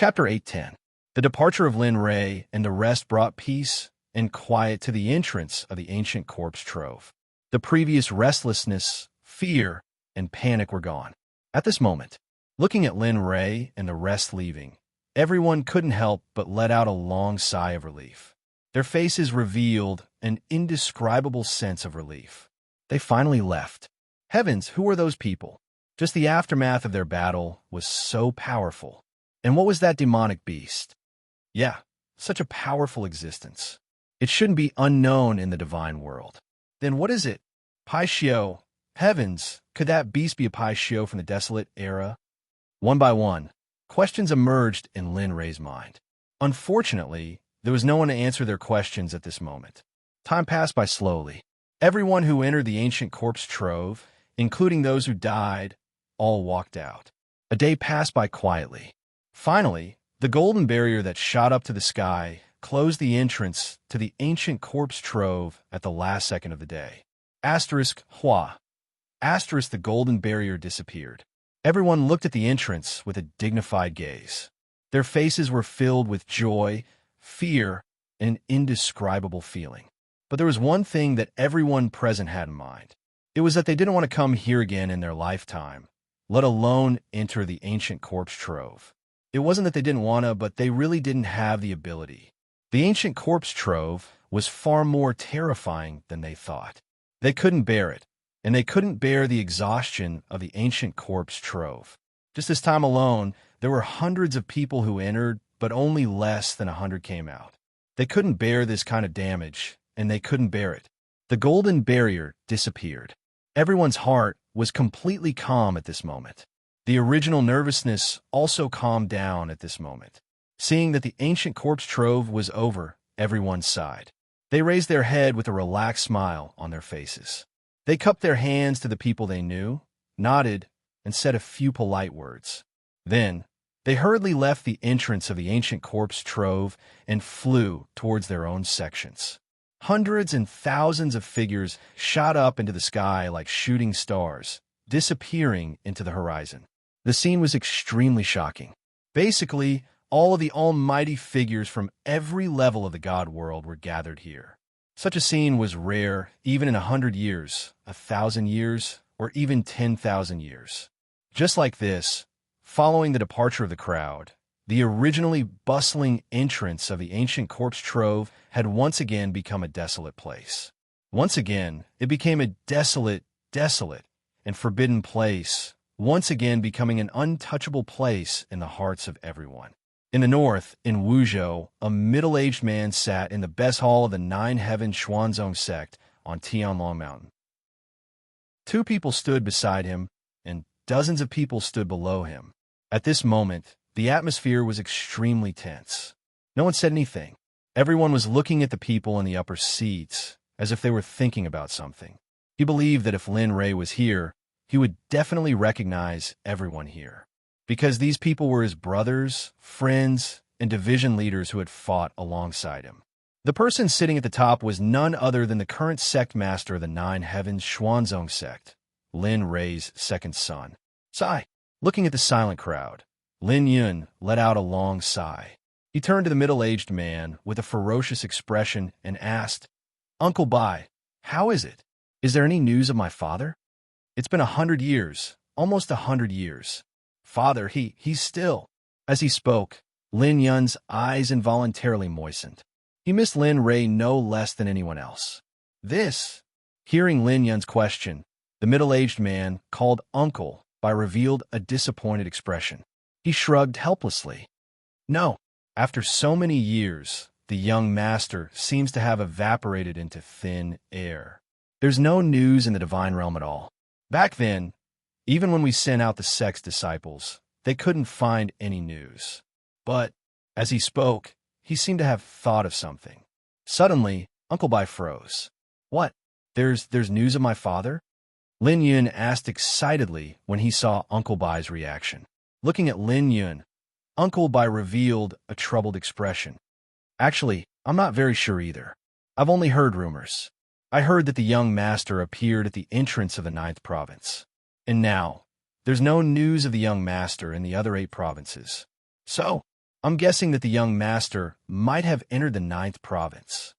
Chapter 810. The departure of Lin Ray and the rest brought peace and quiet to the entrance of the ancient corpse trove. The previous restlessness, fear, and panic were gone. At this moment, looking at Lin Ray and the rest leaving, everyone couldn't help but let out a long sigh of relief. Their faces revealed an indescribable sense of relief. They finally left. Heavens, who were those people? Just the aftermath of their battle was so powerful. And what was that demonic beast? Yeah, such a powerful existence. It shouldn't be unknown in the divine world. Then what is it? Paishio. Heavens, could that beast be a Paishio from the desolate era? One by one, questions emerged in Lin Ray's mind. Unfortunately, there was no one to answer their questions at this moment. Time passed by slowly. Everyone who entered the ancient corpse trove, including those who died, all walked out. A day passed by quietly. Finally, the golden barrier that shot up to the sky closed the entrance to the ancient corpse trove at the last second of the day. Asterisk Hua. Asterisk the golden barrier disappeared. Everyone looked at the entrance with a dignified gaze. Their faces were filled with joy, fear, and an indescribable feeling. But there was one thing that everyone present had in mind. It was that they didn't want to come here again in their lifetime, let alone enter the ancient corpse trove. It wasn't that they didn't want to, but they really didn't have the ability. The ancient corpse trove was far more terrifying than they thought. They couldn't bear it, and they couldn't bear the exhaustion of the ancient corpse trove. Just this time alone, there were hundreds of people who entered, but only less than 100 came out. They couldn't bear this kind of damage, and they couldn't bear it. The golden barrier disappeared. Everyone's heart was completely calm at this moment. The original nervousness also calmed down at this moment. Seeing that the ancient corpse trove was over, everyone sighed. They raised their head with a relaxed smile on their faces. They cupped their hands to the people they knew, nodded, and said a few polite words. Then, they hurriedly left the entrance of the ancient corpse trove and flew towards their own sections. Hundreds and thousands of figures shot up into the sky like shooting stars, disappearing into the horizon. The scene was extremely shocking. Basically, all of the almighty figures from every level of the god world were gathered here. Such a scene was rare even in 100 years, 1,000 years, or even 10,000 years. Just like this, following the departure of the crowd, the originally bustling entrance of the ancient corpse trove had once again become a desolate place. Once again, it became a desolate, and forbidden place, once again becoming an untouchable place in the hearts of everyone. In the north, in Wuzhou, a middle-aged man sat in the best hall of the Nine-Heaven Xuanzong Sect on Tianlong Mountain. Two people stood beside him, and dozens of people stood below him. At this moment, the atmosphere was extremely tense. No one said anything. Everyone was looking at the people in the upper seats, as if they were thinking about something. He believed that if Lin Ray was here, he would definitely recognize everyone here, because these people were his brothers, friends, and division leaders who had fought alongside him. The person sitting at the top was none other than the current sect master of the Nine Heavens Xuanzong Sect, Lin Ray's second son. Sigh. Looking at the silent crowd, Lin Yun let out a long sigh. He turned to the middle-aged man with a ferocious expression and asked, "Uncle Bai, how is it? Is there any news of my father? It's been 100 years, almost 100 years. Father, he's still." As he spoke, Lin Yun's eyes involuntarily moistened. He missed Lin Ray no less than anyone else. Hearing Lin Yun's question, the middle-aged man, called Uncle Bai, revealed a disappointed expression. He shrugged helplessly. No, after so many years, the young master seems to have evaporated into thin air. There's no news in the divine realm at all. Back then, even when we sent out the sect's disciples, they couldn't find any news. But, as he spoke, he seemed to have thought of something. Suddenly, Uncle Bai froze. What? There's news of my father? Lin Yun asked excitedly when he saw Uncle Bai's reaction. Looking at Lin Yun, Uncle Bai revealed a troubled expression. Actually, I'm not very sure either. I've only heard rumors. I heard that the young master appeared at the entrance of the 9th province. And now, there's no news of the young master in the other 8 provinces. So, I'm guessing that the young master might have entered the ninth province.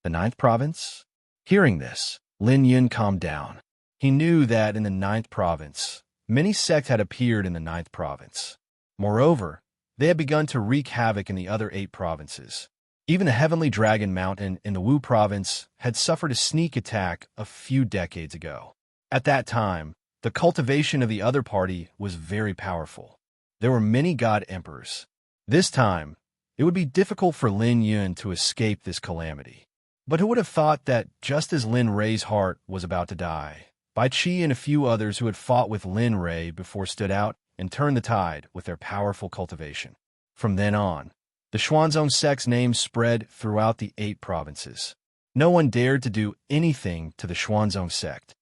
The ninth province? Hearing this, Lin Yun calmed down. He knew that in the ninth province, many sects had appeared in the ninth province. Moreover, they had begun to wreak havoc in the other 8 provinces. Even the Heavenly Dragon Mountain in the Wu province had suffered a sneak attack a few decades ago. At that time, the cultivation of the other party was very powerful. There were many god emperors. This time, it would be difficult for Lin Yun to escape this calamity. But who would have thought that just as Lin Rei's heart was about to die, Bai Qi and a few others who had fought with Lin Rei before stood out and turned the tide with their powerful cultivation. From then on, the Xuanzong sect's name spread throughout the 8 provinces. No one dared to do anything to the Xuanzong sect.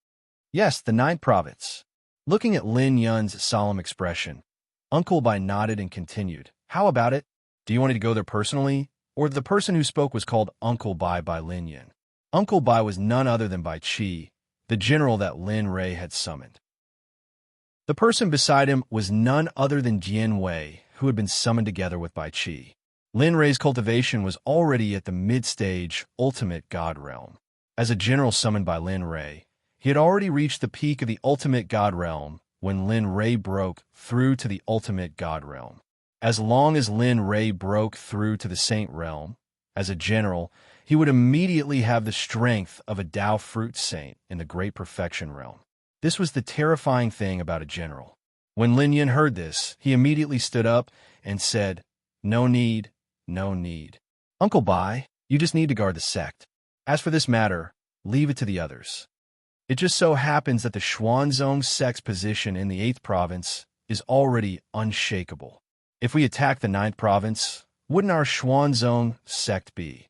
Yes, the 9th province. Looking at Lin Yun's solemn expression, Uncle Bai nodded and continued, "How about it? Do you want me to go there personally?" Or the person who spoke was called Uncle Bai by Lin Yun. Uncle Bai was none other than Bai Qi, the general that Lin Rei had summoned. The person beside him was none other than Jian Wei, who had been summoned together with Bai Qi. Lin Rei's cultivation was already at the mid-stage ultimate god realm. As a general summoned by Lin Rei, he had already reached the peak of the ultimate god realm when Lin Rei broke through to the ultimate god realm. As long as Lin Rei broke through to the saint realm, as a general, he would immediately have the strength of a Dao fruit saint in the great perfection realm. This was the terrifying thing about a general. When Lin Yun heard this, he immediately stood up and said, "No need, no need. Uncle Bai, you just need to guard the sect. As for this matter, leave it to the others." It just so happens that the Xuanzong sect's position in the 8th province is already unshakable. If we attack the 9th province, wouldn't our Xuanzong sect be?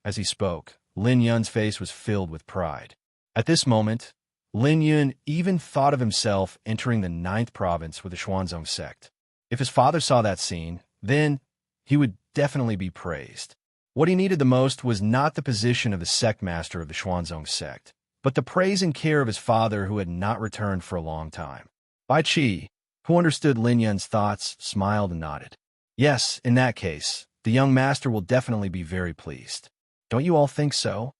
As he spoke, Lin Yun's face was filled with pride. At this moment, Lin Yun even thought of himself entering the 9th province with the Xuanzong sect. If his father saw that scene, then he would definitely be praised. What he needed the most was not the position of the sect master of the Xuanzong sect, but the praise and care of his father who had not returned for a long time. Bai Qi, who understood Lin Yun's thoughts, smiled and nodded. Yes, in that case, the young master will definitely be very pleased. Don't you all think so?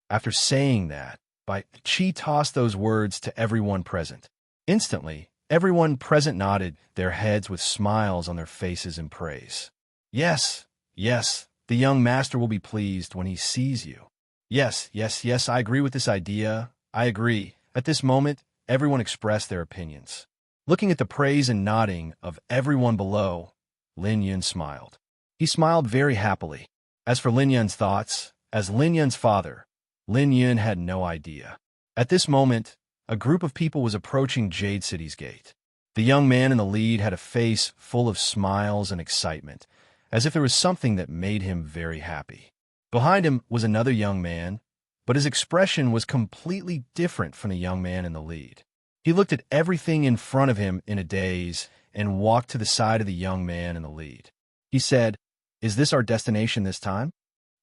After saying that, Bai Qi tossed those words to everyone present. Instantly, everyone present nodded their heads with smiles on their faces in praise. Yes, yes, the young master will be pleased when he sees you. Yes, yes, yes, I agree with this idea. I agree. At this moment, everyone expressed their opinions. Looking at the praise and nodding of everyone below, Lin Yun smiled. He smiled very happily. As for Lin Yun's thoughts, as Lin Yun's father, Lin Yun had no idea. At this moment, a group of people was approaching Jade City's gate. The young man in the lead had a face full of smiles and excitement, as if there was something that made him very happy. Behind him was another young man, but his expression was completely different from the young man in the lead. He looked at everything in front of him in a daze and walked to the side of the young man in the lead. He said, "Is this our destination this time?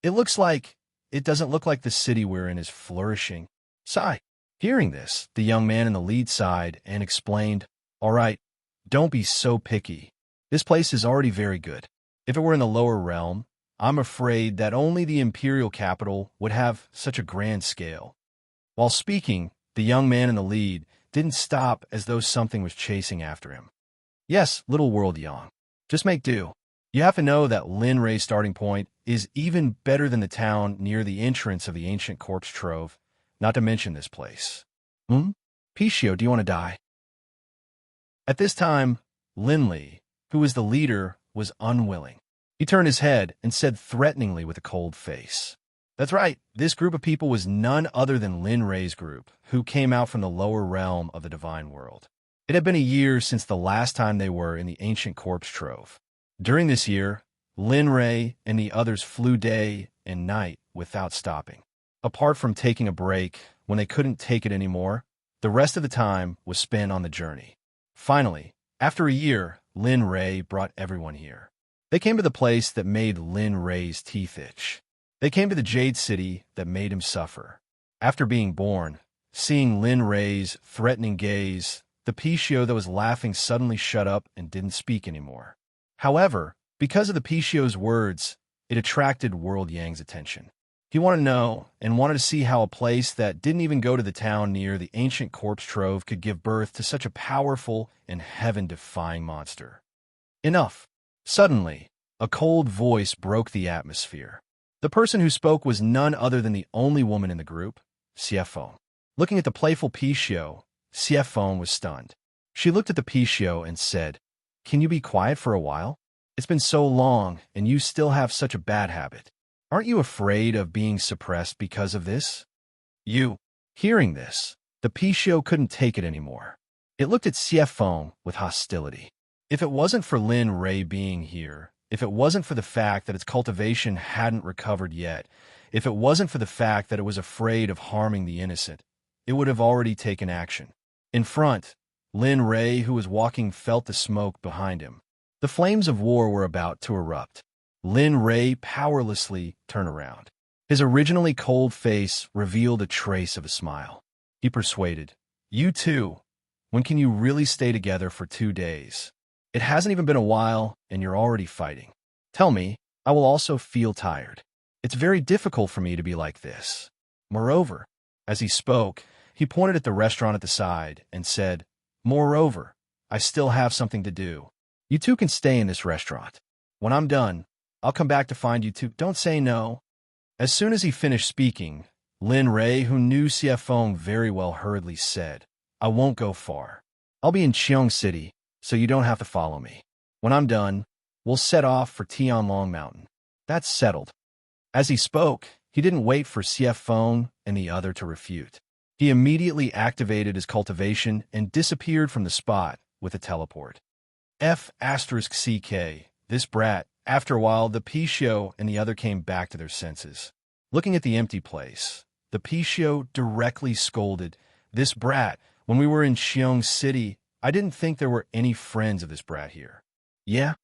It doesn't look like the city we're in is flourishing." Sigh. Hearing this, the young man in the lead sighed and explained, "All right, don't be so picky. This place is already very good. If it were in the lower realm, I'm afraid that only the imperial capital would have such a grand scale." While speaking, the young man in the lead didn't stop as though something was chasing after him. "Yes, little world Yang, just make do. You have to know that Lin Rei's starting point is even better than the town near the entrance of the ancient corpse trove, not to mention this place." Pichio, do you want to die? At this time, Lin Li, who was the leader, was unwilling. He turned his head and said threateningly with a cold face, "That's right, this group of people was none other than Lin Rei's group, who came out from the lower realm of the divine world. It had been a year since the last time they were in the ancient corpse trove. During this year, Lin Rei and the others flew day and night without stopping. Apart from taking a break when they couldn't take it anymore, the rest of the time was spent on the journey. Finally, after a year, Lin Rei brought everyone here. They came to the place that made Lin Rei's teeth itch. They came to the Jade City that made him suffer. After being born, seeing Lin Rei's threatening gaze, the Pichio that was laughing suddenly shut up and didn't speak anymore. However, Because of the Pishio's words, it attracted World Yang's attention. He wanted to know and wanted to see how a place that didn't even go to the town near the ancient corpse trove could give birth to such a powerful and heaven-defying monster. Enough. Suddenly, a cold voice broke the atmosphere. The person who spoke was none other than the only woman in the group, Siefeng. Looking at the playful Pishio, Siefeng was stunned. She looked at the Pishio and said, "Can you be quiet for a while? It's been so long, and you still have such a bad habit. Aren't you afraid of being suppressed because of this?" Hearing this, the Pishio couldn't take it anymore. It looked at Siefeng with hostility. If it wasn't for Lin Rei being here, if it wasn't for the fact that its cultivation hadn't recovered yet, if it wasn't for the fact that it was afraid of harming the innocent, it would have already taken action. In front, Lin Rei, who was walking, felt the smoke behind him. The flames of war were about to erupt. Lin Rei powerlessly turned around. His originally cold face revealed a trace of a smile. He persuaded, "You two, when can you really stay together for 2 days? It hasn't even been a while, and you're already fighting. Tell me, I will also feel tired. It's very difficult for me to be like this." Moreover, as he spoke, he pointed at the restaurant at the side and said, "Moreover, I still have something to do. You two can stay in this restaurant. When I'm done, I'll come back to find you two. Don't say no." As soon as he finished speaking, Lin Rei, who knew Siefeng very well, hurriedly said, "I won't go far. I'll be in Cheong City, so you don't have to follow me. When I'm done, we'll set off for Tianlong Mountain. That's settled." As he spoke, he didn't wait for Siefeng and the other to refute. He immediately activated his cultivation and disappeared from the spot with a teleport. F***CK, this brat. After a while, the Pishio and the other came back to their senses. Looking at the empty place, the Pishio directly scolded, "This brat, when we were in Cheong City, I didn't think there were any friends of this brat here." "Yeah?"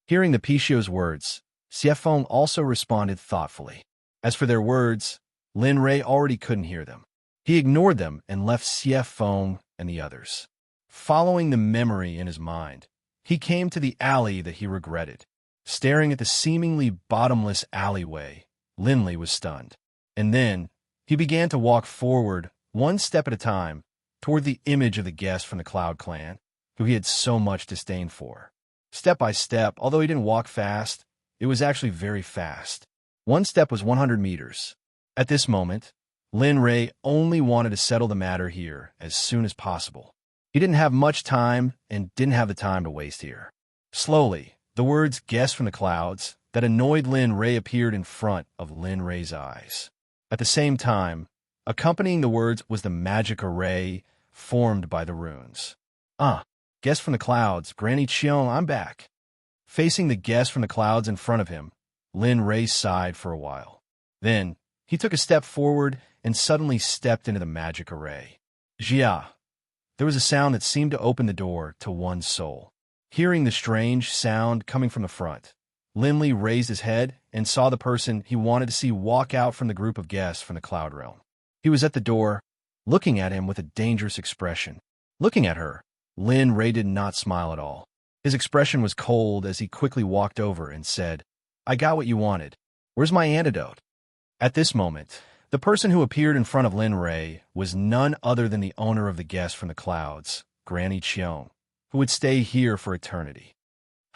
Hearing the Pishio's words, Siefeng also responded thoughtfully. As for their words, Lin Rei already couldn't hear them. He ignored them and left Siefeng and the others. Following the memory in his mind, he came to the alley that he regretted. Staring at the seemingly bottomless alleyway, Linley was stunned. And then, he began to walk forward, one step at a time, toward the image of the guest from the Cloud Clan, who he had so much disdain for. Step by step, although he didn't walk fast, it was actually very fast. One step was 100 meters. At this moment, Lin Rei only wanted to settle the matter here as soon as possible. He didn't have much time and didn't have the time to waste here. Slowly, the words "guest from the clouds" that annoyed Lin Rei appeared in front of Lin Rei's eyes. At the same time, accompanying the words was the magic array formed by the runes. Guest from the clouds, Granny Cheong, I'm back." Facing the guest from the clouds in front of him, Lin Rei sighed for a while. Then, he took a step forward and suddenly stepped into the magic array. Jia. There was a sound that seemed to open the door to one's soul. Hearing the strange sound coming from the front, Linley raised his head and saw the person he wanted to see walk out from the group of guests from the Cloud Realm. He was at the door, looking at him with a dangerous expression. Looking at her, Lin Rei did not smile at all. His expression was cold as he quickly walked over and said, "I got what you wanted. Where's my antidote?" At this moment, the person who appeared in front of Lin Rei was none other than the owner of the guest from the clouds, Granny Cheong, who would stay here for eternity.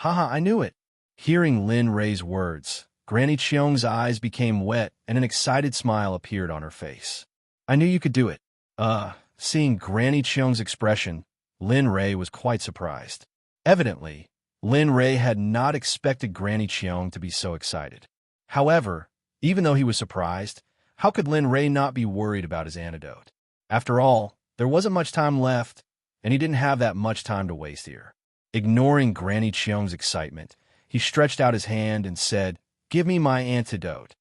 "Haha, I knew it." Hearing Lin Rei's words, Granny Cheong's eyes became wet and an excited smile appeared on her face. "I knew you could do it." Seeing Granny Cheong's expression, Lin Rei was quite surprised. Evidently, Lin Rei had not expected Granny Cheong to be so excited. However, even though he was surprised, how could Lin Rei not be worried about his antidote? After all, there wasn't much time left, and he didn't have that much time to waste here. Ignoring Granny Cheong's excitement, he stretched out his hand and said, "Give me my antidote."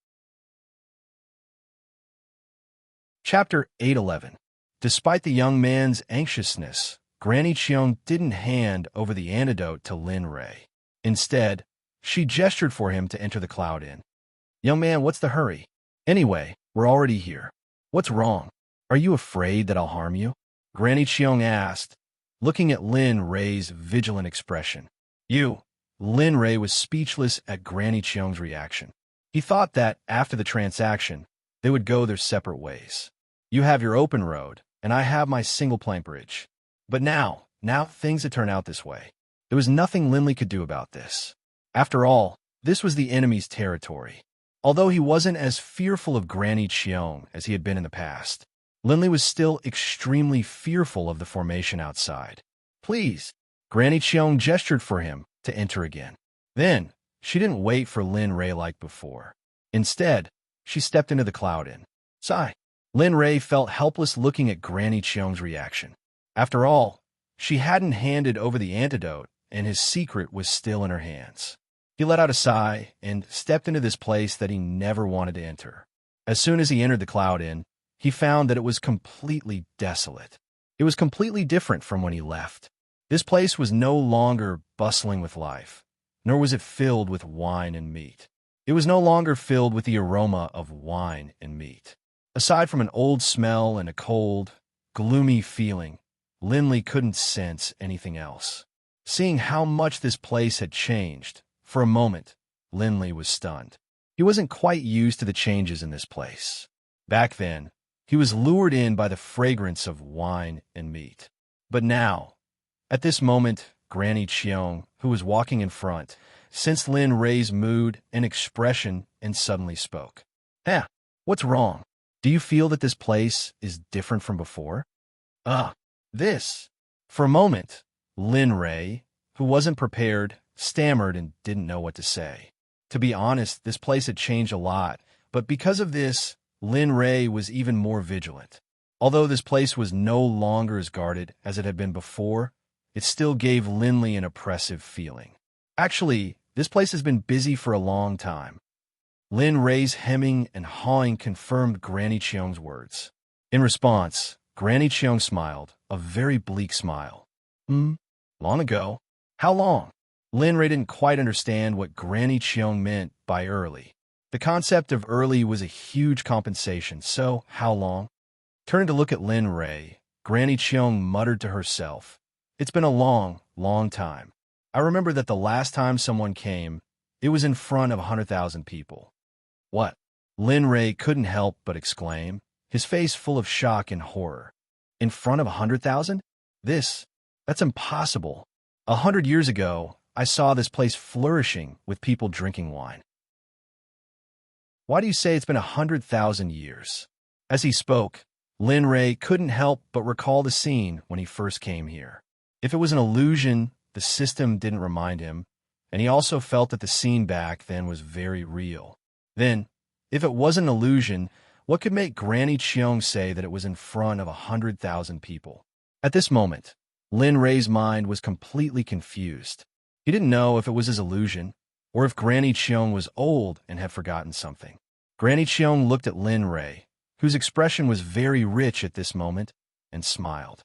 Chapter 811. Despite the young man's anxiousness, Granny Cheong didn't hand over the antidote to Lin Rei. Instead, she gestured for him to enter the Cloud Inn. "Young man, what's the hurry? Anyway, we're already here. What's wrong? Are you afraid that I'll harm you?" Granny Cheong asked, looking at Lin Rei's vigilant expression. Lin Ray was speechless at Granny Cheong's reaction. He thought that, after the transaction, they would go their separate ways. You have your open road, and I have my single-plank bridge. But now things had turned out this way. There was nothing Linley could do about this. After all, this was the enemy's territory. Although he wasn't as fearful of Granny Cheong as he had been in the past, Linley was still extremely fearful of the formation outside. Please, Granny Cheong gestured for him to enter again. Then, she didn't wait for Lin Ray like before. Instead, she stepped into the cloud inn. Sigh. Lin Ray felt helpless looking at Granny Cheong's reaction. After all, she hadn't handed over the antidote, and his secret was still in her hands. He let out a sigh and stepped into this place that he never wanted to enter. As soon as he entered the cloud inn, he found that it was completely desolate. It was completely different from when he left. This place was no longer bustling with life, nor was it filled with wine and meat. It was no longer filled with the aroma of wine and meat. Aside from an old smell and a cold, gloomy feeling, Linley couldn't sense anything else. Seeing how much this place had changed, for a moment, Linley was stunned. He wasn't quite used to the changes in this place. Back then, he was lured in by the fragrance of wine and meat. But now, at this moment, Granny Cheong, who was walking in front, sensed Lin Ray's mood and expression and suddenly spoke. What's wrong? Do you feel that this place is different from before? This. For a moment, Lin Ray, who wasn't prepared, stammered and didn't know what to say. To be honest, this place had changed a lot, but because of this, Lin Ray was even more vigilant. Although this place was no longer as guarded as it had been before, it still gave Linley an oppressive feeling. Actually, this place has been busy for a long time. Lin Ray's hemming and hawing confirmed Granny Cheong's words. In response, Granny Cheong smiled, a very bleak smile. Long ago. How long? Lin Ray didn't quite understand what Granny Cheong meant by early. The concept of early was a huge compensation, so how long? Turning to look at Lin Ray, Granny Cheong muttered to herself, It's been a long, long time. I remember that the last time someone came, it was in front of 100,000 people. What? Lin Ray couldn't help but exclaim, his face full of shock and horror. In front of 100,000? That's impossible. 100 years ago, I saw this place flourishing with people drinking wine. Why do you say it's been 100,000 years? As he spoke, Lin Ray couldn't help but recall the scene when he first came here. If it was an illusion, the system didn't remind him, and he also felt that the scene back then was very real. Then, if it was an illusion, what could make Granny Cheong say that it was in front of 100,000 people? At this moment, Lin Ray's mind was completely confused. He didn't know if it was his illusion, or if Granny Cheong was old and had forgotten something. Granny Cheong looked at Lin Ray, whose expression was very rich at this moment, and smiled.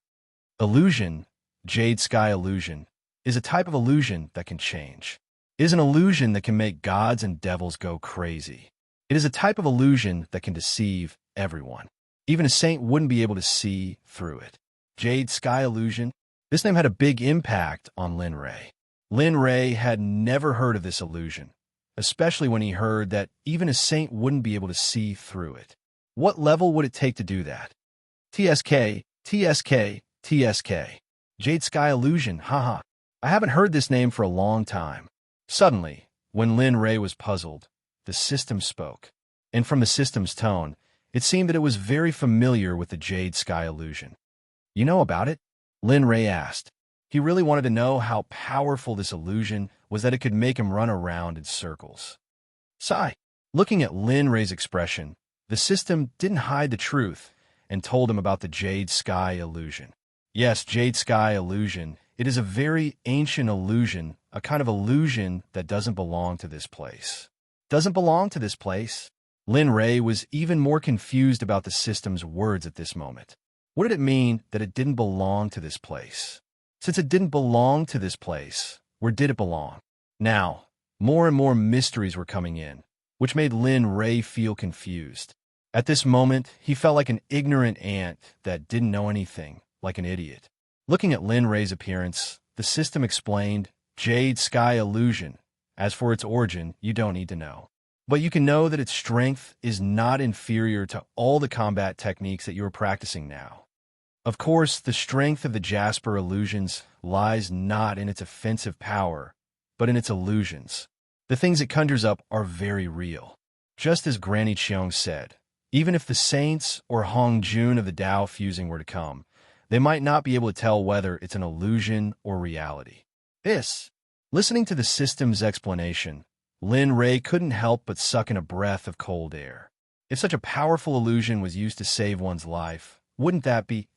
Illusion, Jade Sky illusion, is a type of illusion that can change. It is an illusion that can make gods and devils go crazy. It is a type of illusion that can deceive everyone. Even a saint wouldn't be able to see through it. Jade Sky illusion? This name had a big impact on Lin Ray. Lin Ray had never heard of this illusion, especially when he heard that even a saint wouldn't be able to see through it. What level would it take to do that? TSK, TSK, TSK. Jade Sky illusion, haha. I haven't heard this name for a long time. Suddenly, when Lin Ray was puzzled, the system spoke. And from the system's tone, it seemed that it was very familiar with the Jade Sky illusion. You know about it? Lin Ray asked. He really wanted to know how powerful this illusion was that it could make him run around in circles. Sigh. Looking at Lin Ray's expression, the system didn't hide the truth and told him about the Jade Sky illusion. Yes, Jade Sky illusion. It is a very ancient illusion, a kind of illusion that doesn't belong to this place. Doesn't belong to this place? Lin Ray was even more confused about the system's words at this moment. What did it mean that it didn't belong to this place? Since it didn't belong to this place, where did it belong? Now, more and more mysteries were coming in, which made Lin Ray feel confused. At this moment, he felt like an ignorant ant that didn't know anything, like an idiot. Looking at Lin Ray's appearance, the system explained, Jade Sky Illusion. As for its origin, you don't need to know. But you can know that its strength is not inferior to all the combat techniques that you are practicing now. Of course, the strength of the Jasper illusions lies not in its offensive power, but in its illusions. The things it conjures up are very real. Just as Granny Cheong said, even if the Saints or Hong Jun of the Tao fusing were to come, they might not be able to tell whether it's an illusion or reality. Listening to the system's explanation, Lin Ray couldn't help but suck in a breath of cold air. If such a powerful illusion was used to save one's life, wouldn't that be,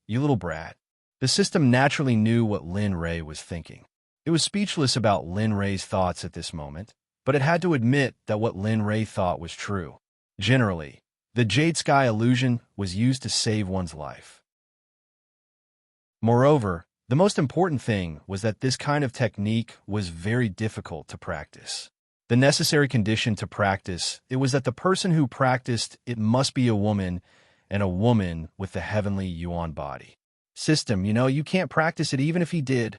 you little brat? The system naturally knew what Lin Ray was thinking. It was speechless about Lin Ray's thoughts at this moment, but it had to admit that what Lin Ray thought was true. Generally, the Jade Sky illusion was used to save one's life. Moreover, the most important thing was that this kind of technique was very difficult to practice. The necessary condition to practice it was that the person who practiced it must be a woman, and a woman with the heavenly Yuan body. System, you can't practice it even if he did.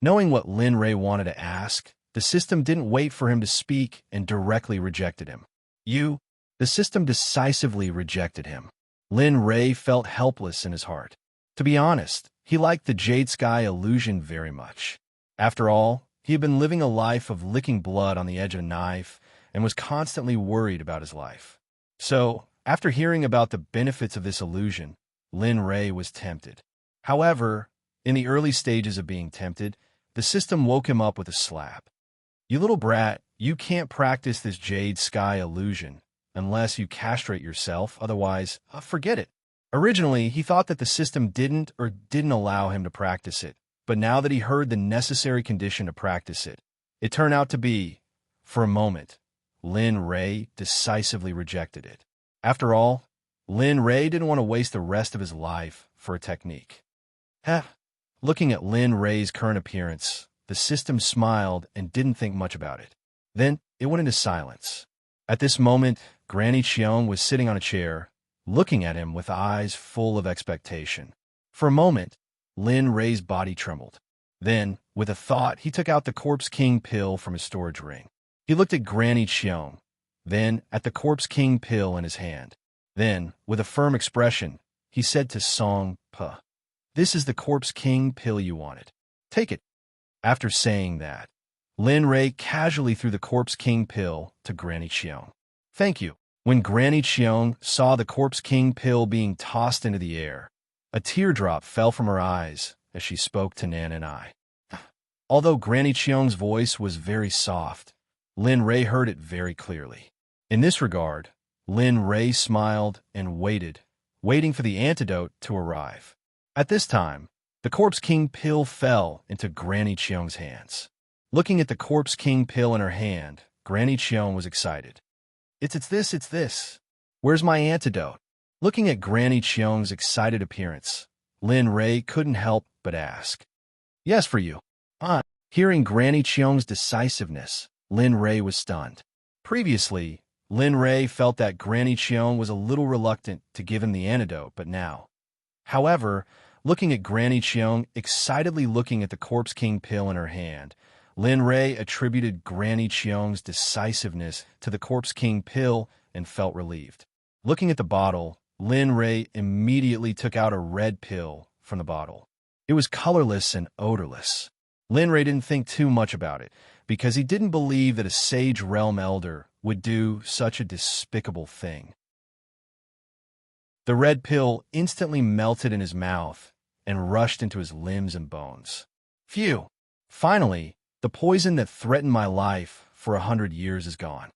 Knowing what Lin Ray wanted to ask, the system didn't wait for him to speak and directly rejected him. The system decisively rejected him. Lin Ray felt helpless in his heart. To be honest, he liked the Jade Sky illusion very much. After all, he had been living a life of licking blood on the edge of a knife and was constantly worried about his life. So, after hearing about the benefits of this illusion, Lin Ray was tempted. However, in the early stages of being tempted, the system woke him up with a slap. You little brat, you can't practice this Jade Sky illusion unless you castrate yourself, otherwise, forget it. Originally, he thought that the system didn't allow him to practice it, but now that he heard the necessary condition to practice it, it turned out to be, for a moment, Lin Ray decisively rejected it. After all, Lin Ray didn't want to waste the rest of his life for a technique. Looking at Lin Ray's current appearance, the system smiled and didn't think much about it. Then, it went into silence. At this moment, Granny Cheong was sitting on a chair, looking at him with eyes full of expectation. For a moment, Lin Ray's body trembled. Then, with a thought, he took out the Corpse King pill from his storage ring. He looked at Granny Cheong, then at the Corpse King pill in his hand. Then, with a firm expression, he said to Song Pa, "This is the Corpse King pill you wanted. Take it." After saying that, Lin Ray casually threw the Corpse King pill to Granny Cheong. "Thank you." When Granny Cheong saw the Corpse King pill being tossed into the air, a teardrop fell from her eyes as she spoke to Nan and I. Although Granny Cheong's voice was very soft, Lin Ray heard it very clearly. In this regard, Lin Ray smiled and waiting for the antidote to arrive. At this time, the Corpse King pill fell into Granny Cheong's hands. Looking at the Corpse King pill in her hand, Granny Cheong was excited. It's this. Where's my antidote?" Looking at Granny Cheong's excited appearance, Lin Ray couldn't help but ask. "Yes, for you." Hearing Granny Cheong's decisiveness, Lin Ray was stunned. Previously, Lin Ray felt that Granny Cheong was a little reluctant to give him the antidote, but now. However, looking at Granny Cheong excitedly looking at the Corpse King pill in her hand, Lin Ray attributed Granny Cheong's decisiveness to the Corpse King pill and felt relieved. Looking at the bottle, Lin Ray immediately took out a red pill from the bottle. It was colorless and odorless. Lin Ray didn't think too much about it, because he didn't believe that a Sage Realm Elder would do such a despicable thing. The red pill instantly melted in his mouth and rushed into his limbs and bones. Phew! Finally, the poison that threatened my life for 100 years is gone.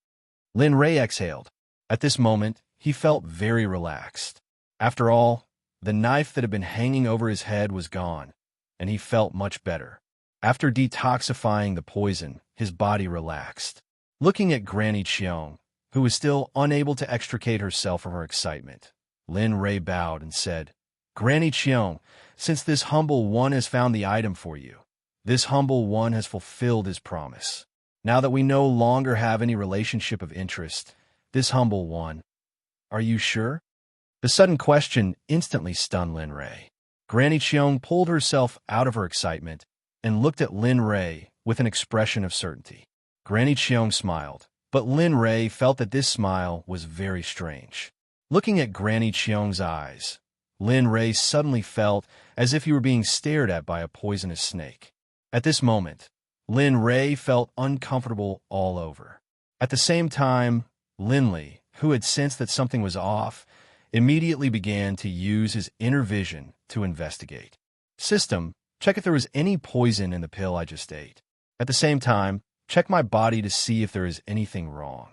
Lin Ray exhaled. At this moment, he felt very relaxed. After all, the knife that had been hanging over his head was gone, and he felt much better. After detoxifying the poison, his body relaxed. Looking at Granny Cheong, who was still unable to extricate herself from her excitement, Lin Ray bowed and said, "Granny Cheong, since this humble one has found the item for you, this humble one has fulfilled his promise. Now that we no longer have any relationship of interest, this humble one, are you sure?" The sudden question instantly stunned Lin Ray. Granny Cheong pulled herself out of her excitement and looked at Lin Ray with an expression of certainty. Granny Cheong smiled, but Lin Ray felt that this smile was very strange. Looking at Granny Cheong's eyes, Lin Ray suddenly felt as if he were being stared at by a poisonous snake. At this moment, Lin Ray felt uncomfortable all over. At the same time, Lin Li, who had sensed that something was off, immediately began to use his inner vision to investigate. System, check if there was any poison in the pill I just ate. At the same time, check my body to see if there is anything wrong.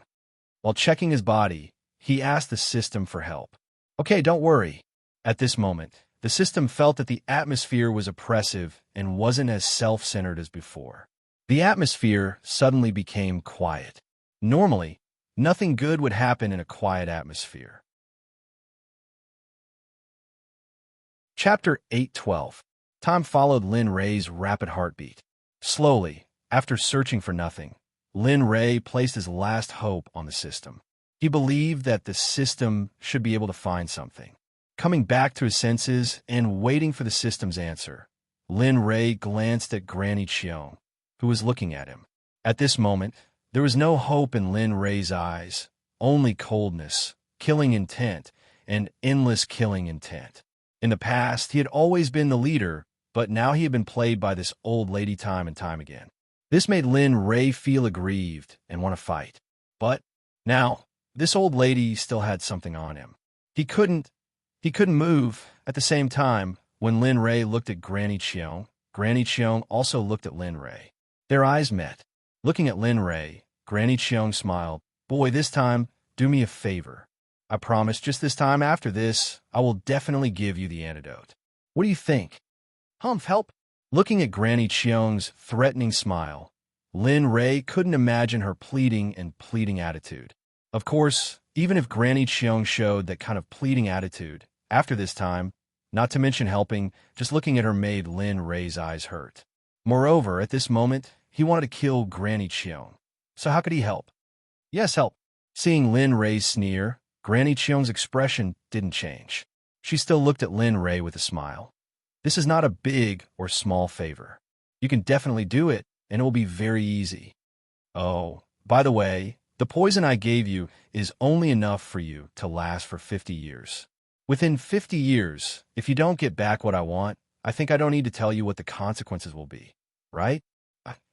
While checking his body, he asked the system for help. Okay, don't worry. At this moment, the system felt that the atmosphere was oppressive and wasn't as self-centered as before. The atmosphere suddenly became quiet. Normally, nothing good would happen in a quiet atmosphere. Chapter 8:12. Time followed Lin Ray's rapid heartbeat. Slowly, after searching for nothing, Lin Ray placed his last hope on the system. He believed that the system should be able to find something. Coming back to his senses and waiting for the system's answer, Lin Ray glanced at Granny Cheong, who was looking at him. At this moment, there was no hope in Lin Ray's eyes, only coldness, killing intent, and endless killing intent. In the past, he had always been the leader, but now he had been played by this old lady time and time again. This made Lin Ray feel aggrieved and want to fight. But now, this old lady still had something on him. He couldn't move. At the same time, when Lin Ray looked at Granny Cheong also looked at Lin Ray. Their eyes met. Looking at Lin Ray, Granny Cheong smiled. Boy, this time, do me a favor. I promise just this time after this, I will definitely give you the antidote. What do you think? Help. Looking at Granny Cheong's threatening smile, Lin Ray couldn't imagine her pleading attitude. Of course, even if Granny Cheong showed that kind of pleading attitude, after this time, not to mention helping, just looking at her made Lin Ray's eyes hurt. Moreover, at this moment, he wanted to kill Granny Cheong. So how could he help? Yes, help. Seeing Lin Ray's sneer, Granny Cheong's expression didn't change. She still looked at Lin Ray with a smile. This is not a big or small favor. You can definitely do it, and it will be very easy. Oh, by the way, the poison I gave you is only enough for you to last for 50 years. Within 50 years, if you don't get back what I want, I think I don't need to tell you what the consequences will be, right?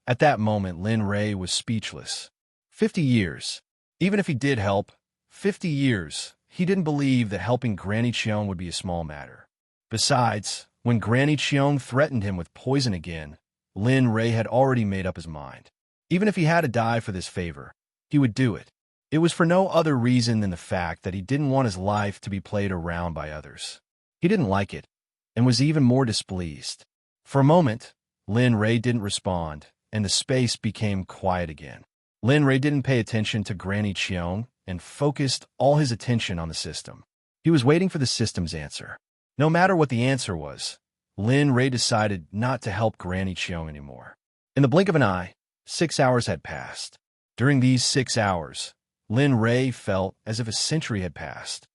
At that moment, Lin Ray was speechless. 50 years. Even if he did help, 50 years, he didn't believe that helping Granny Cheong would be a small matter. Besides, when Granny Cheong threatened him with poison again, Lin Ray had already made up his mind. Even if he had to die for this favor, he would do it. It was for no other reason than the fact that he didn't want his life to be played around by others. He didn't like it, and was even more displeased. For a moment, Lin Ray didn't respond, and the space became quiet again. Lin Ray didn't pay attention to Granny Cheong and focused all his attention on the system. He was waiting for the system's answer. No matter what the answer was, Lin Ray decided not to help Granny Cheong anymore. In the blink of an eye, 6 hours had passed. During these 6 hours, Lin Ray felt as if a century had passed.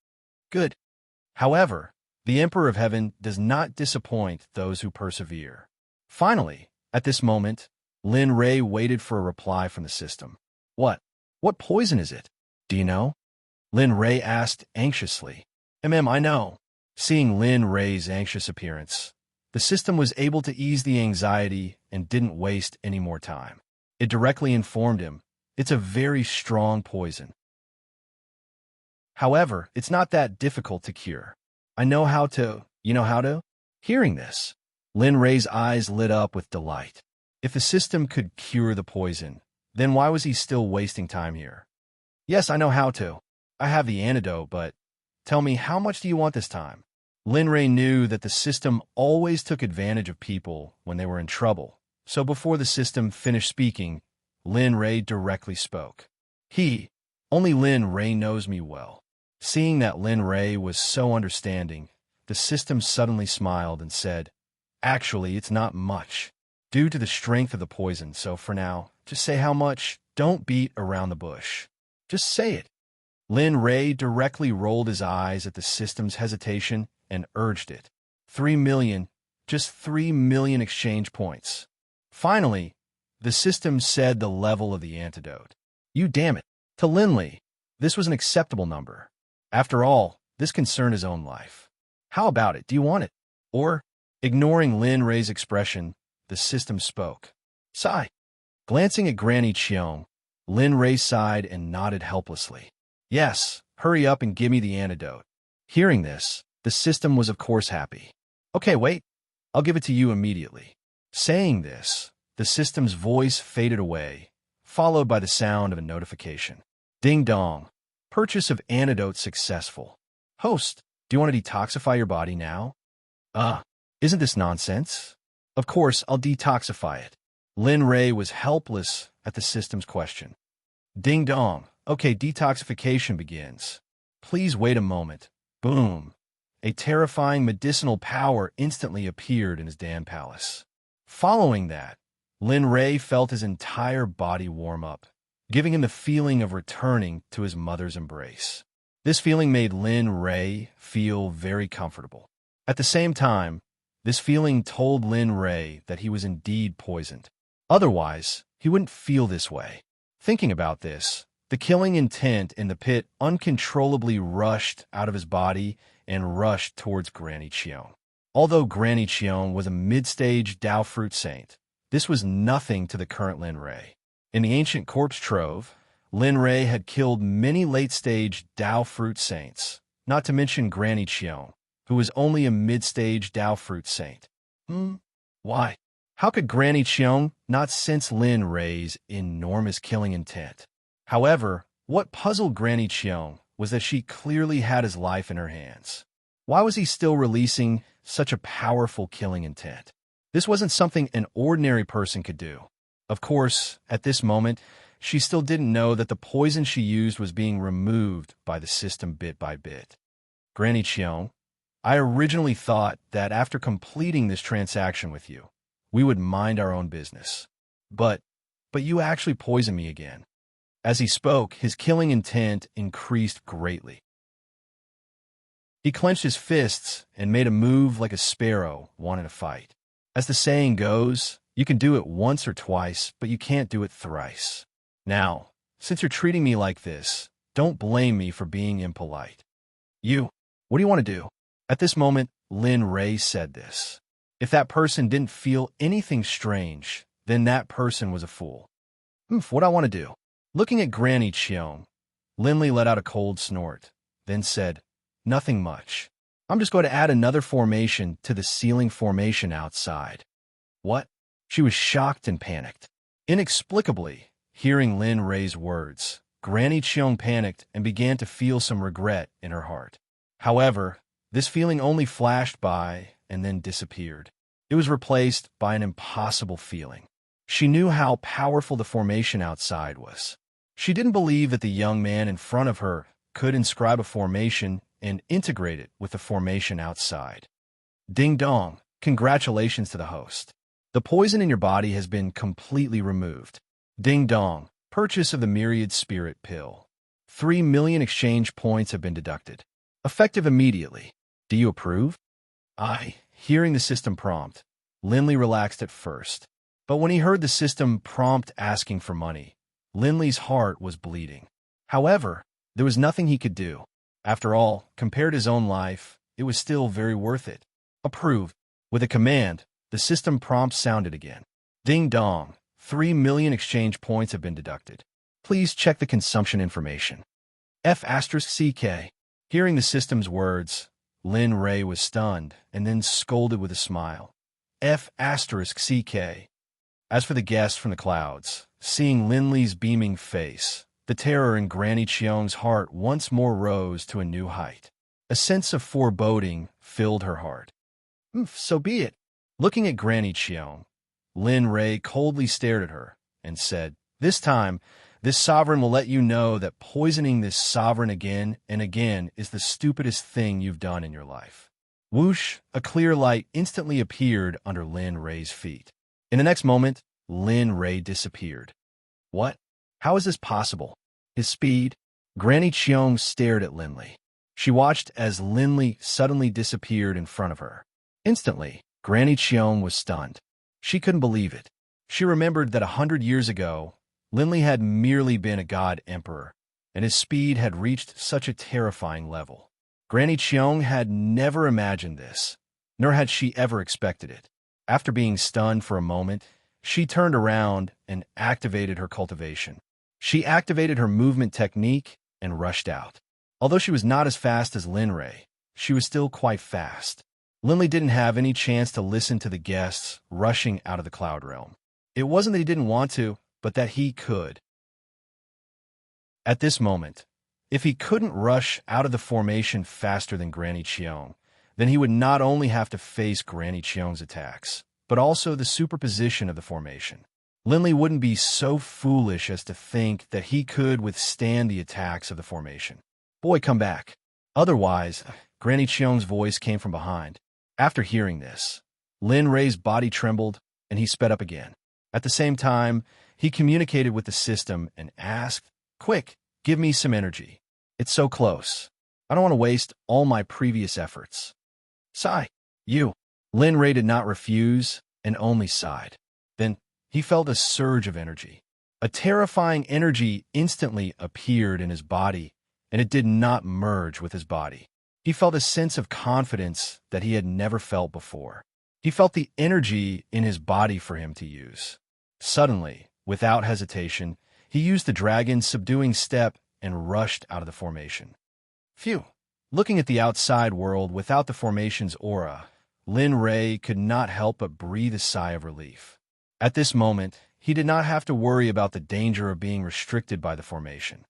Good. However, the Emperor of Heaven does not disappoint those who persevere. Finally, at this moment, Lin Ray waited for a reply from the system. What poison is it? Do you know? Lin Ray asked anxiously. I know. Seeing Lin Ray's anxious appearance, the system was able to ease the anxiety and didn't waste any more time. It directly informed him, it's a very strong poison. However, it's not that difficult to cure. I know how to. You know how to? Hearing this, Lin Ray's eyes lit up with delight. If the system could cure the poison, then why was he still wasting time here? Yes, I know how to. I have the antidote, but tell me, how much do you want this time? Lin Ray knew that the system always took advantage of people when they were in trouble, so before the system finished speaking, Lin Ray directly spoke. Only Lin Ray knows me well. Seeing that Lin Ray was so understanding, the system suddenly smiled and said, actually, it's not much, due to the strength of the poison, so for now, just say how much, don't beat around the bush. Just say it. Lin Ray directly rolled his eyes at the system's hesitation and urged it. 3 million, just 3 million exchange points. Finally, the system said the level of the antidote. You damn it. To Linley, this was an acceptable number. After all, this concerned his own life. How about it? Do you want it? Or, ignoring Lin Ray's expression, the system spoke. Sigh. Glancing at Granny Cheong, Lin Ray sighed and nodded helplessly. Yes, hurry up and give me the antidote. Hearing this, the system was of course happy. Okay, wait. I'll give it to you immediately. Saying this, the system's voice faded away, followed by the sound of a notification. Ding dong. Purchase of antidote successful. Host, do you want to detoxify your body now? Isn't this nonsense? Of course, I'll detoxify it. Lin Ray was helpless at the system's question. Ding dong. Okay, detoxification begins. Please wait a moment. Boom. A terrifying medicinal power instantly appeared in his Dan palace. Following that, Lin Ray felt his entire body warm up, giving him the feeling of returning to his mother's embrace. This feeling made Lin Ray feel very comfortable. At the same time, this feeling told Lin Ray that he was indeed poisoned. Otherwise, he wouldn't feel this way. Thinking about this, the killing intent in the pit uncontrollably rushed out of his body and rushed towards Granny Cheong. Although Granny Cheong was a mid-stage Dao Fruit Saint, this was nothing to the current Lin Ray. In the ancient corpse trove, Lin Ray had killed many late-stage Dao Fruit Saints, not to mention Granny Cheong, who was only a mid-stage Dao Fruit Saint. Why? How could Granny Cheong not sense Lin Ray's enormous killing intent? However, what puzzled Granny Cheong was that she clearly had his life in her hands. Why was he still releasing such a powerful killing intent? This wasn't something an ordinary person could do. Of course, at this moment, she still didn't know that the poison she used was being removed by the system bit by bit. Granny Cheong, I originally thought that after completing this transaction with you, we would mind our own business. But you actually poisoned me again. As he spoke, his killing intent increased greatly. He clenched his fists and made a move like a sparrow wanting to fight. As the saying goes, you can do it once or twice, but you can't do it thrice. Now, since you're treating me like this, don't blame me for being impolite. What do you want to do? At this moment, Lin Ray said this. If that person didn't feel anything strange, then that person was a fool. What I want to do? Looking at Granny Cheong, Linley let out a cold snort, then said, Nothing much. I'm just going to add another formation to the ceiling formation outside. What? She was shocked and panicked. Inexplicably, hearing Lin Ray's words, Granny Cheong panicked and began to feel some regret in her heart. However, this feeling only flashed by and then disappeared. It was replaced by an impossible feeling. She knew how powerful the formation outside was. She didn't believe that the young man in front of her could inscribe a formation and integrate it with the formation outside. Ding dong, congratulations to the host. The poison in your body has been completely removed. Ding dong, purchase of the Myriad Spirit Pill. 3 million exchange points have been deducted. Effective immediately. Do you approve? Hearing the system prompt, Linley relaxed at first. But when he heard the system prompt asking for money, Linley's heart was bleeding. However, there was nothing he could do. After all, compared to his own life, it was still very worth it. Approved. With a command, the system prompt sounded again. Ding dong, 3 million exchange points have been deducted. Please check the consumption information. F***CK. Hearing the system's words, Lin Ray was stunned and then scolded with a smile. F***CK. As for the guest from the clouds, seeing Linley's beaming face, the terror in Granny Cheong's heart once more rose to a new height. A sense of foreboding filled her heart. So be it. Looking at Granny Cheong, Lin Ray coldly stared at her and said, This time, this sovereign will let you know that poisoning this sovereign again and again is the stupidest thing you've done in your life. Whoosh, a clear light instantly appeared under Lin Ray's feet. In the next moment, Lin Ray disappeared. What? How is this possible? His speed? Granny Cheong stared at Linley. She watched as Linley suddenly disappeared in front of her. Instantly, Granny Cheong was stunned. She couldn't believe it. She remembered that 100 years ago, Linley had merely been a god emperor, and his speed had reached such a terrifying level. Granny Cheong had never imagined this, nor had she ever expected it. After being stunned for a moment, she turned around and activated her cultivation. She activated her movement technique and rushed out. Although she was not as fast as Linray, she was still quite fast. Linley didn't have any chance to listen to the guests rushing out of the cloud realm. It wasn't that he didn't want to, but that he could. At this moment, if he couldn't rush out of the formation faster than Granny Cheong, then he would not only have to face Granny Cheong's attacks, but also the superposition of the formation. Linley wouldn't be so foolish as to think that he could withstand the attacks of the formation. Boy, come back. Otherwise, Granny Cheong's voice came from behind. After hearing this, Lin Ray's body trembled, and he sped up again. At the same time, he communicated with the system and asked, "Quick, give me some energy. It's so close. I don't want to waste all my previous efforts." "Sigh, you." Lin Ray did not refuse and only sighed. Then he felt a surge of energy. A terrifying energy instantly appeared in his body, and it did not merge with his body. He felt a sense of confidence that he had never felt before. He felt the energy in his body for him to use. Suddenly, without hesitation, he used the dragon's subduing step and rushed out of the formation. Phew! Looking at the outside world without the formation's aura, Lin Ray could not help but breathe a sigh of relief. At this moment, he did not have to worry about the danger of being restricted by the formation.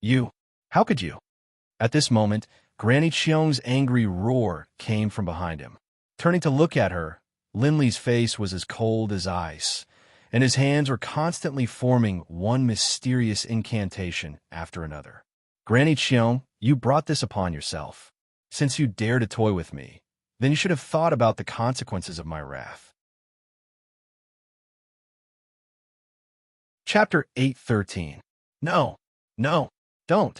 You! How could you?" At this moment, Granny Cheong's angry roar came from behind him. Turning to look at her, Linley's face was as cold as ice, and his hands were constantly forming one mysterious incantation after another. "Granny Cheong, you brought this upon yourself. Since you dare to toy with me, then you should have thought about the consequences of my wrath." Chapter 8:13. No, don't.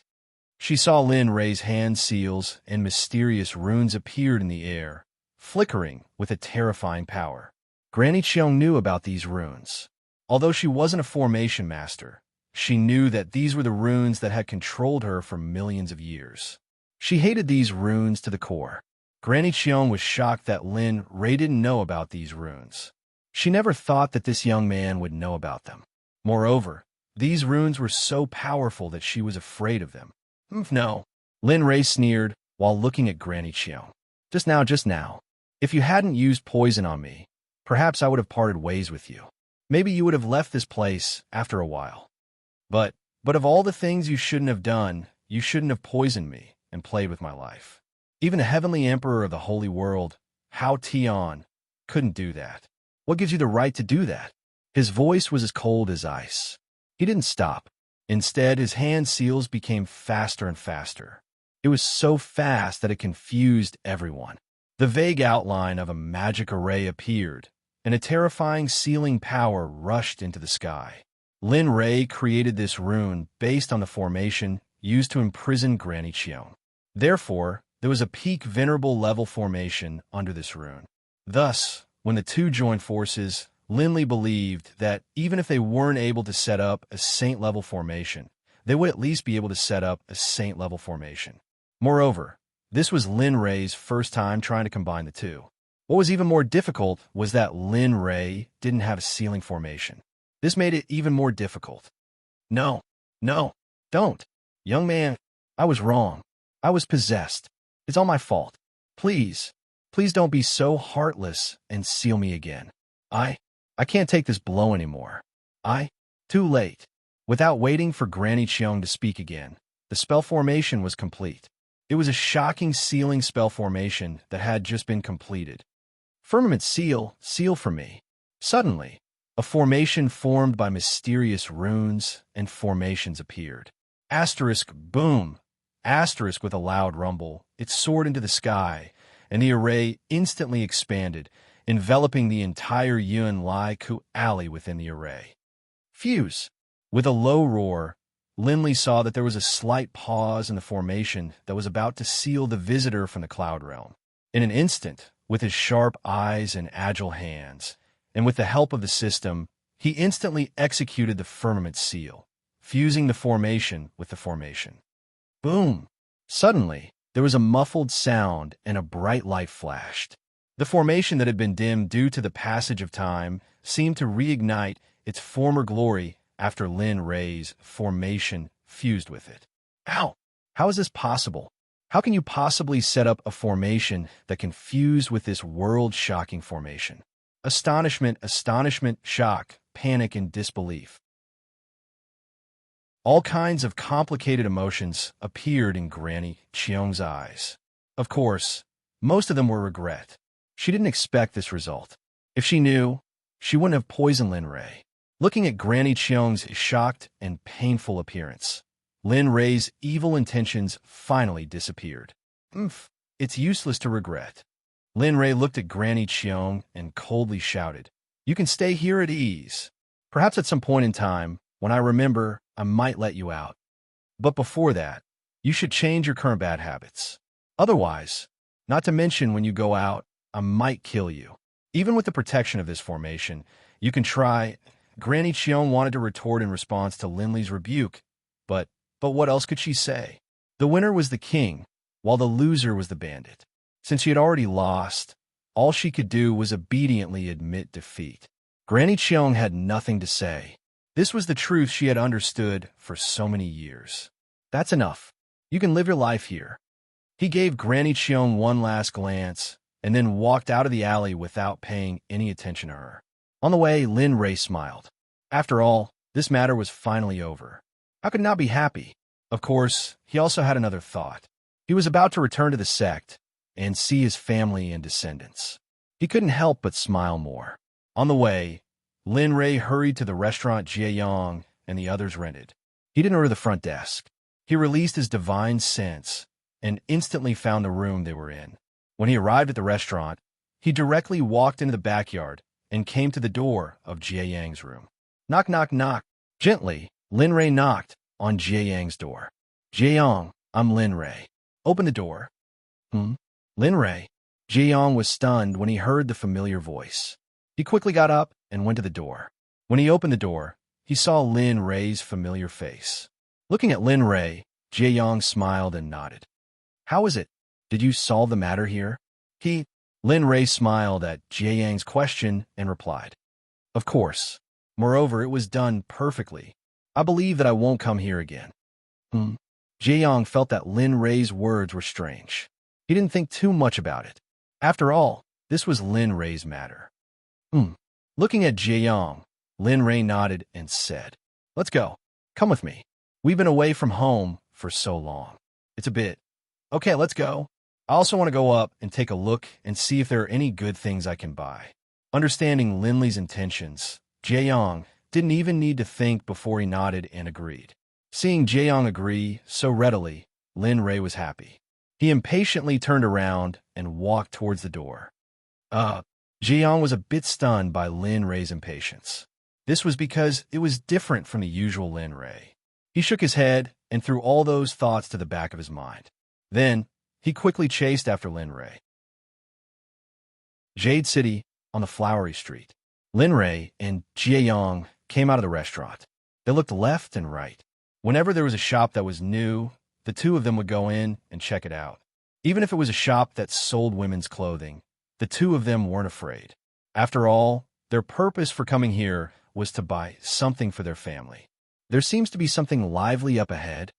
She saw Lin Ray's hand seals and mysterious runes appeared in the air, flickering with a terrifying power. Granny Cheong knew about these runes. Although she wasn't a formation master, she knew that these were the runes that had controlled her for millions of years. She hated these runes to the core. Granny Cheong was shocked that Lin Ray didn't know about these runes. She never thought that this young man would know about them. Moreover, these runes were so powerful that she was afraid of them. "No," Lin Ray sneered while looking at Granny Cheong. Just now. If you hadn't used poison on me, perhaps I would have parted ways with you. Maybe you would have left this place after a while. But of all the things you shouldn't have done, you shouldn't have poisoned me and played with my life. Even a heavenly emperor of the holy world, Hao Tian, couldn't do that. What gives you the right to do that?" His voice was as cold as ice. He didn't stop. Instead, his hand seals became faster and faster. It was so fast that it confused everyone. The vague outline of a magic array appeared, and a terrifying sealing power rushed into the sky. Lin Ray created this rune based on the formation used to imprison Granny Cheong. Therefore, there was a peak venerable level formation under this rune. Thus, when the two joined forces, Linley believed that even if they weren't able to set up a saint-level formation, they would at least be able to set up a saint-level formation. Moreover, this was Lin Ray's first time trying to combine the two. What was even more difficult was that Lin Ray didn't have a sealing formation. This made it even more difficult. No, don't. Young man, I was wrong. I was possessed. It's all my fault. Please don't be so heartless and seal me again. I can't take this blow anymore. Too late. Without waiting for Granny Cheong to speak again, the spell formation was complete. It was a shocking sealing spell formation that had just been completed. "Firmament seal for me." Suddenly, a formation formed by mysterious runes and formations appeared. Asterisk boom. Asterisk with a loud rumble. It soared into the sky, and the array instantly expanded, enveloping the entire Yun Lai Ku alley within the array. Fuse! With a low roar, Linley saw that there was a slight pause in the formation that was about to seal the visitor from the cloud realm. In an instant, with his sharp eyes and agile hands, and with the help of the system, he instantly executed the firmament seal, fusing the formation with the formation. Boom! Suddenly, there was a muffled sound and a bright light flashed. The formation that had been dimmed due to the passage of time seemed to reignite its former glory after Lin Rei's formation fused with it. How? How is this possible? How can you possibly set up a formation that can fuse with this world-shocking formation? Astonishment, shock, panic, and disbelief. All kinds of complicated emotions appeared in Granny Cheong's eyes. Of course, most of them were regret. She didn't expect this result. If she knew, she wouldn't have poisoned Lin Rei. Looking at Granny Cheong's shocked and painful appearance, Lin Rei's evil intentions finally disappeared. It's useless to regret. Lin Rei looked at Granny Cheong and coldly shouted, "You can stay here at ease. Perhaps at some point in time, when I remember, I might let you out. But before that, you should change your current bad habits. Otherwise, not to mention when you go out, I might kill you. Even with the protection of this formation, you can try." Granny Cheong wanted to retort in response to Lin Li's rebuke, but what else could she say? The winner was the king, while the loser was the bandit. Since she had already lost, all she could do was obediently admit defeat. Granny Cheong had nothing to say. This was the truth she had understood for so many years. That's enough. You can live your life here. He gave Granny Cheong one last glance and then walked out of the alley without paying any attention to her. On the way, Lin Rei smiled. After all, this matter was finally over. How could not be happy? Of course, he also had another thought. He was about to return to the sect and see his family and descendants. He couldn't help but smile more. On the way, Lin Rei hurried to the restaurant Jie Yong and the others rented. He didn't enter the front desk. He released his divine sense and instantly found the room they were in. When he arrived at the restaurant, he directly walked into the backyard and came to the door of Jie Yang's room. Knock, knock, knock. Gently, Lin Rei knocked on Jie Yang's door. "Jie Yang, I'm Lin Rei. Open the door." Lin Rei. Jie Yang was stunned when he heard the familiar voice. He quickly got up and went to the door. When he opened the door, he saw Lin Rei's familiar face. Looking at Lin Rei, Jie Yang smiled and nodded. "How is it? Did you solve the matter here?" Lin Rei smiled at Jie Yang's question and replied, "Of course. Moreover, it was done perfectly. I believe that I won't come here again." Jie Yang felt that Lin Rei's words were strange. He didn't think too much about it. After all, this was Lin Rei's matter. Looking at Jie Yang, Lin Rei nodded and said, "Let's go. Come with me. We've been away from home for so long. It's a bit. Okay, let's go. I also want to go up and take a look and see if there are any good things I can buy." Understanding Lin Li's intentions, Jie Yang didn't even need to think before he nodded and agreed. Seeing Jie Yang agree so readily, Lin Rei was happy. He impatiently turned around and walked towards the door. Jie Yang was a bit stunned by Lin Rei's impatience. This was because it was different from the usual Lin Rei. He shook his head and threw all those thoughts to the back of his mind. Then, he quickly chased after Lin Rei. Jade City, on the flowery street. Lin Rei and Jie Yang came out of the restaurant. They looked left and right. Whenever there was a shop that was new, the two of them would go in and check it out. Even if it was a shop that sold women's clothing, the two of them weren't afraid. After all, their purpose for coming here was to buy something for their family. There seems to be something lively up ahead.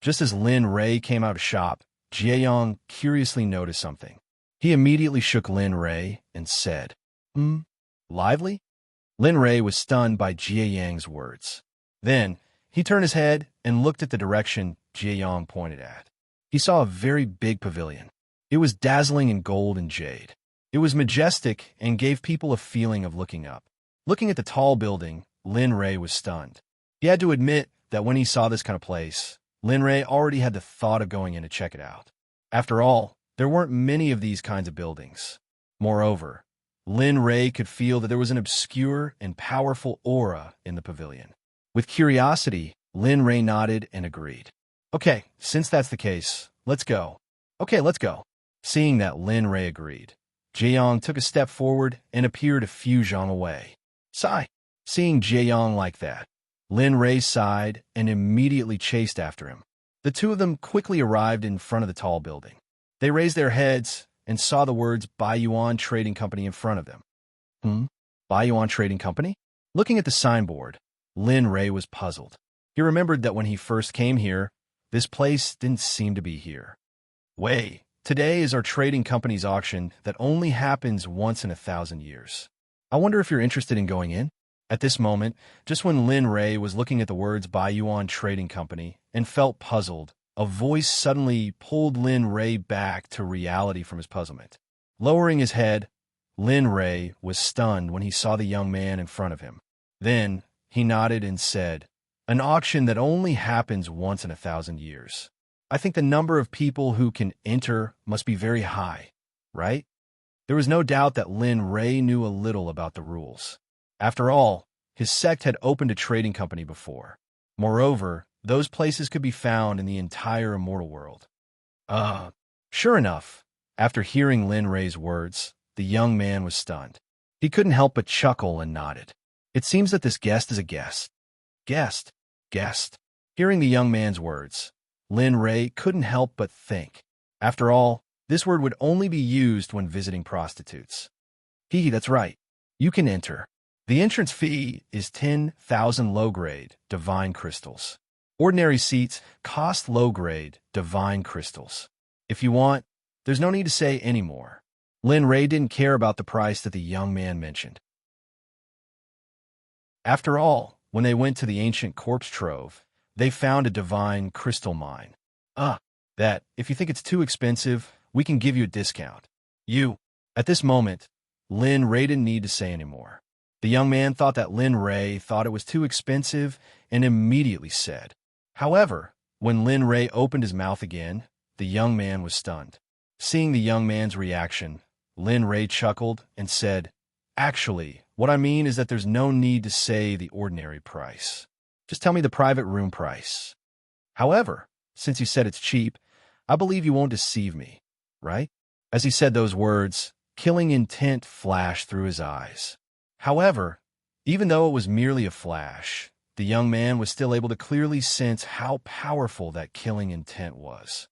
Just as Lin Rei came out of shop, Jie Yang curiously noticed something. He immediately shook Lin Rei and said, "Lively?" Lin Rei was stunned by Jie Yang's words. Then, he turned his head and looked at the direction Jie Yang pointed at. He saw a very big pavilion. It was dazzling in gold and jade. It was majestic and gave people a feeling of looking up. Looking at the tall building, Lin Rei was stunned. He had to admit that when he saw this kind of place, Lin Rei already had the thought of going in to check it out. After all, there weren't many of these kinds of buildings. Moreover, Lin Rei could feel that there was an obscure and powerful aura in the pavilion. With curiosity, Lin Rei nodded and agreed. "Okay, since that's the case, let's go." "Okay, let's go." Seeing that Lin Rei agreed, Jae-yong took a step forward and appeared a few zhang away. Sigh. Seeing Jae-yong like that, Lin Rei sighed and immediately chased after him. The two of them quickly arrived in front of the tall building. They raised their heads and saw the words Baiyuan Trading Company in front of them. Baiyuan Trading Company? Looking at the signboard, Lin Rei was puzzled. He remembered that when he first came here, this place didn't seem to be here. Wei, today is our trading company's auction that only happens once in 1,000 years. I wonder if you're interested in going in? At this moment, just when Lin Rei was looking at the words Baiyuan Trading Company and felt puzzled, a voice suddenly pulled Lin Rei back to reality from his puzzlement. Lowering his head, Lin Rei was stunned when he saw the young man in front of him. Then, he nodded and said, "An auction that only happens once in 1,000 years. I think the number of people who can enter must be very high, right?" There was no doubt that Lin Rei knew a little about the rules. After all, his sect had opened a trading company before. Moreover, those places could be found in the entire immortal world. Sure enough, after hearing Lin Rei's words, the young man was stunned. He couldn't help but chuckle and nodded. It seems that this guest is a guest. Guest. Hearing the young man's words, Lin Rei couldn't help but think. After all, this word would only be used when visiting prostitutes. That's right. You can enter. The entrance fee is 10,000 low-grade divine crystals. Ordinary seats cost low-grade divine crystals. If you want, there's no need to say any more. Lin Rei didn't care about the price that the young man mentioned. After all, when they went to the ancient corpse trove, they found a divine crystal mine. That, if you think it's too expensive, we can give you a discount. At this moment, Lin Rei didn't need to say any more. The young man thought that Lin Rei thought it was too expensive and immediately said. However, when Lin Rei opened his mouth again, the young man was stunned. Seeing the young man's reaction, Lin Rei chuckled and said, "Actually, what I mean is that there's no need to say the ordinary price. Just tell me the private room price. However, since you said it's cheap, I believe you won't deceive me, right?" As he said those words, killing intent flashed through his eyes. However, even though it was merely a flash, the young man was still able to clearly sense how powerful that killing intent was.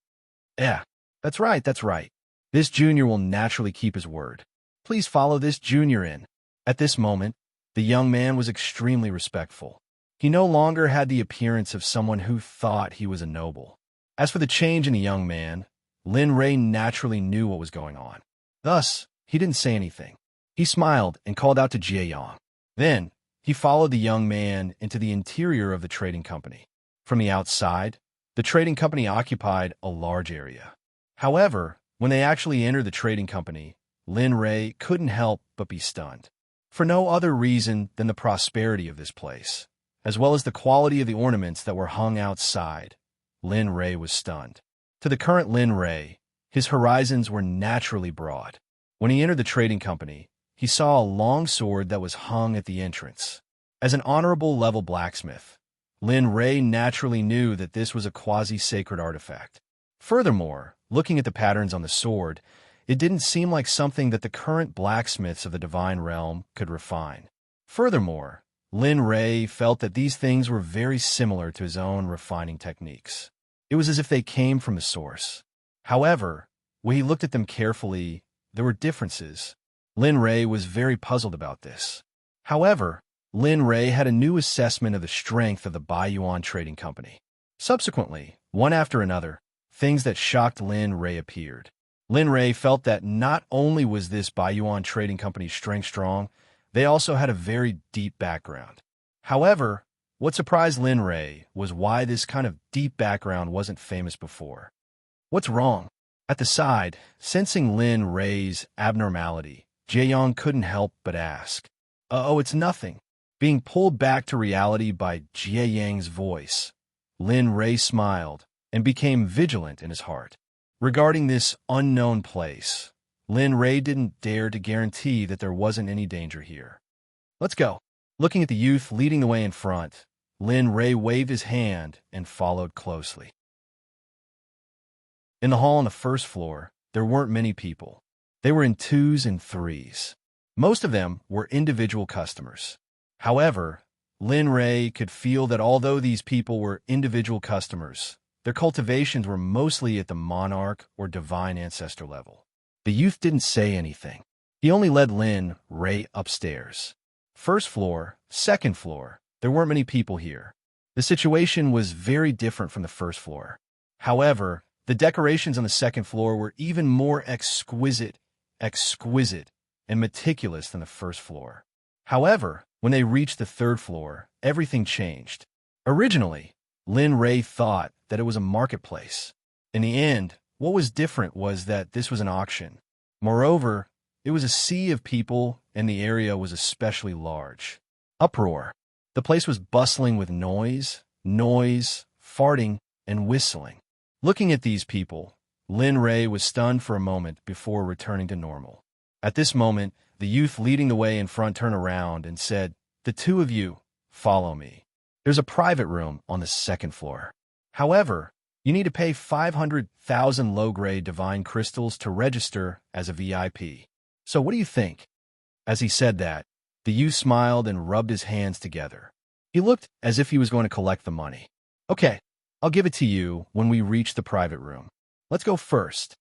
That's right. This junior will naturally keep his word. Please follow this junior in." At this moment, the young man was extremely respectful. He no longer had the appearance of someone who thought he was a noble. As for the change in the young man, Lin Rei naturally knew what was going on. Thus, he didn't say anything. He smiled and called out to Jae-yong. Then, he followed the young man into the interior of the trading company. From the outside, the trading company occupied a large area. However, when they actually entered the trading company, Lin Rei couldn't help but be stunned. For no other reason than the prosperity of this place, as well as the quality of the ornaments that were hung outside, Lin Rei was stunned. To the current Lin Rei, his horizons were naturally broad. When he entered the trading company, he saw a long sword that was hung at the entrance. As an honorable level blacksmith, Lin Rei naturally knew that this was a quasi-sacred artifact. Furthermore, looking at the patterns on the sword, it didn't seem like something that the current blacksmiths of the divine realm could refine. Furthermore, Lin Rei felt that these things were very similar to his own refining techniques. It was as if they came from the source. However, when he looked at them carefully, there were differences. Lin Rei was very puzzled about this. However, Lin Rei had a new assessment of the strength of the Baiyuan Trading Company. Subsequently, one after another, things that shocked Lin Rei appeared. Lin Rei felt that not only was this Baiyuan Trading Company's strength strong, they also had a very deep background. However, what surprised Lin Rei was why this kind of deep background wasn't famous before. "What's wrong?" At the side, sensing Lin Rei's abnormality, Jae-yong couldn't help but ask. "Oh, it's nothing." Being pulled back to reality by Jae-yang's voice, Lin Rei smiled and became vigilant in his heart. Regarding this unknown place, Lin Rei didn't dare to guarantee that there wasn't any danger here. "Let's go." Looking at the youth leading the way in front, Lin Rei waved his hand and followed closely. In the hall on the first floor, there weren't many people. They were in twos and threes. Most of them were individual customers. However, Lin Ray could feel that although these people were individual customers, their cultivations were mostly at the monarch or divine ancestor level. The youth didn't say anything. He only led Lin Ray upstairs. First floor, second floor, there weren't many people here. The situation was very different from the first floor. However, the decorations on the second floor were even more exquisite, and meticulous than the first floor. However, when they reached the third floor, everything changed. Originally, Lin Ray thought that it was a marketplace. In the end, what was different was that this was an auction. Moreover, it was a sea of people, and the area was especially large. Uproar. The place was bustling with noise, farting, and whistling. Looking at these people, Lin Ray was stunned for a moment before returning to normal. At this moment, the youth leading the way in front turned around and said, "The two of you, follow me. There's a private room on the second floor. However, you need to pay 500,000 low-grade divine crystals to register as a VIP. So what do you think?" As he said that, the youth smiled and rubbed his hands together. He looked as if he was going to collect the money. "Okay, I'll give it to you when we reach the private room. Let's go first."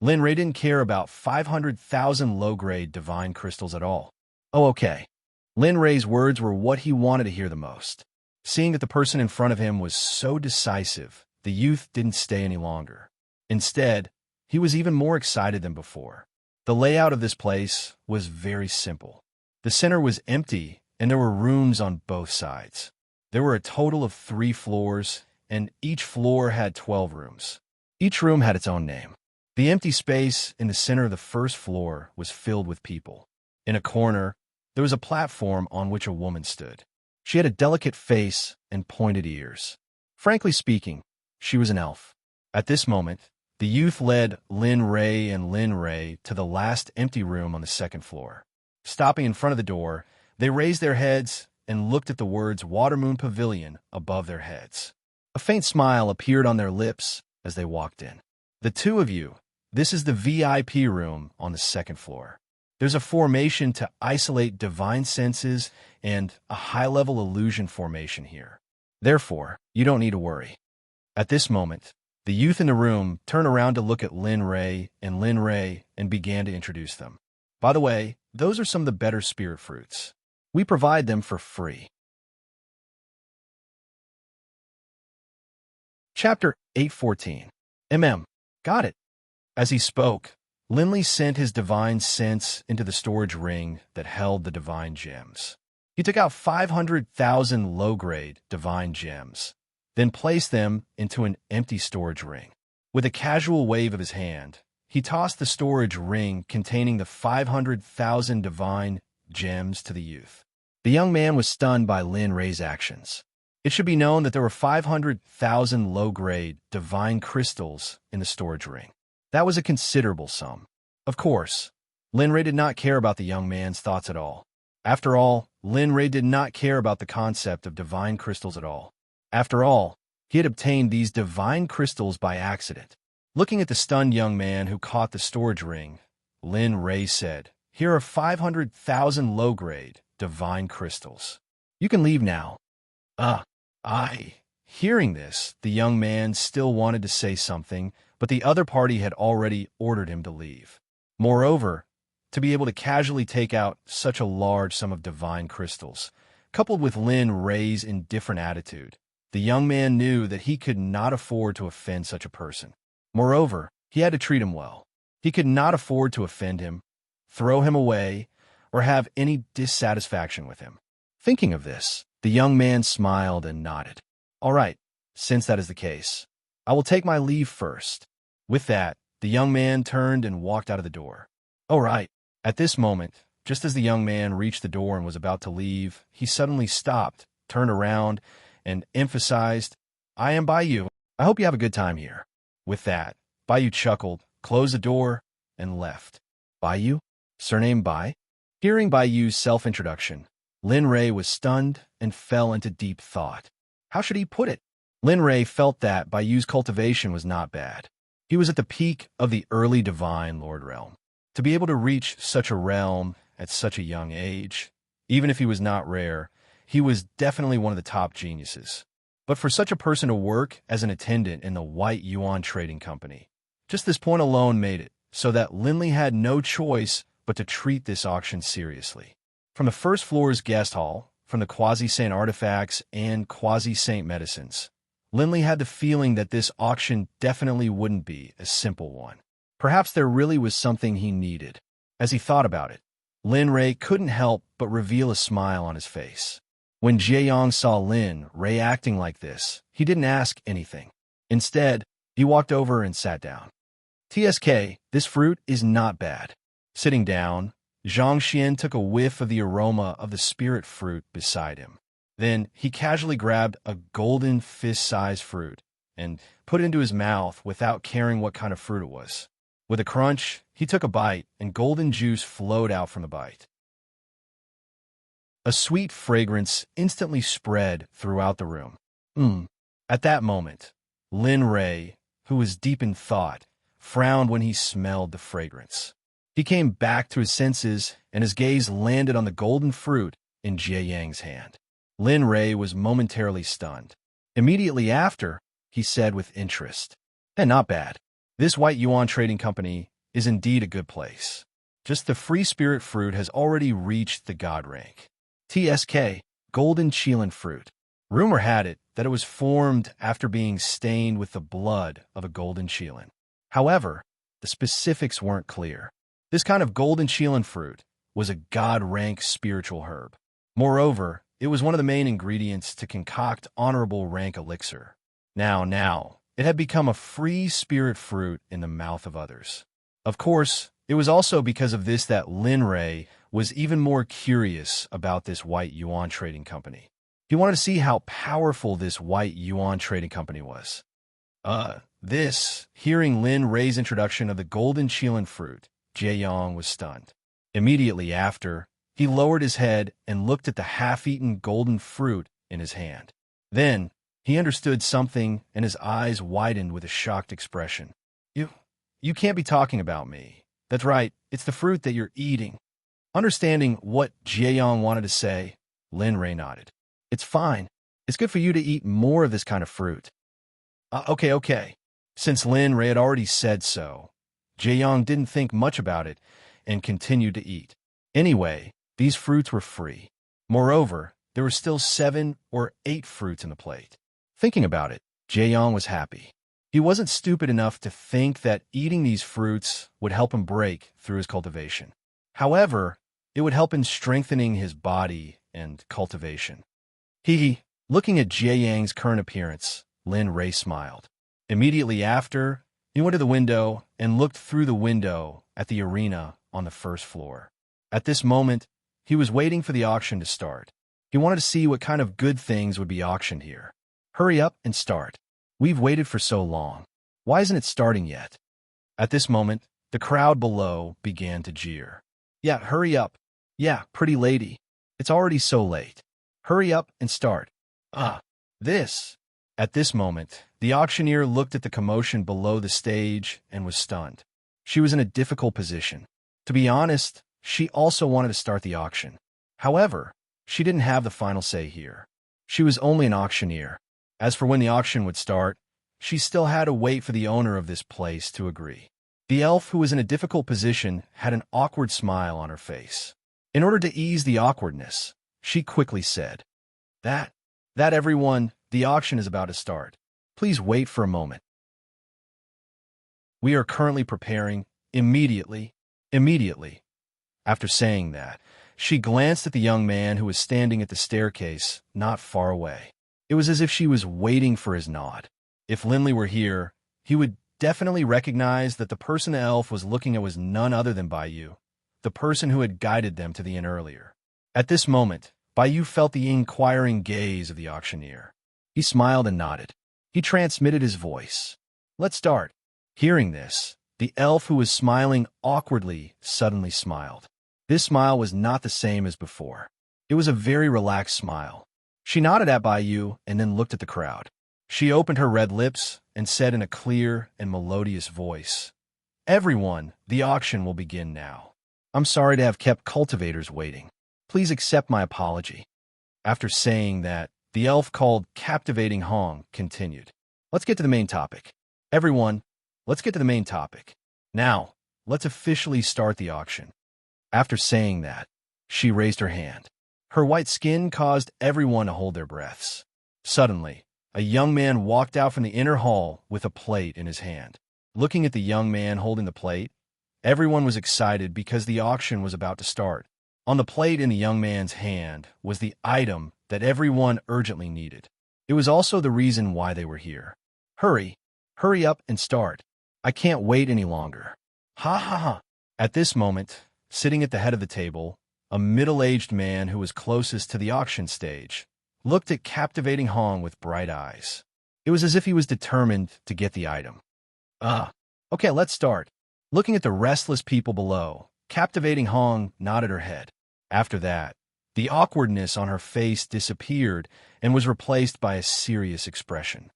Lin Ray didn't care about 500,000 low-grade divine crystals at all. Oh, okay. Lin Ray's words were what he wanted to hear the most. Seeing that the person in front of him was so decisive, the youth didn't stay any longer. Instead, he was even more excited than before. The layout of this place was very simple. The center was empty, and there were rooms on both sides. There were a total of 3 floors, and each floor had 12 rooms. Each room had its own name. The empty space in the center of the first floor was filled with people. In a corner, there was a platform on which a woman stood. She had a delicate face and pointed ears. Frankly speaking, she was an elf. At this moment, the youth led Lin Ray to the last empty room on the second floor. Stopping in front of the door, they raised their heads and looked at the words Watermoon Pavilion above their heads. A faint smile appeared on their lips as they walked in. "The two of you, this is the VIP room on the second floor. There's a formation to isolate divine senses and a high-level illusion formation here. Therefore, you don't need to worry." At this moment, the youth in the room turned around to look at Lin Ray and began to introduce them. "By the way, those are some of the better spirit fruits. We provide them for free." Chapter 814. Got it. As he spoke, Linley sent his divine sense into the storage ring that held the divine gems. He took out 500,000 low-grade divine gems, then placed them into an empty storage ring. With a casual wave of his hand, he tossed the storage ring containing the 500,000 divine gems to the youth. The young man was stunned by Lin Ray's actions. It should be known that there were 500,000 low-grade divine crystals in the storage ring. That was a considerable sum. Of course, Lin Ray did not care about the young man's thoughts at all. After all, Lin Ray did not care about the concept of divine crystals at all. After all, he had obtained these divine crystals by accident. Looking at the stunned young man who caught the storage ring, Lin Ray said, "Here are 500,000 low-grade divine crystals. You can leave now." Hearing this, the young man still wanted to say something, but the other party had already ordered him to leave. Moreover, to be able to casually take out such a large sum of divine crystals, coupled with Lin Ray's indifferent attitude, the young man knew that he could not afford to offend such a person. Moreover, he had to treat him well. He could not afford to offend him, throw him away, or have any dissatisfaction with him. Thinking of this, the young man smiled and nodded. "All right, since that is the case, I will take my leave first." With that, the young man turned and walked out of the door. "All right." At this moment, just as the young man reached the door and was about to leave, he suddenly stopped, turned around, and emphasized, "I am Baiyu. I hope you have a good time here." With that, Baiyu chuckled, closed the door, and left. Baiyu? Surname Bai? Hearing Baiyu's self-introduction, Lin Ray was stunned and fell into deep thought. How should he put it? Lin Ray felt that Baiyu's cultivation was not bad. He was at the peak of the early divine Lord realm. To be able to reach such a realm at such a young age, even if he was not rare, he was definitely one of the top geniuses. But for such a person to work as an attendant in the White Yuan Trading Company, just this point alone made it so that Lindley had no choice but to treat this auction seriously. From the first floor's guest hall, from the quasi-saint artifacts and quasi-saint medicines, Lindley had the feeling that this auction definitely wouldn't be a simple one. Perhaps there really was something he needed. As he thought about it, Lin Ray couldn't help but reveal a smile on his face. When Jie Yong saw Lin Ray acting like this, he didn't ask anything. Instead, he walked over and sat down. "TSK, this fruit is not bad." Sitting down, Zhang Xian took a whiff of the aroma of the spirit fruit beside him. Then he casually grabbed a golden fist-sized fruit and put it into his mouth without caring what kind of fruit it was. With a crunch, he took a bite, and golden juice flowed out from the bite. A sweet fragrance instantly spread throughout the room. At that moment, Lin Ray, who was deep in thought, frowned when he smelled the fragrance. He came back to his senses, and his gaze landed on the golden fruit in Jie Yang's hand. Lin Ray was momentarily stunned. Immediately after, he said with interest, not bad. This White Yuan Trading Company is indeed a good place. Just the free spirit fruit has already reached the god rank. TSK, golden Qilin fruit. Rumor had it that it was formed after being stained with the blood of a golden Qilin. However, the specifics weren't clear. This kind of golden Qilin fruit was a god-rank spiritual herb. Moreover, it was one of the main ingredients to concoct honorable rank elixir. Now, it had become a free spirit fruit in the mouth of others. Of course, it was also because of this that Lin Ray was even more curious about this White Yuan Trading Company. He wanted to see how powerful this White Yuan Trading Company was. Hearing Lin Ray's introduction of the golden Qilin fruit, Jie Yong was stunned. Immediately after, he lowered his head and looked at the half-eaten golden fruit in his hand. Then, he understood something, and his eyes widened with a shocked expression. You can't be talking about me. That's right, it's the fruit that you're eating." Understanding what Jie Yong wanted to say, Lin Ray nodded. "It's fine. It's good for you to eat more of this kind of fruit." Okay. Since Lin Ray had already said so, Jie Yong didn't think much about it and continued to eat. Anyway, these fruits were free. Moreover, there were still 7 or 8 fruits in the plate. Thinking about it, Jie Yong was happy. He wasn't stupid enough to think that eating these fruits would help him break through his cultivation. However, it would help in strengthening his body and cultivation. Looking at Jie Yang's current appearance, Lin Ray smiled. Immediately after, he went to the window and looked through the window at the arena on the first floor. At this moment, he was waiting for the auction to start. He wanted to see what kind of good things would be auctioned here. "Hurry up and start. We've waited for so long. Why isn't it starting yet?" At this moment, the crowd below began to jeer. "Yeah, hurry up. Yeah, pretty lady. It's already so late. Hurry up and start. This." At this moment, the auctioneer looked at the commotion below the stage and was stunned. She was in a difficult position. To be honest, she also wanted to start the auction. However, she didn't have the final say here. She was only an auctioneer. As for when the auction would start, she still had to wait for the owner of this place to agree. The elf, who was in a difficult position, had an awkward smile on her face. In order to ease the awkwardness, she quickly said, That everyone, the auction is about to start. Please wait for a moment. We are currently preparing immediately. After saying that, she glanced at the young man who was standing at the staircase not far away. It was as if she was waiting for his nod. If Lindley were here, he would definitely recognize that the person the elf was looking at was none other than Baiyu, the person who had guided them to the inn earlier. At this moment, Baiyu felt the inquiring gaze of the auctioneer. He smiled and nodded. He transmitted his voice. "Let's start." Hearing this, the elf who was smiling awkwardly suddenly smiled. This smile was not the same as before. It was a very relaxed smile. She nodded at Baiyu and then looked at the crowd. She opened her red lips and said in a clear and melodious voice, Everyone, the auction will begin now. I'm sorry to have kept cultivators waiting. Please accept my apology. After saying that, the elf called Captivating Hong continued. Let's get to the main topic. Everyone, let's get to the main topic. Now, let's officially start the auction. After saying that, she raised her hand. Her white skin caused everyone to hold their breaths. Suddenly, a young man walked out from the inner hall with a plate in his hand. Looking at the young man holding the plate, everyone was excited because the auction was about to start. On the plate in the young man's hand was the item that everyone urgently needed. It was also the reason why they were here. Hurry up and start. I can't wait any longer. Ha ha ha. At this moment, sitting at the head of the table, a middle-aged man who was closest to the auction stage looked at Captivating Hong with bright eyes. It was as if he was determined to get the item. Okay, let's start. Looking at the restless people below, Captivating Hong nodded her head. After that, the awkwardness on her face disappeared and was replaced by a serious expression.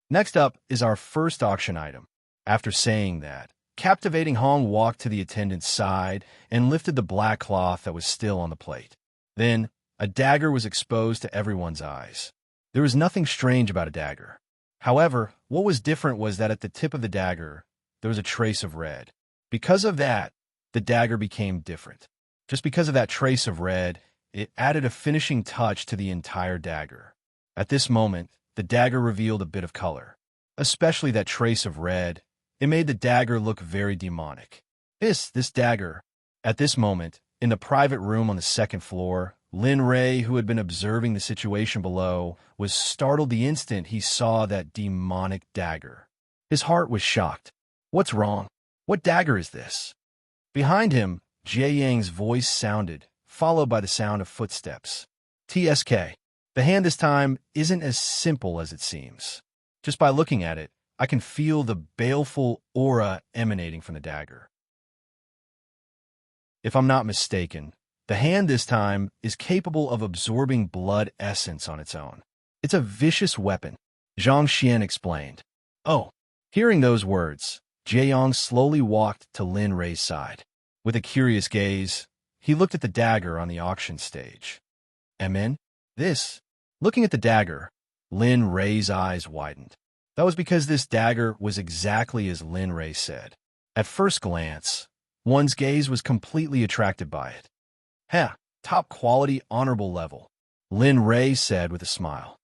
Next up is our first auction item. After saying that, Captivating Hong walked to the attendant's side and lifted the black cloth that was still on the plate. Then, a dagger was exposed to everyone's eyes. There was nothing strange about a dagger. However, what was different was that at the tip of the dagger, there was a trace of red. Because of that, the dagger became different. Just because of that trace of red, it added a finishing touch to the entire dagger. At this moment, the dagger revealed a bit of color. Especially that trace of red, it made the dagger look very demonic. This dagger. At this moment, in the private room on the second floor, Lin Ray, who had been observing the situation below, was startled the instant he saw that demonic dagger. His heart was shocked. What's wrong? What dagger is this? Behind him, Jie Yang's voice sounded, followed by the sound of footsteps. TSK. The hand this time isn't as simple as it seems. Just by looking at it, I can feel the baleful aura emanating from the dagger. If I'm not mistaken, the hand this time is capable of absorbing blood essence on its own. It's a vicious weapon, Zhang Xian explained. Oh, hearing those words, Jie Yang slowly walked to Lin Rei's side. With a curious gaze, he looked at the dagger on the auction stage. "Emin? This?" Looking at the dagger, Lin Rei's eyes widened. That was because this dagger was exactly as Lin Rei said. At first glance, one's gaze was completely attracted by it. Top quality, honorable level, Lin Rei said with a smile.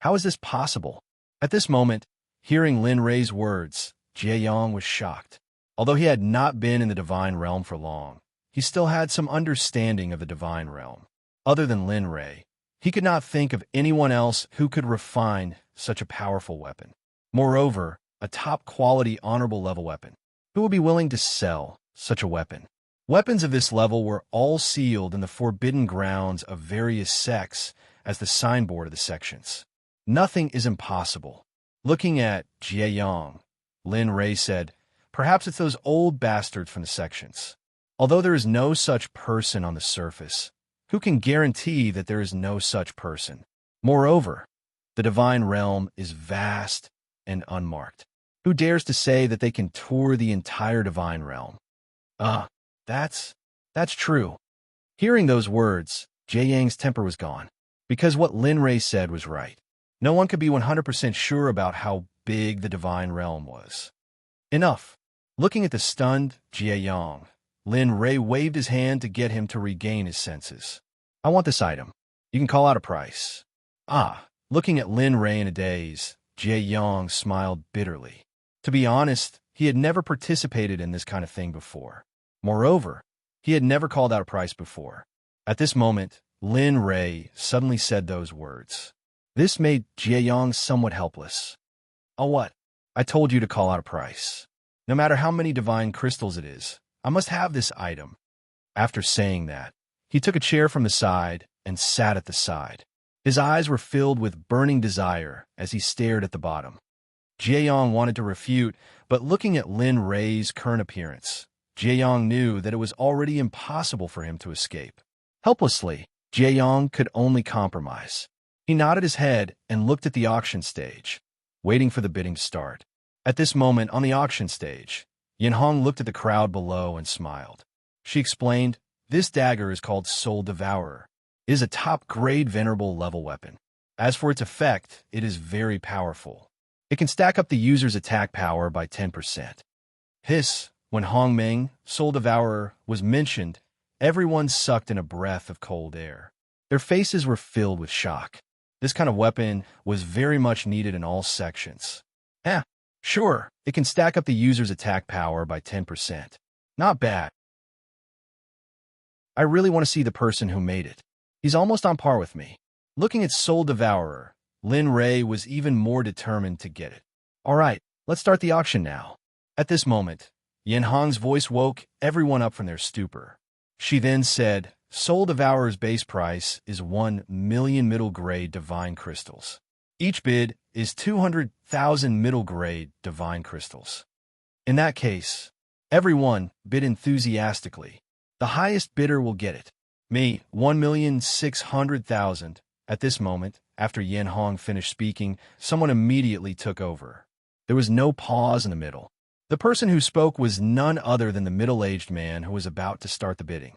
How is this possible? At this moment, hearing Lin Rei's words, Jie Yang was shocked. Although he had not been in the divine realm for long, he still had some understanding of the divine realm. Other than Lin Rei, he could not think of anyone else who could refine such a powerful weapon. Moreover, a top-quality, honorable-level weapon. Who would be willing to sell such a weapon? Weapons of this level were all sealed in the forbidden grounds of various sects as the signboard of the sections. Nothing is impossible. Looking at Jie Yang, Lin Rei said, "Perhaps it's those old bastards from the sections. Although there is no such person on the surface, who can guarantee that there is no such person? Moreover, the divine realm is vast and unmarked. Who dares to say that they can tour the entire divine realm?" That's true. Hearing those words, Jie Yang's temper was gone, because what Lin Rei said was right. No one could be 100% sure about how big the divine realm was. Enough. Looking at the stunned Jie Yang, Lin Rei waved his hand to get him to regain his senses. "I want this item. You can call out a price." Looking at Lin Rei in a daze, Jie Yang smiled bitterly. To be honest, he had never participated in this kind of thing before. Moreover, he had never called out a price before. At this moment, Lin Rei suddenly said those words. This made Jie Yang somewhat helpless. "Oh, what? I told you to call out a price. No matter how many divine crystals it is, I must have this item." After saying that, he took a chair from the side and sat at the side. His eyes were filled with burning desire as he stared at the bottom. Jie Yang wanted to refute, but looking at Lin Rei's current appearance, Jie Yang knew that it was already impossible for him to escape. Helplessly, Jie Yang could only compromise. He nodded his head and looked at the auction stage, waiting for the bidding to start. At this moment on the auction stage, Yin Hong looked at the crowd below and smiled. She explained, "This dagger is called Soul Devourer. It is a top-grade venerable level weapon. As for its effect, it is very powerful. It can stack up the user's attack power by 10%. Hiss, when Hong Meng, Soul Devourer, was mentioned, everyone sucked in a breath of cold air. Their faces were filled with shock. This kind of weapon was very much needed in all sections. Sure, it can stack up the user's attack power by 10%. Not bad. I really want to see the person who made it. He's almost on par with me." Looking at Soul Devourer, Lin Ray was even more determined to get it. "All right, let's start the auction now." At this moment, Yin Hong's voice woke everyone up from their stupor. She then said, "Soul Devourer's base price is 1 million middle-grade divine crystals. Each bid is 200,000 middle-grade divine crystals. In that case, everyone bid enthusiastically. The highest bidder will get it. Me, 1,600,000. At this moment, after Yin Hong finished speaking, someone immediately took over. There was no pause in the middle. The person who spoke was none other than the middle-aged man who was about to start the bidding.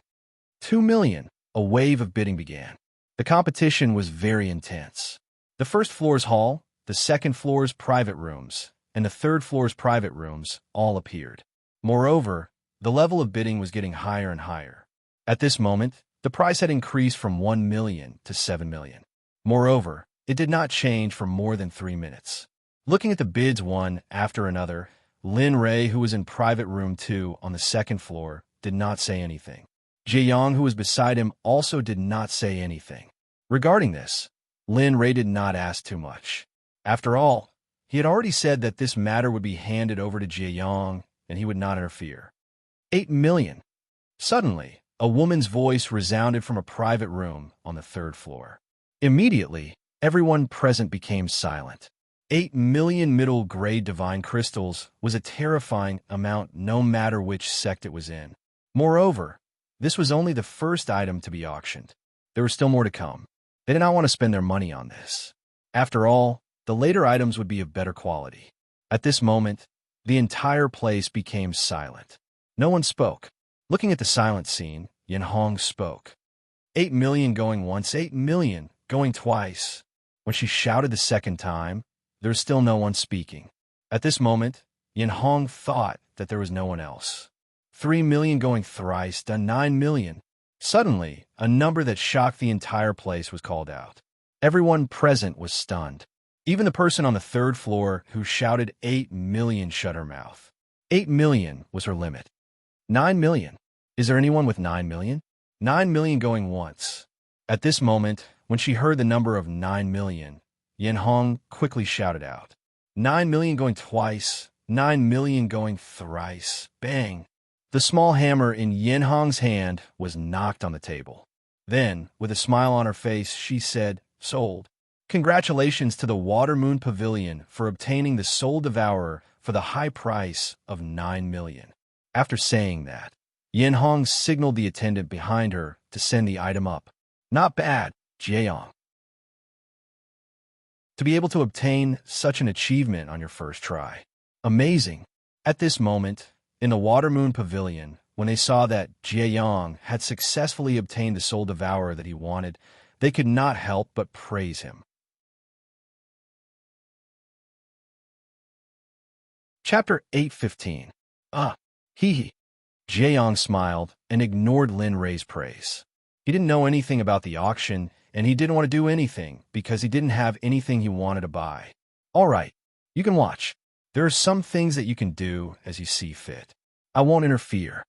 2 million. A wave of bidding began. The competition was very intense. The first floor's hall, the second floor's private rooms, and the third floor's private rooms all appeared. Moreover, the level of bidding was getting higher and higher. At this moment, the price had increased from 1 million to 7 million. Moreover, it did not change for more than 3 minutes. Looking at the bids one after another, Lin Ray, who was in private room 2 on the second floor, did not say anything. Jiayong, who was beside him, also did not say anything. Regarding this, Lin Ray did not ask too much. After all, he had already said that this matter would be handed over to Jiayong, and he would not interfere. 8 million. Suddenly, a woman's voice resounded from a private room on the third floor. Immediately, everyone present became silent. 8 million middle-grade divine crystals was a terrifying amount no matter which sect it was in. Moreover, this was only the first item to be auctioned. There was still more to come. They did not want to spend their money on this. After all, the later items would be of better quality. At this moment, the entire place became silent. No one spoke. Looking at the silent scene, Yin Hong spoke. 8 million going once, 8 million going twice. When she shouted the second time, there was still no one speaking. At this moment, Yin Hong thought that there was no one else. 3 million going thrice, done 9 million. Suddenly, a number that shocked the entire place was called out. Everyone present was stunned. Even the person on the third floor who shouted 8 million shut her mouth. 8 million was her limit. 9 million. Is there anyone with 9 million? 9 million going once. At this moment, when she heard the number of 9 million, Yin Hong quickly shouted out. 9 million going twice, 9 million going thrice. Bang! The small hammer in Yin Hong's hand was knocked on the table. Then, with a smile on her face, she said, "Sold. Congratulations to the Water Moon Pavilion for obtaining the Soul Devourer for the high price of 9 million. After saying that, Yin Hong signaled the attendant behind her to send the item up. Not bad, Jiayong. To be able to obtain such an achievement on your first try. Amazing. At this moment, in the Water Moon Pavilion, when they saw that Jiayong had successfully obtained the Soul Devourer that he wanted, they could not help but praise him. Chapter 8:15. Hee. Jiayong smiled and ignored Lin Ray's praise. He didn't know anything about the auction, and he didn't want to do anything because he didn't have anything he wanted to buy. All right, you can watch. There are some things that you can do as you see fit. I won't interfere.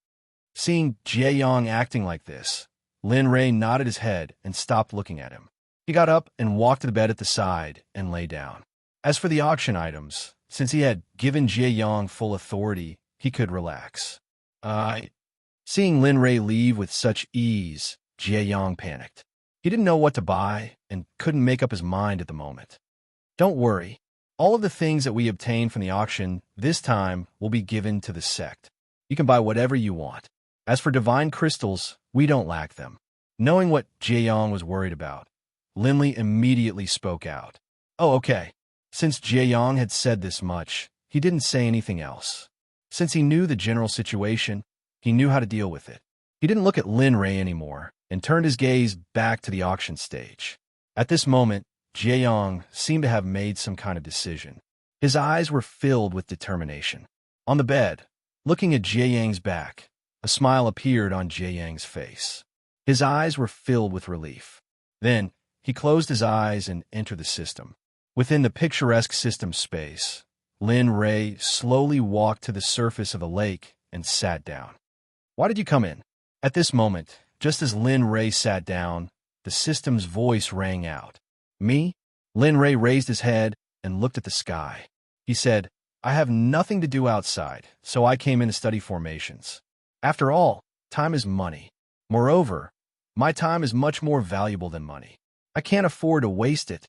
Seeing Jiayong acting like this, Lin Ray nodded his head and stopped looking at him. He got up and walked to the bed at the side and lay down. As for the auction items, since he had given Jiayong full authority, he could relax. Seeing Lin Ray leave with such ease, Jiayong panicked. He didn't know what to buy and couldn't make up his mind at the moment. Don't worry. All of the things that we obtained from the auction this time will be given to the sect. You can buy whatever you want. As for divine crystals, we don't lack them. Knowing what Jiayong was worried about, Linley immediately spoke out. Oh, okay. Since Jiayong had said this much, he didn't say anything else. Since he knew the general situation, he knew how to deal with it. He didn't look at Lin Ray anymore and turned his gaze back to the auction stage. At this moment, Jieyong seemed to have made some kind of decision. His eyes were filled with determination. On the bed, looking at Jieyang's back, a smile appeared on Jieyang's face. His eyes were filled with relief. Then, he closed his eyes and entered the system. Within the picturesque system space, Lin Ray slowly walked to the surface of the lake and sat down. "Why did you come in?" At this moment, just as Lin Ray sat down, the system's voice rang out. "Me?" Lin Ray raised his head and looked at the sky. He said, "I have nothing to do outside, so I came in to study formations. After all, time is money. Moreover, my time is much more valuable than money. I can't afford to waste it."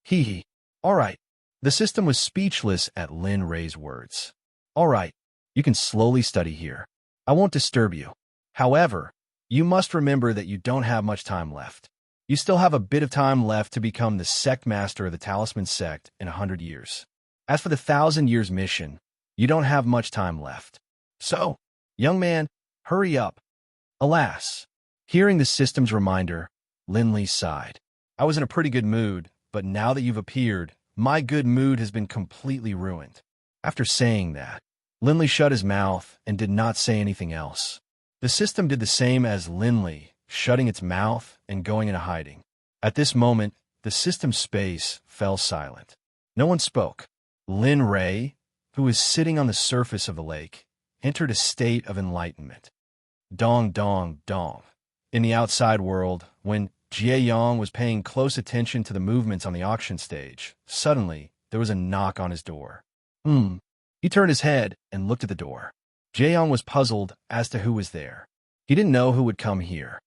Hee hee. All right. The system was speechless at Lin Ray's words. "All right, you can slowly study here. I won't disturb you. However, you must remember that you don't have much time left. You still have a bit of time left to become the Sect Master of the Talisman Sect in 100 years. As for the 1,000 years mission, you don't have much time left. So, young man, hurry up." Alas, hearing the system's reminder, Lin Li sighed. "I was in a pretty good mood, but now that you've appeared, my good mood has been completely ruined." After saying that, Lin Li shut his mouth and did not say anything else. The system did the same as Lin Li, shutting its mouth and going into hiding. At this moment, the system's space fell silent. No one spoke. Lin Ray, who was sitting on the surface of the lake, entered a state of enlightenment. Dong, dong, dong. In the outside world, when Jieyong was paying close attention to the movements on the auction stage, suddenly there was a knock on his door. He turned his head and looked at the door. Jieyong was puzzled as to who was there. He didn't know who would come here.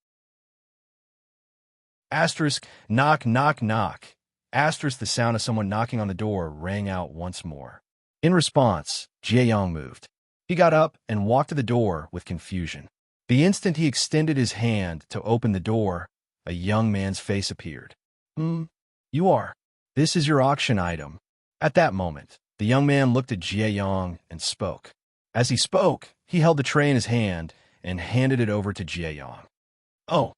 Asterisk, knock, knock, knock. Asterisk, the sound of someone knocking on the door rang out once more. In response, Jieyong moved. He got up and walked to the door with confusion. The instant he extended his hand to open the door, a young man's face appeared. You are. This is your auction item." At that moment, the young man looked at Jieyong and spoke. As he spoke, he held the tray in his hand and handed it over to Jieyong. "Oh."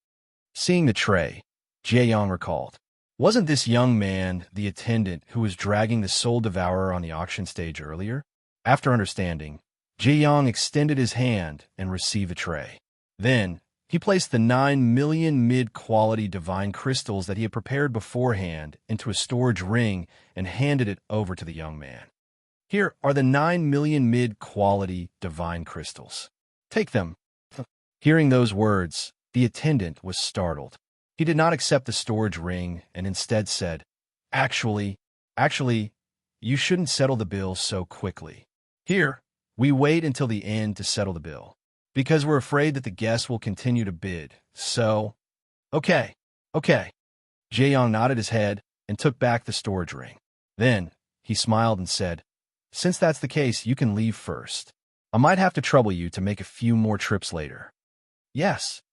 Seeing the tray, Jieyong recalled. Wasn't this young man the attendant who was dragging the soul devourer on the auction stage earlier? After understanding, Jieyong extended his hand and received the tray. Then, he placed the 9 million mid-quality divine crystals that he had prepared beforehand into a storage ring and handed it over to the young man. "Here are the 9 million mid-quality divine crystals. Take them." Hearing those words, the attendant was startled. He did not accept the storage ring and instead said, Actually, you shouldn't settle the bill so quickly. Here, we wait until the end to settle the bill, because we're afraid that the guests will continue to bid, so..." Okay. Jieyong nodded his head and took back the storage ring. Then, he smiled and said, "Since that's the case, you can leave first. I might have to trouble you to make a few more trips later." "Yes."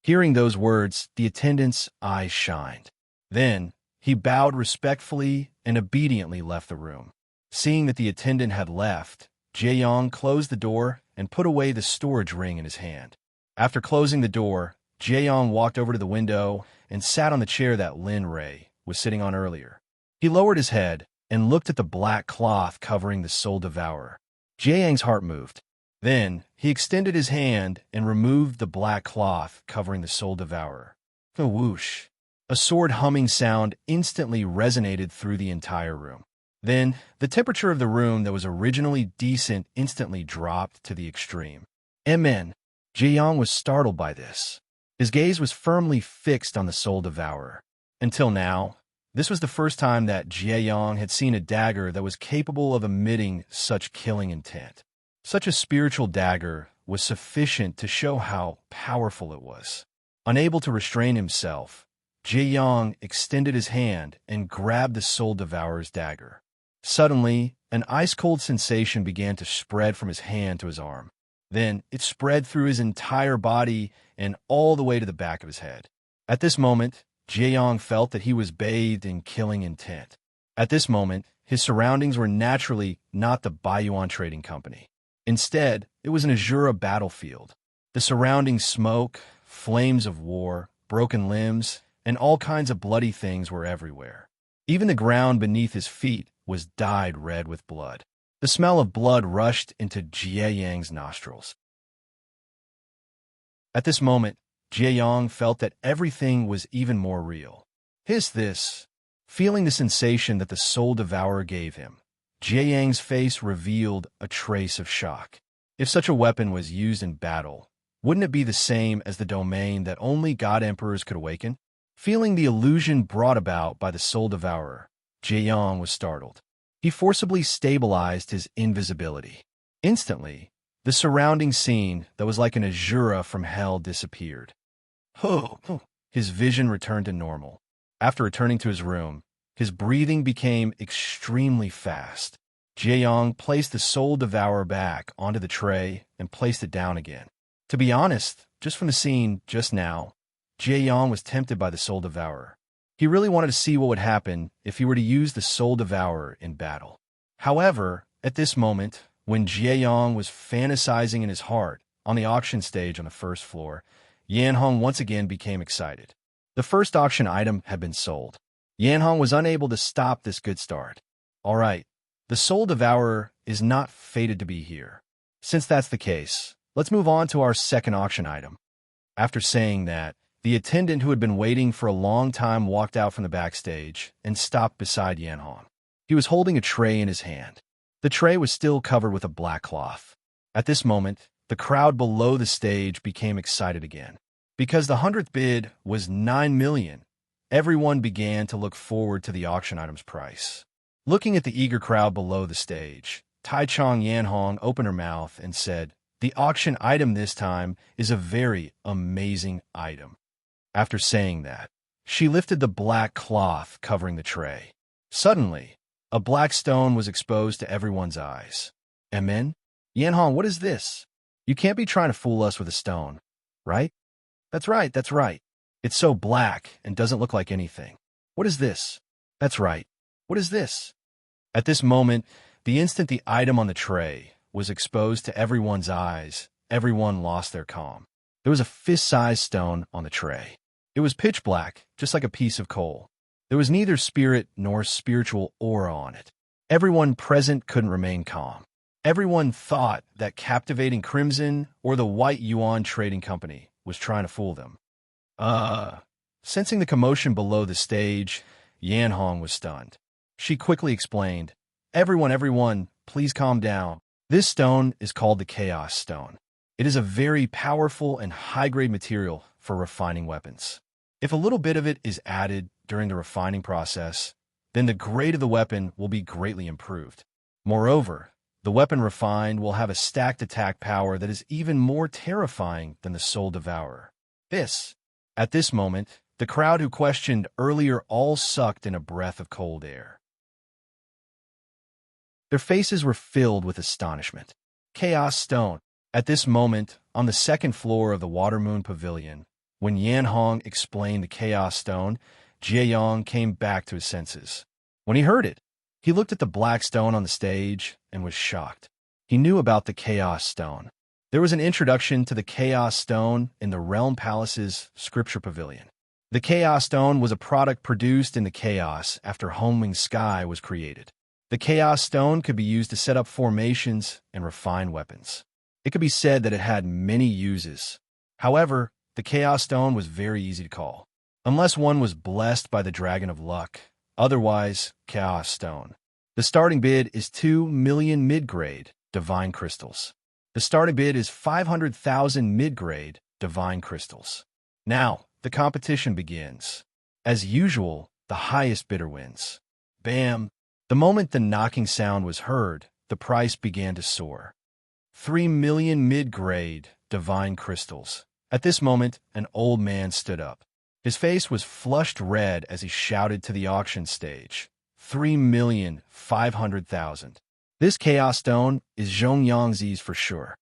Hearing those words, the attendant's eyes shined. Then, he bowed respectfully and obediently left the room. Seeing that the attendant had left, Jieyong closed the door and put away the storage ring in his hand. After closing the door, Jieyong walked over to the window and sat on the chair that Lin Ray was sitting on earlier. He lowered his head and looked at the black cloth covering the soul devourer. Jieyong's heart moved. Then, he extended his hand and removed the black cloth covering the soul devourer. Whoosh! A sword humming sound instantly resonated through the entire room. Then, the temperature of the room that was originally decent instantly dropped to the extreme. Amen. Jieyong was startled by this. His gaze was firmly fixed on the soul devourer. Until now, this was the first time that Jieyong had seen a dagger that was capable of emitting such killing intent. Such a spiritual dagger was sufficient to show how powerful it was. Unable to restrain himself, Jieyong extended his hand and grabbed the soul devourer's dagger. Suddenly, an ice-cold sensation began to spread from his hand to his arm. Then, it spread through his entire body and all the way to the back of his head. At this moment, Jieyong felt that he was bathed in killing intent. At this moment, his surroundings were naturally not the Baiyuan Trading Company. Instead, it was an Azura battlefield. The surrounding smoke, flames of war, broken limbs, and all kinds of bloody things were everywhere. Even the ground beneath his feet was dyed red with blood. The smell of blood rushed into Jie Yang's nostrils. At this moment, Jie Yang felt that everything was even more real. Feeling the sensation that the Soul Devourer gave him, Jie Yang's face revealed a trace of shock. If such a weapon was used in battle, wouldn't it be the same as the domain that only God Emperors could awaken? Feeling the illusion brought about by the Soul Devourer, Jie Yang was startled. He forcibly stabilized his invisibility. Instantly, the surrounding scene that was like an Azura from hell disappeared. His vision returned to normal. After returning to his room, his breathing became extremely fast. Jie Yang placed the Soul Devourer back onto the tray and placed it down again. To be honest, just from the scene just now, Jie Yang was tempted by the Soul Devourer. He really wanted to see what would happen if he were to use the Soul Devourer in battle. However, at this moment, when Jie Yang was fantasizing in his heart on the auction stage on the first floor, Yanhong once again became excited. The first auction item had been sold. Yanhong was unable to stop this good start. All right, the Soul Devourer is not fated to be here. Since that's the case, let's move on to our second auction item. After saying that, the attendant who had been waiting for a long time walked out from the backstage and stopped beside Yanhong. He was holding a tray in his hand. The tray was still covered with a black cloth. At this moment, the crowd below the stage became excited again. Because the 100th bid was 9 million, everyone began to look forward to the auction item's price. Looking at the eager crowd below the stage, Taichung Yanhong opened her mouth and said, "The auction item this time is a very amazing item." After saying that, she lifted the black cloth covering the tray. Suddenly, a black stone was exposed to everyone's eyes. Amen? Yanhong, what is this? You can't be trying to fool us with a stone, right? That's right. It's so black and doesn't look like anything. What is this? That's right. What is this? At this moment, the instant the item on the tray was exposed to everyone's eyes, everyone lost their calm. There was a fist-sized stone on the tray. It was pitch black, just like a piece of coal. There was neither spirit nor spiritual aura on it. Everyone present couldn't remain calm. Everyone thought that Captivating Crimson or the White Yuan Trading Company was trying to fool them. Sensing the commotion below the stage, Yanhong was stunned. She quickly explained, Everyone, please calm down. This stone is called the Chaos Stone. It is a very powerful and high-grade material for refining weapons. If a little bit of it is added during the refining process, then the grade of the weapon will be greatly improved. Moreover, the weapon refined will have a stacked attack power that is even more terrifying than the Soul Devourer. At this moment, the crowd who questioned earlier all sucked in a breath of cold air. Their faces were filled with astonishment. Chaos Stone. At this moment, on the second floor of the Water Moon Pavilion, when Yanhong explained the Chaos Stone, Jie Yang came back to his senses. When he heard it, he looked at the black stone on the stage and was shocked. He knew about the Chaos Stone. There was an introduction to the Chaos Stone in the Realm Palace's Scripture Pavilion. The Chaos Stone was a product produced in the Chaos after Homewing Sky was created. The Chaos Stone could be used to set up formations and refine weapons. It could be said that it had many uses. However, the Chaos Stone was very easy to call. Unless one was blessed by the Dragon of Luck, otherwise, Chaos Stone. The starting bid is 2 million mid-grade Divine Crystals. The starting bid is 500,000 mid-grade Divine Crystals. Now, the competition begins. As usual, the highest bidder wins. Bam! The moment the knocking sound was heard, the price began to soar. 3 million mid-grade Divine Crystals. At this moment, an old man stood up. His face was flushed red as he shouted to the auction stage. 3,500,000. This Chaos Stone is Zhongyangzi's for sure.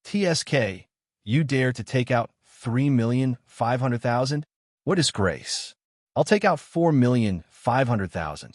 TSK, you dare to take out 3,500,000? What disgrace. I'll take out 4,500,000.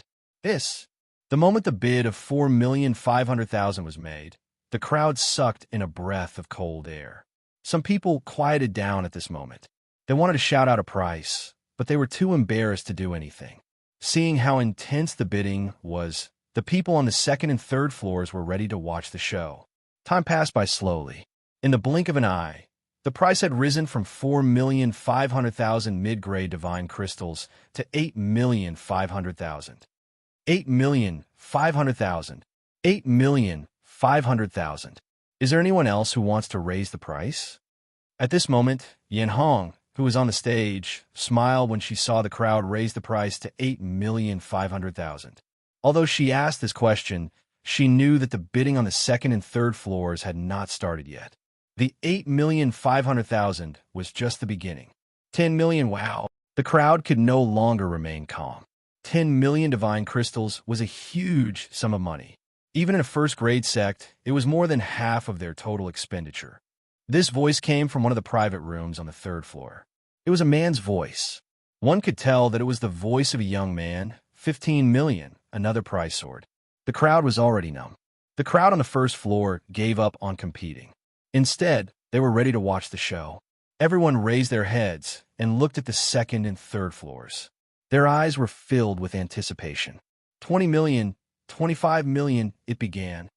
The moment the bid of $4,500,000 was made, the crowd sucked in a breath of cold air. Some people quieted down at this moment. They wanted to shout out a price, but they were too embarrassed to do anything. Seeing how intense the bidding was, the people on the second and third floors were ready to watch the show. Time passed by slowly. In the blink of an eye, the price had risen from 4,500,000 mid-grade divine crystals to 8,500,000. 8,500,000. 8,500,000. Is there anyone else who wants to raise the price? At this moment, Yan Hong, who was on the stage, smiled when she saw the crowd raise the price to 8,500,000. Although she asked this question, she knew that the bidding on the second and third floors had not started yet. The 8,500,000 was just the beginning. 10 million, wow! The crowd could no longer remain calm. 10 million divine crystals was a huge sum of money. Even in a first-grade sect, it was more than half of their total expenditure. This voice came from one of the private rooms on the third floor. It was a man's voice. One could tell that it was the voice of a young man. 15 million, another prize sword. The crowd was already numb. The crowd on the first floor gave up on competing. Instead, they were ready to watch the show. Everyone raised their heads and looked at the second and third floors. Their eyes were filled with anticipation. 20 million, 25 million, it began.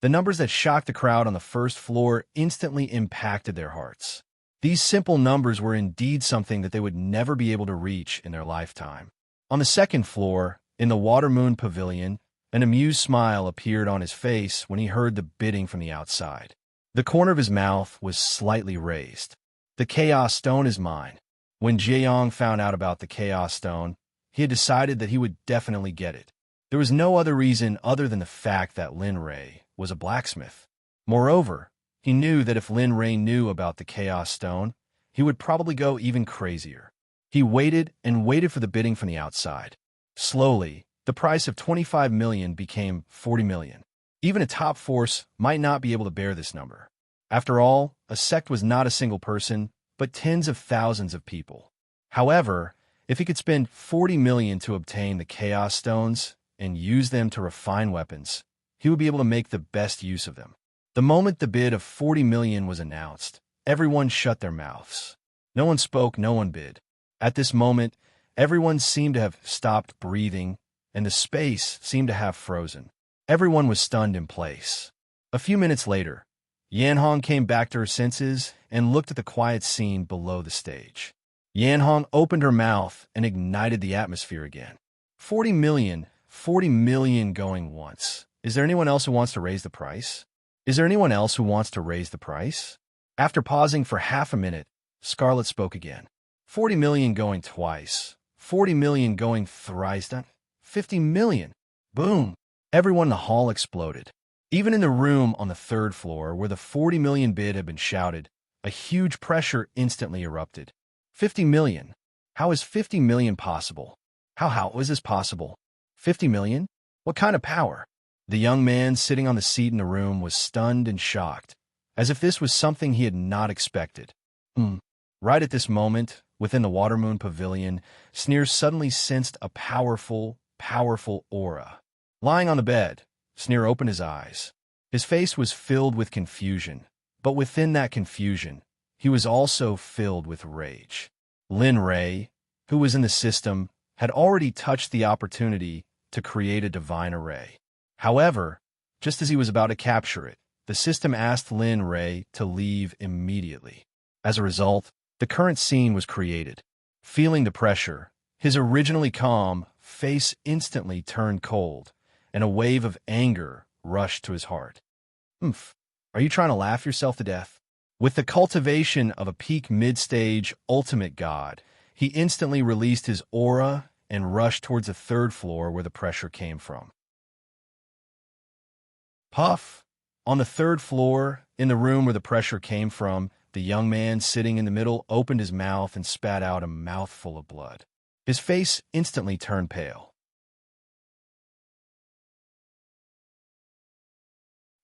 The numbers that shocked the crowd on the first floor instantly impacted their hearts. These simple numbers were indeed something that they would never be able to reach in their lifetime. On the second floor, in the Water Moon Pavilion, an amused smile appeared on his face when he heard the bidding from the outside. The corner of his mouth was slightly raised. The Chaos Stone is mine. When Jiayong found out about the Chaos Stone, he had decided that he would definitely get it. There was no other reason other than the fact that Lin Rui was a blacksmith. Moreover, he knew that if Lin Rui knew about the Chaos Stone, he would probably go even crazier. He waited and waited for the bidding from the outside. Slowly, the price of 25 million became 40 million. Even a top force might not be able to bear this number. After all, a sect was not a single person, but tens of thousands of people. However, if he could spend 40 million to obtain the Chaos Stones and use them to refine weapons, he would be able to make the best use of them. The moment the bid of 40 million was announced, everyone shut their mouths. No one spoke, no one bid. At this moment, everyone seemed to have stopped breathing, and the space seemed to have frozen. Everyone was stunned in place. A few minutes later, Yan Hong came back to her senses and looked at the quiet scene below the stage. Yan Hong opened her mouth and ignited the atmosphere again. 40 million going once. Is there anyone else who wants to raise the price? Is there anyone else who wants to raise the price? After pausing for half a minute, Scarlet spoke again. 40 million going twice. 40 million going thrice. 50 million. Boom. Everyone in the hall exploded. Even in the room on the third floor where the 40 million bid had been shouted, a huge pressure instantly erupted. 50 million. How is 50 million possible? How is this possible? 50 million? What kind of power? The young man sitting on the seat in the room was stunned and shocked, as if this was something he had not expected. Right at this moment, within the Water Moon Pavilion, Sneer suddenly sensed a powerful aura. Lying on the bed, Sneer opened his eyes. His face was filled with confusion, but within that confusion, he was also filled with rage. Lin Rui, who was in the system, had already touched the opportunity to create a divine array. However, just as he was about to capture it, the system asked Lin Rui to leave immediately. As a result, the current scene was created. Feeling the pressure, his originally calm face instantly turned cold, and a wave of anger rushed to his heart. Are you trying to laugh yourself to death? With the cultivation of a peak mid-stage ultimate god, he instantly released his aura and rushed towards the third floor where the pressure came from. Puff! On the third floor, in the room where the pressure came from, the young man sitting in the middle opened his mouth and spat out a mouthful of blood. His face instantly turned pale.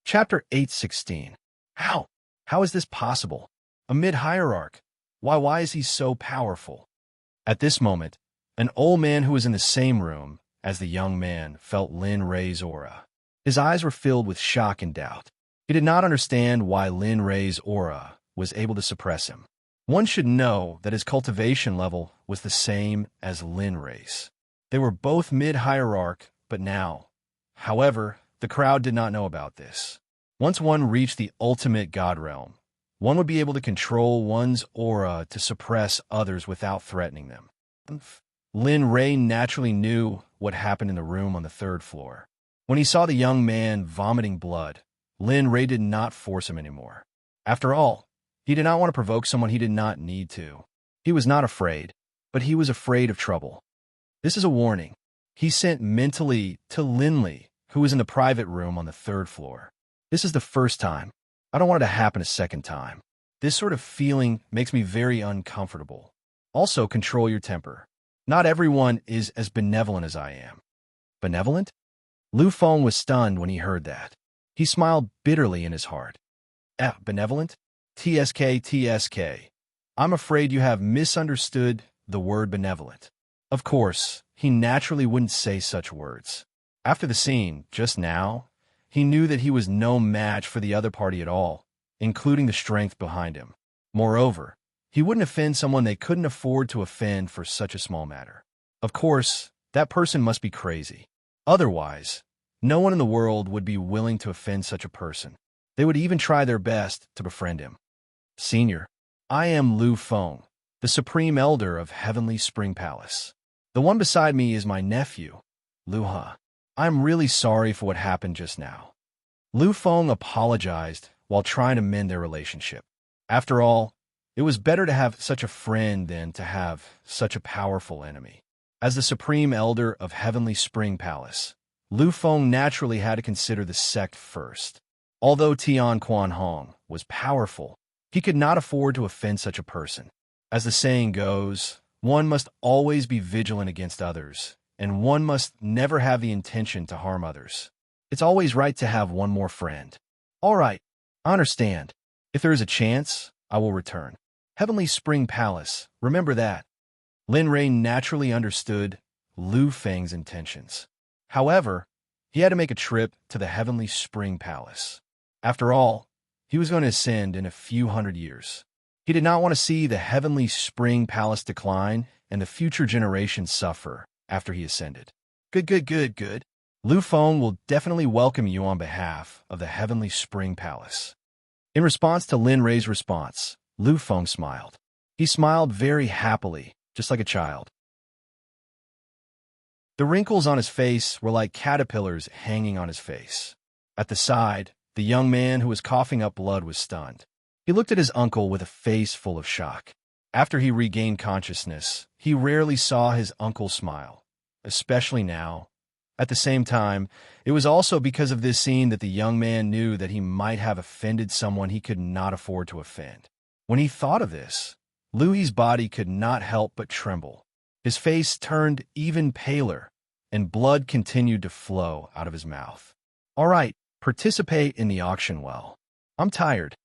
Chapter 8:16. How? How is this possible? A mid-hierarch. Why is he so powerful? At this moment, an old man who was in the same room as the young man felt Lin Rei's aura. His eyes were filled with shock and doubt. He did not understand why Lin Rei's aura was able to suppress him. One should know that his cultivation level was the same as Lin Rei's. They were both mid-hierarch, but now. However, the crowd did not know about this. Once one reached the ultimate god realm, one would be able to control one's aura to suppress others without threatening them. Lin Rei naturally knew what happened in the room on the third floor. When he saw the young man vomiting blood, Lin Rei did not force him anymore. After all, he did not want to provoke someone he did not need to. He was not afraid, but he was afraid of trouble. This is a warning. He sent mentally to Linley, who was in the private room on the third floor. This is the first time. I don't want it to happen a second time. This sort of feeling makes me very uncomfortable. Also, control your temper. Not everyone is as benevolent as I am. Benevolent? Lu Feng was stunned when he heard that. He smiled bitterly in his heart. Benevolent? TSK. I'm afraid you have misunderstood the word benevolent. Of course, he naturally wouldn't say such words. After the scene, just now, he knew that he was no match for the other party at all, including the strength behind him. Moreover, he wouldn't offend someone they couldn't afford to offend for such a small matter. Of course, that person must be crazy. Otherwise, no one in the world would be willing to offend such a person. They would even try their best to befriend him. Senior, I am Lu Feng, the Supreme Elder of Heavenly Spring Palace. The one beside me is my nephew, Lu He. I'm really sorry for what happened just now. Lu Feng apologized while trying to mend their relationship. After all, it was better to have such a friend than to have such a powerful enemy. As the Supreme Elder of Heavenly Spring Palace, Lu Feng naturally had to consider the sect first. Although Tian Quan Hong was powerful, he could not afford to offend such a person. As the saying goes, one must always be vigilant against others, and one must never have the intention to harm others. It's always right to have one more friend. All right, I understand. If there is a chance, I will return. Heavenly Spring Palace, remember that. Lin Rei naturally understood Lu Feng's intentions. However, he had to make a trip to the Heavenly Spring Palace. After all, he was going to ascend in a few hundred years. He did not want to see the Heavenly Spring Palace decline and the future generations suffer after he ascended. Good. Lu Feng will definitely welcome you on behalf of the Heavenly Spring Palace. In response to Lin Rei's response, Lu Feng smiled. He smiled very happily, just like a child. The wrinkles on his face were like caterpillars hanging on his face. At the side, the young man who was coughing up blood was stunned. He looked at his uncle with a face full of shock. After he regained consciousness, he rarely saw his uncle smile, especially now. At the same time, it was also because of this scene that the young man knew that he might have offended someone he could not afford to offend. When he thought of this, Louis's body could not help but tremble. His face turned even paler, and blood continued to flow out of his mouth. All right, participate in the auction well. I'm tired.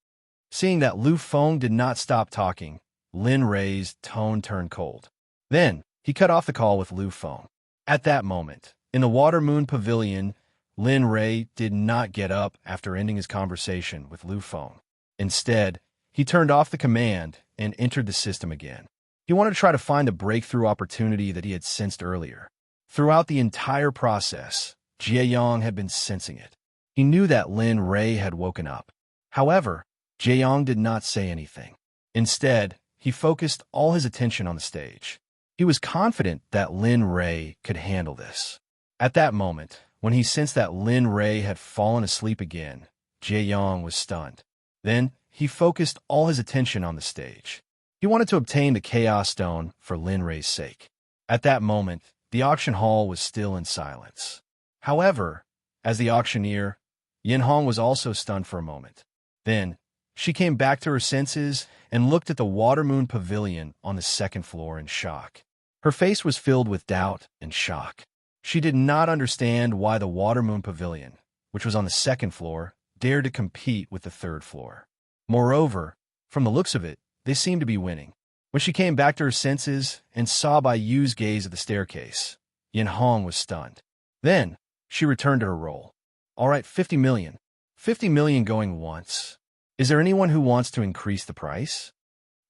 Seeing that Lu Feng did not stop talking, Lin Rei's tone turned cold. Then, he cut off the call with Lu Feng. At that moment, in the Water Moon Pavilion, Lin Rei did not get up after ending his conversation with Lu Feng. Instead, he turned off the command and entered the system again. He wanted to try to find the breakthrough opportunity that he had sensed earlier. Throughout the entire process, Jie Yong had been sensing it. He knew that Lin Rei had woken up. However, Jie Yong did not say anything. Instead, he focused all his attention on the stage. He was confident that Lin Rei could handle this. At that moment, when he sensed that Lin Rei had fallen asleep again, Jie Yong was stunned. Then, he focused all his attention on the stage. He wanted to obtain the Chaos Stone for Lin Rei's sake. At that moment, the auction hall was still in silence. However, as the auctioneer, Yin Hong was also stunned for a moment. Then, she came back to her senses and looked at the Water Moon Pavilion on the second floor in shock. Her face was filled with doubt and shock. She did not understand why the Water Moon Pavilion, which was on the second floor, dared to compete with the third floor. Moreover, from the looks of it, they seemed to be winning. When she came back to her senses and saw by Yu's gaze at the staircase, Yin Hong was stunned. Then, she returned to her role. All right, 50 million. 50 million going once. Is there anyone who wants to increase the price?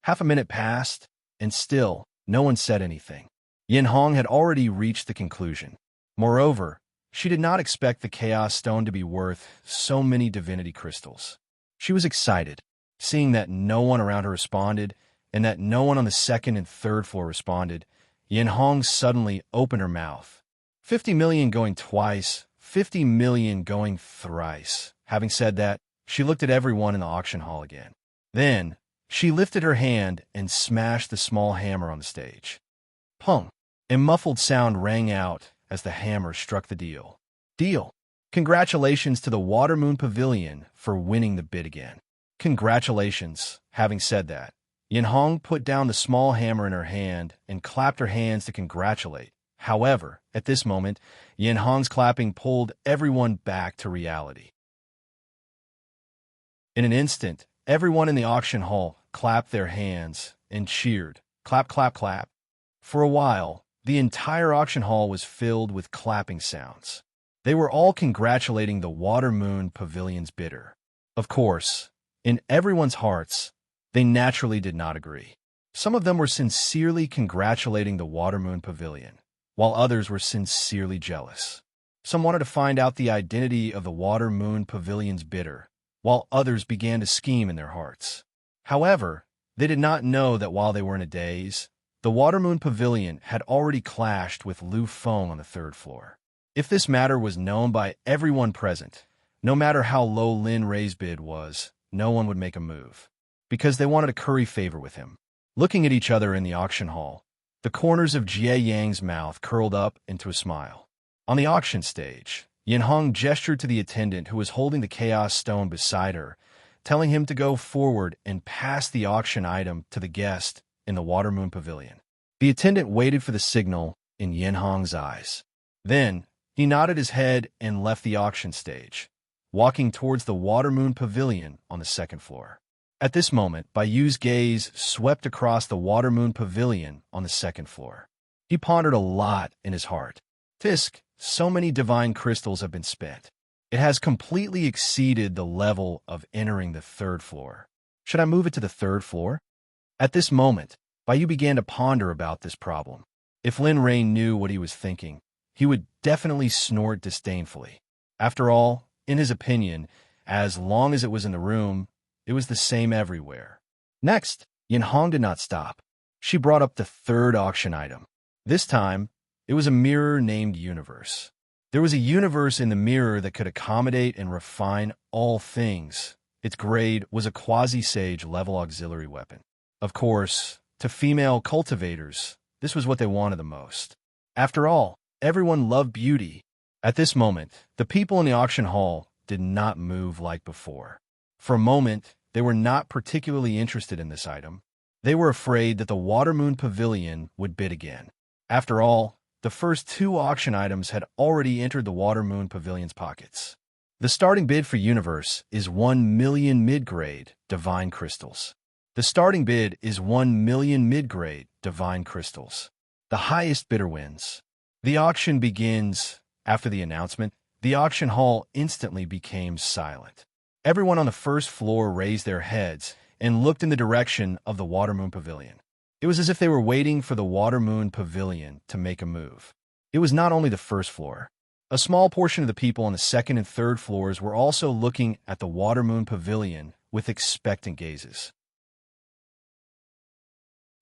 Half a minute passed, and still, no one said anything. Yin Hong had already reached the conclusion. Moreover, she did not expect the Chaos Stone to be worth so many divinity crystals. She was excited, seeing that no one around her responded, and that no one on the second and third floor responded. Yin Hong suddenly opened her mouth. 50 million going twice, 50 million going thrice. Having said that, she looked at everyone in the auction hall again. Then, she lifted her hand and smashed the small hammer on the stage. Pong! A muffled sound rang out as the hammer struck the deal. Deal! Congratulations to the Watermoon Pavilion for winning the bid again. Congratulations. Having said that, Yin Hong put down the small hammer in her hand and clapped her hands to congratulate. However, at this moment, Yin Hong's clapping pulled everyone back to reality. In an instant, everyone in the auction hall clapped their hands and cheered. Clap, clap, clap. For a while, the entire auction hall was filled with clapping sounds. They were all congratulating the Watermoon Pavilion's bidder. Of course, in everyone's hearts, they naturally did not agree. Some of them were sincerely congratulating the Watermoon Pavilion, while others were sincerely jealous. Some wanted to find out the identity of the Watermoon Pavilion's bidder, while others began to scheme in their hearts. However, they did not know that while they were in a daze, the Watermoon Pavilion had already clashed with Lu Feng on the third floor. If this matter was known by everyone present, no matter how low Lin Rei's bid was, no one would make a move, because they wanted to curry favor with him. Looking at each other in the auction hall, the corners of Jie Yang's mouth curled up into a smile. On the auction stage, Yin Hong gestured to the attendant who was holding the Chaos Stone beside her, telling him to go forward and pass the auction item to the guest in the Watermoon Pavilion. The attendant waited for the signal in Yin Hong's eyes. Then, he nodded his head and left the auction stage, walking towards the Watermoon Pavilion on the second floor. At this moment, Baiyu's gaze swept across the Watermoon Pavilion on the second floor. He pondered a lot in his heart. Tisk, so many divine crystals have been spent. It has completely exceeded the level of entering the third floor. Should I move it to the third floor? At this moment, Baiyu began to ponder about this problem. If Lin Rei knew what he was thinking, he would definitely snort disdainfully. After all, in his opinion, as long as it was in the room, it was the same everywhere. Next, Yin Hong did not stop. She brought up the third auction item. This time, it was a mirror named Universe. There was a universe in the mirror that could accommodate and refine all things. Its grade was a quasi-sage level auxiliary weapon. Of course, to female cultivators, this was what they wanted the most. After all, everyone loved beauty. At this moment, the people in the auction hall did not move like before. For a moment, they were not particularly interested in this item. They were afraid that the Watermoon Pavilion would bid again. After all, the first two auction items had already entered the Watermoon Pavilion's pockets. The starting bid for Universe is 1 million mid-grade divine crystals. The starting bid is 1 million mid-grade divine crystals. The highest bidder wins. The auction begins. After the announcement, the auction hall instantly became silent. Everyone on the first floor raised their heads and looked in the direction of the Watermoon Pavilion. It was as if they were waiting for the Watermoon Pavilion to make a move. It was not only the first floor. A small portion of the people on the second and third floors were also looking at the Watermoon Pavilion with expectant gazes.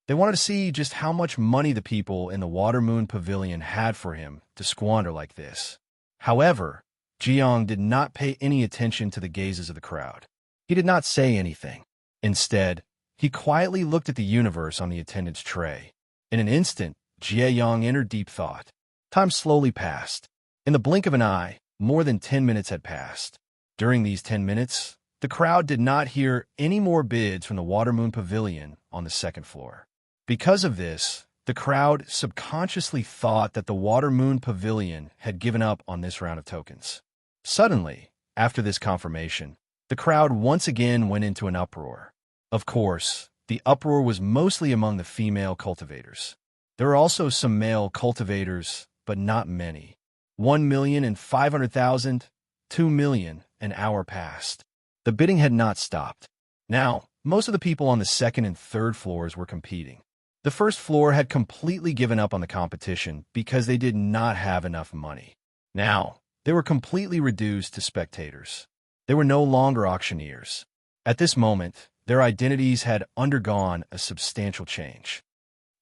They wanted to see just how much money the people in the Watermoon Pavilion had for him to squander like this. However, Jiang did not pay any attention to the gazes of the crowd. He did not say anything. Instead, he quietly looked at the universe on the attendant's tray. In an instant, Jie Yang entered deep thought. Time slowly passed. In the blink of an eye, more than 10 minutes had passed. During these 10 minutes, the crowd did not hear any more bids from the Watermoon Pavilion on the second floor. Because of this, the crowd subconsciously thought that the Watermoon Pavilion had given up on this round of tokens. Suddenly, after this confirmation, the crowd once again went into an uproar. Of course, the uproar was mostly among the female cultivators. There were also some male cultivators but not many. 1,500,000, 2 million, an hour passed. The bidding had not stopped. Now, most of the people on the second and third floors were competing. The first floor had completely given up on the competition because they did not have enough money. Now, they were completely reduced to spectators. They were no longer auctioneers. At this moment, their identities had undergone a substantial change.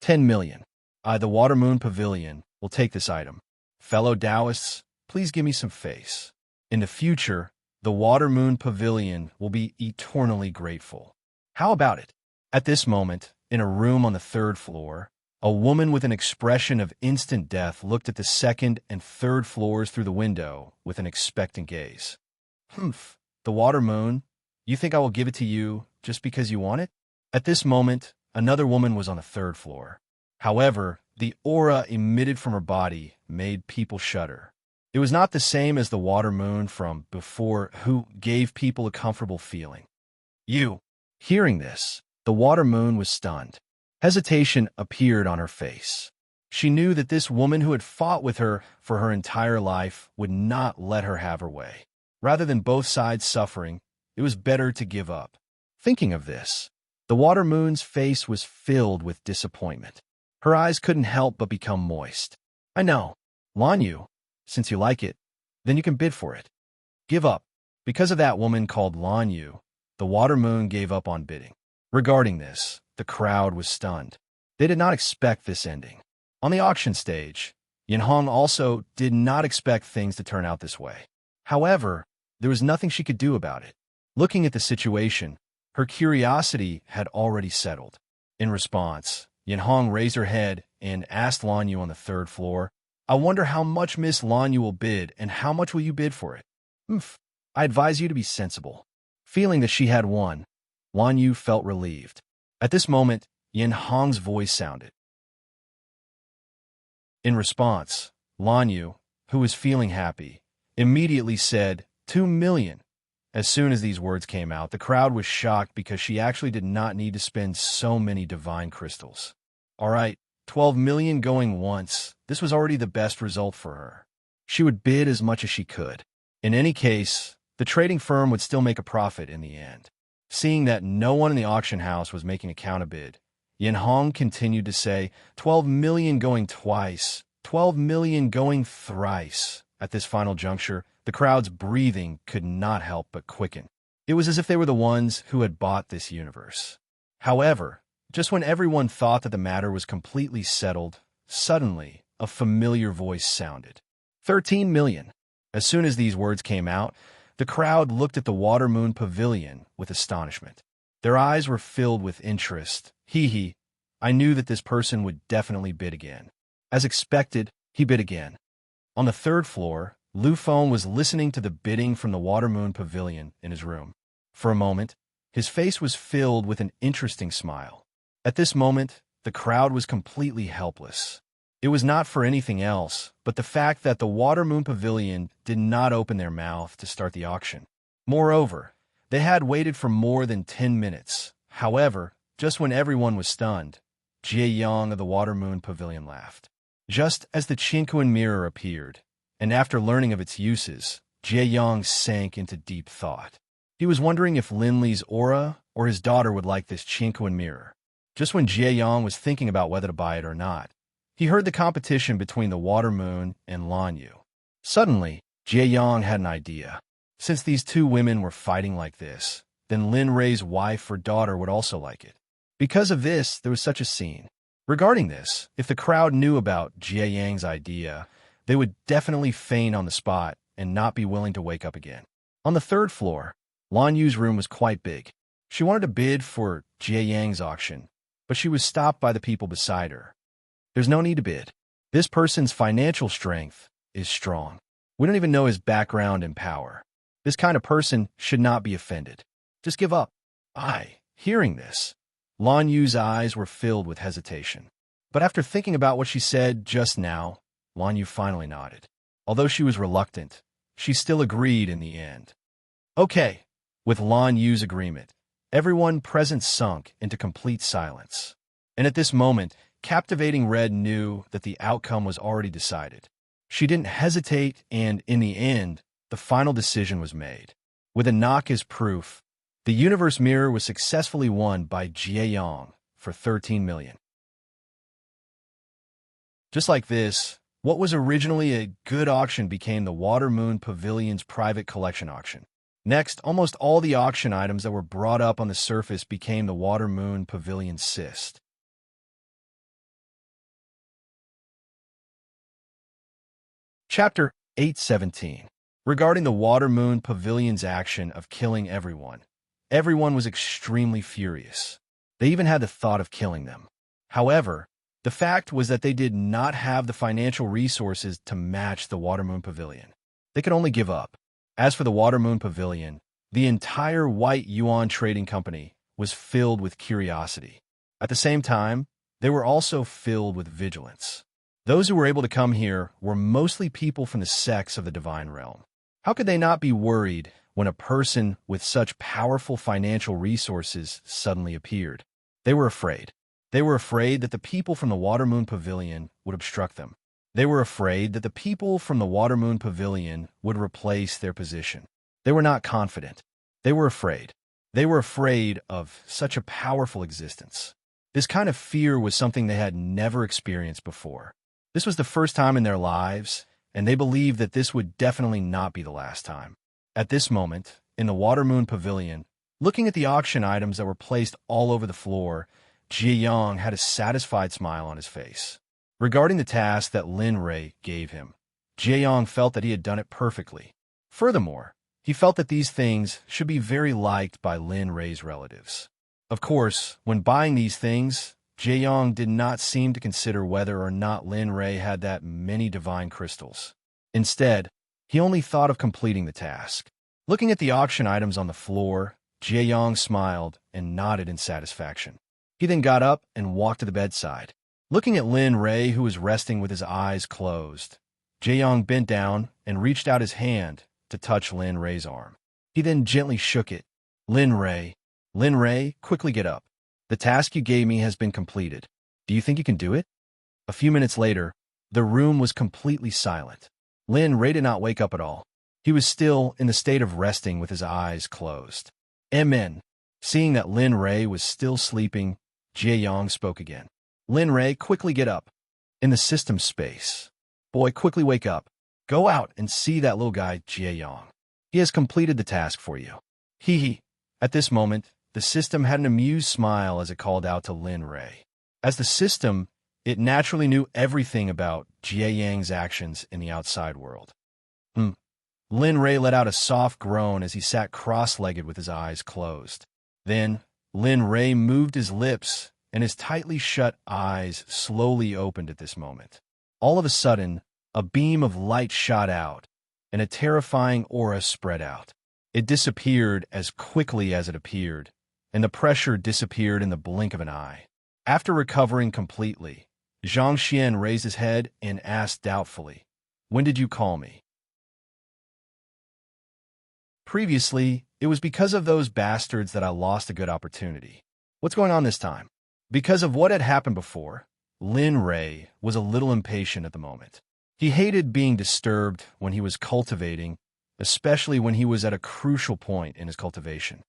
10 million. The Water Moon Pavilion will take this item. Fellow Taoists, please give me some face. In the future, the Water Moon Pavilion will be eternally grateful. How about it? At this moment, in a room on the third floor, a woman with an expression of instant death looked at the second and third floors through the window with an expectant gaze. Humph, the Water Moon, you think I will give it to you just because you want it? At this moment, another woman was on the third floor. However, the aura emitted from her body made people shudder. It was not the same as the Water Moon from before, who gave people a comfortable feeling. You. Hearing this, the Water Moon was stunned. Hesitation appeared on her face. She knew that this woman who had fought with her for her entire life would not let her have her way. Rather than both sides suffering, it was better to give up. Thinking of this, the Water Moon's face was filled with disappointment. Her eyes couldn't help but become moist. I know. Lan Yu, since you like it, then you can bid for it. Give up. Because of that woman called Lan Yu, the Water Moon gave up on bidding. Regarding this, the crowd was stunned. They did not expect this ending. On the auction stage, Yin Hong also did not expect things to turn out this way. However, there was nothing she could do about it. Looking at the situation, her curiosity had already settled. In response, Yin Hong raised her head and asked Lan Yu on the third floor, I wonder how much Miss Lan Yu will bid, and how much will you bid for it? I advise you to be sensible. Feeling that she had won, Lan Yu felt relieved. At this moment, Yin Hong's voice sounded. In response, Lan Yu, who was feeling happy, immediately said, 2 million. As soon as these words came out, the crowd was shocked because she actually did not need to spend so many divine crystals. All right, 12 million going once. This was already the best result for her. She would bid as much as she could. In any case, the trading firm would still make a profit in the end. Seeing that no one in the auction house was making a counterbid, Yin Hong continued to say, 12 million going twice, 12 million going thrice. At this final juncture, the crowd's breathing could not help but quicken. It was as if they were the ones who had bought this universe. However, just when everyone thought that the matter was completely settled, suddenly a familiar voice sounded. 13 million. As soon as these words came out, the crowd looked at the Water Moon Pavilion with astonishment. Their eyes were filled with interest. Hee. I knew that this person would definitely bid again. As expected, he bid again. On the third floor, Lu Feng was listening to the bidding from the Water Moon Pavilion in his room. For a moment, his face was filled with an interesting smile. At this moment, the crowd was completely helpless. It was not for anything else, but the fact that the Water Moon Pavilion did not open their mouth to start the auction. Moreover, they had waited for more than 10 minutes. However, just when everyone was stunned, Jie Yang of the Water Moon Pavilion laughed. Just as the Qinquan mirror appeared, and after learning of its uses, Jie Yang sank into deep thought. He was wondering if Lin Li's aura or his daughter would like this Qinquan mirror. Just when Jie Yang was thinking about whether to buy it or not, he heard the competition between the Water Moon and Lan Yu. Suddenly, Jie Yang had an idea. Since these two women were fighting like this, then Lin Rei's wife or daughter would also like it. Because of this, there was such a scene. Regarding this, if the crowd knew about Jie Yang's idea, they would definitely faint on the spot and not be willing to wake up again. On the third floor, Lan Yu's room was quite big. She wanted to bid for Jie Yang's auction, but she was stopped by the people beside her. There's no need to bid. This person's financial strength is strong. We don't even know his background and power. This kind of person should not be offended. Just give up. Hearing this, Lan Yu's eyes were filled with hesitation. But after thinking about what she said just now, Lan Yu finally nodded. Although she was reluctant, she still agreed in the end. Okay. With Lan Yu's agreement, everyone present sunk into complete silence. And at this moment, Captivating Red knew that the outcome was already decided. She didn't hesitate, and in the end, the final decision was made. With a knock as proof, the universe mirror was successfully won by Jie Yang for 13 million. Just like this, what was originally a good auction became the Water Moon Pavilion's private collection auction. Next, almost all the auction items that were brought up on the surface became the Water Moon Pavilion cyst. Chapter 817. Regarding the Water Moon Pavilion's action of killing everyone, everyone was extremely furious. They even had the thought of killing them. However, the fact was that they did not have the financial resources to match the Water Moon Pavilion. They could only give up. As for the Water Moon Pavilion, the entire White Yuan Trading Company was filled with curiosity. At the same time, they were also filled with vigilance. Those who were able to come here were mostly people from the sects of the Divine Realm. How could they not be worried when a person with such powerful financial resources suddenly appeared? They were afraid. They were afraid that the people from the Water Moon Pavilion would obstruct them. They were afraid that the people from the Water Moon Pavilion would replace their position. They were not confident. They were afraid. They were afraid of such a powerful existence. This kind of fear was something they had never experienced before. This was the first time in their lives, and they believed that this would definitely not be the last time. At this moment, in the Water Moon Pavilion, looking at the auction items that were placed all over the floor, Jie Yang had a satisfied smile on his face. Regarding the task that Lin Rei gave him, Jie Yang felt that he had done it perfectly. Furthermore, he felt that these things should be very liked by Lin Rei's relatives. Of course, when buying these things, Jie Yang did not seem to consider whether or not Lin Rei had that many divine crystals. Instead, he only thought of completing the task. Looking at the auction items on the floor, Jie Yang smiled and nodded in satisfaction. He then got up and walked to the bedside. Looking at Lin Rei, who was resting with his eyes closed, Jie Yang bent down and reached out his hand to touch Lin Rei's arm. He then gently shook it. Lin Rei, quickly get up. The task you gave me has been completed. Do you think you can do it? A few minutes later, the room was completely silent. Lin Rei did not wake up at all. He was still in the state of resting with his eyes closed. Amen. Seeing that Lin Rei was still sleeping, Jie Yang spoke again. Lin Rei, quickly get up. In the system space. Boy, quickly wake up. Go out and see that little guy, Jie Yang. He has completed the task for you. Hee hee. At this moment, the system had an amused smile as it called out to Lin Rei. As the system, it naturally knew everything about Jie Yang's actions in the outside world. Lin Rei let out a soft groan as he sat cross-legged with his eyes closed. Then, Lin Rei moved his lips, and his tightly shut eyes slowly opened at this moment. All of a sudden, a beam of light shot out, and a terrifying aura spread out. It disappeared as quickly as it appeared, and the pressure disappeared in the blink of an eye. After recovering completely, Zhang Xian raised his head and asked doubtfully, "When did you call me?" Previously, it was because of those bastards that I lost a good opportunity. What's going on this time? Because of what had happened before, Lin Rei was a little impatient at the moment. He hated being disturbed when he was cultivating, especially when he was at a crucial point in his cultivation.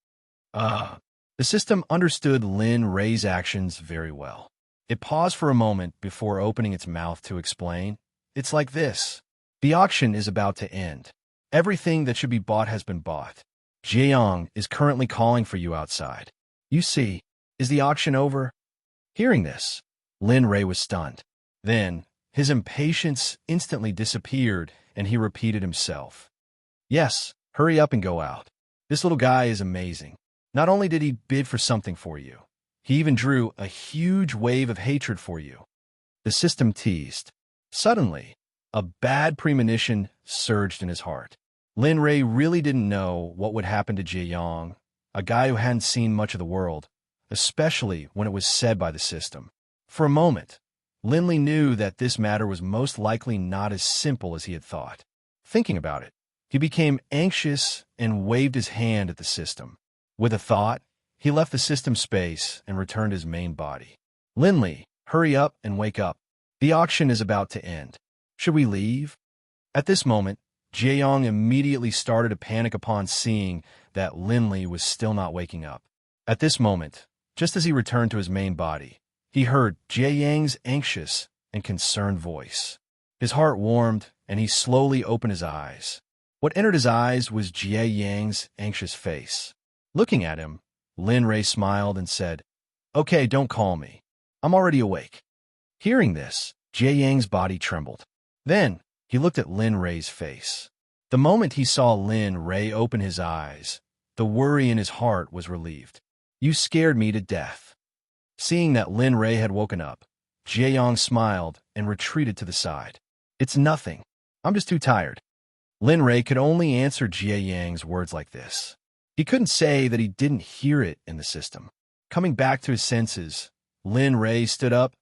The system understood Lin Rei's actions very well. It paused for a moment before opening its mouth to explain. It's like this. The auction is about to end. Everything that should be bought has been bought. Jie Yang is currently calling for you outside. You see, is the auction over? Hearing this, Lin Rei was stunned. Then, his impatience instantly disappeared, and he repeated himself. Yes, hurry up and go out. This little guy is amazing. Not only did he bid for something for you, he even drew a huge wave of hatred for you. The system teased. Suddenly, a bad premonition surged in his heart. Lin Rei really didn't know what would happen to Jie Yang, a guy who hadn't seen much of the world, especially when it was said by the system. For a moment, Lin Li knew that this matter was most likely not as simple as he had thought. Thinking about it, he became anxious and waved his hand at the system. With a thought, he left the system space and returned his main body. Lin Li, hurry up and wake up. The auction is about to end. Should we leave? At this moment, Jae-yong immediately started to panic upon seeing that Lin-Li was still not waking up. At this moment, just as he returned to his main body, he heard Jae-yang's anxious and concerned voice. His heart warmed, and he slowly opened his eyes. What entered his eyes was Jae-yang's anxious face. Looking at him, Lin-Ray smiled and said, "Okay, don't call me. I'm already awake." Hearing this, Jae-yang's body trembled. Then, he looked at Lin-Ray's face. The moment he saw Lin-Ray open his eyes, the worry in his heart was relieved. "You scared me to death." Seeing that Lin-Ray had woken up, Jae-yong smiled and retreated to the side. "It's nothing. I'm just too tired." Lin-Ray could only answer Jae-yang's words like this. He couldn't say that he didn't hear it in the system. Coming back to his senses, Lin-Ray stood up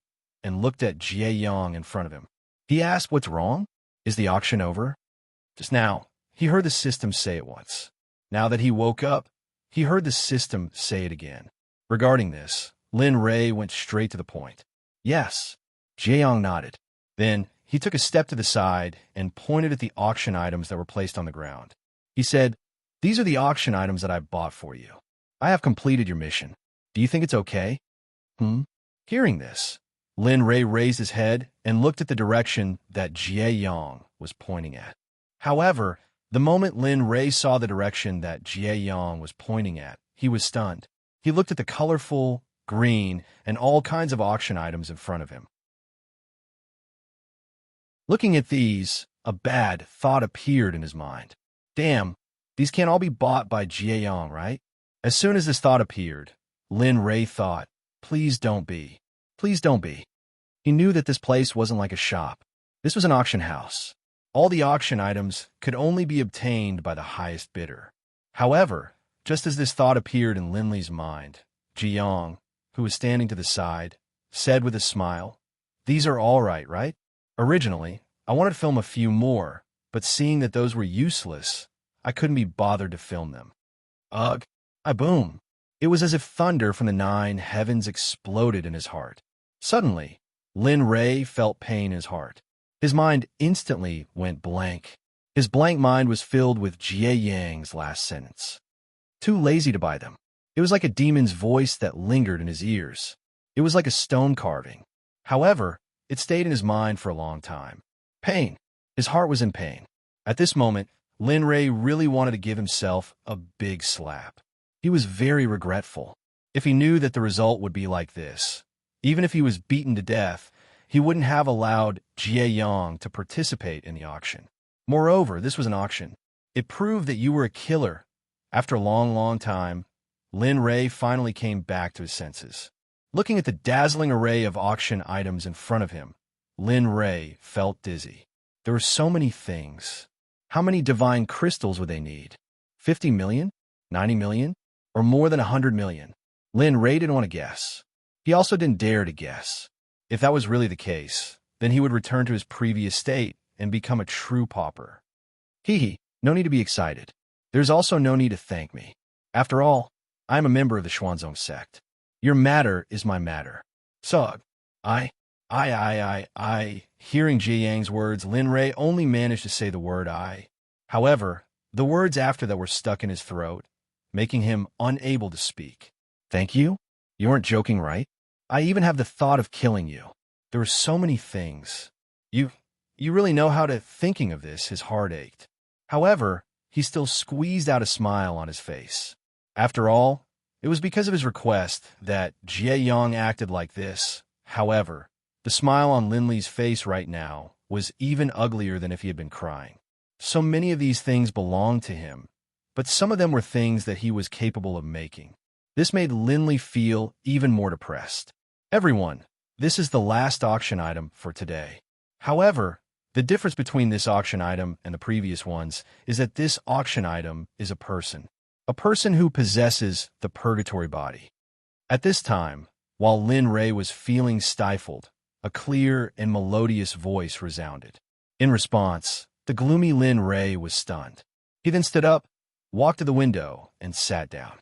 and looked at Jae-yong in front of him. He asked, "What's wrong? Is the auction over?" Just now, he heard the system say it once. Now that he woke up, he heard the system say it again. Regarding this, Lin-Ray went straight to the point. "Yes." Jae-yong nodded. Then, he took a step to the side and pointed at the auction items that were placed on the ground. He said, "These are the auction items that I bought for you. I have completed your mission. Do you think it's okay?" Hearing this, Lin-Ray raised his head and looked at the direction that Jae-yong was pointing at. However, the moment Lin-Ray saw the direction that Jae-yong was pointing at, he was stunned. He looked at the colorful, green, and all kinds of auction items in front of him. Looking at these, a bad thought appeared in his mind. Damn, these can't all be bought by Jae-yong, right? As soon as this thought appeared, Lin-Ray thought, please don't be. Please don't be. He knew that this place wasn't like a shop. This was an auction house. All the auction items could only be obtained by the highest bidder. However, just as this thought appeared in Lin-Li's mind, Ji-yong, who was standing to the side, said with a smile, "These are all right? Originally, I wanted to film a few more, but seeing that those were useless, I couldn't be bothered to film them." Ugh! Boom! It was as if thunder from the 9 heavens exploded in his heart. Suddenly, Lin-Ray felt pain in his heart. His mind instantly went blank. His blank mind was filled with Jae-yang's last sentence. Too lazy to buy them. It was like a demon's voice that lingered in his ears. It was like a stone carving. However, it stayed in his mind for a long time. Pain. His heart was in pain. At this moment, Lin-Ray really wanted to give himself a big slap. He was very regretful. If he knew that the result would be like this, even if he was beaten to death, he wouldn't have allowed Jae-yong to participate in the auction. Moreover, this was an auction. It proved that you were a killer. After a long time, Lin-Ray finally came back to his senses. Looking at the dazzling array of auction items in front of him, Lin-Ray felt dizzy. There were so many things. How many divine crystals would they need? 50 million? 90 million? Or more than 100 million? Lin-Ray didn't want to guess. He also didn't dare to guess. If that was really the case, then he would return to his previous state and become a true pauper. No need to be excited. There's also no need to thank me. After all, I am a member of the Xuanzong Sect. Your matter is my matter. So, Hearing Jae-yang's words, Lin-Ray only managed to say the word I. However, the words after that were stuck in his throat, making him unable to speak. Thank you? You weren't joking, right? I even have the thought of killing you. There were so many things. You really know how to thinking of this, his heart ached. However, he still squeezed out a smile on his face. After all, it was because of his request that Jae-yong acted like this. However, the smile on Lin-Li's face right now was even uglier than if he had been crying. So many of these things belonged to him, but some of them were things that he was capable of making. This made Lin-Li feel even more depressed. Everyone, this is the last auction item for today. However, the difference between this auction item and the previous ones is that this auction item is a person who possesses the purgatory body. At this time, while Lin-Ray was feeling stifled, a clear and melodious voice resounded. In response, the gloomy Lin-Ray was stunned. He then stood up, walked to the window, and sat down.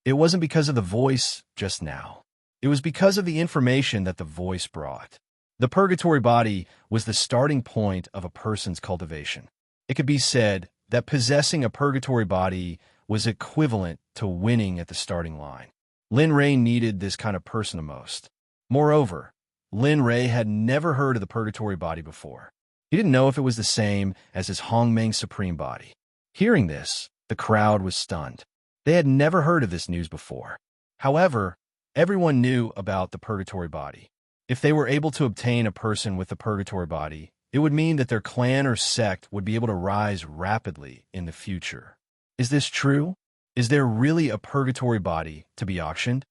It wasn't because of the voice just now. It was because of the information that the voice brought. The purgatory body was the starting point of a person's cultivation. It could be said that possessing a purgatory body was equivalent to winning at the starting line. Lin Ray needed this kind of person the most. Moreover, Lin Ray had never heard of the purgatory body before. He didn't know if it was the same as his Hongmeng Supreme body. Hearing this, the crowd was stunned. They had never heard of this news before. However, everyone knew about the purgatory body. If they were able to obtain a person with the purgatory body, it would mean that their clan or sect would be able to rise rapidly in the future. Is this true? Is there really a purgatory body to be auctioned?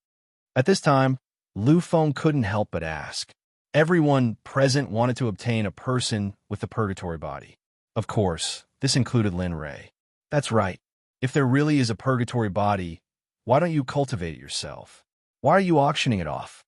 At this time, Lu Feng couldn't help but ask. Everyone present wanted to obtain a person with the purgatory body. Of course, this included Lin Ray. That's right. If there really is a purgatory body, why don't you cultivate it yourself? Why are you auctioning it off?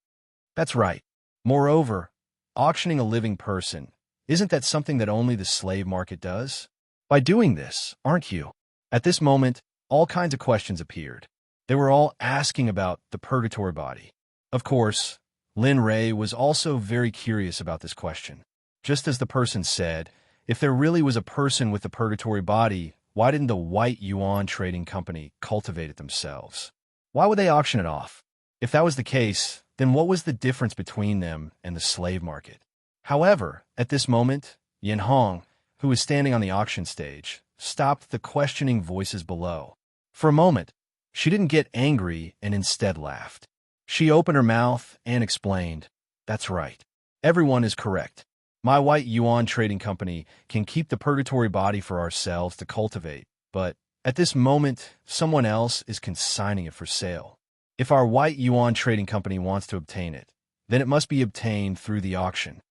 That's right. Moreover, auctioning a living person, isn't that something that only the slave market does? By doing this, aren't you? At this moment, all kinds of questions appeared. They were all asking about the purgatory body. Of course, Lin Ray was also very curious about this question. Just as the person said, if there really was a person with the purgatory body, why didn't the White Yuan Trading Company cultivate it themselves? Why would they auction it off? If that was the case, then what was the difference between them and the slave market? However, at this moment, Yin Hong, who was standing on the auction stage, stopped the questioning voices below. For a moment, she didn't get angry and instead laughed. She opened her mouth and explained, "That's right. Everyone is correct. My White Yuan Trading Company can keep the purgatory body for ourselves to cultivate, but at this moment, someone else is consigning it for sale. If our White Yuan Trading Company wants to obtain it, then it must be obtained through the auction.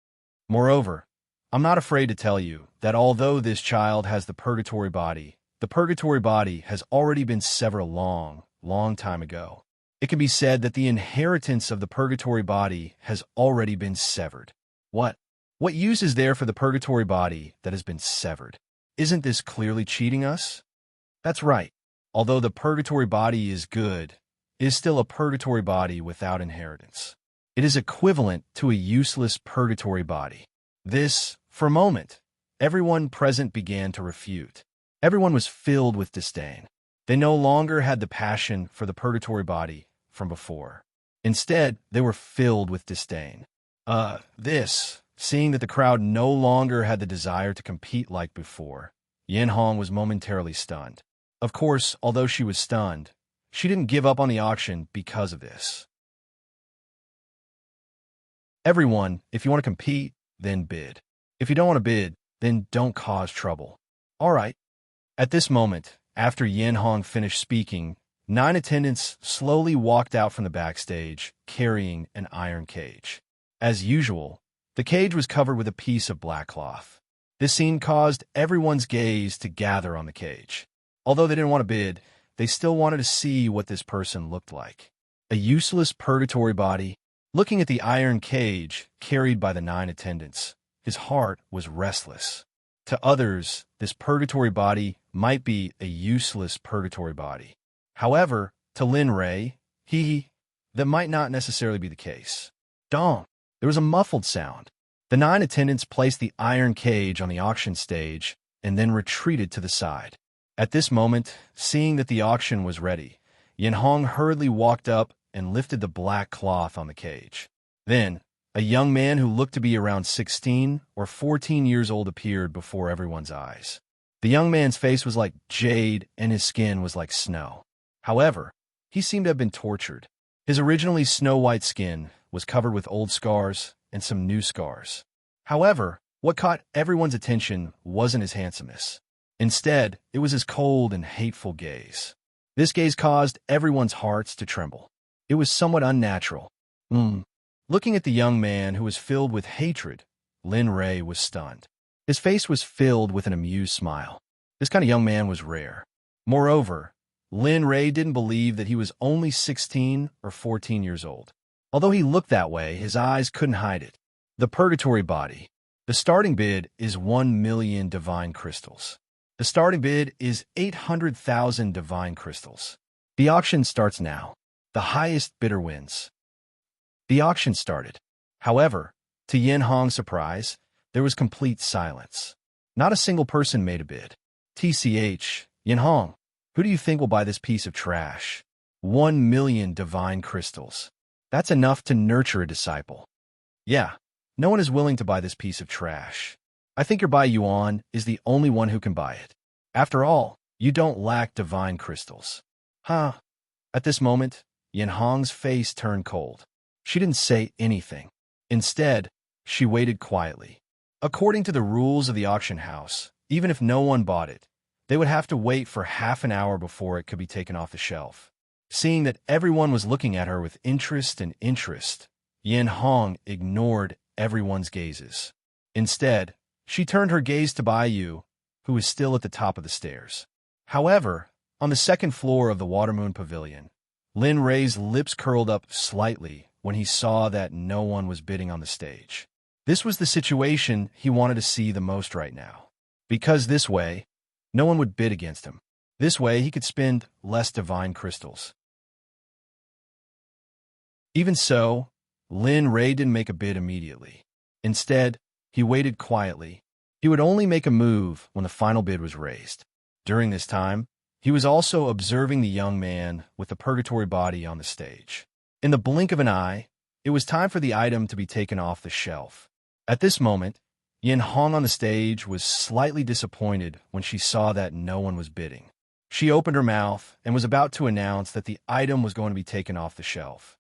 Moreover, I'm not afraid to tell you that although this child has the purgatory body has already been severed a long time ago. It can be said that the inheritance of the purgatory body has already been severed. What use is there for the purgatory body that has been severed? Isn't this clearly cheating us? That's right. Although the purgatory body is good, it is still a purgatory body without inheritance. It is equivalent to a useless purgatory body. This, for a moment, everyone present began to refute. Everyone was filled with disdain. They no longer had the passion for the purgatory body from before. Instead, they were filled with disdain. Seeing that the crowd no longer had the desire to compete like before, Yin Hong was momentarily stunned. Of course, although she was stunned, she didn't give up on the auction because of this. Everyone, if you want to compete, then bid. If you don't want to bid, then don't cause trouble. All right. At this moment, after Yin Hong finished speaking, 9 attendants slowly walked out from the backstage, carrying an iron cage. As usual, the cage was covered with a piece of black cloth. This scene caused everyone's gaze to gather on the cage. Although they didn't want to bid, they still wanted to see what this person looked like. A useless purgatory body. Looking at the iron cage carried by the 9 attendants, his heart was restless. To others, this purgatory body might be a useless purgatory body. However, to Lin Ray, that might not necessarily be the case. Dong! There was a muffled sound. The 9 attendants placed the iron cage on the auction stage and then retreated to the side. At this moment, seeing that the auction was ready, Yin Hong hurriedly walked up and lifted the black cloth on the cage. Then, a young man who looked to be around 16 or 14 years old appeared before everyone's eyes. The young man's face was like jade and his skin was like snow. However, he seemed to have been tortured. His originally snow-white skin was covered with old scars and some new scars. However, what caught everyone's attention wasn't his handsomeness. Instead, it was his cold and hateful gaze. This gaze caused everyone's hearts to tremble. It was somewhat unnatural. Looking at the young man who was filled with hatred, Lin Ray was stunned. His face was filled with an amused smile. This kind of young man was rare. Moreover, Lin Ray didn't believe that he was only 16 or 14 years old. Although he looked that way, his eyes couldn't hide it. The purgatory body. The starting bid is 1 million divine crystals. The starting bid is 800,000 divine crystals. The auction starts now. The highest bidder wins. The auction started. However, To Yin Hong's surprise, there was complete silence. Not a single person made a bid. TCH, Yin Hong, who do you think will buy this piece of trash? 1 million divine crystals. That's enough to nurture a disciple. Yeah, no one is willing to buy this piece of trash. I think your Bai Yuan is the only one who can buy it. After all, you don't lack divine crystals. Huh? At this moment, Yin Hong's face turned cold. She didn't say anything. Instead, she waited quietly. According to the rules of the auction house, even if no one bought it, they would have to wait for half an hour before it could be taken off the shelf. Seeing that everyone was looking at her with interest, Yin Hong ignored everyone's gazes. Instead, she turned her gaze to Bai Yu, who was still at the top of the stairs. However, on the second floor of the Watermoon Pavilion, Lin Rei's lips curled up slightly when he saw that no one was bidding on the stage. This was the situation he wanted to see the most right now. Because this way, no one would bid against him. This way, he could spend less divine crystals. Even so, Lin Rei didn't make a bid immediately. Instead, he waited quietly. He would only make a move when the final bid was raised. During this time, he was also observing the young man with the purgatory body on the stage. In the blink of an eye, it was time for the item to be taken off the shelf. At this moment, Yin Hong on the stage was slightly disappointed when she saw that no one was bidding. She opened her mouth and was about to announce that the item was going to be taken off the shelf.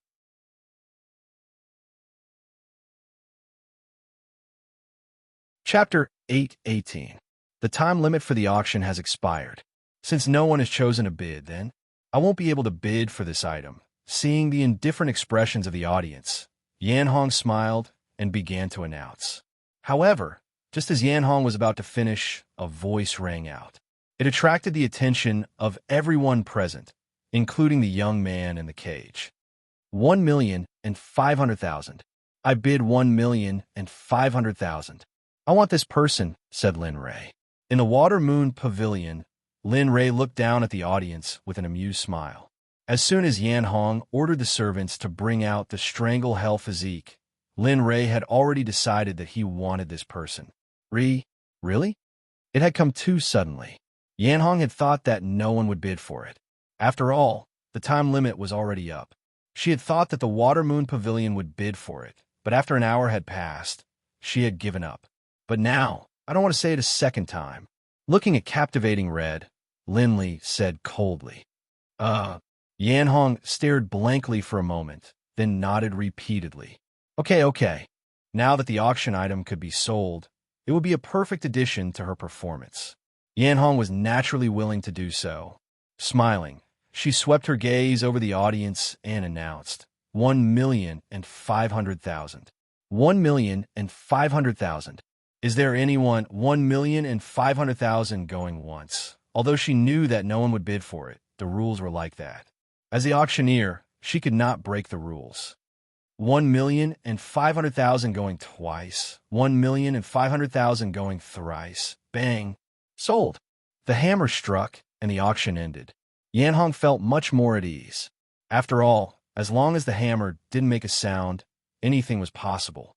Chapter 8:18. The time limit for the auction has expired. Since no one has chosen a bid, then, I won't be able to bid for this item. Seeing the indifferent expressions of the audience, Yan Hong smiled and began to announce. However, just as Yan Hong was about to finish, a voice rang out. It attracted the attention of everyone present, including the young man in the cage. 1,500,000. I bid 1,500,000. I want this person, said Lin Rei. In the Watermoon Pavilion, Lin Rei looked down at the audience with an amused smile. As soon as Yan Hong ordered the servants to bring out the strangle hell physique, Lin Rei had already decided that he wanted this person. Really? It had come too suddenly. Yan Hong had thought that no one would bid for it. After all, the time limit was already up. She had thought that the Watermoon Pavilion would bid for it, but after an hour had passed, she had given up. But now, I don't want to say it a second time. Looking at captivating red, Lin Li said coldly. Yan Hong stared blankly for a moment, then nodded repeatedly. Okay. Now that the auction item could be sold, it would be a perfect addition to her performance. Yan Hong was naturally willing to do so. Smiling, she swept her gaze over the audience and announced, 1,500,000. 1,500,000. Is there anyone 1,500,000 going once? Although she knew that no one would bid for it, the rules were like that. As the auctioneer, she could not break the rules. 1,500,000 going twice. 1,500,000 going thrice. Bang. Sold. The hammer struck, and the auction ended. Yan Hong felt much more at ease. After all, as long as the hammer didn't make a sound, anything was possible.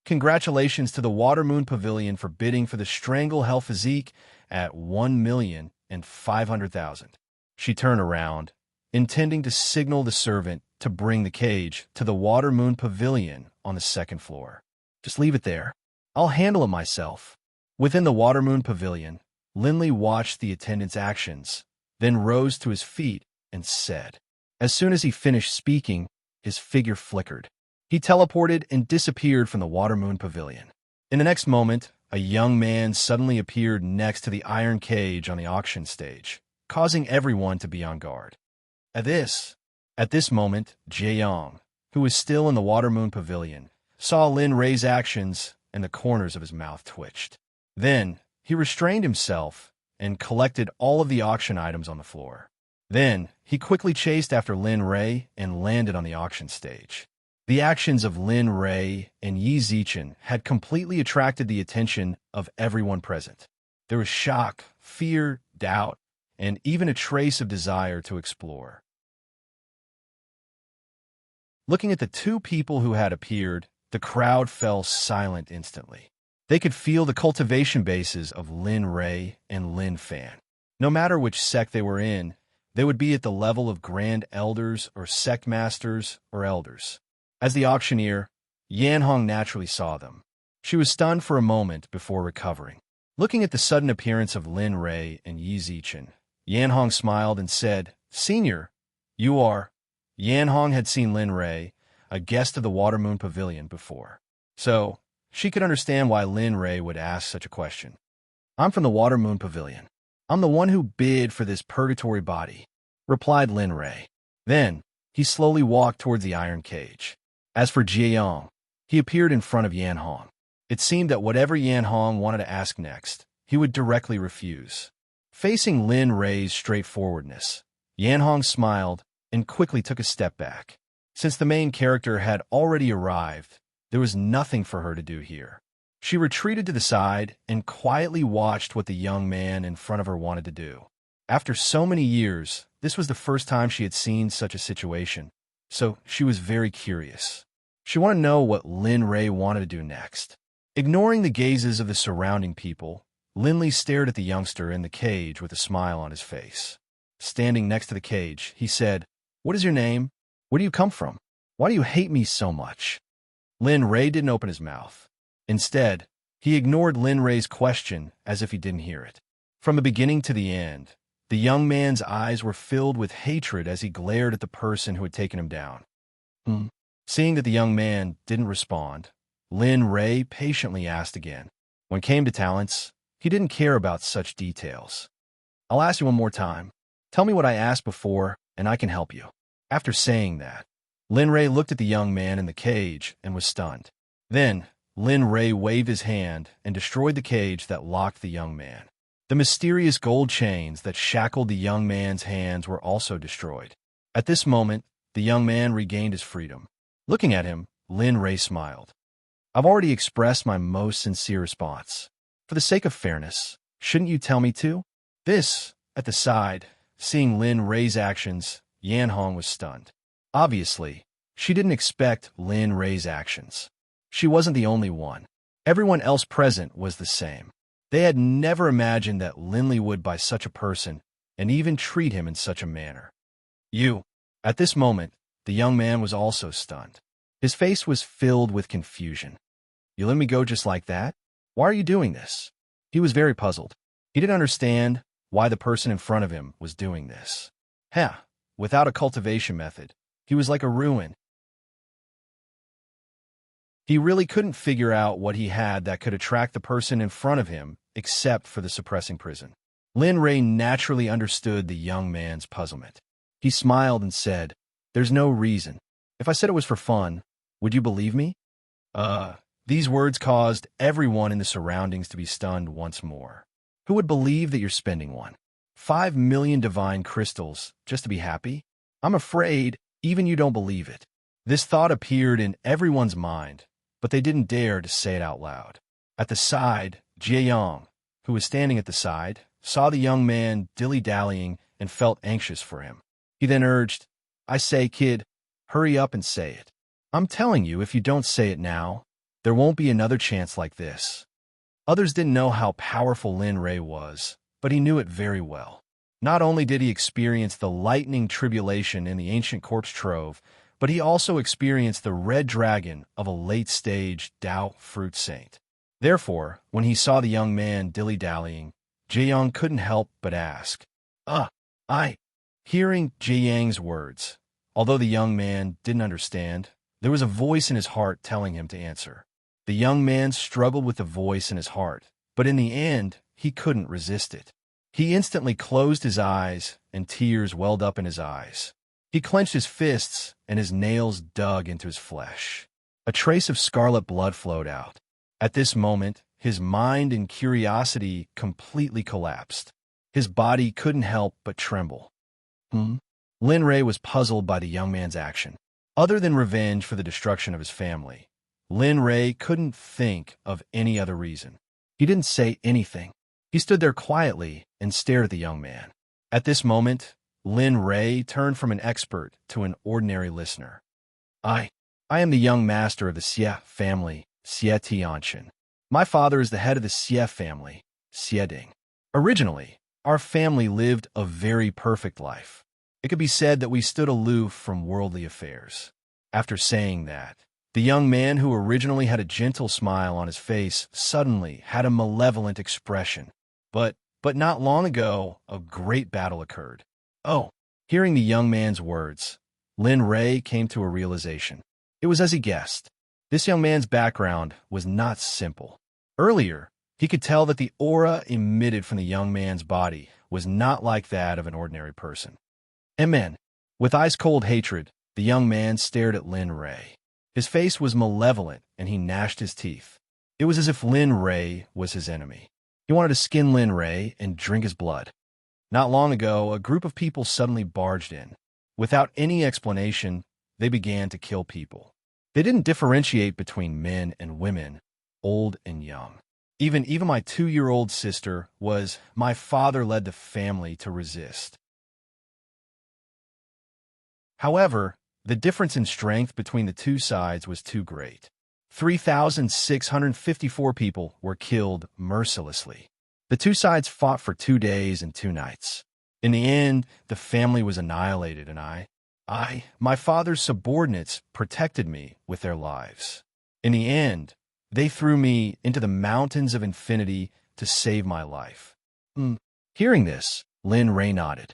Congratulations to the Watermoon Pavilion for bidding for the Strangle Hell Physique at 1,500,000. She turned around, intending to signal the servant to bring the cage to the Watermoon Pavilion on the second floor. Just leave it there. I'll handle it myself. Within the Watermoon Pavilion, Lin Li watched the attendant's actions, then rose to his feet and said. As soon as he finished speaking, his figure flickered. He teleported and disappeared from the Watermoon Pavilion. In the next moment, a young man suddenly appeared next to the iron cage on the auction stage, causing everyone to be on guard. At this moment, Jiayong, who was still in the Watermoon Pavilion, saw Lin Rei's actions and the corners of his mouth twitched. Then, he restrained himself and collected all of the auction items on the floor. Then, he quickly chased after Lin Rei and landed on the auction stage. The actions of Lin Rei and Yi Zichen had completely attracted the attention of everyone present. There was shock, fear, doubt, and even a trace of desire to explore. Looking at the two people who had appeared, the crowd fell silent instantly. They could feel the cultivation bases of Lin Ray and Lin Fan. No matter which sect they were in, they would be at the level of grand elders or sect masters or elders. As the auctioneer, Yan Hong naturally saw them. She was stunned for a moment before recovering. Looking at the sudden appearance of Lin Ray and Yi Zichen, Yan Hong smiled and said, "Senior, you are..." Yan Hong had seen Lin Ray, a guest of the Water Moon Pavilion, before, so she could understand why Lin Ray would ask such a question. "I'm from the Water Moon Pavilion. I'm the one who bid for this purgatory body," replied Lin Ray. Then, he slowly walked towards the iron cage. As for Jiayong, he appeared in front of Yan Hong. It seemed that whatever Yan Hong wanted to ask next, he would directly refuse. Facing Lin Ray's straightforwardness, Yan Hong smiled and quickly took a step back. Since the main character had already arrived, there was nothing for her to do here. She retreated to the side and quietly watched what the young man in front of her wanted to do. After so many years, this was the first time she had seen such a situation, so she was very curious. She wanted to know what Lin Ray wanted to do next. Ignoring the gazes of the surrounding people, Lin Li stared at the youngster in the cage with a smile on his face. Standing next to the cage, he said, "What is your name? Where do you come from? Why do you hate me so much?" Lin Ray didn't open his mouth. Instead, he ignored Lin Ray's question as if he didn't hear it. From the beginning to the end, the young man's eyes were filled with hatred as he glared at the person who had taken him down. Seeing that the young man didn't respond, Lin Ray patiently asked again. When it came to talents, he didn't care about such details. "I'll ask you one more time. Tell me what I asked before, and I can help you." After saying that, Lin Ray looked at the young man in the cage and was stunned. Then, Lin Ray waved his hand and destroyed the cage that locked the young man. The mysterious gold chains that shackled the young man's hands were also destroyed. At this moment, the young man regained his freedom. Looking at him, Lin Ray smiled. "I've already expressed my most sincere response. For the sake of fairness, shouldn't you tell me to?" This, at the side, seeing Lin Ray's actions, Yan Hong was stunned. Obviously, she didn't expect Lin Ray's actions. She wasn't the only one. Everyone else present was the same. They had never imagined that Lin Li would buy such a person and even treat him in such a manner. "You." At this moment, the young man was also stunned. His face was filled with confusion. "You let me go just like that? Why are you doing this?" He was very puzzled. He didn't understand why the person in front of him was doing this. Without a cultivation method, he was like a ruin. He really couldn't figure out what he had that could attract the person in front of him except for the suppressing prison. Lin Ray naturally understood the young man's puzzlement. He smiled and said, "There's no reason. If I said it was for fun, would you believe me?" These words caused everyone in the surroundings to be stunned once more. Who would believe that you're spending 5 million divine crystals just to be happy? I'm afraid even you don't believe it. This thought appeared in everyone's mind, but they didn't dare to say it out loud. At the side, Jiayong, who was standing at the side, saw the young man dilly-dallying and felt anxious for him. He then urged, "I say, kid, hurry up and say it. I'm telling you, if you don't say it now, there won't be another chance like this." Others didn't know how powerful Lin Ray was, but he knew it very well. Not only did he experience the lightning tribulation in the ancient corpse trove, but he also experienced the red dragon of a late-stage Dao fruit saint. Therefore, when he saw the young man dilly-dallying, Jiayong couldn't help but ask, I. Hearing Jiayang's words, although the young man didn't understand, there was a voice in his heart telling him to answer. The young man struggled with the voice in his heart, but in the end, he couldn't resist it. He instantly closed his eyes, and tears welled up in his eyes. He clenched his fists, and his nails dug into his flesh. A trace of scarlet blood flowed out. At this moment, his mind and curiosity completely collapsed. His body couldn't help but tremble. Lin Ray was puzzled by the young man's action. Other than revenge for the destruction of his family, Lin Ray couldn't think of any other reason. He didn't say anything. He stood there quietly and stared at the young man. At this moment, Lin Ray turned from an expert to an ordinary listener. I am the young master of the Xie family, Xie Tianxin. My father is the head of the Xie family, Xie Ding. Originally, our family lived a very perfect life. It could be said that we stood aloof from worldly affairs. After saying that, the young man who originally had a gentle smile on his face suddenly had a malevolent expression. But not long ago, a great battle occurred. Oh, hearing the young man's words, Lin Ray came to a realization. It was as he guessed. This young man's background was not simple. Earlier, he could tell that the aura emitted from the young man's body was not like that of an ordinary person. Amen. With ice-cold hatred, the young man stared at Lin Ray. His face was malevolent, and he gnashed his teeth. It was as if Lin Ray was his enemy. He wanted to skin Lin Ray and drink his blood. Not long ago, a group of people suddenly barged in. Without any explanation, they began to kill people. They didn't differentiate between men and women, old and young. Even my 2-year-old sister was. My father led the family to resist. However, the difference in strength between the two sides was too great. 3,654 people were killed mercilessly. The two sides fought for 2 days and 2 nights. In the end, the family was annihilated, and my father's subordinates protected me with their lives. In the end, they threw me into the mountains of infinity to save my life. Hearing this, Lin Ray nodded.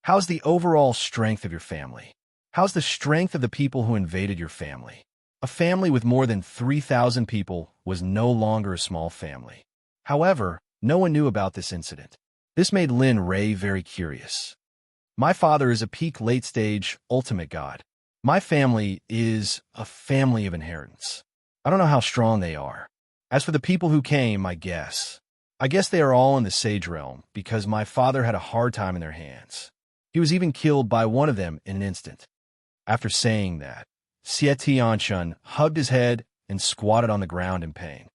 How's the overall strength of your family? How's the strength of the people who invaded your family? A family with more than 3,000 people was no longer a small family. However, no one knew about this incident. This made Lin Ray very curious. My father is a peak late-stage ultimate god. My family is a family of inheritance. I don't know how strong they are. As for the people who came, I guess they are all in the sage realm because my father had a hard time in their hands. He was even killed by one of them in an instant. After saying that, Xie Tianxin hugged his head and squatted on the ground in pain.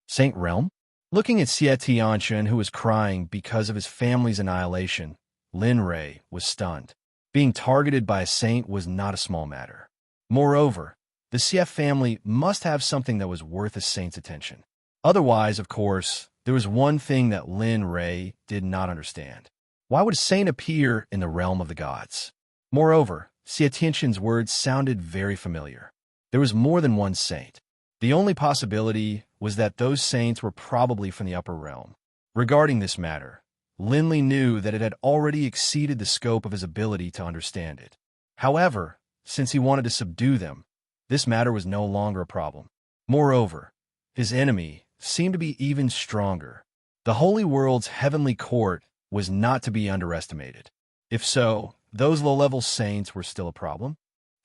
Saint Realm? Looking at Xie Tianxin, who was crying because of his family's annihilation, Lin Ray was stunned. Being targeted by a saint was not a small matter. Moreover, the Xie family must have something that was worth a saint's attention. Otherwise, of course, there was one thing that Lin Ray did not understand. Why would a saint appear in the realm of the gods? Moreover, Xie Tianxin's words sounded very familiar. There was more than one saint. The only possibility was that those saints were probably from the upper realm. Regarding this matter, Linley knew that it had already exceeded the scope of his ability to understand it. However, since he wanted to subdue them, this matter was no longer a problem. Moreover, his enemy seemed to be even stronger. The Holy World's heavenly court was not to be underestimated. If so, those low-level saints were still a problem.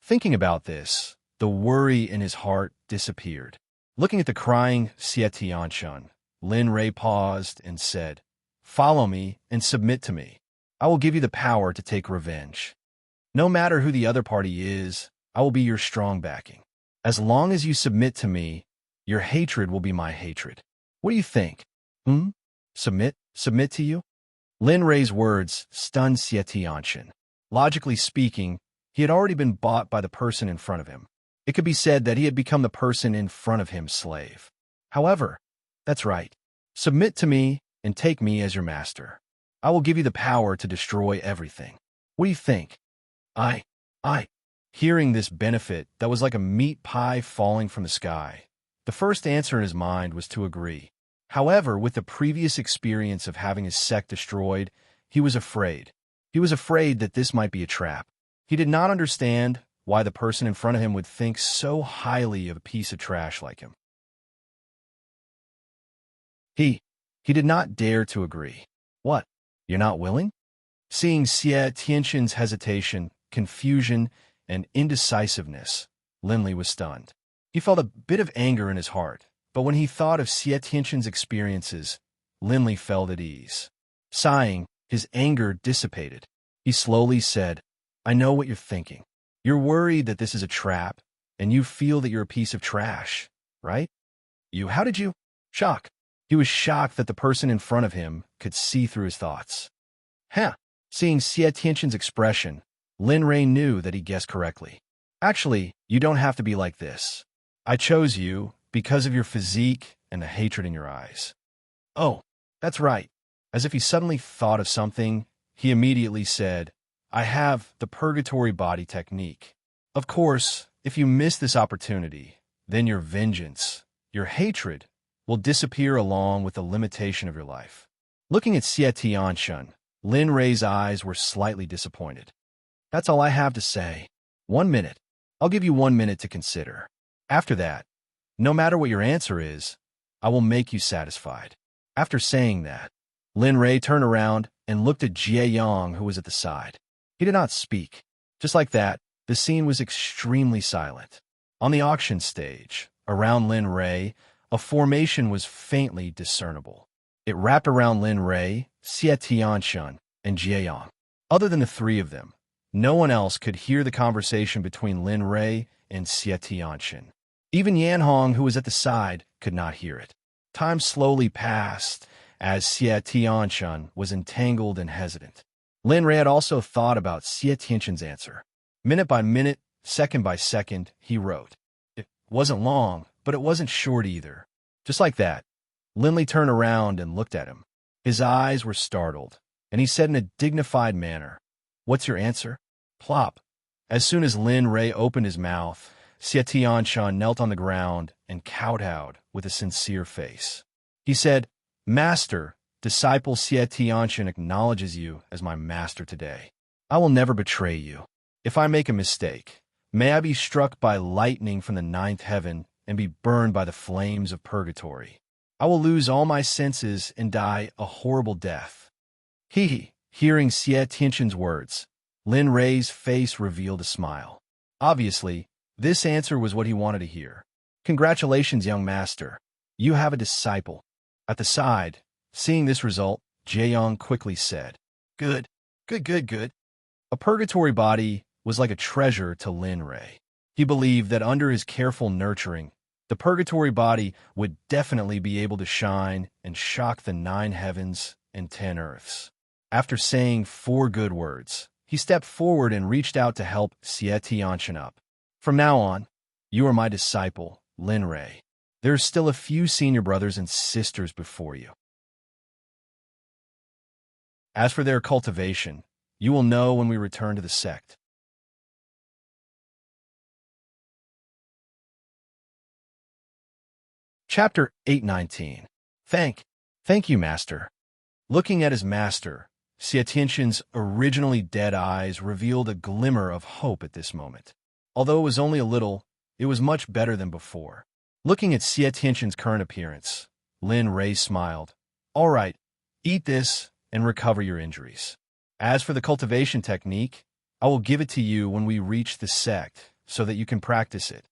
Thinking about this, the worry in his heart disappeared. Looking at the crying Xie Tianxin, Lin Ray paused and said, "Follow me and submit to me. I will give you the power to take revenge. No matter who the other party is, I will be your strong backing. As long as you submit to me, your hatred will be my hatred. What do you think? Submit to you?" Lin Ray's words stunned Xie Tianxin. Logically speaking, he had already been bought by the person in front of him. It could be said that he had become the person in front of him's slave. However, that's right. Submit to me and take me as your master. I will give you the power to destroy everything. What do you think? I. Hearing this benefit that was like a meat pie falling from the sky, the first answer in his mind was to agree. However, with the previous experience of having his sect destroyed, he was afraid. He was afraid that this might be a trap. He did not understand why the person in front of him would think so highly of a piece of trash like him. He did not dare to agree. What? You're not willing? Seeing Xie Tianxin's hesitation, confusion, and indecisiveness, Linley was stunned. He felt a bit of anger in his heart, but when he thought of Xie Tianxin's experiences, Linley felt at ease. Sighing, his anger dissipated. He slowly said, "I know what you're thinking. You're worried that this is a trap, and you feel that you're a piece of trash, right? How did you? Shock. He was shocked that the person in front of him could see through his thoughts. Seeing Xie Tianxin's expression, Lin Ray knew that he guessed correctly. Actually, you don't have to be like this. I chose you because of your physique and the hatred in your eyes. Oh, that's right. As if he suddenly thought of something, he immediately said, I have the purgatory body technique. Of course, if you miss this opportunity, then your vengeance, your hatred, will disappear along with the limitation of your life. Looking at Xie Tianxun, Lin Rei's eyes were slightly disappointed. That's all I have to say. 1 minute. I'll give you 1 minute to consider. After that, no matter what your answer is, I will make you satisfied. After saying that, Lin Rei turned around and looked at Jie Yang, who was at the side. He did not speak. Just like that, the scene was extremely silent. On the auction stage, around Lin Rei, a formation was faintly discernible. It wrapped around Lin Rei, Xie Tianxun, and Jie Yang. Other than the three of them, no one else could hear the conversation between Lin Rei and Xie Tianxun. Even Yan Hong, who was at the side, could not hear it. Time slowly passed as Xie Tianxun was entangled and hesitant. Lin Rei had also thought about Xie Tianxun's answer. Minute by minute, second by second, he wrote. It wasn't long, but it wasn't short either. Just like that, Lin Li turned around and looked at him. His eyes were startled, and he said in a dignified manner, What's your answer? Plop. As soon as Lin Rei opened his mouth, Xie Tianxun knelt on the ground and kowtowed with a sincere face. He said, Master, disciple Xie Tianxun acknowledges you as my master today. I will never betray you. If I make a mistake, may I be struck by lightning from the ninth heaven and be burned by the flames of purgatory. I will lose all my senses and die a horrible death. Hearing Xie Tianxun's words, Lin Rei's face revealed a smile. Obviously, this answer was what he wanted to hear. Congratulations, young master. You have a disciple. At the side, seeing this result, Jie Yang quickly said, Good. A purgatory body was like a treasure to Lin Rei. He believed that under his careful nurturing, the purgatory body would definitely be able to shine and shock the 9 heavens and 10 earths. After saying 4 good words, he stepped forward and reached out to help Xie Tianxun up. From now on, you are my disciple, Lin Rei. There are still a few senior brothers and sisters before you. As for their cultivation, you will know when we return to the sect. Chapter 819. Thank you, Master. Looking at his master, Xie Tianxun's originally dead eyes revealed a glimmer of hope at this moment. Although it was only a little, it was much better than before. Looking at Xie Tianxun's current appearance, Lin Rei smiled. All right, eat this and recover your injuries. As for the cultivation technique, I will give it to you when we reach the sect so that you can practice it.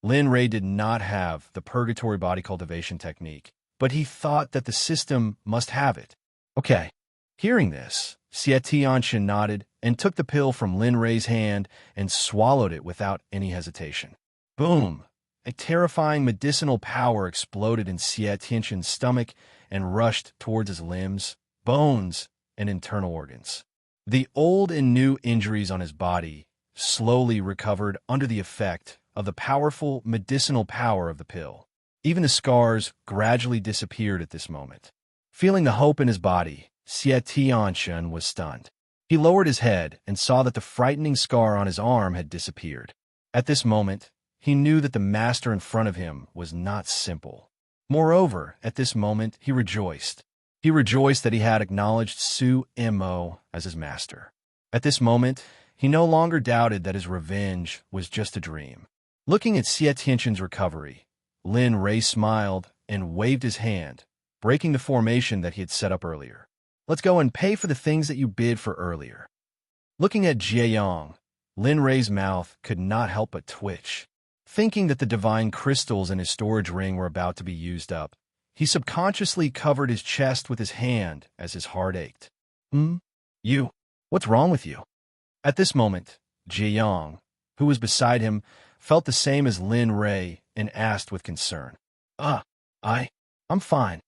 Lin Rei did not have the purgatory body cultivation technique, but he thought that the system must have it. Okay. Hearing this, Xie Tianxun nodded and took the pill from Lin Rei's hand and swallowed it without any hesitation. Boom! A terrifying medicinal power exploded in Xie Tianxun's stomach and rushed towards his limbs, bones, and internal organs. The old and new injuries on his body slowly recovered under the effect of the powerful medicinal power of the pill. Even the scars gradually disappeared at this moment. Feeling the hope in his body, Xie Tianxun was stunned. He lowered his head and saw that the frightening scar on his arm had disappeared. At this moment, he knew that the master in front of him was not simple. Moreover, at this moment, he rejoiced. He rejoiced that he had acknowledged Su Mo as his master. At this moment, he no longer doubted that his revenge was just a dream. Looking at Xie Tianxun's recovery, Lin Rei smiled and waved his hand, breaking the formation that he had set up earlier. Let's go and pay for the things that you bid for earlier. Looking at Jie Yang, Lin Rei's mouth could not help but twitch. Thinking that the divine crystals in his storage ring were about to be used up, he subconsciously covered his chest with his hand as his heart ached. You, what's wrong with you? At this moment, Jie Yang, who was beside him, felt the same as Lin Rei and asked with concern. I'm fine.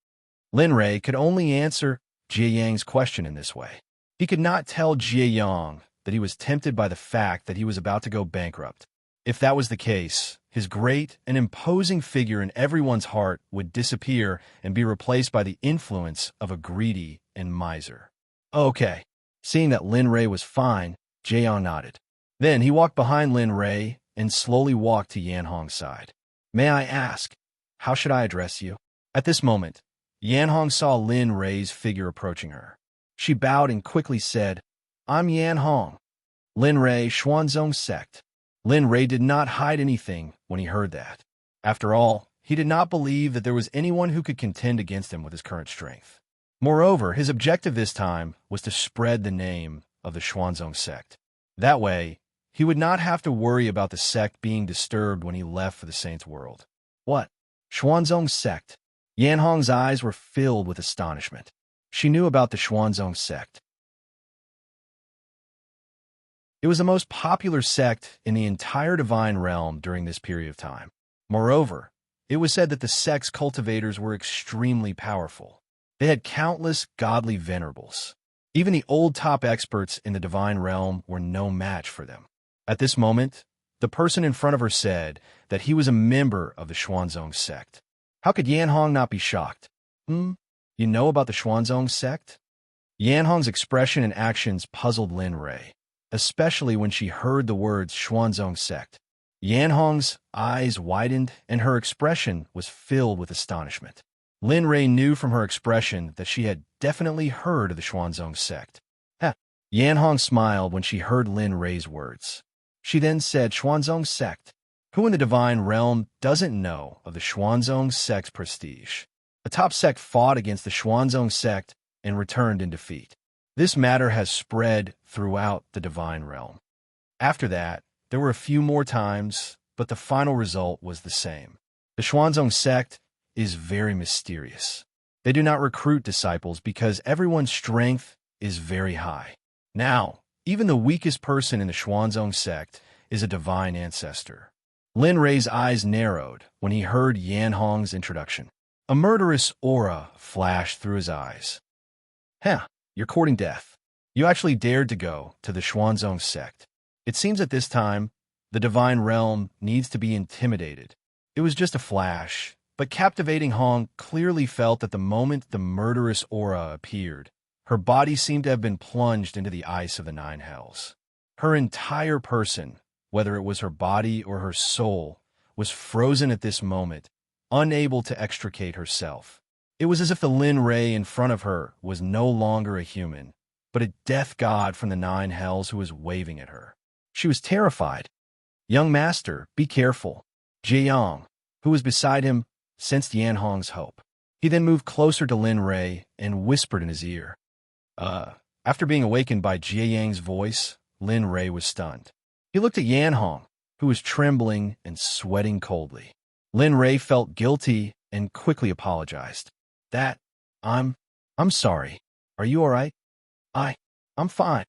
Lin Rei could only answer Jie Yang's question in this way. He could not tell Jie Yang that he was tempted by the fact that he was about to go bankrupt. If that was the case, his great and imposing figure in everyone's heart would disappear and be replaced by the influence of a greedy and miser. Okay. Seeing that Lin Rei was fine, Jiang nodded. Then he walked behind Lin Rei and slowly walked to Yan Hong's side. May I ask, how should I address you? At this moment, Yan Hong saw Lin Rei's figure approaching her. She bowed and quickly said, I'm Yan Hong, Lin Rei, Xuanzong Sect. Lin Rei did not hide anything when he heard that. After all, he did not believe that there was anyone who could contend against him with his current strength. Moreover, his objective this time was to spread the name of the Xuanzong Sect. That way, he would not have to worry about the sect being disturbed when he left for the Saints' world. What? Xuanzong Sect? Yan Hong's eyes were filled with astonishment. She knew about the Xuanzong Sect. It was the most popular sect in the entire divine realm during this period of time. Moreover, it was said that the sect's cultivators were extremely powerful. They had countless godly venerables. Even the old top experts in the divine realm were no match for them. At this moment, the person in front of her said that he was a member of the Xuanzong Sect. How could Yan Hong not be shocked? You know about the Xuanzong Sect? Yan Hong's expression and actions puzzled Lin Rei, especially when she heard the words Xuanzong Sect. Yan Hong's eyes widened and her expression was filled with astonishment. Lin Rei knew from her expression that she had definitely heard of the Xuanzong Sect. Yan Hong smiled when she heard Lin Rei's words. She then said, Xuanzong Sect. Who in the divine realm doesn't know of the Xuanzong Sect's prestige? A top sect fought against the Xuanzong Sect and returned in defeat. This matter has spread throughout the divine realm. After that, there were a few more times, but the final result was the same. The Xuanzong Sect is very mysterious. They do not recruit disciples because everyone's strength is very high. Now, even the weakest person in the Xuanzong Sect is a divine ancestor. Lin Rei's eyes narrowed when he heard Yan Hong's introduction. A murderous aura flashed through his eyes. You're courting death. You actually dared to go to the Xuanzong Sect. It seems at this time, the divine realm needs to be intimidated. It was just a flash, but captivating Hong clearly felt that the moment the murderous aura appeared, her body seemed to have been plunged into the ice of the nine hells. Her entire person, whether it was her body or her soul, was frozen at this moment, unable to extricate herself. It was as if the Lin Rei in front of her was no longer a human, but a death god from the nine hells who was waving at her. She was terrified. Young master, be careful. Jiang, who was beside him, sensed Yan Hong's hope. He then moved closer to Lin Rei and whispered in his ear. After being awakened by Jiang's voice, Lin Rei was stunned. He looked at Yan Hong, who was trembling and sweating coldly. Lin Rei felt guilty and quickly apologized. I'm sorry. Are you all right? I'm fine.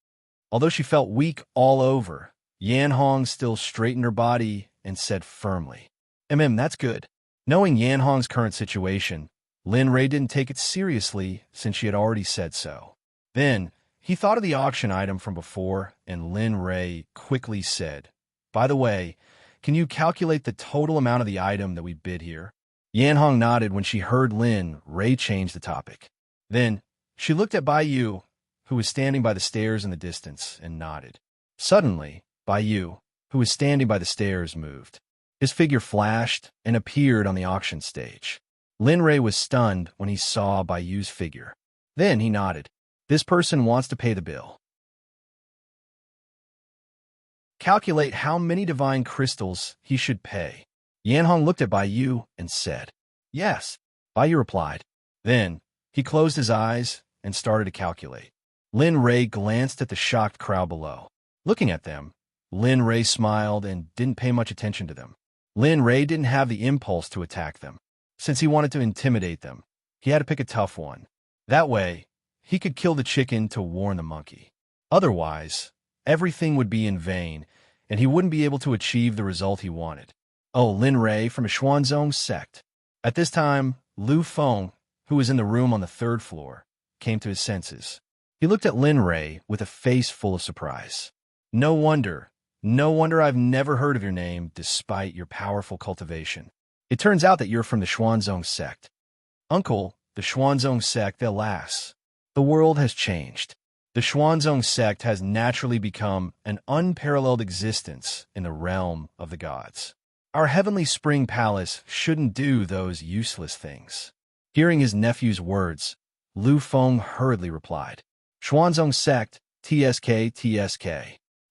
Although she felt weak all over, Yan Hong still straightened her body and said firmly, That's good. Knowing Yan Hong's current situation, Lin Rei didn't take it seriously since she had already said so. Then, he thought of the auction item from before, and Lin Rei quickly said, By the way, can you calculate the total amount of the item that we bid here? Yan Hong nodded when she heard Lin Rei change the topic. Then, she looked at Bai Yu, who was standing by the stairs in the distance, and nodded. Suddenly, Bai Yu, who was standing by the stairs, moved. His figure flashed and appeared on the auction stage. Lin Rei was stunned when he saw Bai Yu's figure. Then he nodded. This person wants to pay the bill. Calculate how many divine crystals he should pay. Yan Hong looked at Bai Yu and said, Yes. Bai Yu replied. Then he closed his eyes and started to calculate. Lin Rei glanced at the shocked crowd below. Looking at them, Lin Rei smiled and didn't pay much attention to them. Lin Rei didn't have the impulse to attack them. Since he wanted to intimidate them, he had to pick a tough one. That way, he could kill the chicken to warn the monkey. Otherwise, everything would be in vain, and he wouldn't be able to achieve the result he wanted. Lin Rei from a Xuanzong Sect. At this time, Lu Feng, who was in the room on the third floor, came to his senses. He looked at Lin Rei with a face full of surprise. No wonder No wonder I've never heard of your name, despite your powerful cultivation. It turns out that you're from the Xuanzong Sect. Uncle, the Xuanzong Sect, alas. The world has changed. The Xuanzong Sect has naturally become an unparalleled existence in the realm of the gods. Our heavenly spring palace shouldn't do those useless things. Hearing his nephew's words, Lu Feng hurriedly replied, Xuanzong Sect, TSK, TSK.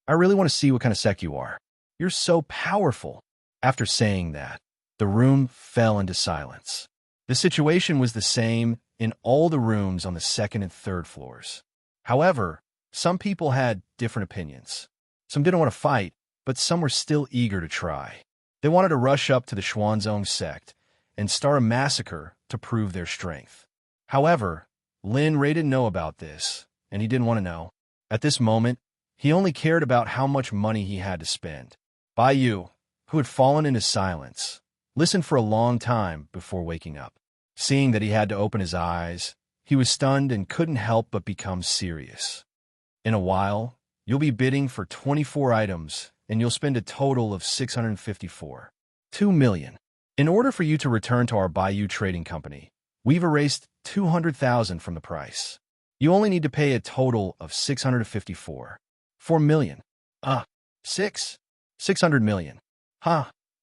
I really want to see what kind of sect you are. You're so powerful. After saying that, the room fell into silence. The situation was the same in all the rooms on the second and third floors. However, some people had different opinions. Some didn't want to fight, but some were still eager to try. They wanted to rush up to the Xuanzong Sect and start a massacre to prove their strength. However, Lin Rei didn't know about this, and he didn't want to know. At this moment, he only cared about how much money he had to spend. Bai Yu, who had fallen into silence, listened for a long time before waking up. Seeing that he had to open his eyes, he was stunned and couldn't help but become serious. In a while, you'll be bidding for 24 items, and you'll spend a total of 654. 2 million. In order for you to return to our Baiyu Trading Company, we've erased 200,000 from the price. You only need to pay a total of 654. 4 million. 600 million.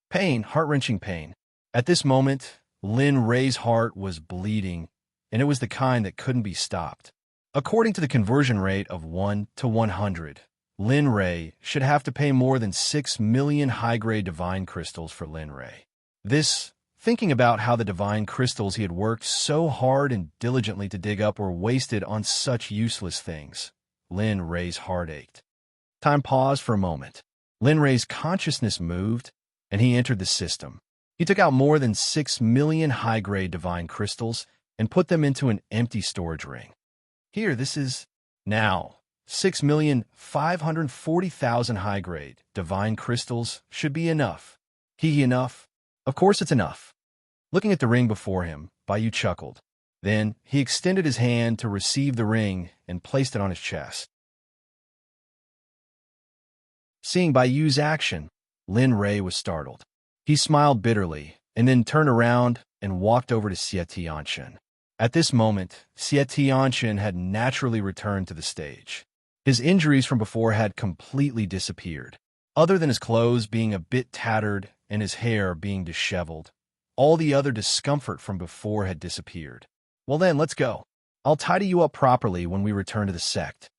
Pain, heart-wrenching pain. At this moment, Lin Rei's heart was bleeding, and it was the kind that couldn't be stopped. According to the conversion rate of 1 to 100, Lin Rei should have to pay more than 6 million high-grade divine crystals for Lin Rei. This, thinking about how the divine crystals he had worked so hard and diligently to dig up were wasted on such useless things, Lin Rei's heart ached. Time paused for a moment. Lin Rei's consciousness moved, and he entered the system. He took out more than 6 million high-grade divine crystals and put them into an empty storage ring. Here, this is now 6,540,000 high-grade divine crystals should be enough. Enough? Of course it's enough. Looking at the ring before him, Baiyu chuckled. Then he extended his hand to receive the ring and placed it on his chest. Seeing Baiyu's action, Lin Rei was startled. He smiled bitterly and then turned around and walked over to Xie Tianxin. At this moment, Xie Tianxin had naturally returned to the stage. His injuries from before had completely disappeared. Other than his clothes being a bit tattered and his hair being disheveled, all the other discomfort from before had disappeared. Well then, let's go. I'll tidy you up properly when we return to the sect.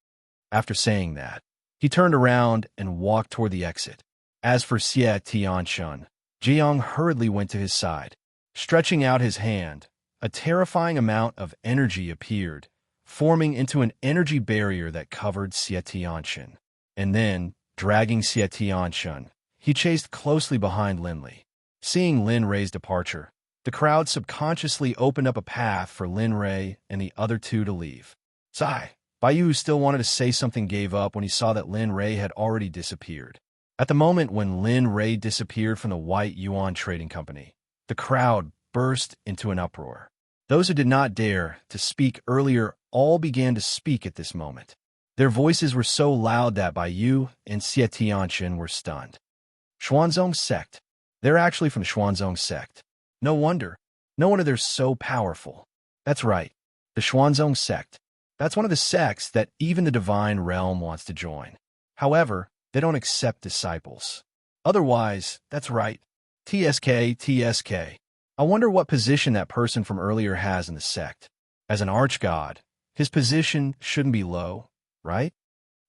After saying that, he turned around and walked toward the exit. As for Xie Tianxin, Jiang hurriedly went to his side. Stretching out his hand, a terrifying amount of energy appeared, forming into an energy barrier that covered Xie Tianxin. And then, dragging Xie Tianxin, he chased closely behind Lin Li. Seeing Lin Rei's departure, the crowd subconsciously opened up a path for Lin Rei and the other two to leave. Sigh. Baiyu, who still wanted to say something, gave up when he saw that Lin Rei had already disappeared. At the moment when Lin Rei disappeared from the White Yuan Trading Company, the crowd burst into an uproar. Those who did not dare to speak earlier all began to speak at this moment. Their voices were so loud that Baiyu and Xie Tianxin were stunned. Xuanzong Sect. They're actually from the Xuanzong Sect. No wonder. No wonder they're so powerful. That's right. The Xuanzong Sect. That's one of the sects that even the divine realm wants to join. However, they don't accept disciples. Otherwise, that's right. TSK, TSK. I wonder what position that person from earlier has in the sect. As an archgod, his position shouldn't be low, right?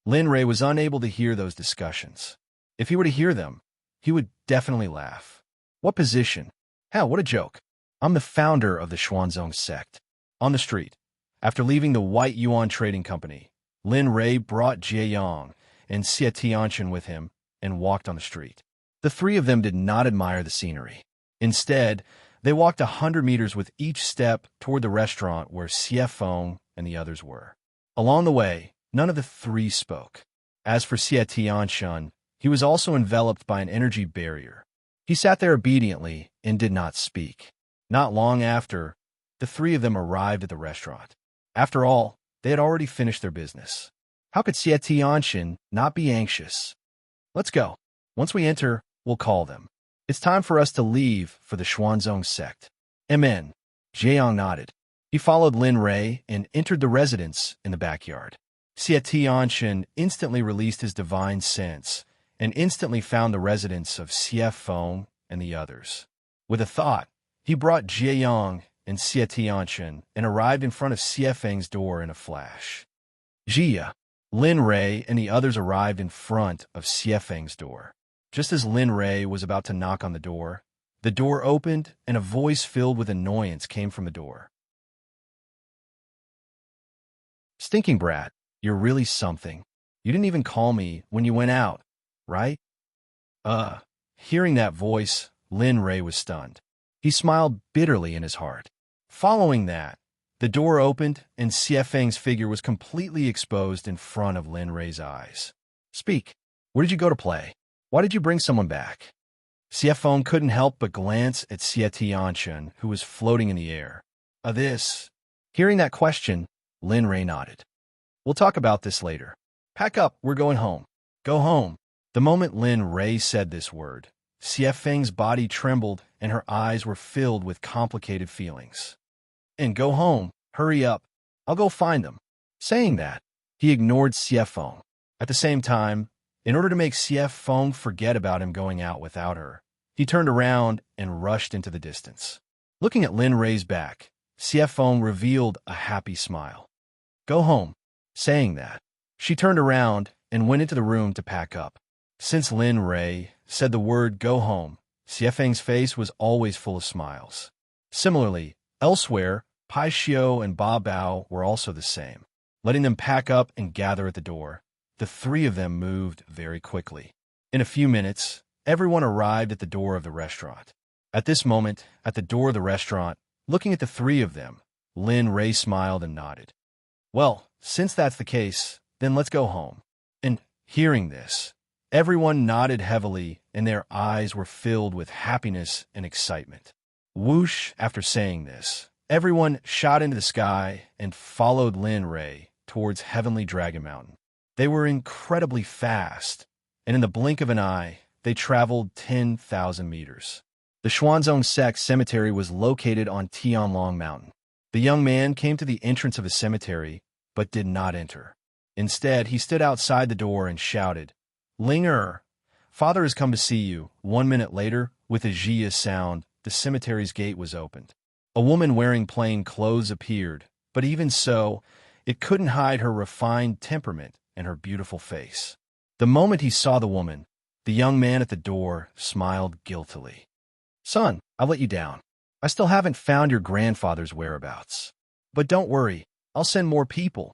Lin Rei was unable to hear those discussions. If he were to hear them, he would definitely laugh. What position? Hell, what a joke. I'm the founder of the Xuanzong Sect. On the street, after leaving the White Yuan Trading Company, Lin Rei brought Jie Yang and Xie Tianxin with him and walked on the street. The three of them did not admire the scenery. Instead, they walked 100 meters with each step toward the restaurant where Xie Feng and the others were. Along the way, none of the three spoke. As for Xie Tianxin, he was also enveloped by an energy barrier. He sat there obediently and did not speak. Not long after, the three of them arrived at the restaurant. After all, they had already finished their business. How could Xie Tianxin not be anxious? Let's go. Once we enter, we'll call them. It's time for us to leave for the Xuanzong Sect. Amen. Jiang nodded. He followed Lin Rei and entered the residence in the backyard. Xie Tianshan instantly released his divine sense and instantly found the residence of Xie Feng and the others. With a thought, he brought Jiayang and Xie Tianshan and arrived in front of Xie Feng's door in a flash. Jia, Lin Rei and the others arrived in front of Xie Feng's door. Just as Lin Rei was about to knock on the door opened and a voice filled with annoyance came from the door. Stinking brat, you're really something. You didn't even call me when you went out, right? Hearing that voice, Lin Rei was stunned. He smiled bitterly in his heart. Following that, the door opened and Xie Feng's figure was completely exposed in front of Lin Rei's eyes. Speak. Where did you go to play? Why did you bring someone back? Xie Feng couldn't help but glance at Xie Tianshan, who was floating in the air. Hearing that question, Lin Rei nodded. We'll talk about this later. Pack up, we're going home. Go home. The moment Lin Rei said this word, Xie Feng's body trembled and her eyes were filled with complicated feelings. And go home. Hurry up. I'll go find them. Saying that, he ignored Xie Feng. At the same time, in order to make Xie Feng forget about him going out without her, he turned around and rushed into the distance. Looking at Lin Rei's back, Xie Feng revealed a happy smile. Go home. Saying that, she turned around and went into the room to pack up. Since Lin Rei said the word go home, Xie Feng's face was always full of smiles. Similarly, elsewhere, Pai Xiao and Ba Bao were also the same. Letting them pack up and gather at the door, the three of them moved very quickly. In a few minutes, everyone arrived at the door of the restaurant. At this moment, at the door of the restaurant, looking at the three of them, Lin Rei smiled and nodded. Well, since that's the case, then let's go home. And hearing this, everyone nodded heavily and their eyes were filled with happiness and excitement. Whoosh, after saying this, everyone shot into the sky and followed Lin Rei towards Heavenly Dragon Mountain. They were incredibly fast, and in the blink of an eye, they traveled 10,000 meters. The Xuanzong Sect cemetery was located on Tianlong Mountain. The young man came to the entrance of the cemetery, but did not enter. Instead, he stood outside the door and shouted, Linger, father has come to see you. 1 minute later, with a Jia sound, the cemetery's gate was opened. A woman wearing plain clothes appeared, but even so, it couldn't hide her refined temperament and her beautiful face. The moment he saw the woman, the young man at the door smiled guiltily. Son, I've let you down. I still haven't found your grandfather's whereabouts. But don't worry, I'll send more people.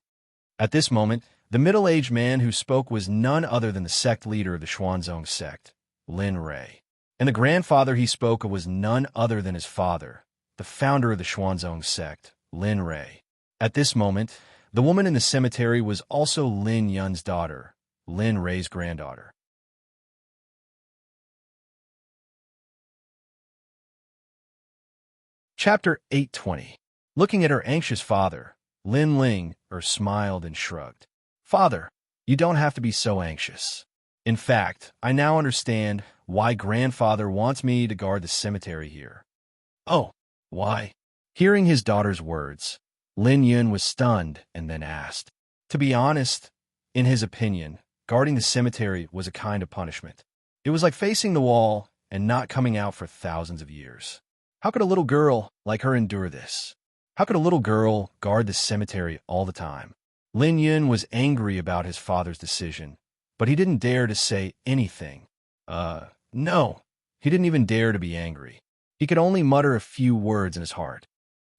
At this moment, the middle-aged man who spoke was none other than the sect leader of the Xuanzong Sect, Lin Rei. And the grandfather he spoke of was none other than his father, the founder of the Xuanzong Sect, Lin Rei. At this moment, the woman in the cemetery was also Lin Yun's daughter, Lin Rei's granddaughter. Chapter 820. Looking at her anxious father, Lin Ling smiled and shrugged. Father, you don't have to be so anxious. In fact, I now understand why grandfather wants me to guard the cemetery here. Oh, why? Hearing his daughter's words, Lin Yun was stunned and then asked. To be honest, in his opinion, guarding the cemetery was a kind of punishment. It was like facing the wall and not coming out for thousands of years. How could a little girl like her endure this? How could a little girl guard the cemetery all the time? Lin Yun was angry about his father's decision, but he didn't dare to say anything. No. He didn't even dare to be angry. He could only mutter a few words in his heart.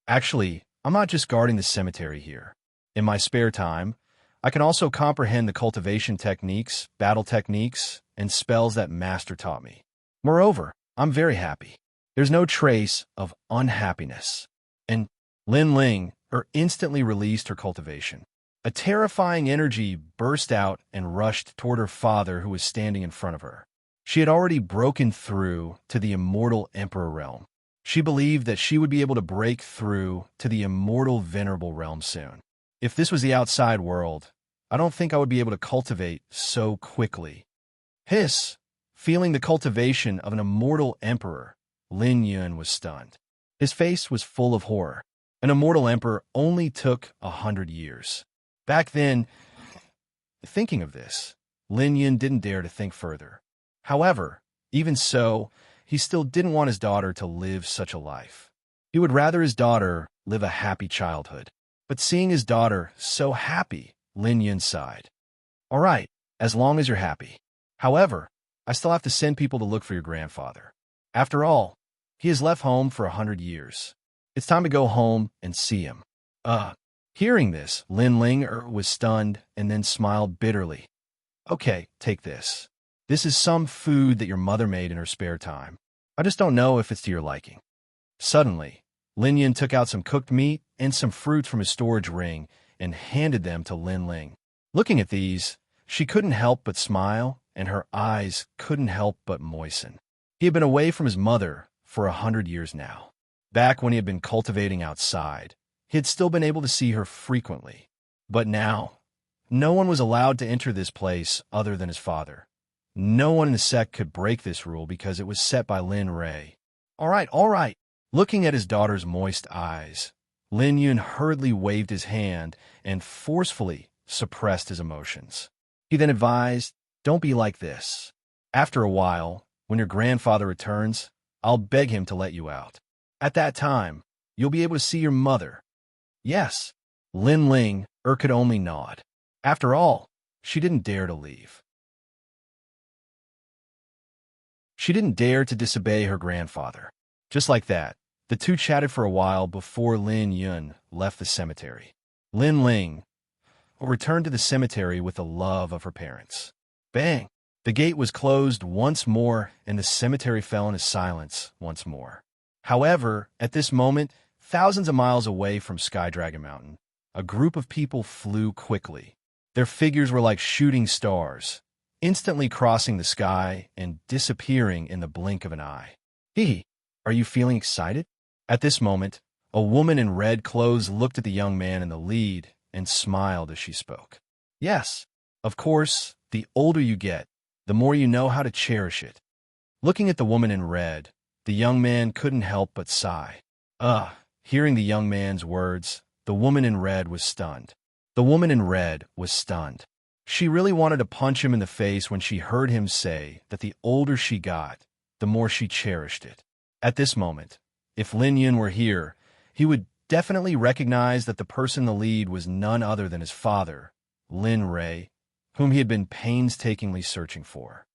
Actually, I'm not just guarding the cemetery here. In my spare time, I can also comprehend the cultivation techniques, battle techniques, and spells that Master taught me. Moreover, I'm very happy. There's no trace of unhappiness. And Lin Ling instantly released her cultivation. A terrifying energy burst out and rushed toward her father who was standing in front of her. She had already broken through to the immortal Emperor realm. She believed that she would be able to break through to the immortal Venerable realm soon. If this was the outside world, I don't think I would be able to cultivate so quickly. Hiss, feeling the cultivation of an immortal emperor, Lin Yun was stunned. His face was full of horror. An immortal emperor only took 100 years. Back then, thinking of this, Lin Yun didn't dare to think further. However, even so, he still didn't want his daughter to live such a life. He would rather his daughter live a happy childhood. But seeing his daughter so happy, Lin Yun sighed. All right, as long as you're happy. However, I still have to send people to look for your grandfather. After all, he has left home for 100 years. It's time to go home and see him. Hearing this, Lin Ling was stunned and then smiled bitterly. Okay, take this. This is some food that your mother made in her spare time. I just don't know if it's to your liking. Suddenly, Lin Yun took out some cooked meat and some fruits from his storage ring and handed them to Lin Ling. Looking at these, she couldn't help but smile, and her eyes couldn't help but moisten. He had been away from his mother for 100 years now. Back when he had been cultivating outside, he had still been able to see her frequently. But now, no one was allowed to enter this place other than his father. No one in the sect could break this rule because it was set by Lin Ray. All right. Looking at his daughter's moist eyes, Lin Yun hurriedly waved his hand and forcefully suppressed his emotions. He then advised, don't be like this. After a while, when your grandfather returns, I'll beg him to let you out. At that time, you'll be able to see your mother. Yes, Lin Ling could only nod. After all, she didn't dare to leave. She didn't dare to disobey her grandfather. Just like that, the two chatted for a while before Lin Yun left the cemetery. Lin Ling returned to the cemetery with the love of her parents. Bang! The gate was closed once more, and the cemetery fell into silence once more. However, at this moment, thousands of miles away from Sky Dragon Mountain, a group of people flew quickly. Their figures were like shooting stars, instantly crossing the sky and disappearing in the blink of an eye. Hee, are you feeling excited? At this moment, a woman in red clothes looked at the young man in the lead and smiled as she spoke. Yes, of course, the older you get, the more you know how to cherish it. Looking at the woman in red, the young man couldn't help but sigh. Hearing the young man's words, the woman in red was stunned. The woman in red was stunned. She really wanted to punch him in the face when she heard him say that the older she got, the more she cherished it. At this moment, if Lin Yun were here, he would definitely recognize that the person in the lead was none other than his father, Lin Ray, whom he had been painstakingly searching for.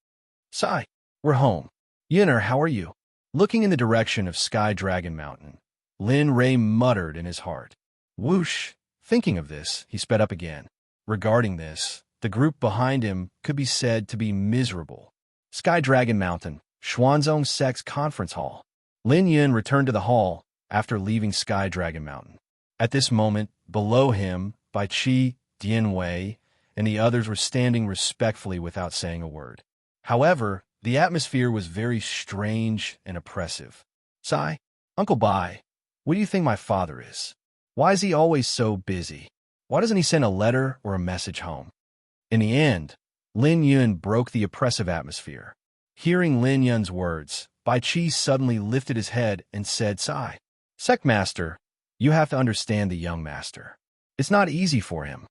Sai, we're home. Yinner, how are you? Looking in the direction of Sky Dragon Mountain, Lin Ray muttered in his heart. Whoosh! Thinking of this, he sped up again. Regarding this, the group behind him could be said to be miserable. Sky Dragon Mountain, Xuanzong Sect's conference hall. Lin Yun returned to the hall after leaving Sky Dragon Mountain. At this moment, below him, Bai Qi, Dian Wei, and the others were standing respectfully without saying a word. However, the atmosphere was very strange and oppressive. Sai, Uncle Bai, what do you think my father is? Why is he always so busy? Why doesn't he send a letter or a message home? In the end, Lin Yun broke the oppressive atmosphere. Hearing Lin Yun's words, Bai Qi suddenly lifted his head and said, Sai, Sect Master, you have to understand the young master. It's not easy for him.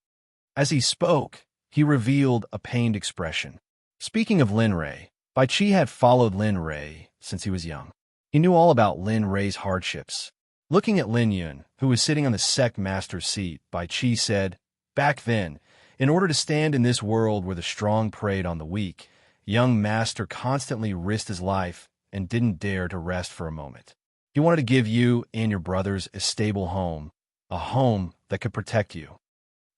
As he spoke, he revealed a pained expression. Speaking of Lin Ray, Bai Qi had followed Lin Ray since he was young. He knew all about Lin Ray's hardships. Looking at Lin Yun, who was sitting on the Sect Master's seat, Bai Qi said, back then, in order to stand in this world where the strong preyed on the weak, young master constantly risked his life and didn't dare to rest for a moment. He wanted to give you and your brothers a stable home, a home that could protect you.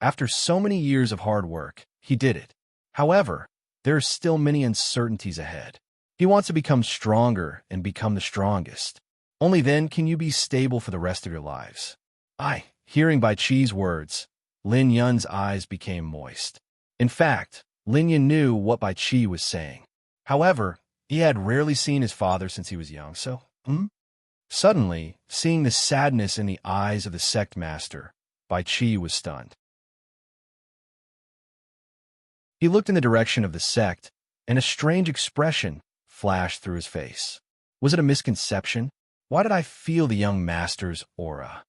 After so many years of hard work, he did it. However, there are still many uncertainties ahead. He wants to become stronger and become the strongest. Only then can you be stable for the rest of your lives. Hearing Bai Qi's words, Lin Yun's eyes became moist. In fact, Lin Yun knew what Bai Qi was saying. However, he had rarely seen his father since he was young, so, Suddenly, seeing the sadness in the eyes of the Sect Master, Bai Qi was stunned. He looked in the direction of the sect and a strange expression flashed through his face. Was it a misconception? Why did I feel the young master's aura?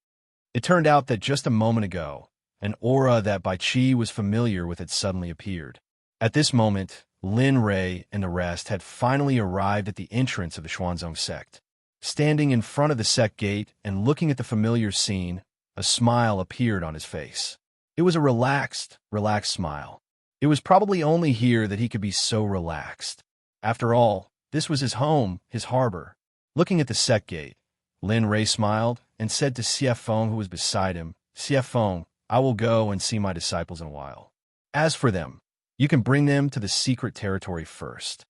It turned out that just a moment ago, an aura that Bai Qi was familiar with had suddenly appeared. At this moment, Lin Rei and the rest had finally arrived at the entrance of the Xuanzong sect. Standing in front of the sect gate and looking at the familiar scene, a smile appeared on his face. It was a relaxed smile. It was probably only here that he could be so relaxed. After all, this was his home, his harbor. Looking at the sect gate, Lin Rei smiled and said to Xie Feng, who was beside him, "Xie Feng, I will go and see my disciples in a while. As for them, you can bring them to the secret territory first."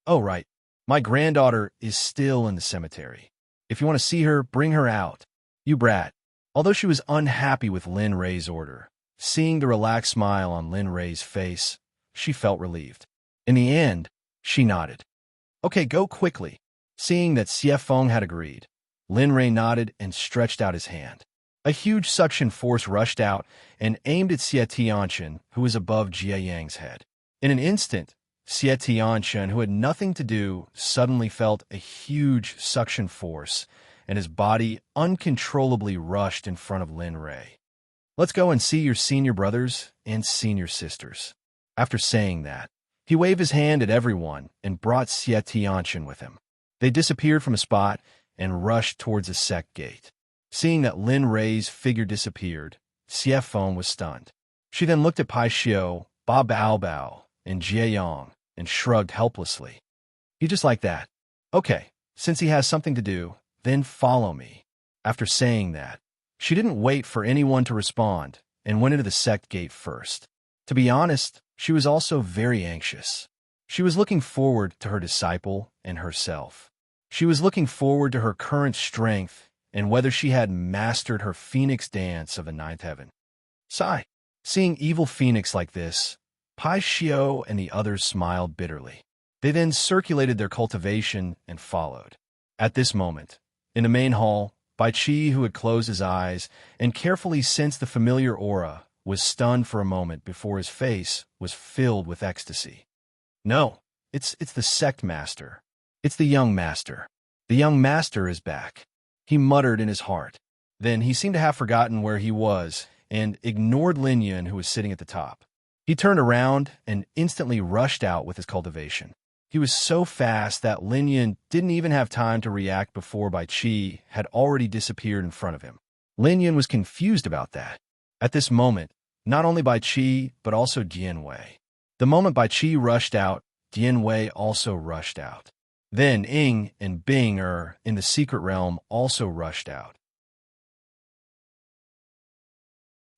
"Oh, right. My granddaughter is still in the cemetery. If you want to see her, bring her out. You brat." Although she was unhappy with Lin Rei's order, seeing the relaxed smile on Lin Rei's face, she felt relieved. In the end, she nodded. "Okay, go quickly." Seeing that Xie Feng had agreed, Lin Rei nodded and stretched out his hand. A huge suction force rushed out and aimed at Xie Tianchen, who was above Jie Yang's head. In an instant, Xie Tianchen, who had nothing to do, suddenly felt a huge suction force, and his body uncontrollably rushed in front of Lin Rei. "Let's go and see your senior brothers and senior sisters." After saying that, he waved his hand at everyone and brought Xie Tianchen with him. They disappeared from a spot and rushed towards the sect gate. Seeing that Lin Rei's figure disappeared, Xie Feng was stunned. She then looked at Pai Xiao, Ba Bao Bao, and Jie Yang and shrugged helplessly. "You just like that? Okay, since he has something to do, then follow me." After saying that, she didn't wait for anyone to respond and went into the sect gate first. To be honest, she was also very anxious. She was looking forward to her disciple and herself. She was looking forward to her current strength and whether she had mastered her phoenix dance of the ninth heaven. Sigh. Seeing evil phoenix like this, Pai Xiao and the others smiled bitterly. They then circulated their cultivation and followed. At this moment, in the main hall, Bai Qi, who had closed his eyes and carefully sensed the familiar aura, was stunned for a moment before his face was filled with ecstasy. "No, it's the sect master. It's the young master. The young master is back," he muttered in his heart. Then he seemed to have forgotten where he was and ignored Lin Yun, who was sitting at the top. He turned around and instantly rushed out with his cultivation. He was so fast that Lin Yun didn't even have time to react before Bai Qi had already disappeared in front of him. Lin Yun was confused about that. At this moment, not only Bai Qi, but also Dian Wei. The moment Bai Qi rushed out, Dian Wei also rushed out. Then Ying and Bing in the secret realm also rushed out.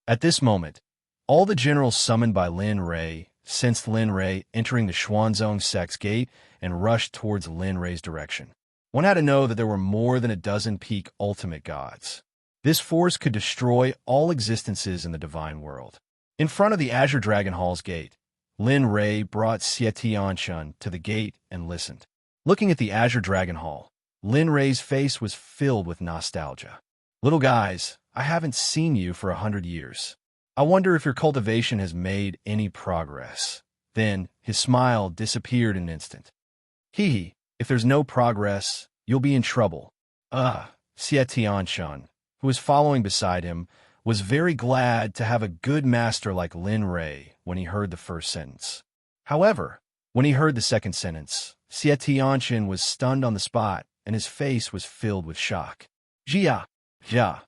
At this moment, all the generals summoned by Lin Rei sensed Lin Rei entering the Xuanzong sect's gate and rushed towards Lin Rei's direction. One had to know that there were more than a dozen peak ultimate gods. This force could destroy all existences in the divine world. In front of the Azure Dragon Hall's gate, Lin Rei brought Xie Tianchen to the gate and listened. Looking at the Azure Dragon Hall, Lin Rei's face was filled with nostalgia. "Little guys, I haven't seen you for 100 years. I wonder if your cultivation has made any progress." Then his smile disappeared in an instant. "Hee, if there's no progress, you'll be in trouble." Xie Tianchen, who was following beside him, was very glad to have a good master like Lin Rei when he heard the first sentence. However, when he heard the second sentence, Xie Tianchen was stunned on the spot and his face was filled with shock. "Jia! Ja!"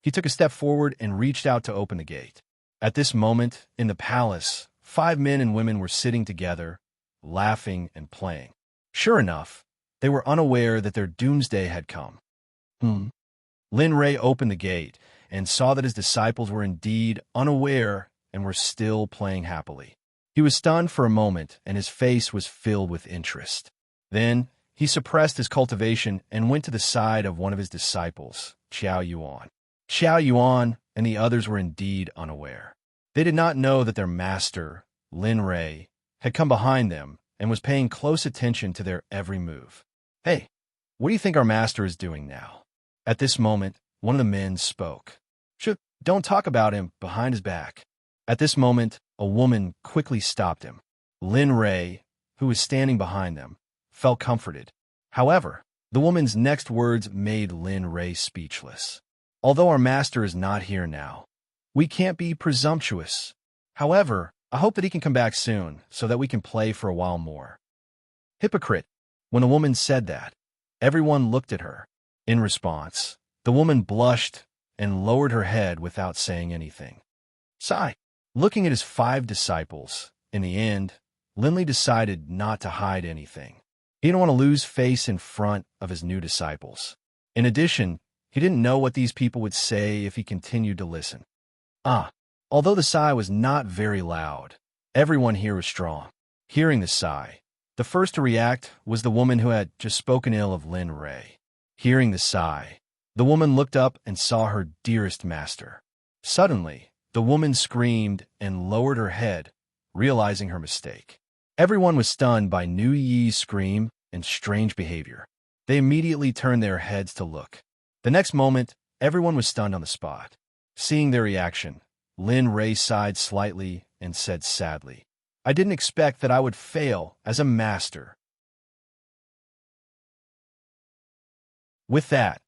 He took a step forward and reached out to open the gate. At this moment, in the palace, 5 men and women were sitting together, laughing and playing. Sure enough, they were unaware that their doomsday had come. Lin Rei opened the gate and saw that his disciples were indeed unaware and were still playing happily. He was stunned for a moment and his face was filled with interest. Then he suppressed his cultivation and went to the side of one of his disciples, Qiao Yuan. Qiao Yuan and the others were indeed unaware. They did not know that their master, Lin Rei, had come behind them and was paying close attention to their every move. "Hey, what do you think our master is doing now?" At this moment, one of the men spoke. Don't talk about him behind his back." At this moment, a woman quickly stopped him. Lin Rei, who was standing behind them, felt comforted. However, the woman's next words made Lin Rei speechless. Although our master is not here now, we can't be presumptuous. However, I hope that he can come back soon so that we can play for a while more. Hypocrite. When the woman said that, everyone looked at her. In response, the woman blushed and lowered her head without saying anything. Sigh. Looking at his 5 disciples, in the end, Linley decided not to hide anything. He didn't want to lose face in front of his new disciples. In addition, he didn't know what these people would say if he continued to listen. Although the sigh was not very loud, everyone here was strong. Hearing the sigh, the first to react was the woman who had just spoken ill of Lin Rei. Hearing the sigh, the woman looked up and saw her dearest master. Suddenly, the woman screamed and lowered her head, realizing her mistake. Everyone was stunned by Nu Yi's scream and strange behavior. They immediately turned their heads to look. The next moment, everyone was stunned on the spot. Seeing their reaction, Lin Rei sighed slightly and said sadly, "I didn't expect that I would fail as a master." With that,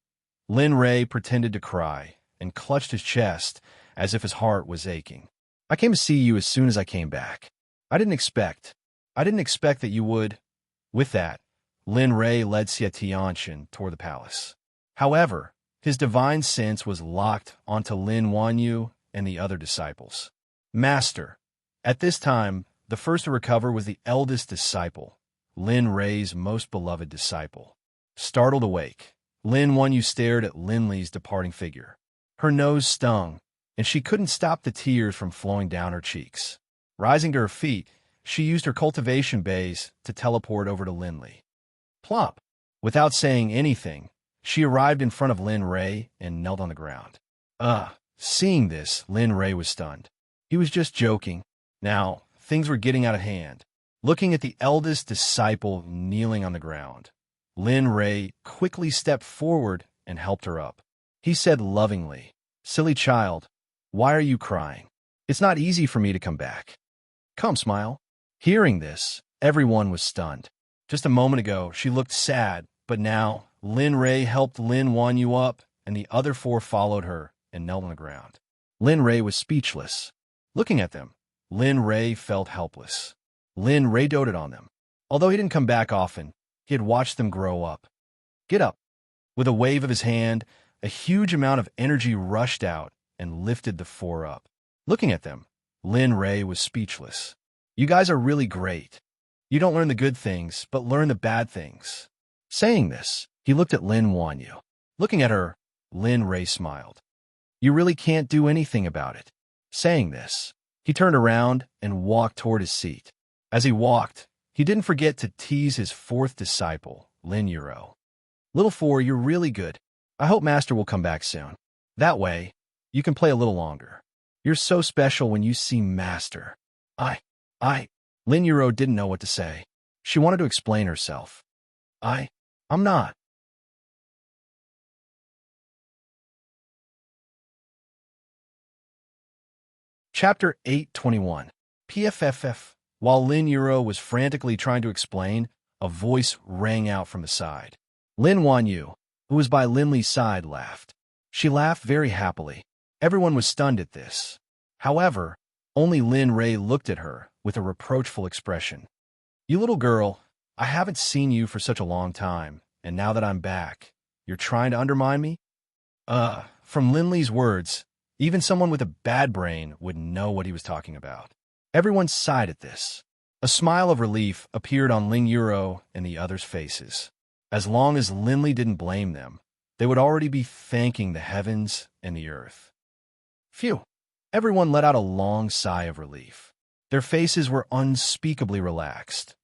Lin Rei pretended to cry and clutched his chest as if his heart was aching. "I came to see you as soon as I came back. I didn't expect that you would." With that, Lin Rei led Xie Tianxin toward the palace. However, his divine sense was locked onto Lin Wanyu and the other disciples. Master. At this time, the first to recover was the eldest disciple, Lin Rei's most beloved disciple. Startled awake, Lin Wanyu stared at Linley's departing figure. Her nose stung, and she couldn't stop the tears from flowing down her cheeks. Rising to her feet, she used her cultivation bays to teleport over to Linley. Plop! Without saying anything, she arrived in front of Lin Rei and knelt on the ground. Seeing this, Lin Rei was stunned. He was just joking. Now, things were getting out of hand. Looking at the eldest disciple kneeling on the ground, Lin Rei quickly stepped forward and helped her up. He said lovingly, "Silly child, why are you crying? It's not easy for me to come back. Come, smile." Hearing this, everyone was stunned. Just a moment ago, she looked sad, but now Lin Rei helped Lin Wanyu up, and the other 4 followed her and knelt on the ground. Lin Rei was speechless. Looking at them, Lin Rei felt helpless. Lin Rei doted on them. Although he didn't come back often, he had watched them grow up. "Get up." With a wave of his hand, a huge amount of energy rushed out and lifted the 4 up. Looking at them, Lin Rei was speechless. "You guys are really great. You don't learn the good things, but learn the bad things." Saying this, he looked at Lin Wanyu. Looking at her, Lin Rei smiled. "You really can't do anything about it." Saying this, he turned around and walked toward his seat. As he walked, he didn't forget to tease his 4th disciple, Lin Yuro. "Little 4, you're really good. I hope Master will come back soon. That way, you can play a little longer. You're so special when you see Master." Lin Yuro didn't know what to say. She wanted to explain herself. I'm not." Chapter 821. PFFF. While Lin Yuro was frantically trying to explain, a voice rang out from the side. Lin Wanyu, who was by Linley's side, laughed. She laughed very happily. Everyone was stunned at this. However, only Lin Rei looked at her with a reproachful expression. "You little girl, I haven't seen you for such a long time, and now that I'm back, you're trying to undermine me?" From Linley's words, even someone with a bad brain would know what he was talking about. Everyone sighed at this. A smile of relief appeared on Lin Yuro and the others' faces. As long as Linley didn't blame them, they would already be thanking the heavens and the earth. Phew! Everyone let out a long sigh of relief. Their faces were unspeakably relaxed.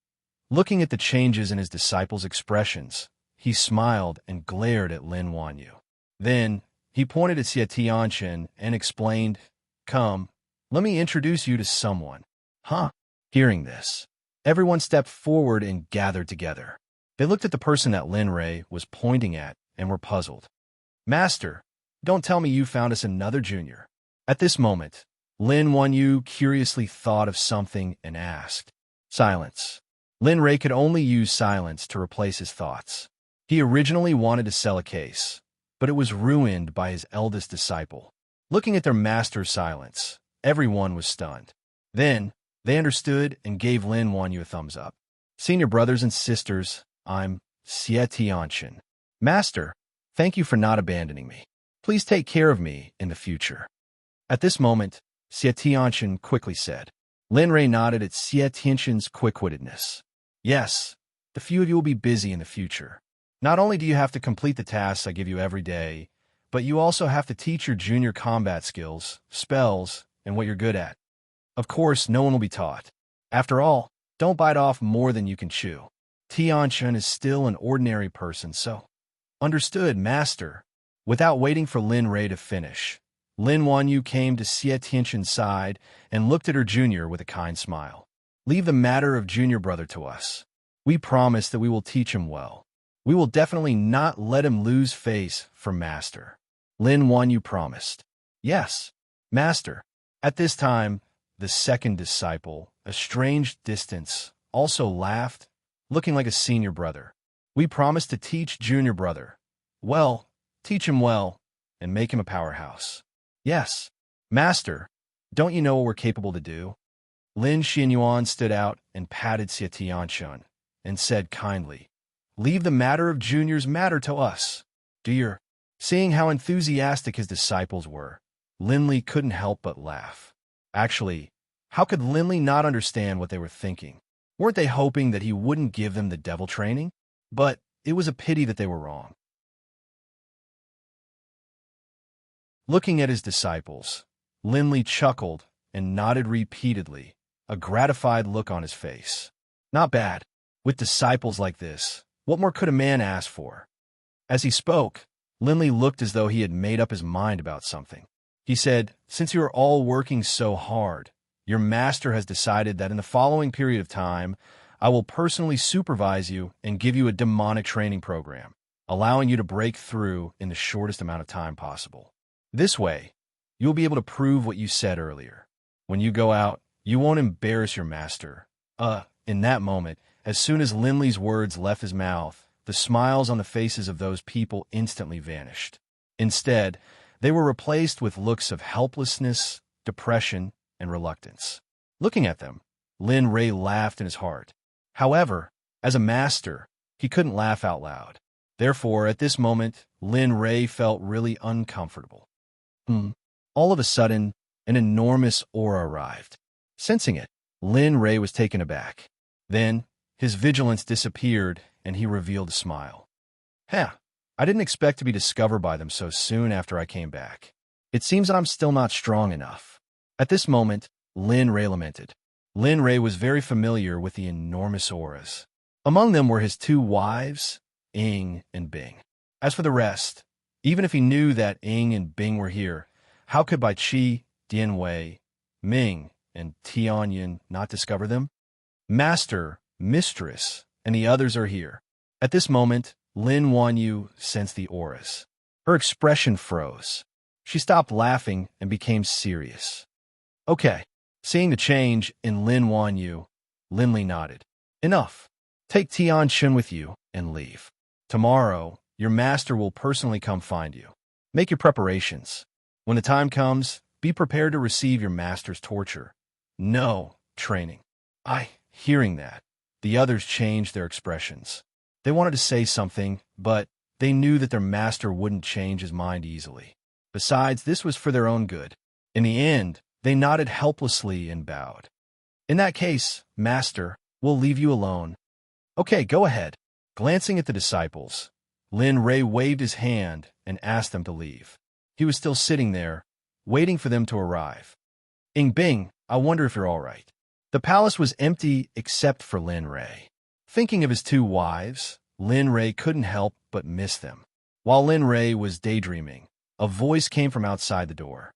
Looking at the changes in his disciples' expressions, he smiled and glared at Lin Wanyu. Then, he pointed at Xie Tianxin and explained, "Come, let me introduce you to someone." "Huh?" Hearing this, everyone stepped forward and gathered together. They looked at the person that Lin Rei was pointing at and were puzzled. "Master, don't tell me you found us another junior." At this moment, Lin Wanyu curiously thought of something and asked. Silence. Lin Rei could only use silence to replace his thoughts. He originally wanted to sell a case, but it was ruined by his eldest disciple. Looking at their master's silence, everyone was stunned. Then, they understood and gave Lin Wanyu a thumbs up. Senior brothers and sisters, I'm Xie Tianxin. Master, thank you for not abandoning me. Please take care of me in the future. At this moment, Xie Tianxin quickly said. Lin Rei nodded at Xie Tianxin's quick-wittedness. Yes, the few of you will be busy in the future. Not only do you have to complete the tasks I give you every day, but you also have to teach your junior combat skills, spells, and what you're good at. Of course, no one will be taught. After all, don't bite off more than you can chew. Tianxin is still an ordinary person, so... Understood, Master. Without waiting for Lin Rei to finish, Lin Wanyu came to Xie Tianxin's side and looked at her junior with a kind smile. Leave the matter of junior brother to us. We promise that we will teach him well. We will definitely not let him lose face for Master. Lin Wanyu promised. Yes, Master. At this time, the second disciple, a strange distance, also laughed, looking like a senior brother. We promise to teach junior brother. Well, teach him well, and make him a powerhouse. Yes, Master, don't you know what we're capable to do? Lin Xinyuan stood out and patted Xie Tianxin and said kindly, Leave the matter of juniors matter to us. Dear, seeing how enthusiastic his disciples were, Lin Li couldn't help but laugh. Actually, how could Lin Li not understand what they were thinking? Weren't they hoping that he wouldn't give them the devil training? But it was a pity that they were wrong. Looking at his disciples, Lin Li chuckled and nodded repeatedly, a gratified look on his face. Not bad. With disciples like this, what more could a man ask for? As he spoke, Lin Li looked as though he had made up his mind about something. He said, Since you are all working so hard, your master has decided that in the following period of time, I will personally supervise you and give you a demonic training program, allowing you to break through in the shortest amount of time possible. This way, you'll be able to prove what you said earlier. When you go out, you won't embarrass your master. In that moment, as soon as Lin Li's words left his mouth, the smiles on the faces of those people instantly vanished. Instead, they were replaced with looks of helplessness, depression, and reluctance. Looking at them, Lin Rei laughed in his heart. However, as a master, he couldn't laugh out loud. Therefore, at this moment, Lin Rei felt really uncomfortable. All of a sudden, an enormous aura arrived. Sensing it, Lin Rei was taken aback. Then, his vigilance disappeared, and he revealed a smile. I didn't expect to be discovered by them so soon after I came back. It seems that I'm still not strong enough. At this moment, Lin Rei lamented. Lin Rei was very familiar with the enormous auras. Among them were his two wives, Ying and Bing. As for the rest, even if he knew that Ying and Bing were here, how could Bai Qi, Dianwei, Ming, and Tianyin not discover them? Master, Mistress, and the others are here. At this moment, Lin Wanyu sensed the auras. Her expression froze. She stopped laughing and became serious. Okay. Seeing the change in Lin Wanyu, Lin Li nodded. Enough. Take Tianxin with you and leave. Tomorrow, your master will personally come find you. Make your preparations. When the time comes, be prepared to receive your master's torture. No training. Hearing that, the others changed their expressions. They wanted to say something, but they knew that their master wouldn't change his mind easily. Besides, this was for their own good. In the end, they nodded helplessly and bowed. In that case, Master, we'll leave you alone. Okay, go ahead. Glancing at the disciples, Lin Rei waved his hand and asked them to leave. He was still sitting there, waiting for them to arrive. Ying Bing, I wonder if you're all right. The palace was empty except for Lin Rei. Thinking of his two wives, Lin Rei couldn't help but miss them. While Lin Rei was daydreaming, a voice came from outside the door.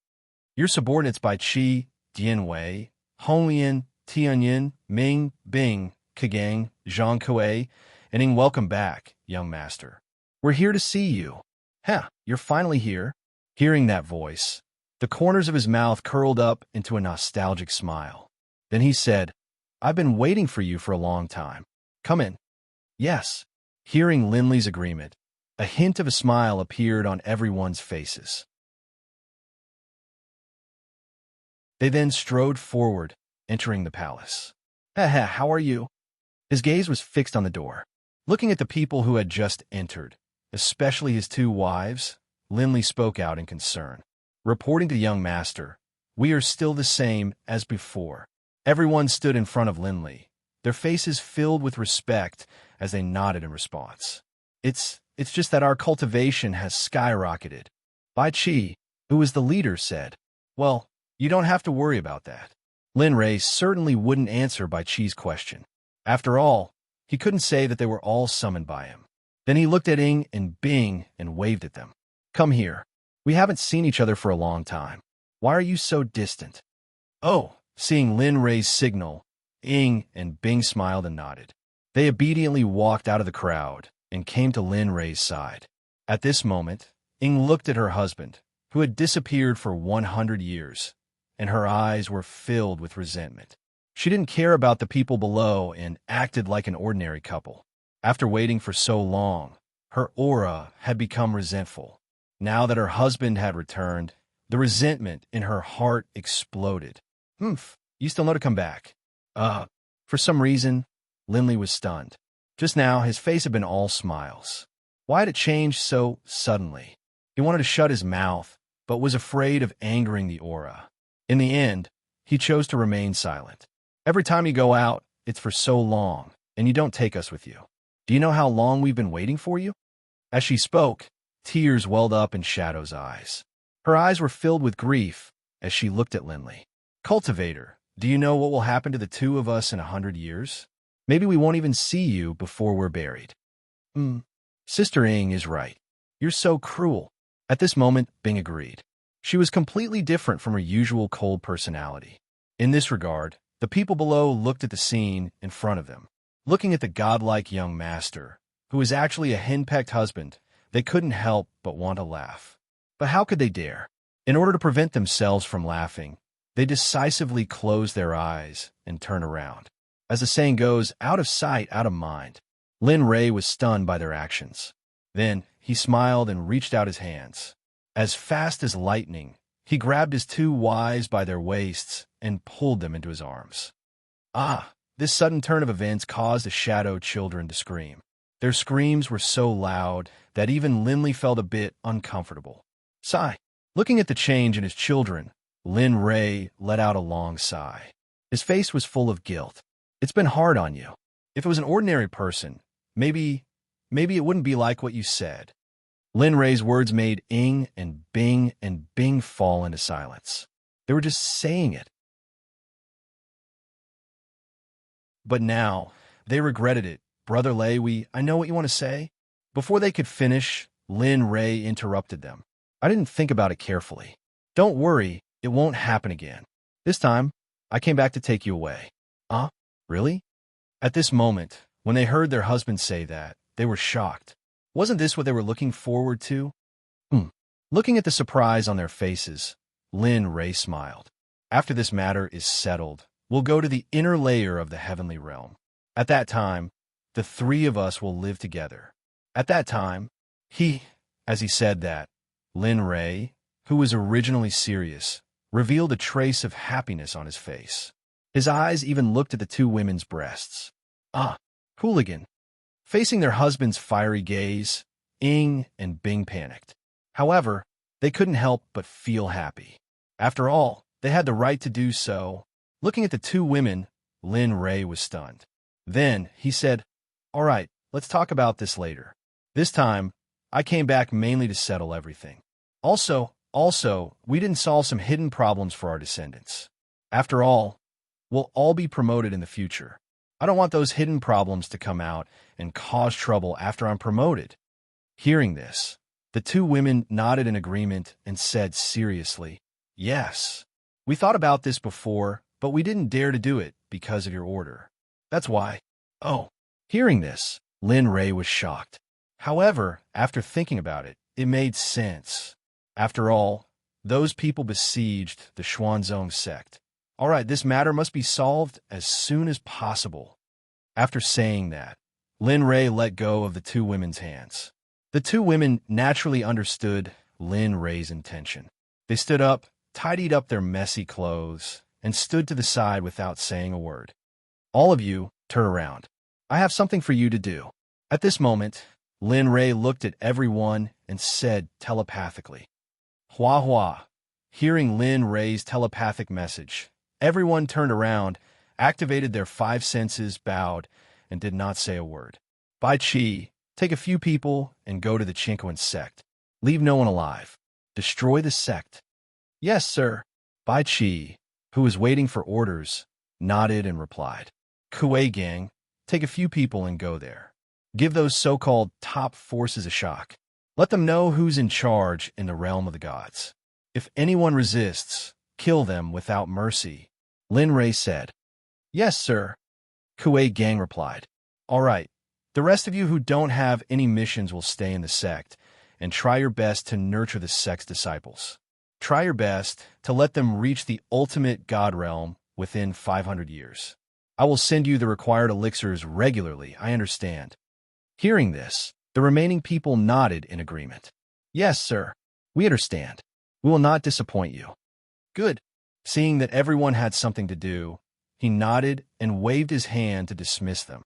Your subordinates Bai Qi, Dianwei, Honglian, Tianyin, Ming, Bing, Kegang, Zhang Kuei, and Ying, welcome back, young master. We're here to see you. You're finally here. Hearing that voice, the corners of his mouth curled up into a nostalgic smile. Then he said, I've been waiting for you for a long time. Come in. Yes. Hearing Linley's agreement, a hint of a smile appeared on everyone's faces. They then strode forward, entering the palace. How are you? His gaze was fixed on the door. Looking at the people who had just entered, especially his two wives, Linley spoke out in concern. Reporting to the young master, "We are still the same as before." Everyone stood in front of Linley, their faces filled with respect as they nodded in response. It's just that our cultivation has skyrocketed. Bai Qi, who was the leader, said. Well, you don't have to worry about that. Lin Rei certainly wouldn't answer Bai Qi's question. After all, he couldn't say that they were all summoned by him. Then he looked at Ying and Bing and waved at them. Come here. We haven't seen each other for a long time. Why are you so distant? Oh, seeing Lin Rei's signal, Ying and Bing smiled and nodded. They obediently walked out of the crowd and came to Lin Rei's side. At this moment, Ying looked at her husband, who had disappeared for 100 years, and her eyes were filled with resentment. She didn't care about the people below and acted like an ordinary couple. After waiting for so long, her aura had become resentful. Now that her husband had returned, the resentment in her heart exploded. You still know to come back. For some reason, Linley was stunned. Just now, his face had been all smiles. Why had it changed so suddenly? He wanted to shut his mouth, but was afraid of angering the aura. In the end, he chose to remain silent. Every time you go out, it's for so long, and you don't take us with you. Do you know how long we've been waiting for you? As she spoke, tears welled up in Shadow's eyes. Her eyes were filled with grief as she looked at Linley. Cultivator, do you know what will happen to the two of us in 100 years? Maybe we won't even see you before we're buried. Sister Ying is right. You're so cruel. At this moment, Bing agreed. She was completely different from her usual cold personality. In this regard, the people below looked at the scene in front of them. Looking at the godlike young master, who was actually a henpecked husband, they couldn't help but want to laugh. But how could they dare? In order to prevent themselves from laughing, they decisively closed their eyes and turned around. As the saying goes, out of sight, out of mind. Lin Rei was stunned by their actions. Then he smiled and reached out his hands. As fast as lightning, he grabbed his two wives by their waists and pulled them into his arms. This sudden turn of events caused the Shadow children to scream. Their screams were so loud that even Linley felt a bit uncomfortable. Sigh. Looking at the change in his children, Lin Rei let out a long sigh. His face was full of guilt. It's been hard on you. If it was an ordinary person, maybe it wouldn't be like what you said. Lin Rei's words made Ying and Bing fall into silence. They were just saying it. But now, they regretted it. Brother Lei, I know what you want to say. Before they could finish, Lin Rei interrupted them. I didn't think about it carefully. Don't worry, it won't happen again. This time, I came back to take you away. Really? At this moment, when they heard their husband say that, they were shocked. Wasn't this what they were looking forward to? Looking at the surprise on their faces, Lin Rei smiled. After this matter is settled, we'll go to the inner layer of the heavenly realm. At that time, the three of us will live together. At that time, as he said that, Lin Rei, who was originally serious, revealed a trace of happiness on his face. His eyes even looked at the two women's breasts. Hooligan. Facing their husband's fiery gaze, Ying and Bing panicked. However, they couldn't help but feel happy. After all, they had the right to do so. Looking at the two women, Lin Rei was stunned. Then he said, All right, let's talk about this later. This time, I came back mainly to settle everything. Also, we didn't solve some hidden problems for our descendants. After all, we'll all be promoted in the future. I don't want those hidden problems to come out and cause trouble after I'm promoted. Hearing this, the two women nodded in agreement and said seriously, Yes, we thought about this before, but we didn't dare to do it because of your order. That's why. Hearing this, Lin Rei was shocked. However, after thinking about it, it made sense. After all, those people besieged the Xuanzong Sect. All right, this matter must be solved as soon as possible. After saying that, Lin Ray let go of the two women's hands. The two women naturally understood Lin Ray's intention. They stood up, tidied up their messy clothes, and stood to the side without saying a word. All of you, turn around. I have something for you to do. At this moment, Lin Ray looked at everyone and said telepathically, Hua Hua. Hearing Lin Ray's telepathic message, everyone turned around, activated their five senses, bowed, and did not say a word. Bai Qi, take a few people and go to the Chinquan sect. Leave no one alive. Destroy the sect. Yes, sir. Bai Qi, who was waiting for orders, nodded and replied. Kuei gang, take a few people and go there. Give those so-called top forces a shock. Let them know who's in charge in the realm of the gods. If anyone resists, kill them without mercy. Lin Ray said. Yes, sir. Kuei gang replied. All right. The rest of you who don't have any missions will stay in the sect, and try your best to nurture the sect's disciples. Try your best to let them reach the ultimate god realm within 500 years. I will send you the required elixirs regularly, I understand. Hearing this, the remaining people nodded in agreement. Yes, sir. We understand. We will not disappoint you. Good. Seeing that everyone had something to do, he nodded and waved his hand to dismiss them.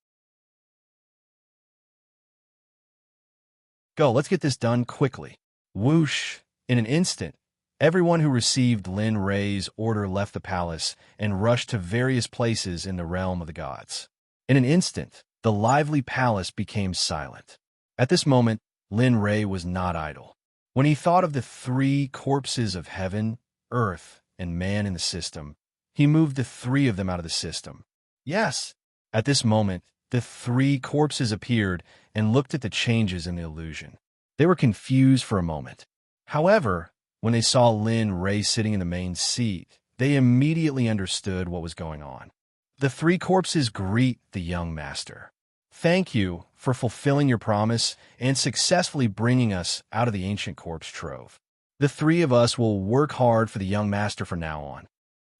Go, let's get this done quickly. Whoosh! In an instant, everyone who received Lin Ray's order left the palace and rushed to various places in the realm of the gods. In an instant, the lively palace became silent. At this moment, Lin Ray was not idle. When he thought of the three corpses of heaven, earth, and man in the system, he moved the three of them out of the system. Yes! At this moment, the three corpses appeared and looked at the changes in the illusion. They were confused for a moment. However, when they saw Lin Ray sitting in the main seat, they immediately understood what was going on. The three corpses greet the young master. Thank you for fulfilling your promise and successfully bringing us out of the ancient corpse trove. The three of us will work hard for the young master from now on.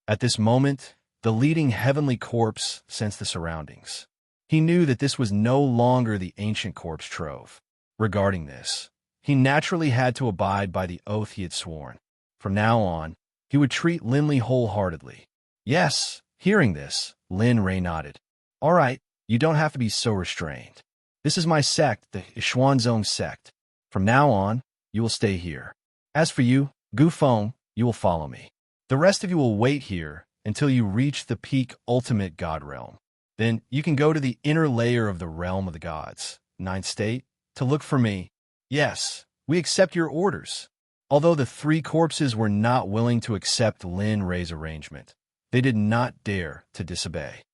At this moment, the leading heavenly corpse sensed the surroundings. He knew that this was no longer the ancient corpse trove. Regarding this, he naturally had to abide by the oath he had sworn. From now on, he would treat Linley wholeheartedly. Yes, hearing this, Lin Ray nodded. All right, you don't have to be so restrained. This is my sect, the Xuanzong sect. From now on, you will stay here. As for you, Gu Feng, you will follow me. The rest of you will wait here until you reach the peak ultimate god realm. Then you can go to the inner layer of the realm of the gods, ninth state, to look for me. Yes, we accept your orders. Although the three corpses were not willing to accept Lin Ray's arrangement, they did not dare to disobey.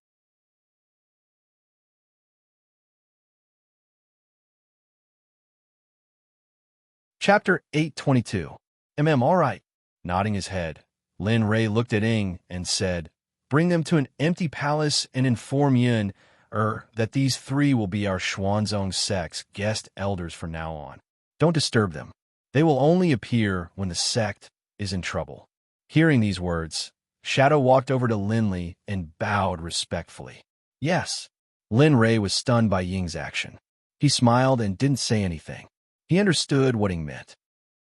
Chapter 822. All right. Nodding his head, Lin Ray looked at Ing and said, Bring them to an empty palace and inform Yin, that these three will be our Xuanzong sect's guest elders from now on. Don't disturb them. They will only appear when the sect is in trouble. Hearing these words, Shadow walked over to Linley and bowed respectfully. Yes. Lin Ray was stunned by Ying's action. He smiled and didn't say anything. He understood what Ying meant.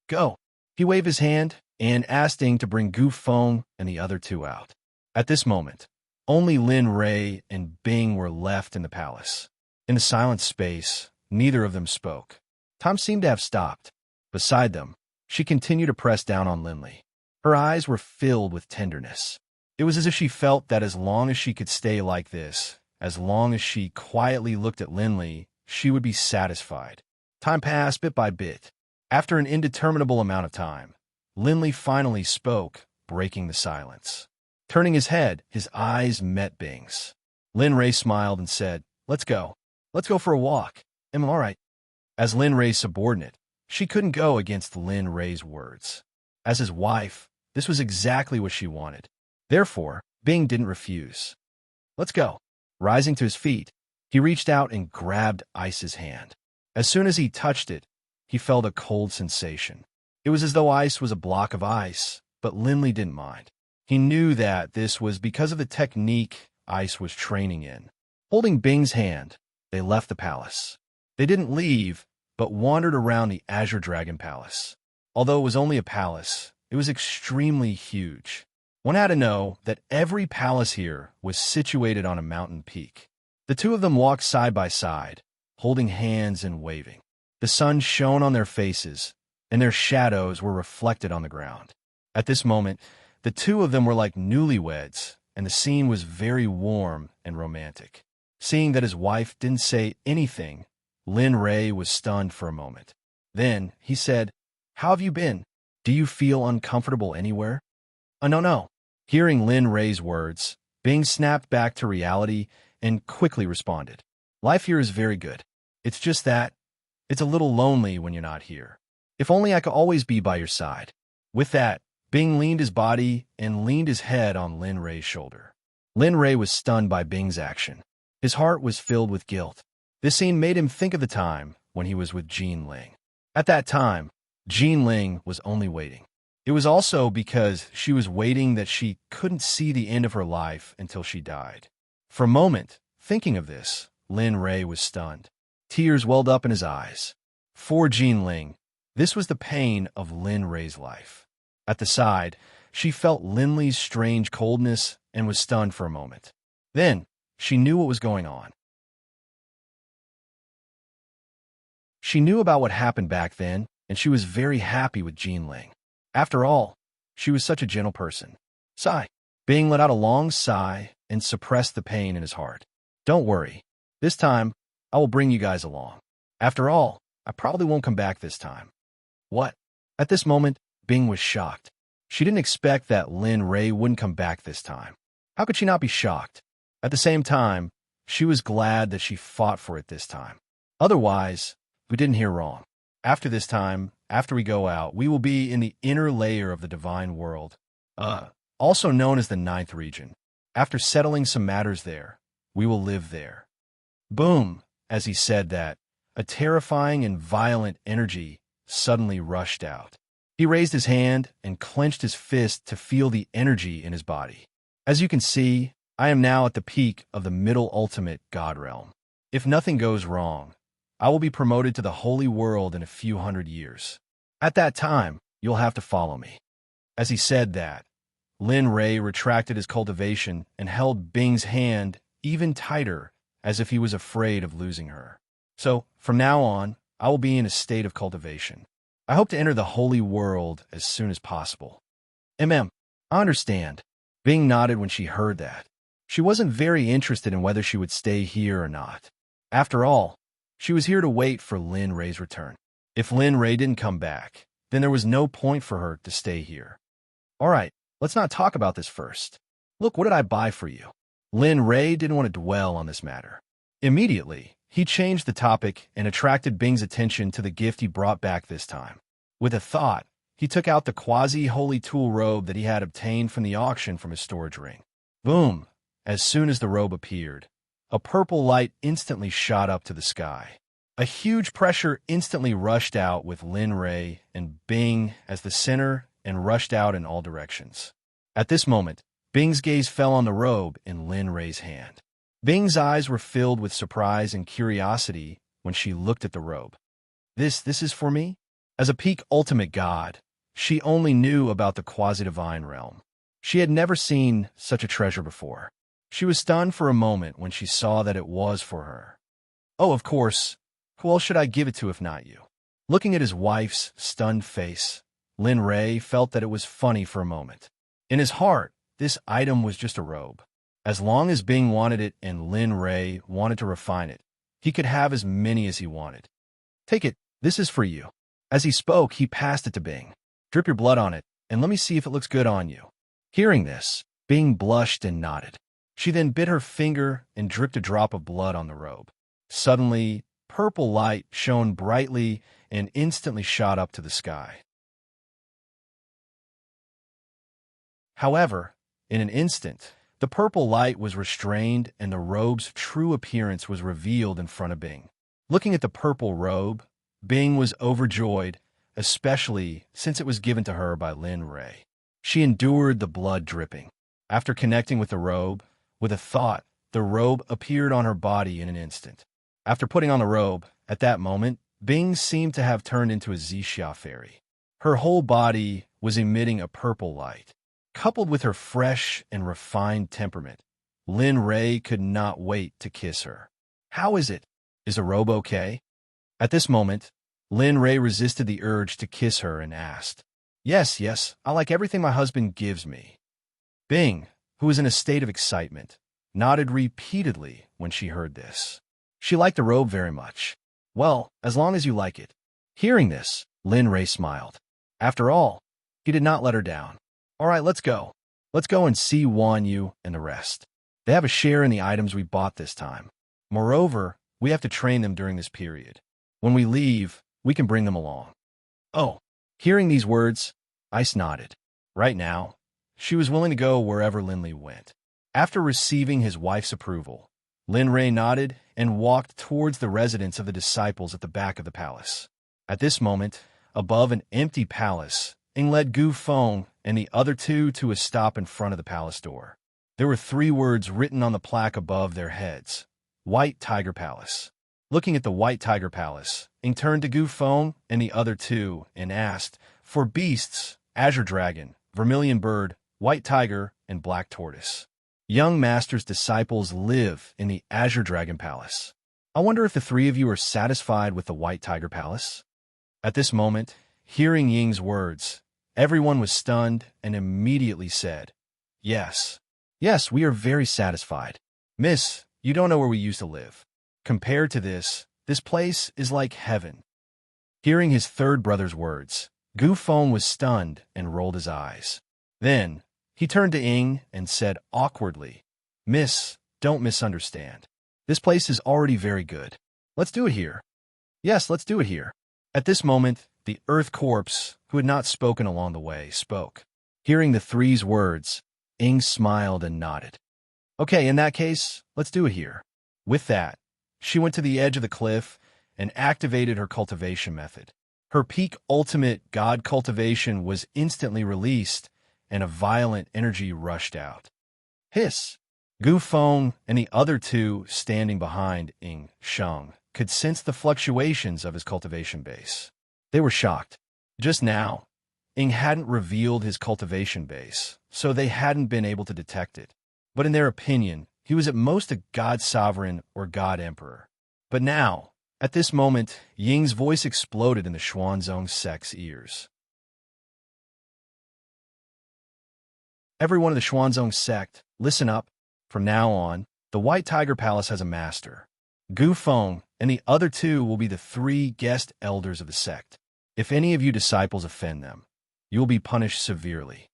Go. He waved his hand and asked Ying to bring Gu Feng and the other two out. At this moment, only Lin Ray and Bing were left in the palace. In the silent space, neither of them spoke. Time seemed to have stopped. Beside them, she continued to press down on Linley. Her eyes were filled with tenderness. It was as if she felt that as long as she could stay like this, as long as she quietly looked at Linley, she would be satisfied. Time passed bit by bit. After an indeterminable amount of time, Linley finally spoke, breaking the silence. Turning his head, his eyes met Bing's. Lin Ray smiled and said, Let's go. Let's go for a walk. Am I all right? As Lin Ray's subordinate, she couldn't go against Lin Ray's words. As his wife, this was exactly what she wanted. Therefore, Bing didn't refuse. Let's go. Rising to his feet, he reached out and grabbed Ice's hand. As soon as he touched it, he felt a cold sensation. It was as though Ice was a block of ice, but Linley didn't mind. He knew that this was because of the technique Ice was training in. Holding Bing's hand, they left the palace. They didn't leave, but wandered around the Azure Dragon Palace. Although it was only a palace, it was extremely huge. One had to know that every palace here was situated on a mountain peak. The two of them walked side by side, holding hands and waving. The sun shone on their faces, and their shadows were reflected on the ground. At this moment, the two of them were like newlyweds, and the scene was very warm and romantic. Seeing that his wife didn't say anything, Lin Ray was stunned for a moment. Then he said, "How have you been? Do you feel uncomfortable anywhere?" No. Hearing Lin Ray's words, Bing snapped back to reality and quickly responded, "Life here is very good. It's just that it's a little lonely when you're not here. If only I could always be by your side." With that, Bing leaned his body and leaned his head on Lin Ray's shoulder. Lin Ray was stunned by Bing's action. His heart was filled with guilt. This scene made him think of the time when he was with Jean Ling. At that time, Jean Ling was only waiting. It was also because she was waiting that she couldn't see the end of her life until she died. For a moment, thinking of this, Lin Ray was stunned. Tears welled up in his eyes. For Jean Ling, this was the pain of Lin Ray's life. At the side, she felt Lin Li's strange coldness and was stunned for a moment. Then, she knew what was going on. She knew about what happened back then, and she was very happy with Jean Ling. After all, she was such a gentle person. Sigh. Bing let out a long sigh and suppressed the pain in his heart. "Don't worry. This time, I will bring you guys along. After all, I probably won't come back this time." What? At this moment, Bing was shocked. She didn't expect that Lin Ray wouldn't come back this time. How could she not be shocked? At the same time, she was glad that she fought for it this time. Otherwise, we didn't hear wrong. After this time, after we go out, we will be in the inner layer of the divine world, also known as the ninth region. After settling some matters there, we will live there. Boom! As he said that, a terrifying and violent energy suddenly rushed out. He raised his hand and clenched his fist to feel the energy in his body. As you can see, I am now at the peak of the middle ultimate God realm. If nothing goes wrong, I will be promoted to the holy world in a few hundred years. At that time, you'll have to follow me. As he said that, Lin Ray retracted his cultivation and held Bing's hand even tighter, as if he was afraid of losing her. So, from now on, I will be in a state of cultivation. I hope to enter the holy world as soon as possible. I understand. Bing nodded when she heard that. She wasn't very interested in whether she would stay here or not. After all, she was here to wait for Lin Ray's return. If Lin Ray didn't come back, then there was no point for her to stay here. All right, let's not talk about this first. Look, what did I buy for you? Lin Ray didn't want to dwell on this matter. Immediately, he changed the topic and attracted Bing's attention to the gift he brought back this time. With a thought, he took out the quasi-holy tool robe that he had obtained from the auction from his storage ring. Boom! As soon as the robe appeared, a purple light instantly shot up to the sky. A huge pressure instantly rushed out with Lin Ray and Bing as the center and rushed out in all directions. At this moment, Bing's gaze fell on the robe in Lin Ray's hand. Bing's eyes were filled with surprise and curiosity when she looked at the robe. This is for me? As a peak ultimate god, she only knew about the quasi-divine realm. She had never seen such a treasure before. She was stunned for a moment when she saw that it was for her. Oh, of course. Who else should I give it to if not you? Looking at his wife's stunned face, Lin Ray felt that it was funny for a moment. In his heart, this item was just a robe. As long as Bing wanted it and Lin Ray wanted to refine it, he could have as many as he wanted. Take it, this is for you. As he spoke, he passed it to Bing. Drip your blood on it, and let me see if it looks good on you. Hearing this, Bing blushed and nodded. She then bit her finger and dripped a drop of blood on the robe. Suddenly, purple light shone brightly and instantly shot up to the sky. However, in an instant, the purple light was restrained and the robe's true appearance was revealed in front of Bing. Looking at the purple robe, Bing was overjoyed, especially since it was given to her by Lin Ray. She endured the blood dripping. After connecting with the robe, with a thought, the robe appeared on her body in an instant. After putting on the robe, at that moment, Bing seemed to have turned into a Xixia fairy. Her whole body was emitting a purple light. Coupled with her fresh and refined temperament, Lin Ray could not wait to kiss her. How is it? Is the robe okay? At this moment, Lin Ray resisted the urge to kiss her and asked, Yes, yes, I like everything my husband gives me. Bing, who was in a state of excitement, nodded repeatedly when she heard this. She liked the robe very much. Well, as long as you like it. Hearing this, Lin Ray smiled. After all, he did not let her down. All right, let's go. Let's go and see Wan Yu and the rest. They have a share in the items we bought this time. Moreover, we have to train them during this period. When we leave, we can bring them along. Oh, hearing these words, Ice nodded. Right now, she was willing to go wherever Lin Li went. After receiving his wife's approval, Lin Ray nodded and walked towards the residence of the disciples at the back of the palace. At this moment, above an empty palace, Ing led Gu Feng and the other two to a stop in front of the palace door. There were 3 words written on the plaque above their heads. White Tiger Palace. Looking at the White Tiger Palace, Ing turned to Gu Feng and the other two and asked, For beasts, Azure Dragon, Vermilion Bird, White Tiger, and Black Tortoise. Young Master's disciples live in the Azure Dragon Palace. I wonder if the 3 of you are satisfied with the White Tiger Palace? At this moment, hearing Ying's words, everyone was stunned and immediately said, Yes. Yes, we are very satisfied. Miss, you don't know where we used to live. Compared to this place is like heaven. Hearing his third brother's words, Gu Feng was stunned and rolled his eyes. Then, he turned to Ing and said awkwardly, Miss, don't misunderstand. This place is already very good. Let's do it here. Yes, let's do it here. At this moment, the Earth Corpse, who had not spoken along the way, spoke. Hearing the 3's words, Ing smiled and nodded. Okay, in that case, let's do it here. With that, she went to the edge of the cliff and activated her cultivation method. Her peak ultimate god cultivation was instantly released, and a violent energy rushed out. Hiss! Gu Feng and the other 2 standing behind Ing Sheng could sense the fluctuations of his cultivation base. They were shocked. Just now, Ing hadn't revealed his cultivation base, so they hadn't been able to detect it. But in their opinion, he was at most a god sovereign or god emperor. But now, at this moment, Ying's voice exploded in the Xuanzong Sect's ears. Everyone of the Xuanzong Sect, listen up. From now on, the White Tiger Palace has a master. Gu Feng and the other 2 will be the 3 guest elders of the sect. If any of you disciples offend them, you will be punished severely.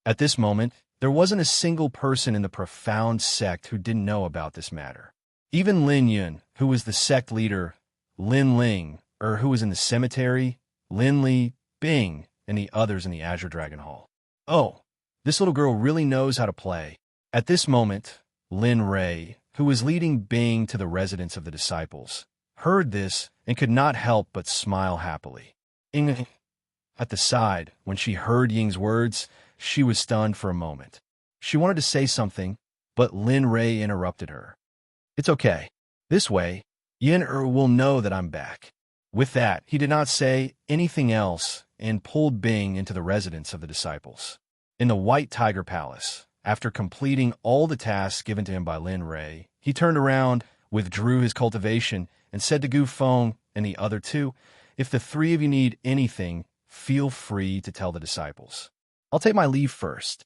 At this moment, there wasn't a single person in the profound sect who didn't know about this matter. Even Lin Yun, who was the sect leader, Lin Ling, who was in the cemetery, Lin Li, Bing, and the others in the Azure Dragon Hall. Oh, this little girl really knows how to play. At this moment, Lin Ray, who was leading Bing to the residence of the disciples, heard this and could not help but smile happily. Ing, at the side, when she heard Ying's words, she was stunned for a moment. She wanted to say something, but Lin Ray interrupted her. It's okay. This way, Yin will know that I'm back. With that, he did not say anything else and pulled Bing into the residence of the disciples. In the White Tiger Palace, after completing all the tasks given to him by Lin Ray, he turned around, withdrew his cultivation, and said to Gu Feng and the other 2, If the 3 of you need anything, feel free to tell the disciples. I'll take my leave first.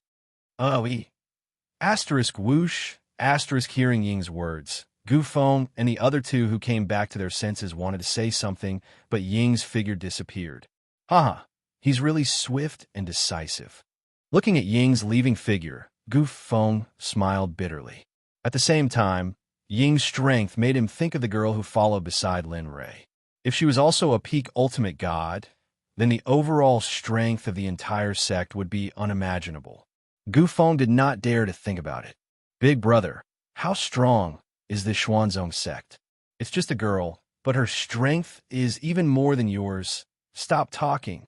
Asterisk whoosh, asterisk hearing Ying's words. Gu Feng and the other 2 who came back to their senses wanted to say something, but Ying's figure disappeared. Haha, he's really swift and decisive. Looking at Ying's leaving figure, Gu Feng smiled bitterly. At the same time, Ying's strength made him think of the girl who followed beside Lin Ray. If she was also a peak ultimate god, then the overall strength of the entire sect would be unimaginable. Gu Feng did not dare to think about it. Big brother, how strong is this Xuanzong sect? It's just a girl, but her strength is even more than yours. Stop talking.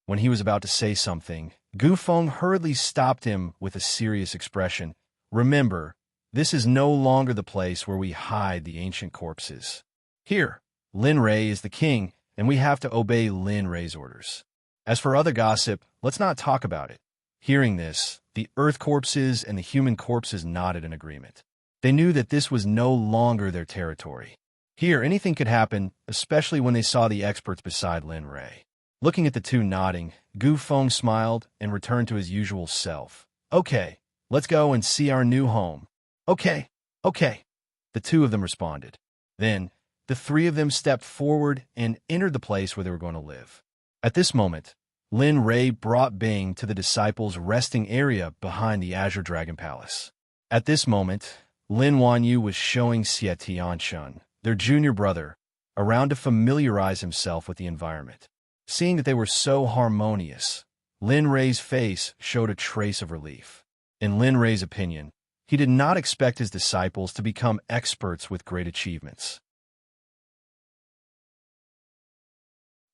When he was about to say something, Gu Feng hurriedly stopped him with a serious expression. Remember, This is no longer the place where we hide the ancient corpses. Here, Lin Rei is the king, and we have to obey Lin Rei's orders. As for other gossip, let's not talk about it. Hearing this, the earth corpses and the human corpses nodded in agreement. They knew that this was no longer their territory. Here, anything could happen, especially when they saw the experts beside Lin Rei. Looking at the two nodding, Gu Feng smiled and returned to his usual self. Okay, let's go and see our new home. Okay. The two of them responded. Then, the three of them stepped forward and entered the place where they were going to live. At this moment, Lin Rei brought Bing to the disciples' resting area behind the Azure Dragon Palace. At this moment, Lin Wanyu was showing Xie Tianshun, their junior brother, around to familiarize himself with the environment. Seeing that they were so harmonious, Lin Rei's face showed a trace of relief. In Lin Rei's opinion, he did not expect his disciples to become experts with great achievements.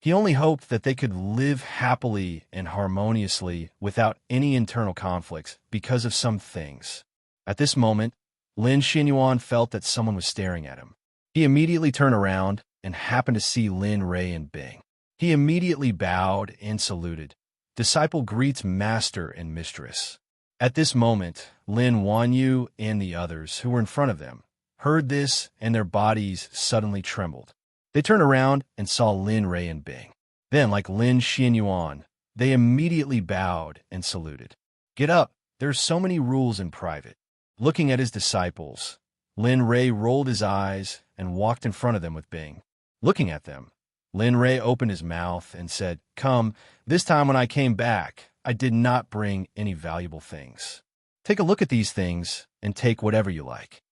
He only hoped that they could live happily and harmoniously without any internal conflicts because of some things. At this moment, Lin Xinyuan felt that someone was staring at him. He immediately turned around and happened to see Lin Rei and Bing. He immediately bowed and saluted. Disciple greets master and mistress. At this moment, Lin Wanyu and the others who were in front of them heard this, and their bodies suddenly trembled. They turned around and saw Lin Rei and Bing. Then, like Lin Xinyuan, they immediately bowed and saluted. Get up, there's so many rules in private. Looking at his disciples, Lin Rei rolled his eyes and walked in front of them with Bing. Looking at them, Lin Rei opened his mouth and said, "Come, this time when I came back, I did not bring any valuable things. Take a look at these things and take whatever you like."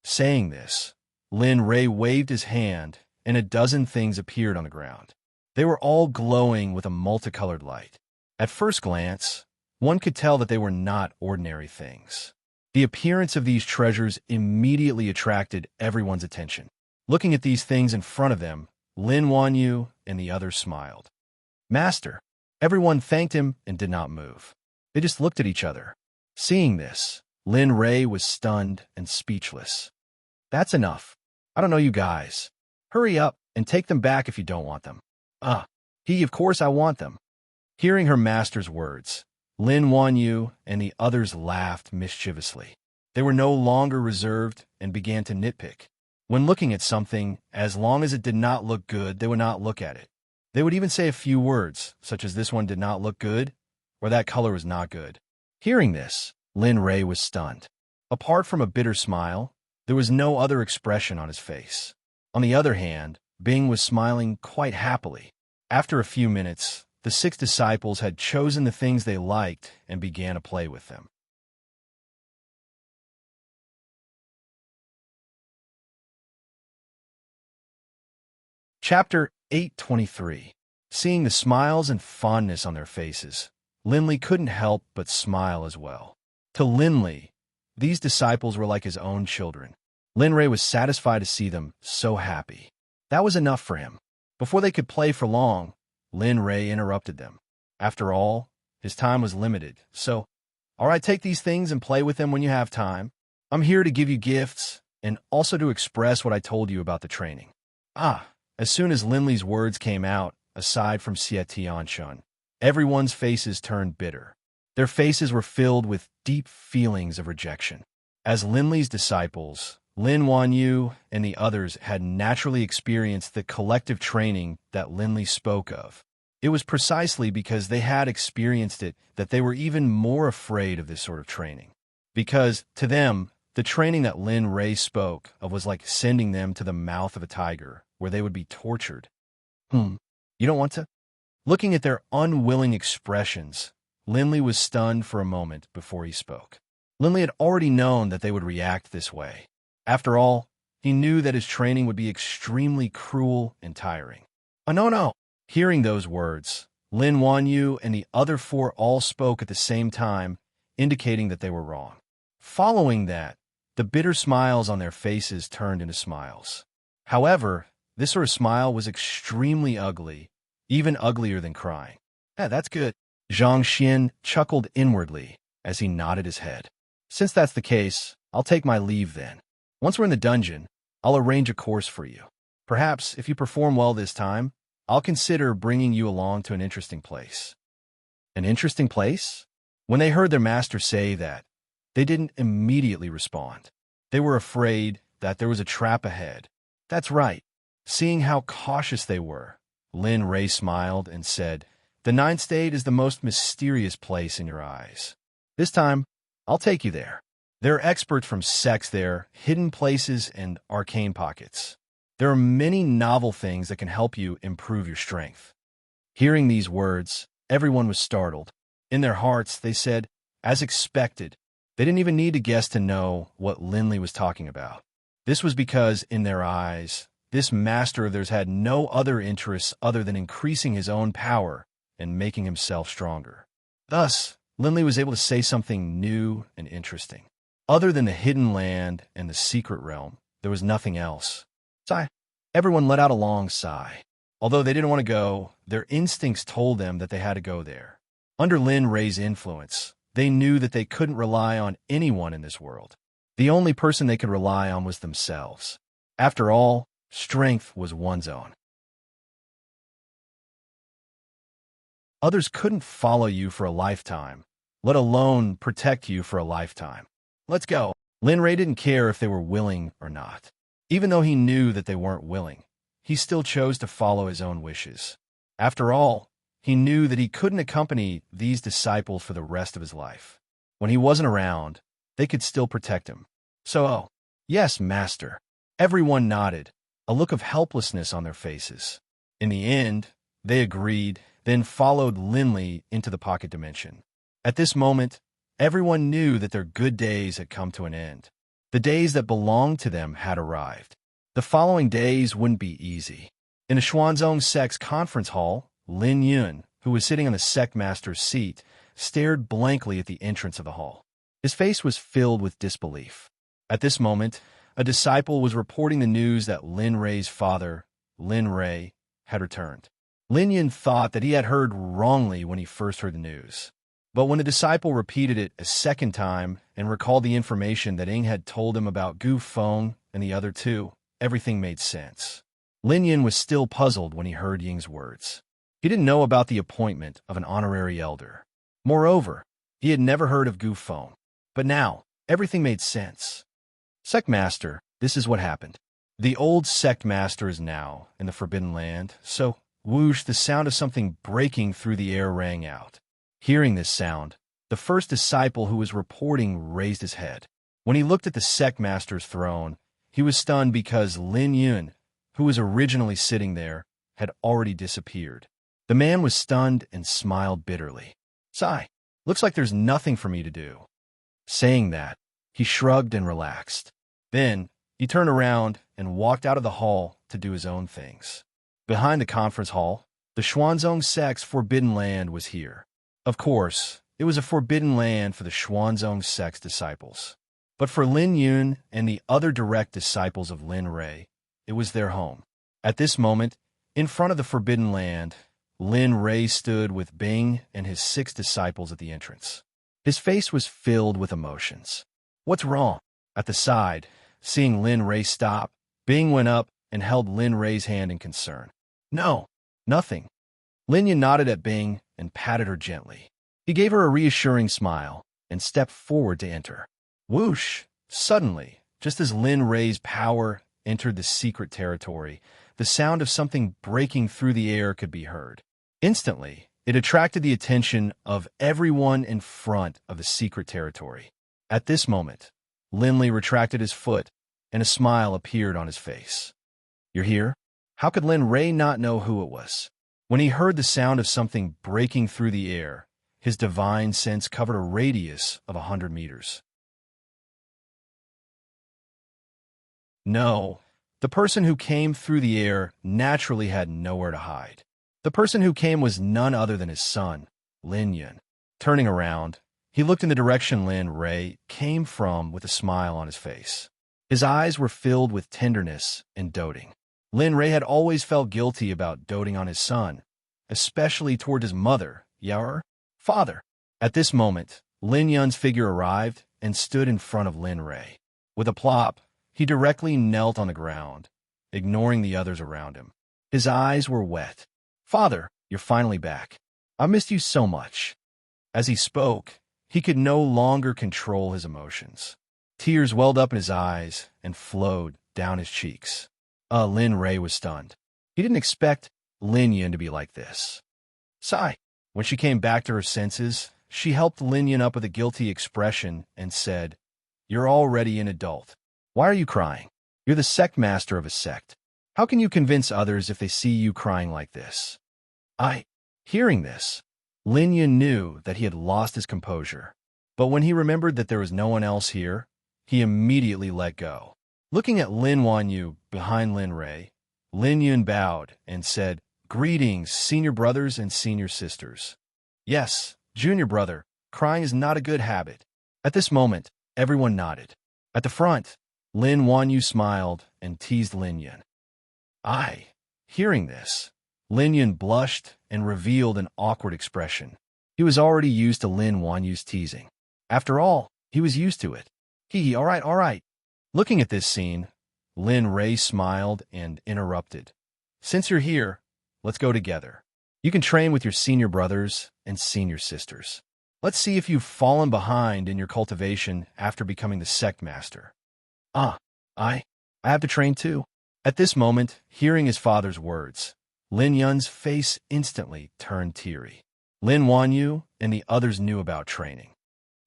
Saying this, Lin Rei waved his hand, and a dozen things appeared on the ground. They were all glowing with a multicolored light. At first glance, one could tell that they were not ordinary things. The appearance of these treasures immediately attracted everyone's attention. Looking at these things in front of them, Lin Wanyu and the others smiled. "Master." Everyone thanked him and did not move. They just looked at each other. Seeing this, Lin Rei was stunned and speechless. "That's enough. I don't know you guys. Hurry up and take them back if you don't want them." Of course I want them." Hearing her master's words, Lin Wanyu and the others laughed mischievously. They were no longer reserved and began to nitpick. When looking at something, as long as it did not look good, they would not look at it. They would even say a few words, such as "this one did not look good," or "that color was not good." Hearing this, Lin Rei was stunned. Apart from a bitter smile, there was no other expression on his face. On the other hand, Bing was smiling quite happily. After a few minutes, the 6 disciples had chosen the things they liked and began to play with them. Chapter 823. Seeing the smiles and fondness on their faces, Linley couldn't help but smile as well. To Linley, these disciples were like his own children. Lin Rei was satisfied to see them so happy. That was enough for him. Before they could play for long, Lin Rei interrupted them. After all, his time was limited, so, "All right, take these things and play with them when you have time. I'm here to give you gifts and also to express what I told you about the training." As soon as Linley's words came out, aside from Xie Tianshun, everyone's faces turned bitter. Their faces were filled with deep feelings of rejection. As Linley's disciples, Lin Wanyu and the others had naturally experienced the collective training that Linley spoke of. It was precisely because they had experienced it that they were even more afraid of this sort of training. Because, to them, the training that Lin Rei spoke of was like sending them to the mouth of a tiger, where they would be tortured. You don't want to? Looking at their unwilling expressions, Linley was stunned for a moment before he spoke. Linley had already known that they would react this way. After all, he knew that his training would be extremely cruel and tiring. No. Hearing those words, Lin Wanyu and the other 4 all spoke at the same time, indicating that they were wrong. Following that, the bitter smiles on their faces turned into smiles. However, this sort of smile was extremely ugly, even uglier than crying. That's good. Zhang Xian chuckled inwardly as he nodded his head. Since that's the case, I'll take my leave then. Once we're in the dungeon, I'll arrange a course for you. Perhaps, if you perform well this time, I'll consider bringing you along to an interesting place. An interesting place? When they heard their master say that, they didn't immediately respond. They were afraid that there was a trap ahead. That's right. Seeing how cautious they were, Lin Ray smiled and said, "The Ninth State is the most mysterious place in your eyes. This time, I'll take you there. There are experts from sects there, hidden places, and arcane pockets. There are many novel things that can help you improve your strength." Hearing these words, everyone was startled. In their hearts, they said, as expected, they didn't even need to guess to know what Linley was talking about. This was because, in their eyes, this master of theirs had no other interests other than increasing his own power and making himself stronger. Thus, Linley was able to say something new and interesting. Other than the hidden land and the secret realm, there was nothing else. Sigh. Everyone let out a long sigh. Although they didn't want to go, their instincts told them that they had to go there. Under Lin Ray's influence, they knew that they couldn't rely on anyone in this world. The only person they could rely on was themselves. After all, strength was one's own. Others couldn't follow you for a lifetime, let alone protect you for a lifetime. Let's go. Lin Ray didn't care if they were willing or not. Even though he knew that they weren't willing, he still chose to follow his own wishes. After all, he knew that he couldn't accompany these disciples for the rest of his life. When he wasn't around, they could still protect him. So, oh, yes, master. Everyone nodded, a look of helplessness on their faces. In the end, they agreed, then followed Linley into the pocket dimension. At this moment, everyone knew that their good days had come to an end. The days that belonged to them had arrived. The following days wouldn't be easy. In the Xuanzong Sect's conference hall, Lin Yun, who was sitting on the sect master's seat, stared blankly at the entrance of the hall. His face was filled with disbelief. At this moment, a disciple was reporting the news that Lin Ray's father, Lin Ray, had returned. Lin Yun thought that he had heard wrongly when he first heard the news. But when the disciple repeated it a second time and recalled the information that Ing had told him about Gu Feng and the other two, everything made sense. Lin Yun was still puzzled when he heard Ying's words. He didn't know about the appointment of an honorary elder. Moreover, he had never heard of Gu Feng. But now, everything made sense. Sect Master, this is what happened. The old Sect Master is now in the Forbidden Land, so, whoosh, the sound of something breaking through the air rang out. Hearing this sound, the first disciple who was reporting raised his head. When he looked at the Sect Master's throne, he was stunned because Lin Yun, who was originally sitting there, had already disappeared. The man was stunned and smiled bitterly. Sigh, looks like there's nothing for me to do. Saying that, he shrugged and relaxed. Then, he turned around and walked out of the hall to do his own things. Behind the conference hall, the Xuanzong Sect's Forbidden Land was here. Of course, it was a forbidden land for the Xuanzong Sect's disciples. But for Lin Yun and the other direct disciples of Lin Ray, it was their home. At this moment, in front of the Forbidden Land, Lin Ray stood with Bing and his 6 disciples at the entrance. His face was filled with emotions. What's wrong? At the side, seeing Lin Ray stop, Bing went up and held Lin Ray's hand in concern. No, nothing. Lin Yun nodded at Bing and patted her gently. He gave her a reassuring smile and stepped forward to enter. Whoosh! Suddenly, just as Lin Ray's power entered the secret territory, the sound of something breaking through the air could be heard. Instantly, it attracted the attention of everyone in front of the secret territory. At this moment, Linley retracted his foot, and a smile appeared on his face. You're here? How could Lin Ray not know who it was? When he heard the sound of something breaking through the air, his divine sense covered a radius of 100 meters. No, the person who came through the air naturally had nowhere to hide. The person who came was none other than his son, Lin Yun. Turning around, he looked in the direction Lin Ray came from with a smile on his face. His eyes were filled with tenderness and doting. Lin Ray had always felt guilty about doting on his son, especially toward his mother, Yaoer, father. At this moment, Lin Yun's figure arrived, and stood in front of Lin Ray. With a plop, he directly knelt on the ground, ignoring the others around him. His eyes were wet. "Father, you're finally back. I missed you so much." As he spoke, he could no longer control his emotions. Tears welled up in his eyes and flowed down his cheeks. Lin Ray was stunned. He didn't expect Lin Yun to be like this. Sigh. When she came back to her senses, she helped Lin Yun up with a guilty expression and said, "You're already an adult. Why are you crying? You're the sect master of a sect. How can you convince others if they see you crying like this?" Hearing this, Lin Yun knew that he had lost his composure. But when he remembered that there was no one else here, he immediately let go. Looking at Lin Wanyu behind Lin Ray, Lin Yun bowed and said, "Greetings, senior brothers and senior sisters." "Yes, junior brother, crying is not a good habit." At this moment, everyone nodded. At the front, Lin Wanyu smiled and teased Lin Yun. Hearing this, Lin Yun blushed and revealed an awkward expression. He was already used to Lin Wanyu's teasing. After all, he was used to it. All right. Looking at this scene, Lin Ray smiled and interrupted. "Since you're here, let's go together. You can train with your senior brothers and senior sisters. Let's see if you've fallen behind in your cultivation after becoming the sect master." I have to train too." At this moment, hearing his father's words, Lin Yun's face instantly turned teary. Lin Wanyu and the others knew about training.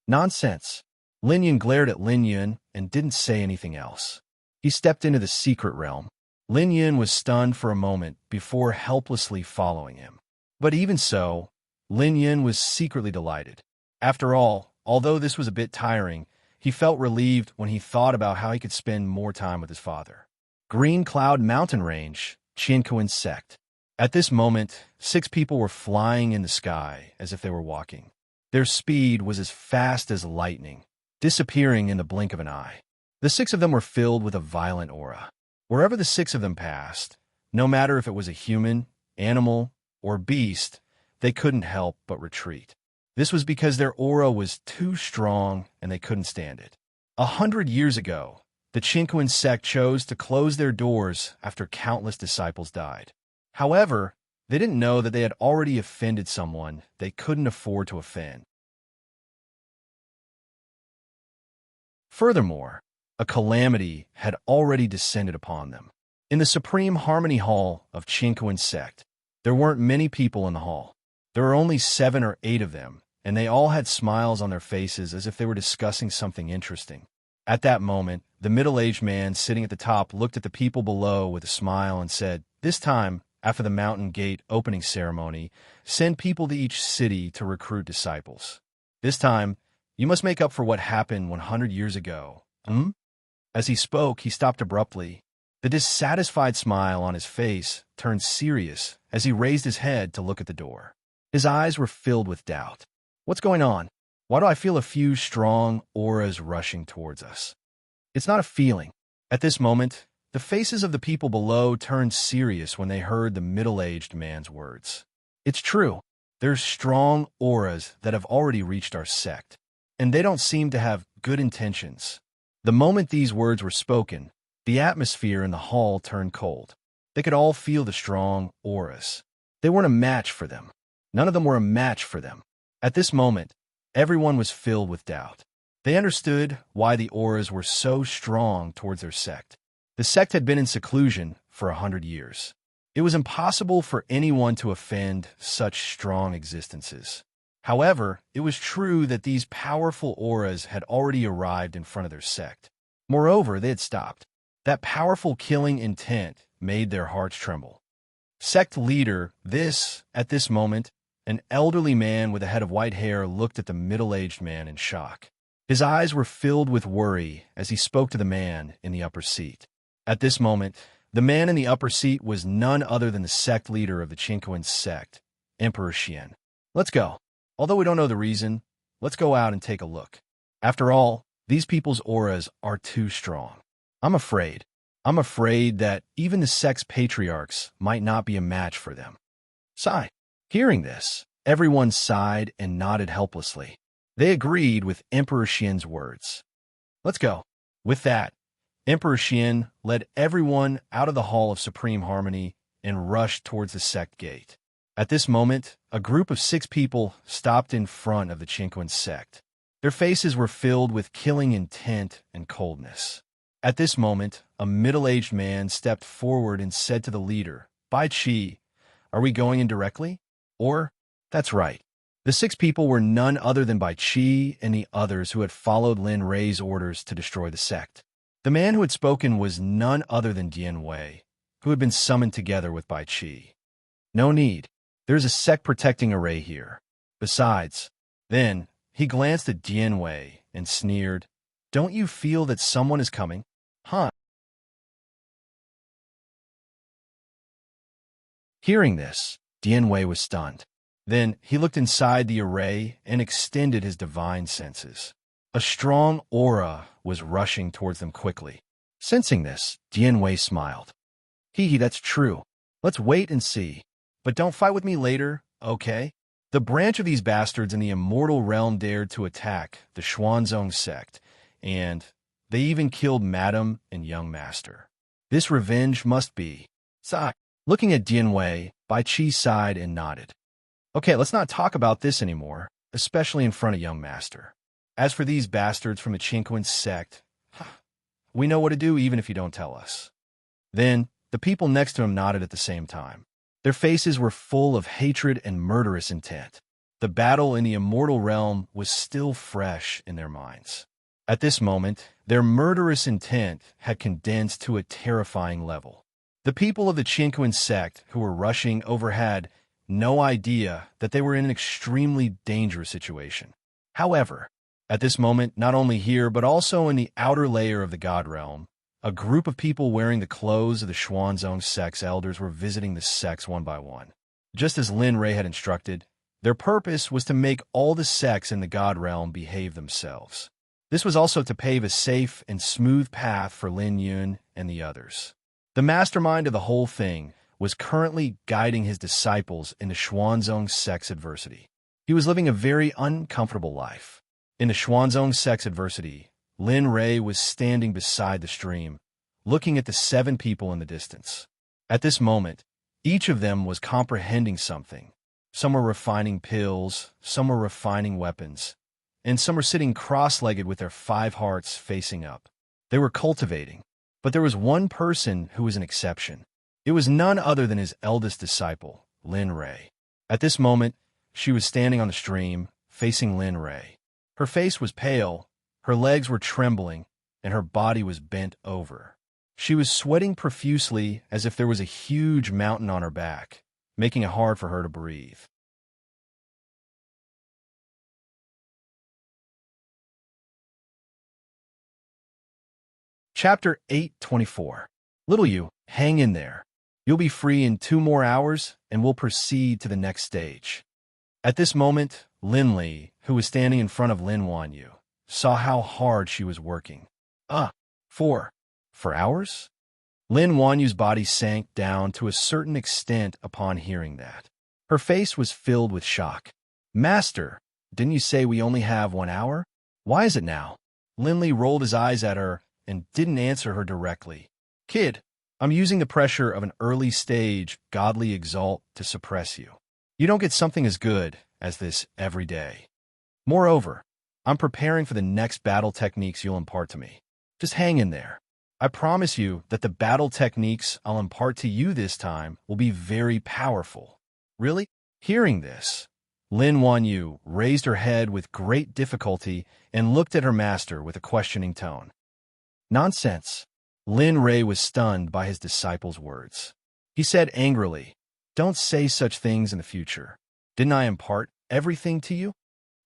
Nonsense. Lin Yun glared at Lin Yun and didn't say anything else. He stepped into the secret realm. Lin Yun was stunned for a moment before helplessly following him. But even so, Lin Yun was secretly delighted. After all, although this was a bit tiring, he felt relieved when he thought about how he could spend more time with his father. Green Cloud Mountain Range, Qianquan Sect. At this moment, 6 people were flying in the sky as if they were walking. Their speed was as fast as lightning, disappearing in the blink of an eye. The 6 of them were filled with a violent aura. Wherever the 6 of them passed, no matter if it was a human, animal, or beast, they couldn't help but retreat. This was because their aura was too strong and they couldn't stand it. 100 years ago, the Qianquan sect chose to close their doors after countless disciples died. However, they didn't know that they had already offended someone they couldn't afford to offend. Furthermore, a calamity had already descended upon them. In the Supreme Harmony Hall of Qianquan Sect, there weren't many people in the hall. There were only 7 or 8 of them, and they all had smiles on their faces as if they were discussing something interesting. At that moment, the middle-aged man sitting at the top looked at the people below with a smile and said, "This time, after the mountain gate opening ceremony, send people to each city to recruit disciples. This time, you must make up for what happened 100 years ago." As he spoke, he stopped abruptly. The dissatisfied smile on his face turned serious as he raised his head to look at the door. His eyes were filled with doubt. "What's going on? Why do I feel a few strong auras rushing towards us?" It's not a feeling. At this moment, the faces of the people below turned serious when they heard the middle-aged man's words. It's true. There's strong auras that have already reached our sect, and they don't seem to have good intentions. The moment these words were spoken, the atmosphere in the hall turned cold. They could all feel the strong auras. They weren't a match for them. None of them were a match for them. At this moment, everyone was filled with doubt. They understood why the auras were so strong towards their sect. The sect had been in seclusion for 100 years. It was impossible for anyone to offend such strong existences. However, it was true that these powerful auras had already arrived in front of their sect. Moreover, they had stopped. That powerful killing intent made their hearts tremble. Sect leader, at this moment, an elderly man with a head of white hair looked at the middle-aged man in shock. His eyes were filled with worry as he spoke to the man in the upper seat. At this moment, the man in the upper seat was none other than the sect leader of the Qianquan sect, Emperor Xian. "Let's go. Although we don't know the reason, let's go out and take a look. After all, these people's auras are too strong. I'm afraid that even the sect's patriarchs might not be a match for them." Sigh. Hearing this, everyone sighed and nodded helplessly. They agreed with Emperor Xian's words. Let's go. With that, Emperor Xian led everyone out of the Hall of Supreme Harmony and rushed towards the Sect gate. At this moment, a group of 6 people stopped in front of the Qingquan Sect. Their faces were filled with killing intent and coldness. At this moment, a middle-aged man stepped forward and said to the leader, "Bai Qi, are we going in directly? Or?" That's right. The 6 people were none other than Bai Qi and the others who had followed Lin Rei's orders to destroy the sect. The man who had spoken was none other than Dian Wei, who had been summoned together with Bai Qi. No need. There's a sect protecting array here. Besides, then, he glanced at Dian Wei and sneered, "Don't you feel that someone is coming? Huh?" Hearing this, Dian Wei was stunned. Then he looked inside the array and extended his divine senses. A strong aura was rushing towards them quickly. Sensing this, Dian Wei smiled. Hee, that's true. Let's wait and see. But don't fight with me later, okay? The branch of these bastards in the immortal realm dared to attack the Xuanzong sect, and they even killed Madam and Young Master. This revenge must be. Sigh. Looking at Dian Wei, Bai Qi sighed and nodded. Okay, let's not talk about this anymore, especially in front of Young Master. As for these bastards from the Qingquan sect, we know what to do even if you don't tell us. Then, the people next to him nodded at the same time. Their faces were full of hatred and murderous intent. The battle in the immortal realm was still fresh in their minds. At this moment, their murderous intent had condensed to a terrifying level. The people of the Qingquan sect who were rushing over had no idea that they were in an extremely dangerous situation. However, at this moment, not only here but also in the outer layer of the God Realm, a group of people wearing the clothes of the Xuanzong sect's elders were visiting the sects one by one. Just as Lin Rei had instructed, their purpose was to make all the sects in the God Realm behave themselves. This was also to pave a safe and smooth path for Lin Yun and the others. The mastermind of the whole thing was currently guiding his disciples in the Xuanzong sect's adversity. He was living a very uncomfortable life. In the Xuanzong sect's adversity, Lin Rei was standing beside the stream, looking at the 7 people in the distance. At this moment, each of them was comprehending something. Some were refining pills, some were refining weapons, and some were sitting cross-legged with their 5 hearts facing up. They were cultivating, but there was one person who was an exception. It was none other than his eldest disciple, Lin Rei. At this moment, she was standing on the stream, facing Lin Rei. Her face was pale, her legs were trembling, and her body was bent over. She was sweating profusely as if there was a huge mountain on her back, making it hard for her to breathe. Chapter 824. Little you, hang in there. You'll be free in 2 more hours, and we'll proceed to the next stage. At this moment, Lin Li, who was standing in front of Lin Wanyu, saw how hard she was working. 4 hours? Lin Wanyu's body sank down to a certain extent upon hearing that. Her face was filled with shock. Master, didn't you say we only have 1 hour? Why is it now? Lin Li rolled his eyes at her and didn't answer her directly. Kid, I'm using the pressure of an early stage godly exalt to suppress you. You don't get something as good as this every day. Moreover, I'm preparing for the next battle techniques you'll impart to me. Just hang in there. I promise you that the battle techniques I'll impart to you this time will be very powerful. Really? Hearing this, Lin Wanyu raised her head with great difficulty and looked at her master with a questioning tone. Nonsense. Lin Rei was stunned by his disciple's words. He said angrily, "Don't say such things in the future. Didn't I impart everything to you?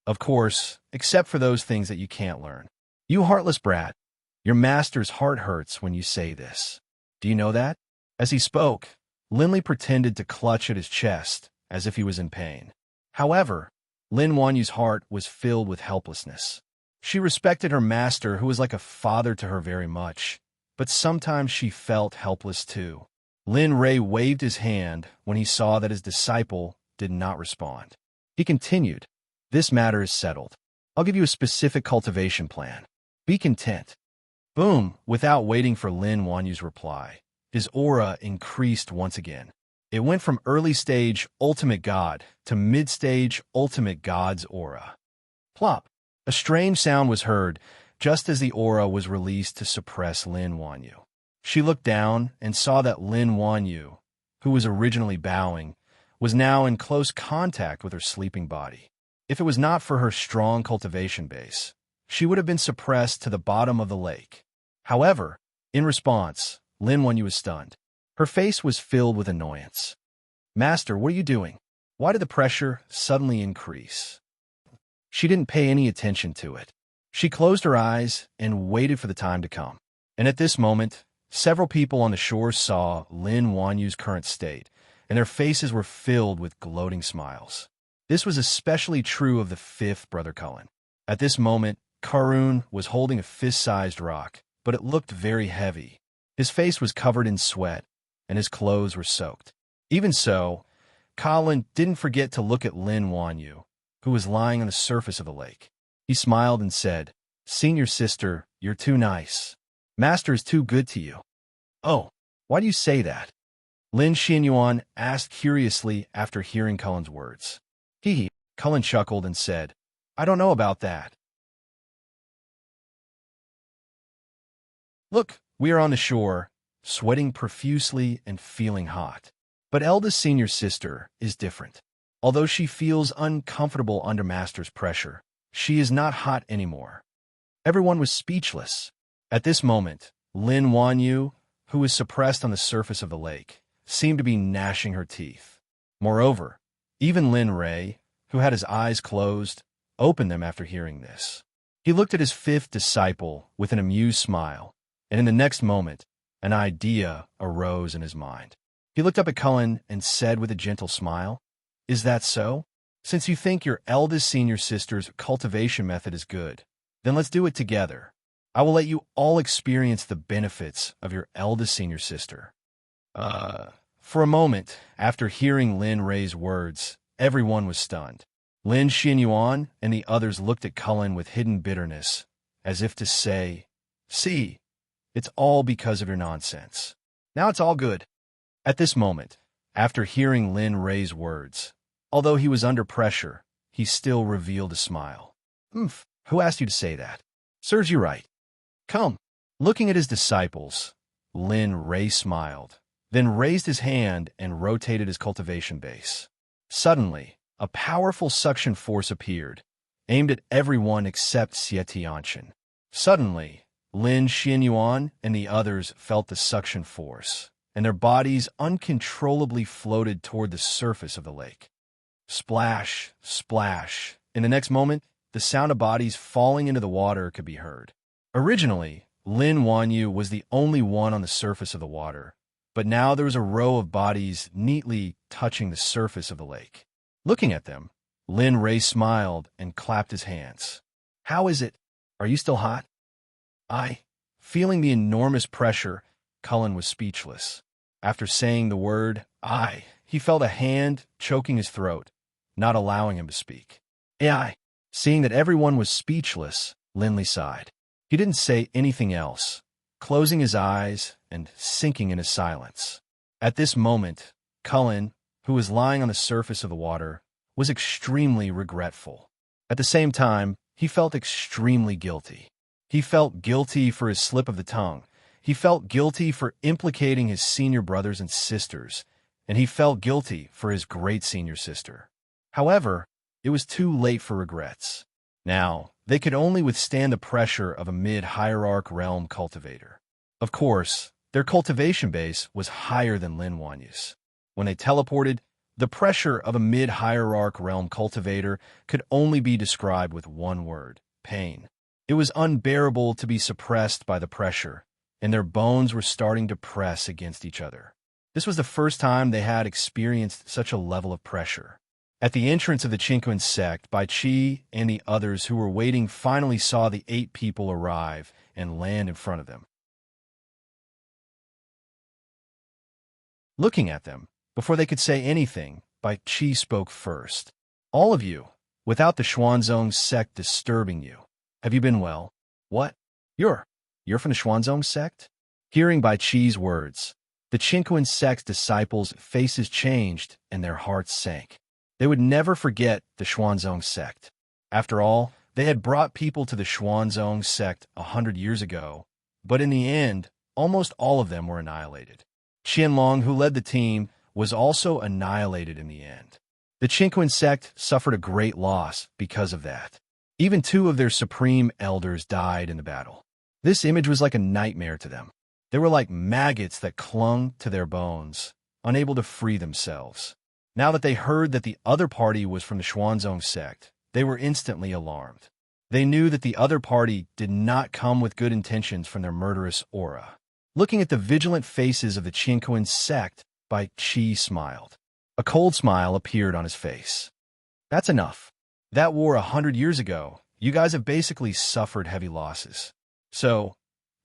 Of course, except for those things that you can't learn. You heartless brat, your master's heart hurts when you say this. Do you know that?" As he spoke, Lin Li pretended to clutch at his chest as if he was in pain. However, Lin Wanyu's heart was filled with helplessness. She respected her master, who was like a father to her very much, but sometimes she felt helpless too. Lin Rei waved his hand when he saw that his disciple did not respond. He continued, "This matter is settled. I'll give you a specific cultivation plan. Be content. Boom! Without waiting for Lin Wanyu's reply, his aura increased once again. It went from early stage ultimate god to mid-stage ultimate god's aura. Plop! A strange sound was heard just as the aura was released to suppress Lin Wanyu. She looked down and saw that Lin Wanyu, who was originally bowing, was now in close contact with her sleeping body. If it was not for her strong cultivation base, she would have been suppressed to the bottom of the lake. However, in response, Lin Wanyu was stunned. Her face was filled with annoyance. Master, what are you doing? Why did the pressure suddenly increase? She didn't pay any attention to it. She closed her eyes and waited for the time to come. And at this moment, several people on the shore saw Lin Wanyu's current state, and their faces were filled with gloating smiles. This was especially true of the fifth brother Cullen. At this moment, Karun was holding a fist-sized rock, but it looked very heavy. His face was covered in sweat, and his clothes were soaked. Even so, Colin didn't forget to look at Lin Wanyu, who was lying on the surface of the lake. He smiled and said, "Senior sister, you're too nice. Master is too good to you." "Oh, why do you say that?" Lin Xinyuan asked curiously after hearing Cullen's words. Hee. Cullen chuckled and said, "I don't know about that. Look, we are on the shore, sweating profusely and feeling hot. But eldest senior sister is different. Although she feels uncomfortable under Master's pressure, she is not hot anymore." Everyone was speechless. At this moment, Lin Wanyu, who was suppressed on the surface of the lake, seemed to be gnashing her teeth. Moreover, even Lin Ray, who had his eyes closed, opened them after hearing this. He looked at his fifth disciple with an amused smile, and in the next moment, an idea arose in his mind. He looked up at Cullen and said with a gentle smile, "Is that so? Since you think your eldest senior sister's cultivation method is good, then let's do it together. I will let you all experience the benefits of your eldest senior sister." For a moment, after hearing Lin Ray's words, everyone was stunned. Lin Xinyuan and the others looked at Cullen with hidden bitterness, as if to say, "See, it's all because of your nonsense. Now it's all good." At this moment, after hearing Lin Ray's words, although he was under pressure, he still revealed a smile. Who asked you to say that? Serves you right. Come." Looking at his disciples, Lin Ray smiled, then raised his hand and rotated his cultivation base. Suddenly, a powerful suction force appeared, aimed at everyone except Xie Tianchen. Suddenly, Lin Xinyuan and the others felt the suction force, and their bodies uncontrollably floated toward the surface of the lake. Splash, splash. In the next moment, the sound of bodies falling into the water could be heard. Originally, Lin Wanyu was the only one on the surface of the water, but now there was a row of bodies neatly touching the surface of the lake. Looking at them, Lin Ray smiled and clapped his hands. "How is it? Are you still hot?" Feeling the enormous pressure, Cullen was speechless. After saying the word "I," he felt a hand choking his throat, not allowing him to speak. Seeing that everyone was speechless, Linley sighed. He didn't say anything else, closing his eyes and sinking into silence. At this moment, Cullen, who was lying on the surface of the water, was extremely regretful. At the same time, he felt extremely guilty. He felt guilty for his slip of the tongue. He felt guilty for implicating his senior brothers and sisters, and he felt guilty for his great senior sister. However, it was too late for regrets. Now, they could only withstand the pressure of a mid-hierarch realm cultivator. Of course, their cultivation base was higher than Lin Wanyu's. When they teleported, the pressure of a mid-hierarch realm cultivator could only be described with one word: pain. It was unbearable to be suppressed by the pressure, and their bones were starting to press against each other. This was the first time they had experienced such a level of pressure. At the entrance of the Qingquan sect, Bai Qi and the others who were waiting finally saw the 8 people arrive and land in front of them. Looking at them, before they could say anything, Bai Qi spoke first. "All of you, without the Xuanzong sect disturbing you. Have you been well? What? You're from the Xuanzong sect? Hearing Bai Qi's words, the Qinquan sect's disciples' faces changed and their hearts sank. They would never forget the Xuanzong sect. After all, they had brought people to the Xuanzong sect 100 years ago, but in the end, almost all of them were annihilated. Qianlong, who led the team, was also annihilated in the end. The Qinquan sect suffered a great loss because of that. Even 2 of their supreme elders died in the battle. This image was like a nightmare to them. They were like maggots that clung to their bones, unable to free themselves. Now that they heard that the other party was from the Xuanzong sect, they were instantly alarmed. They knew that the other party did not come with good intentions from their murderous aura. Looking at the vigilant faces of the Qinquan sect, Bai Qi smiled. A cold smile appeared on his face. That's enough. That war 100 years ago, you guys have basically suffered heavy losses. So,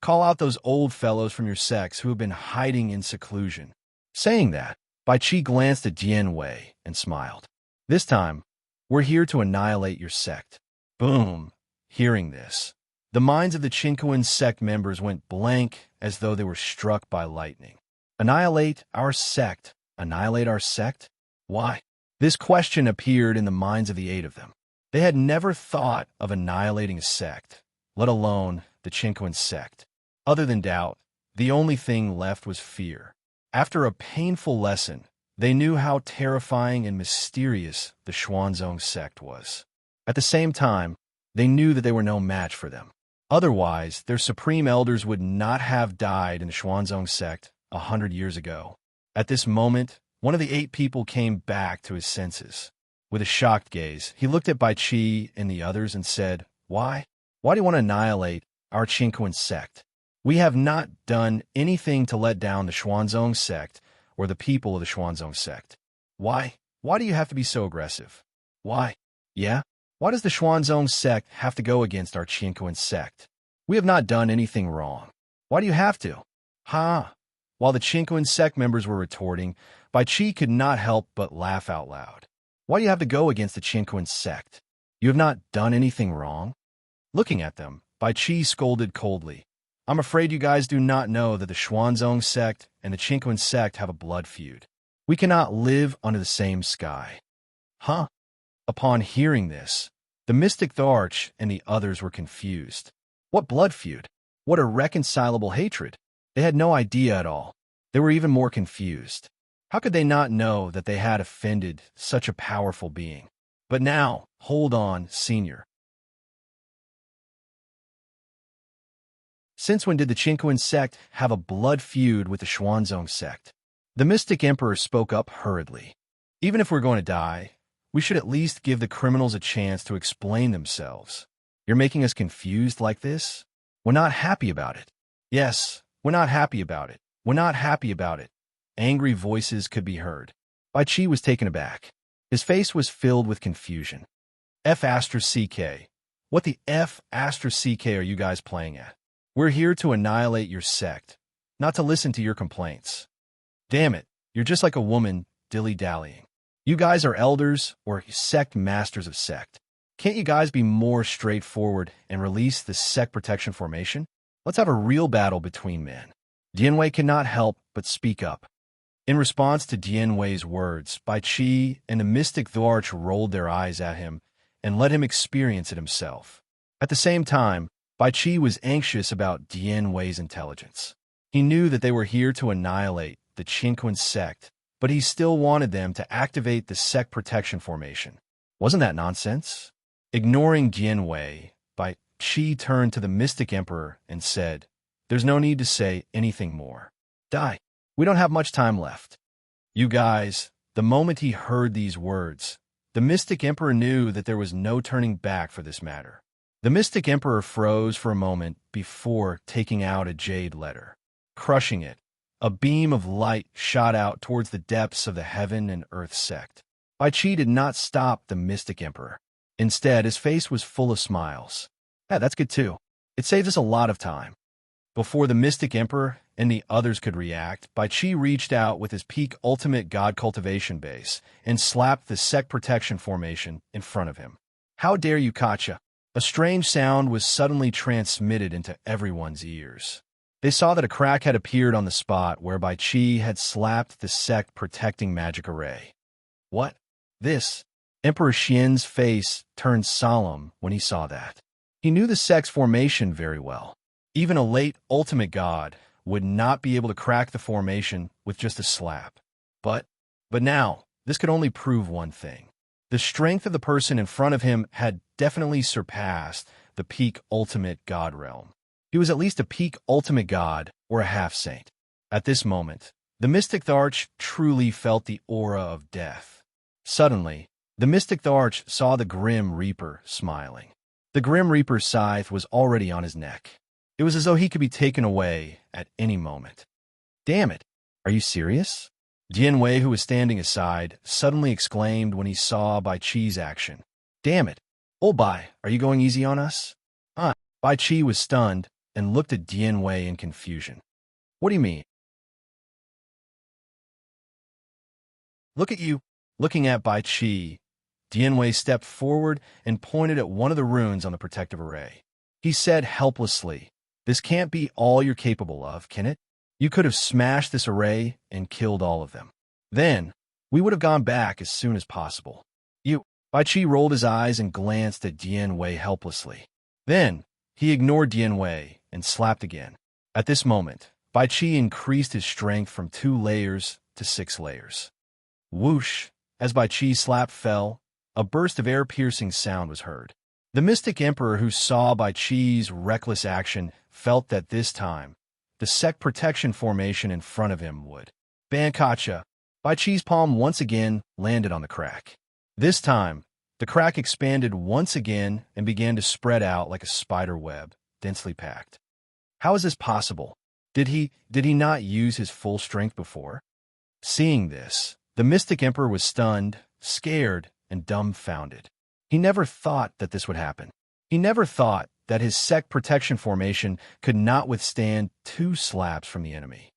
call out those old fellows from your sects who have been hiding in seclusion. Saying that, Bai Qi glanced at Dian Wei and smiled. This time, we're here to annihilate your sect. Boom! Hearing this, the minds of the Qinquan sect members went blank as though they were struck by lightning. Annihilate our sect? Annihilate our sect? Why? This question appeared in the minds of the 8 of them. They had never thought of annihilating a sect, let alone the Qinquan sect. Other than doubt, the only thing left was fear. After a painful lesson, they knew how terrifying and mysterious the Xuanzong sect was. At the same time, they knew that they were no match for them. Otherwise, their supreme elders would not have died in the Xuanzong sect 100 years ago. At this moment, one of the 8 people came back to his senses. With a shocked gaze, he looked at Bai Qi and the others and said, Why? Why do you want to annihilate our Qinquan sect? We have not done anything to let down the Xuanzong sect or the people of the Xuanzong sect. Why? Why do you have to be so aggressive? Why? Yeah? Why does the Xuanzong sect have to go against our Qinquan sect? We have not done anything wrong. Why do you have to? Ha! While the Qinquan sect members were retorting, Bai Qi could not help but laugh out loud. Why do you have to go against the Qinquan sect? You have not done anything wrong? Looking at them, Bai Qi scolded coldly. I'm afraid you guys do not know that the Xuanzong sect and the Qinquan sect have a blood feud. We cannot live under the same sky. Huh? Upon hearing this, the mystic Tharch and the others were confused. What blood feud? What irreconcilable hatred? They had no idea at all. They were even more confused. How could they not know that they had offended such a powerful being? But now, hold on, senior. Since when did the Qinquan sect have a blood feud with the Xuanzong sect? The mystic emperor spoke up hurriedly. Even if we're going to die, we should at least give the criminals a chance to explain themselves. You're making us confused like this? We're not happy about it. Yes, we're not happy about it. We're not happy about it. Angry voices could be heard. Bai Qi was taken aback. His face was filled with confusion. F***CK. What the F***CK are you guys playing at? We're here to annihilate your sect, not to listen to your complaints. Damn it, you're just like a woman dilly-dallying. You guys are elders or sect masters of sect. Can't you guys be more straightforward and release the sect protection formation? Let's have a real battle between men. Dian Wei cannot help but speak up. In response to Dian Wei's words, Bai Qi and the mystic Tharch rolled their eyes at him and let him experience it himself. At the same time, Bai Qi was anxious about Dian Wei's intelligence. He knew that they were here to annihilate the Qinquan sect, but he still wanted them to activate the sect protection formation. Wasn't that nonsense? Ignoring Dian Wei, Bai Qi turned to the mystic emperor and said, There's no need to say anything more. Die. We don't have much time left. You guys, the moment he heard these words, the mystic emperor knew that there was no turning back for this matter. The mystic emperor froze for a moment before taking out a jade letter. Crushing it, a beam of light shot out towards the depths of the heaven and earth sect. Bai Qi did not stop the mystic emperor. Instead, his face was full of smiles. Yeah, that's good too. It saves us a lot of time. Before the mystic emperor and the others could react, Bai Qi reached out with his peak ultimate god cultivation base and slapped the sect protection formation in front of him. How dare you, Katja? A strange sound was suddenly transmitted into everyone's ears. They saw that a crack had appeared on the spot where Bai Qi had slapped the Sect protecting magic array. What? This? Emperor Xian's face turned solemn when he saw that. He knew the Sect's formation very well. Even a late ultimate god would not be able to crack the formation with just a slap. But now, this could only prove one thing. The strength of the person in front of him had definitely surpassed the peak ultimate god realm. He was at least a peak ultimate god or a half-saint. At this moment, the Mystic Tharch truly felt the aura of death. Suddenly, the Mystic Tharch saw the Grim Reaper smiling. The Grim Reaper's scythe was already on his neck. It was as though he could be taken away at any moment. Damn it! Are you serious? Dian Wei, who was standing aside, suddenly exclaimed when he saw Bai Qi's action. Damn it! Old Bai, are you going easy on us? Bai Qi was stunned and looked at Dian Wei in confusion. What do you mean? Look at you. Looking at Bai Qi, Dian Wei stepped forward and pointed at one of the runes on the protective array. He said helplessly, "This can't be all you're capable of, can it? You could have smashed this array and killed all of them. Then, we would have gone back as soon as possible." Bai Qi rolled his eyes and glanced at Dian Wei helplessly. Then, he ignored Dian Wei and slapped again. At this moment, Bai Qi increased his strength from 2 layers to 6 layers. Whoosh! As Bai Qi's slap fell, a burst of air-piercing sound was heard. The Mystic Emperor who saw Bai Qi's reckless action felt that this time, the Sect protection formation in front of him would. Ban Katja! Bai Qi's palm once again landed on the crack. This time, the crack expanded once again and began to spread out like a spider web, densely packed. How is this possible? Did he not use his full strength before? Seeing this, the Mystic Emperor was stunned, scared, and dumbfounded. He never thought that this would happen. He never thought that his Sect protection formation could not withstand 2 slaps from the enemy.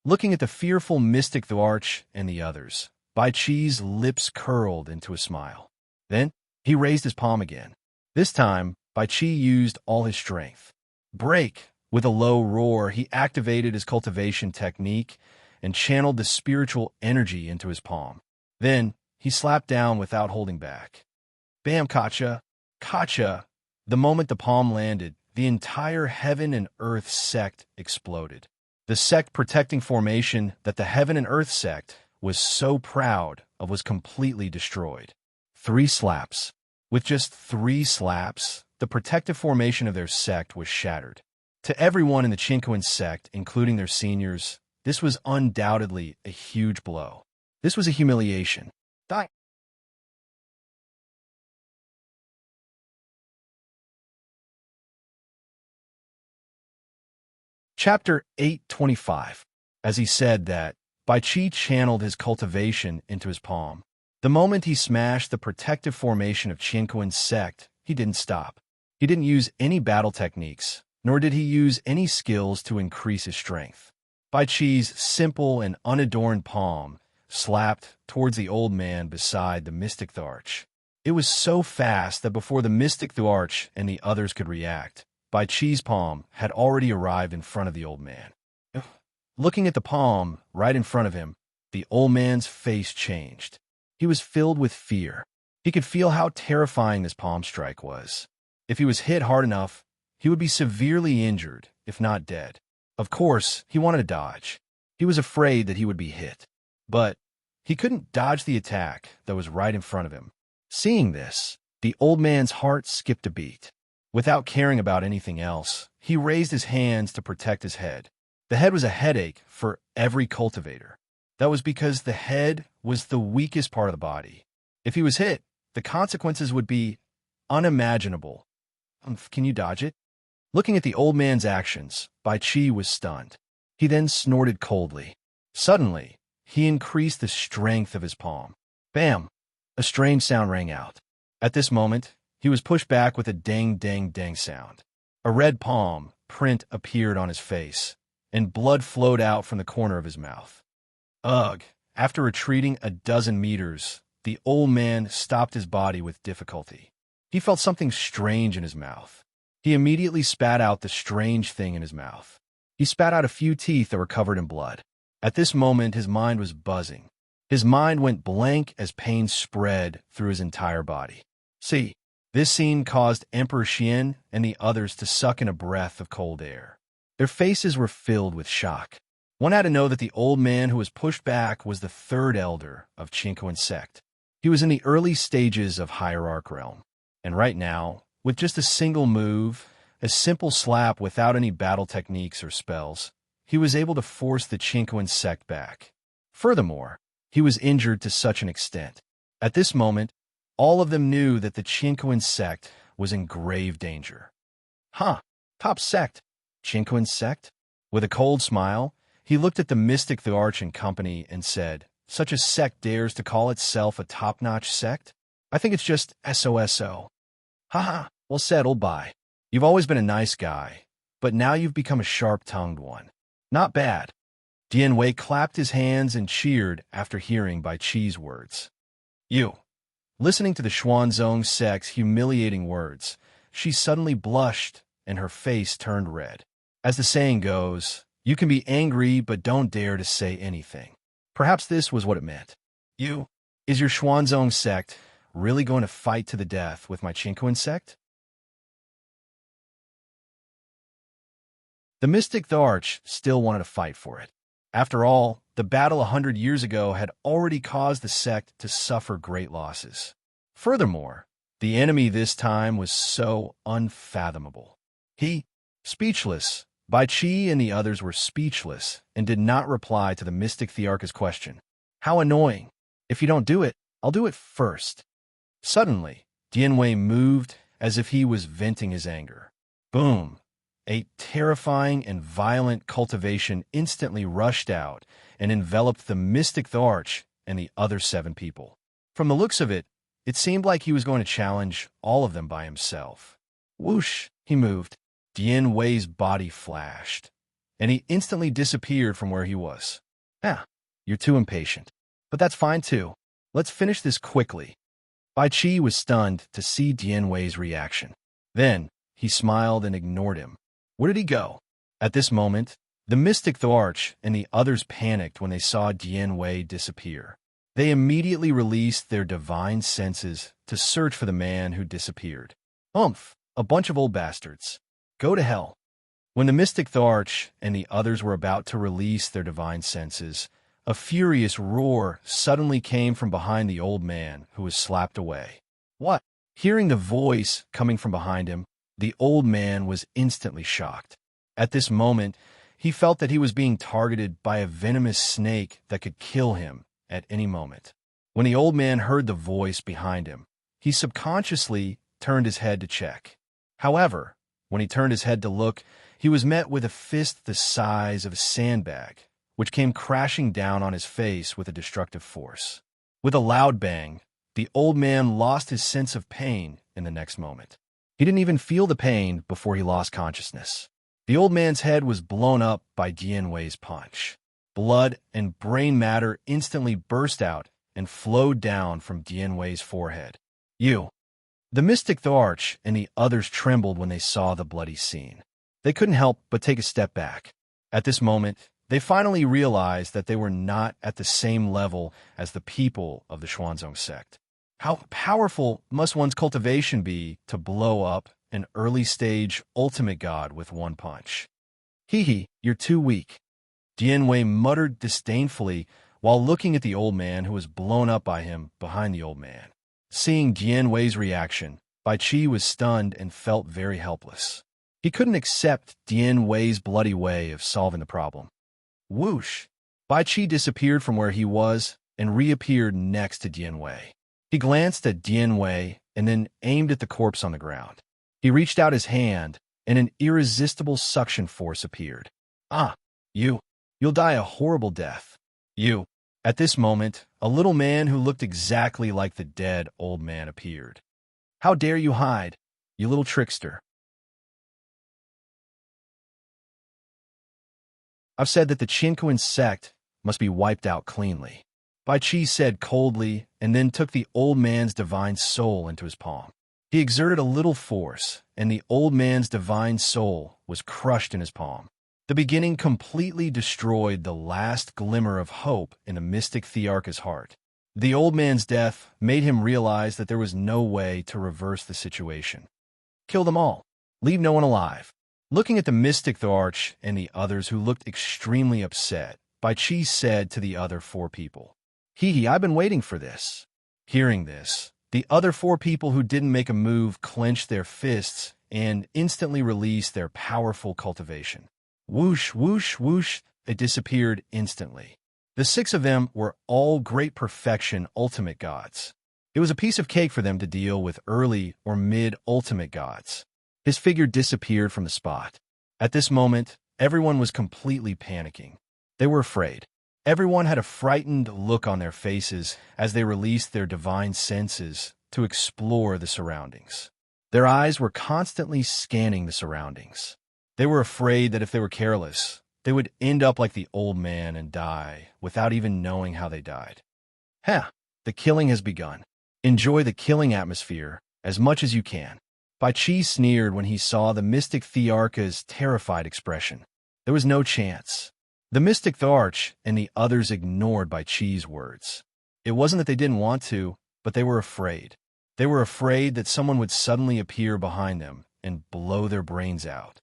Looking at the fearful Mystic Tharch and the others, Bai Qi's lips curled into a smile. Then, he raised his palm again. This time, Bai Qi used all his strength. Break! With a low roar, he activated his cultivation technique and channeled the spiritual energy into his palm. Then, he slapped down without holding back. Bam, Katja! Katja! The moment the palm landed, the entire heaven and earth sect exploded. The Sect protecting formation that the Heaven and Earth Sect was so proud of was completely destroyed. 3 slaps. With just 3 slaps, the protective formation of their sect was shattered. To everyone in the Qinkuan sect, including their seniors, this was undoubtedly a huge blow. This was a humiliation. Chapter 825. As he said that, Bai Qi channeled his cultivation into his palm. The moment he smashed the protective formation of Qinkuan's sect, he didn't stop. He didn't use any battle techniques, nor did he use any skills to increase his strength. Bai Qi's simple and unadorned palm slapped towards the old man beside the Mystic Tharch. It was so fast that before the Mystic Tharch and the others could react, Bai Qi's palm had already arrived in front of the old man. Looking at the palm right in front of him, the old man's face changed. He was filled with fear. He could feel how terrifying this palm strike was. If he was hit hard enough, he would be severely injured, if not dead. Of course, he wanted to dodge. He was afraid that he would be hit. But he couldn't dodge the attack that was right in front of him. Seeing this, the old man's heart skipped a beat. Without caring about anything else, he raised his hands to protect his head. The head was a headache for every cultivator. That was because the head was the weakest part of the body. If he was hit, the consequences would be unimaginable. Can you dodge it? Looking at the old man's actions, Bai Qi was stunned. He then snorted coldly. Suddenly, he increased the strength of his palm. Bam! A strange sound rang out. At this moment, he was pushed back with a dang dang dang sound. A red palm print appeared on his face, and blood flowed out from the corner of his mouth. Ugh! After retreating a dozen meters, the old man stopped his body with difficulty. He felt something strange in his mouth. He immediately spat out the strange thing in his mouth. He spat out a few teeth that were covered in blood. At this moment, his mind was buzzing. His mind went blank as pain spread through his entire body. See, this scene caused Emperor Xian and the others to suck in a breath of cold air. Their faces were filled with shock. One had to know that the old man who was pushed back was the third elder of Qinquan Sect. He was in the early stages of Hierarch Realm. And right now, with just a single move, a simple slap without any battle techniques or spells, he was able to force the Qinquan Sect back. Furthermore, he was injured to such an extent. At this moment, all of them knew that the Qinquan Sect was in grave danger. Top Sect, Qinquan Sect? With a cold smile, he looked at the mystic the Arch and company and said, "Such a sect dares to call itself a top-notch sect? I think it's just SOSO. Well said, old bye. You've always been a nice guy, but now you've become a sharp-tongued one. Not bad." Dian Wei clapped his hands and cheered after hearing Bai Qi's words. Listening to the Xuanzong sect's humiliating words, she suddenly blushed and her face turned red. As the saying goes, you can be angry but don't dare to say anything. Perhaps this was what it meant. Is your Xuanzong sect really going to fight to the death with my Qinquan sect? The mystic the Arch still wanted to fight for it. After all, the battle 100 years ago had already caused the sect to suffer great losses. Furthermore, the enemy this time was so unfathomable. Speechless. Bai Qi and the others were speechless and did not reply to the mystic Thearch's question. How annoying. If you don't do it, I'll do it first. Suddenly, Dian Wei moved as if he was venting his anger. Boom! A terrifying and violent cultivation instantly rushed out and enveloped the mystic the Arch and the other 7 people. From the looks of it, it seemed like he was going to challenge all of them by himself. Whoosh! He moved. Dian Wei's body flashed, and he instantly disappeared from where he was. You're too impatient. But that's fine too. Let's finish this quickly. Bai Qi was stunned to see Dian Wei's reaction. Then, he smiled and ignored him. Where did he go? At this moment, the mystic the Arch and the others panicked when they saw Dian Wei disappear. They immediately released their divine senses to search for the man who disappeared. A bunch of old bastards. Go to hell. When the mystic the Arch and the others were about to release their divine senses, a furious roar suddenly came from behind the old man who was slapped away. What? Hearing the voice coming from behind him, the old man was instantly shocked. At this moment, he felt that he was being targeted by a venomous snake that could kill him at any moment. When the old man heard the voice behind him, he subconsciously turned his head to check. However, when he turned his head to look, he was met with a fist the size of a sandbag, which came crashing down on his face with a destructive force. With a loud bang, the old man lost his sense of pain in the next moment. He didn't even feel the pain before he lost consciousness. The old man's head was blown up by Dian Wei's punch. Blood and brain matter instantly burst out and flowed down from Dian Wei's forehead. The mystic the Arch and the others trembled when they saw the bloody scene. They couldn't help but take a step back. At this moment, they finally realized that they were not at the same level as the people of the Xuanzong sect. How powerful must one's cultivation be to blow up an early-stage ultimate god with one punch? You're too weak. Dian Wei muttered disdainfully while looking at the old man who was blown up by him behind the old man. Seeing Dian Wei's reaction, Bai Qi was stunned and felt very helpless. He couldn't accept Dian Wei's bloody way of solving the problem. Whoosh! Bai Qi disappeared from where he was and reappeared next to Dian Wei. He glanced at Dian Wei and then aimed at the corpse on the ground. He reached out his hand, and an irresistible suction force appeared. You'll die a horrible death. At this moment, a little man who looked exactly like the dead old man appeared. How dare you hide, you little trickster? I've said that the Qinquan sect must be wiped out cleanly. Bai Qi said coldly and then took the old man's divine soul into his palm. He exerted a little force, and the old man's divine soul was crushed in his palm. The beginning completely destroyed the last glimmer of hope in the mystic Thearcha's heart. The old man's death made him realize that there was no way to reverse the situation. Kill them all. Leave no one alive. Looking at the mystic Thearch and the others who looked extremely upset, Bai Chi said to the other 4 people, "Hee, I've been waiting for this." Hearing this, the other 4 people who didn't make a move clenched their fists and instantly released their powerful cultivation. Whoosh, whoosh, whoosh, it disappeared instantly. The 6 of them were all great perfection ultimate gods. It was a piece of cake for them to deal with early or mid-ultimate gods. His figure disappeared from the spot. At this moment, everyone was completely panicking. They were afraid. Everyone had a frightened look on their faces as they released their divine senses to explore the surroundings. Their eyes were constantly scanning the surroundings. They were afraid that if they were careless, they would end up like the old man and die without even knowing how they died. The killing has begun. Enjoy the killing atmosphere as much as you can. Bai Chi sneered when he saw the mystic Thearcha's terrified expression. There was no chance. The mystic Thearch and the others ignored Bai Chi's words. It wasn't that they didn't want to, but they were afraid. They were afraid that someone would suddenly appear behind them and blow their brains out.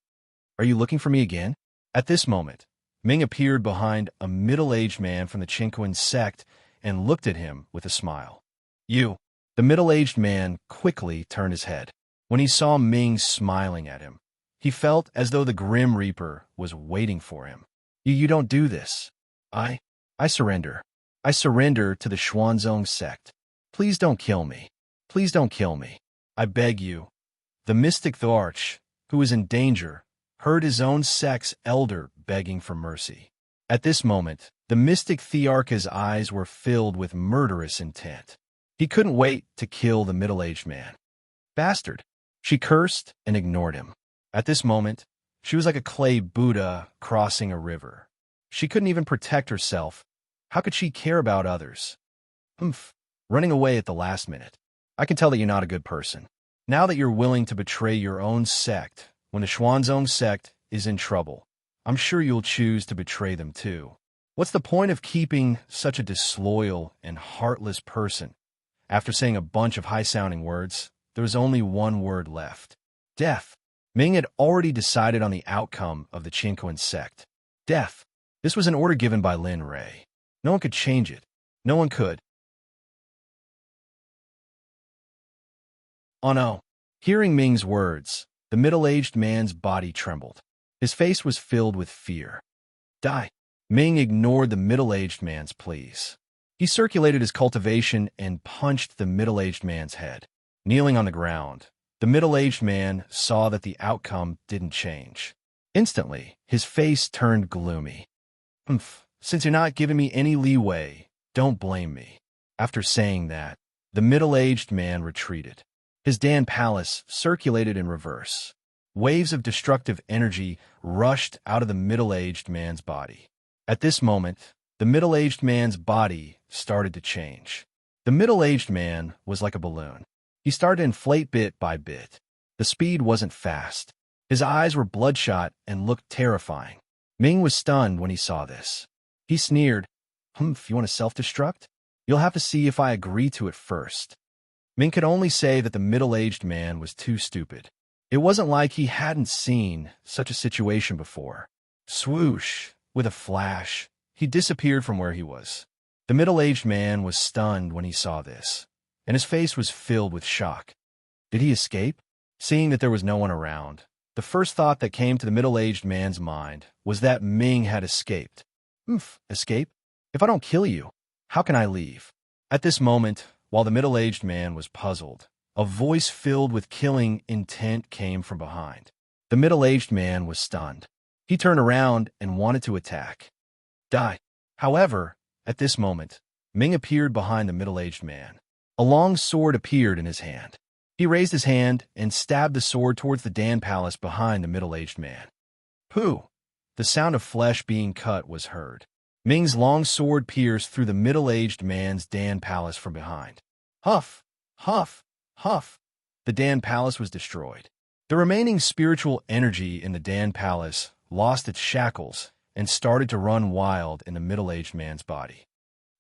"Are you looking for me again?" At this moment, Ming appeared behind a middle-aged man from the Qingquan sect and looked at him with a smile. "You." The middle-aged man quickly turned his head. When he saw Ming smiling at him, he felt as though the Grim Reaper was waiting for him. You don't do this." I surrender. I surrender to the Xuanzong sect. Please don't kill me. Please don't kill me. I beg you." The mystic Thearch, who was in danger, heard his own sect's elder begging for mercy. At this moment, the mystic Thearcha's eyes were filled with murderous intent. He couldn't wait to kill the middle-aged man. "Bastard!" She cursed and ignored him. At this moment, she was like a clay Buddha crossing a river. She couldn't even protect herself. How could she care about others? Running away at the last minute. I can tell that you're not a good person. Now that you're willing to betray your own sect, when the Xuanzong sect is in trouble, I'm sure you'll choose to betray them too. What's the point of keeping such a disloyal and heartless person? After saying a bunch of high-sounding words, there was only one word left. Death. Ming had already decided on the outcome of the Qingquan sect. Death. This was an order given by Lin Rei. No one could change it. No one could. Oh no. Hearing Ming's words, the middle-aged man's body trembled. His face was filled with fear. Die. Ming ignored the middle-aged man's pleas. He circulated his cultivation and punched the middle-aged man's head. Kneeling on the ground, the middle-aged man saw that the outcome didn't change. Instantly, his face turned gloomy. Since you're not giving me any leeway, don't blame me." After saying that, the middle-aged man retreated. His Dan Palace circulated in reverse. Waves of destructive energy rushed out of the middle-aged man's body. At this moment, the middle-aged man's body started to change. The middle-aged man was like a balloon. He started to inflate bit by bit. The speed wasn't fast. His eyes were bloodshot and looked terrifying. Ming was stunned when he saw this. He sneered, You want to self-destruct? You'll have to see if I agree to it first." Ming could only say that the middle-aged man was too stupid. It wasn't like he hadn't seen such a situation before. Swoosh! With a flash, he disappeared from where he was. The middle-aged man was stunned when he saw this, and his face was filled with shock. Did he escape? Seeing that there was no one around, the first thought that came to the middle-aged man's mind was that Ming had escaped. Escape? If I don't kill you, how can I leave? At this moment, while the middle-aged man was puzzled, a voice filled with killing intent came from behind. The middle-aged man was stunned. He turned around and wanted to attack. Die. However, at this moment, Ming appeared behind the middle-aged man. A long sword appeared in his hand. He raised his hand and stabbed the sword towards the Dan Palace behind the middle-aged man. Pooh! The sound of flesh being cut was heard. Ming's long sword pierced through the middle-aged man's Dan Palace from behind. Huff, huff, huff. The Dan Palace was destroyed. The remaining spiritual energy in the Dan Palace lost its shackles and started to run wild in the middle-aged man's body.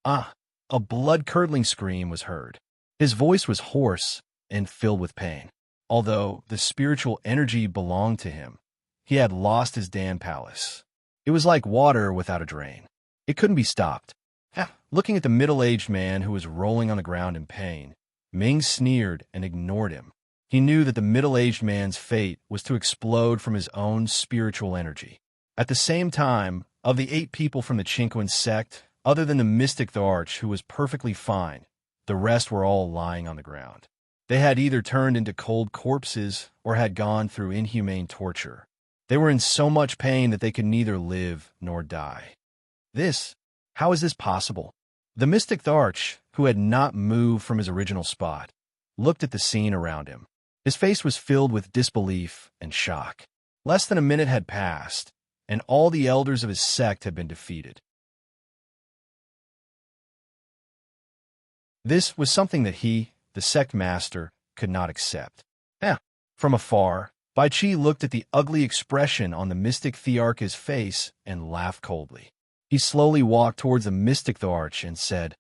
Ah! A blood-curdling scream was heard. His voice was hoarse and filled with pain. Although the spiritual energy belonged to him, he had lost his Dan Palace. It was like water without a drain. It couldn't be stopped. Looking at the middle-aged man who was rolling on the ground in pain, Ming sneered and ignored him. He knew that the middle-aged man's fate was to explode from his own spiritual energy. At the same time, of the 8 people from the Qinquan sect, other than the mystic the Arch, who was perfectly fine, the rest were all lying on the ground. They had either turned into cold corpses or had gone through inhumane torture. They were in so much pain that they could neither live nor die. How is this possible? The mystic the Arch, who had not moved from his original spot, looked at the scene around him. His face was filled with disbelief and shock. Less than a minute had passed, and all the elders of his sect had been defeated. This was something that he, the sect master, could not accept. From afar, Bai Qi looked at the ugly expression on the mystic Thearch's face and laughed coldly. He slowly walked towards the mystic the Arch and said,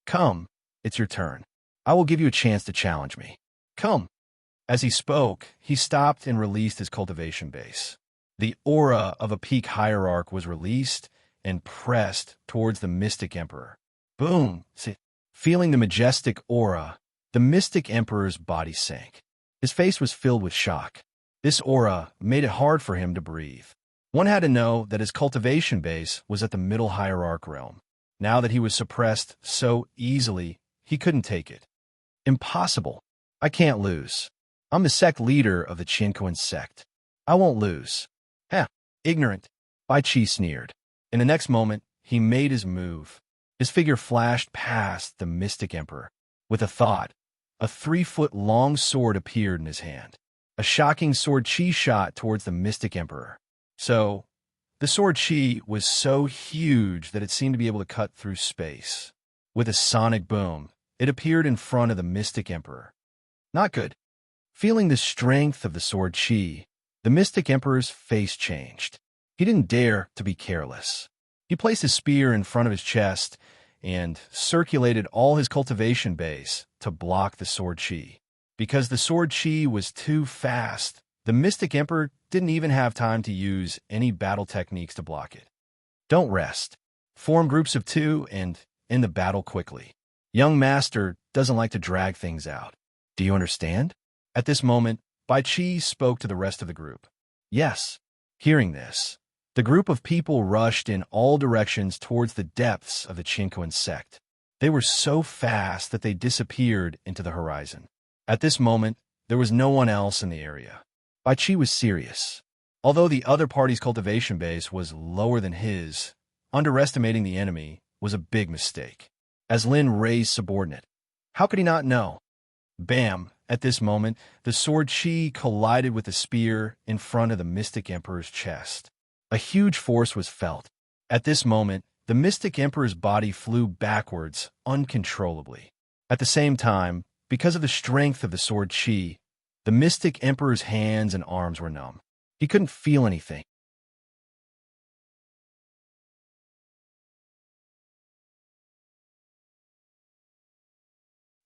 "Come, it's your turn. I will give you a chance to challenge me. Come." As he spoke, he stopped and released his cultivation base. The aura of a peak hierarch was released and pressed towards the mystic emperor. Boom! Feeling the majestic aura, the mystic emperor's body sank. His face was filled with shock. This aura made it hard for him to breathe. One had to know that his cultivation base was at the middle hierarch realm. Now that he was suppressed so easily, he couldn't take it. Impossible. I can't lose. I'm the sect leader of the Qinquan sect. I won't lose. Ignorant. Bai Qi sneered. In the next moment, he made his move. His figure flashed past the mystic emperor. With a thought, a 3-foot-long sword appeared in his hand. A shocking sword chi shot towards the mystic emperor. The sword chi was so huge that it seemed to be able to cut through space. With a sonic boom, it appeared in front of the mystic emperor. Not good. Feeling the strength of the sword chi, the mystic emperor's face changed. He didn't dare to be careless. He placed his spear in front of his chest and circulated all his cultivation base to block the sword chi. Because the sword chi was too fast, the mystic emperor didn't even have time to use any battle techniques to block it. Don't rest. Form groups of 2 and end the battle quickly. Young master doesn't like to drag things out. Do you understand? At this moment, Bai Qi spoke to the rest of the group. Yes. Hearing this, the group of people rushed in all directions towards the depths of the Qinquan sect. They were so fast that they disappeared into the horizon. At this moment, there was no one else in the area. Bai Qi was serious. Although the other party's cultivation base was lower than his, underestimating the enemy was a big mistake. As Lin raised subordinate, how could he not know? Bam! At this moment, the sword chi collided with the spear in front of the mystic emperor's chest. A huge force was felt. At this moment, the mystic emperor's body flew backwards uncontrollably. At the same time, because of the strength of the sword chi, the mystic emperor's hands and arms were numb. He couldn't feel anything.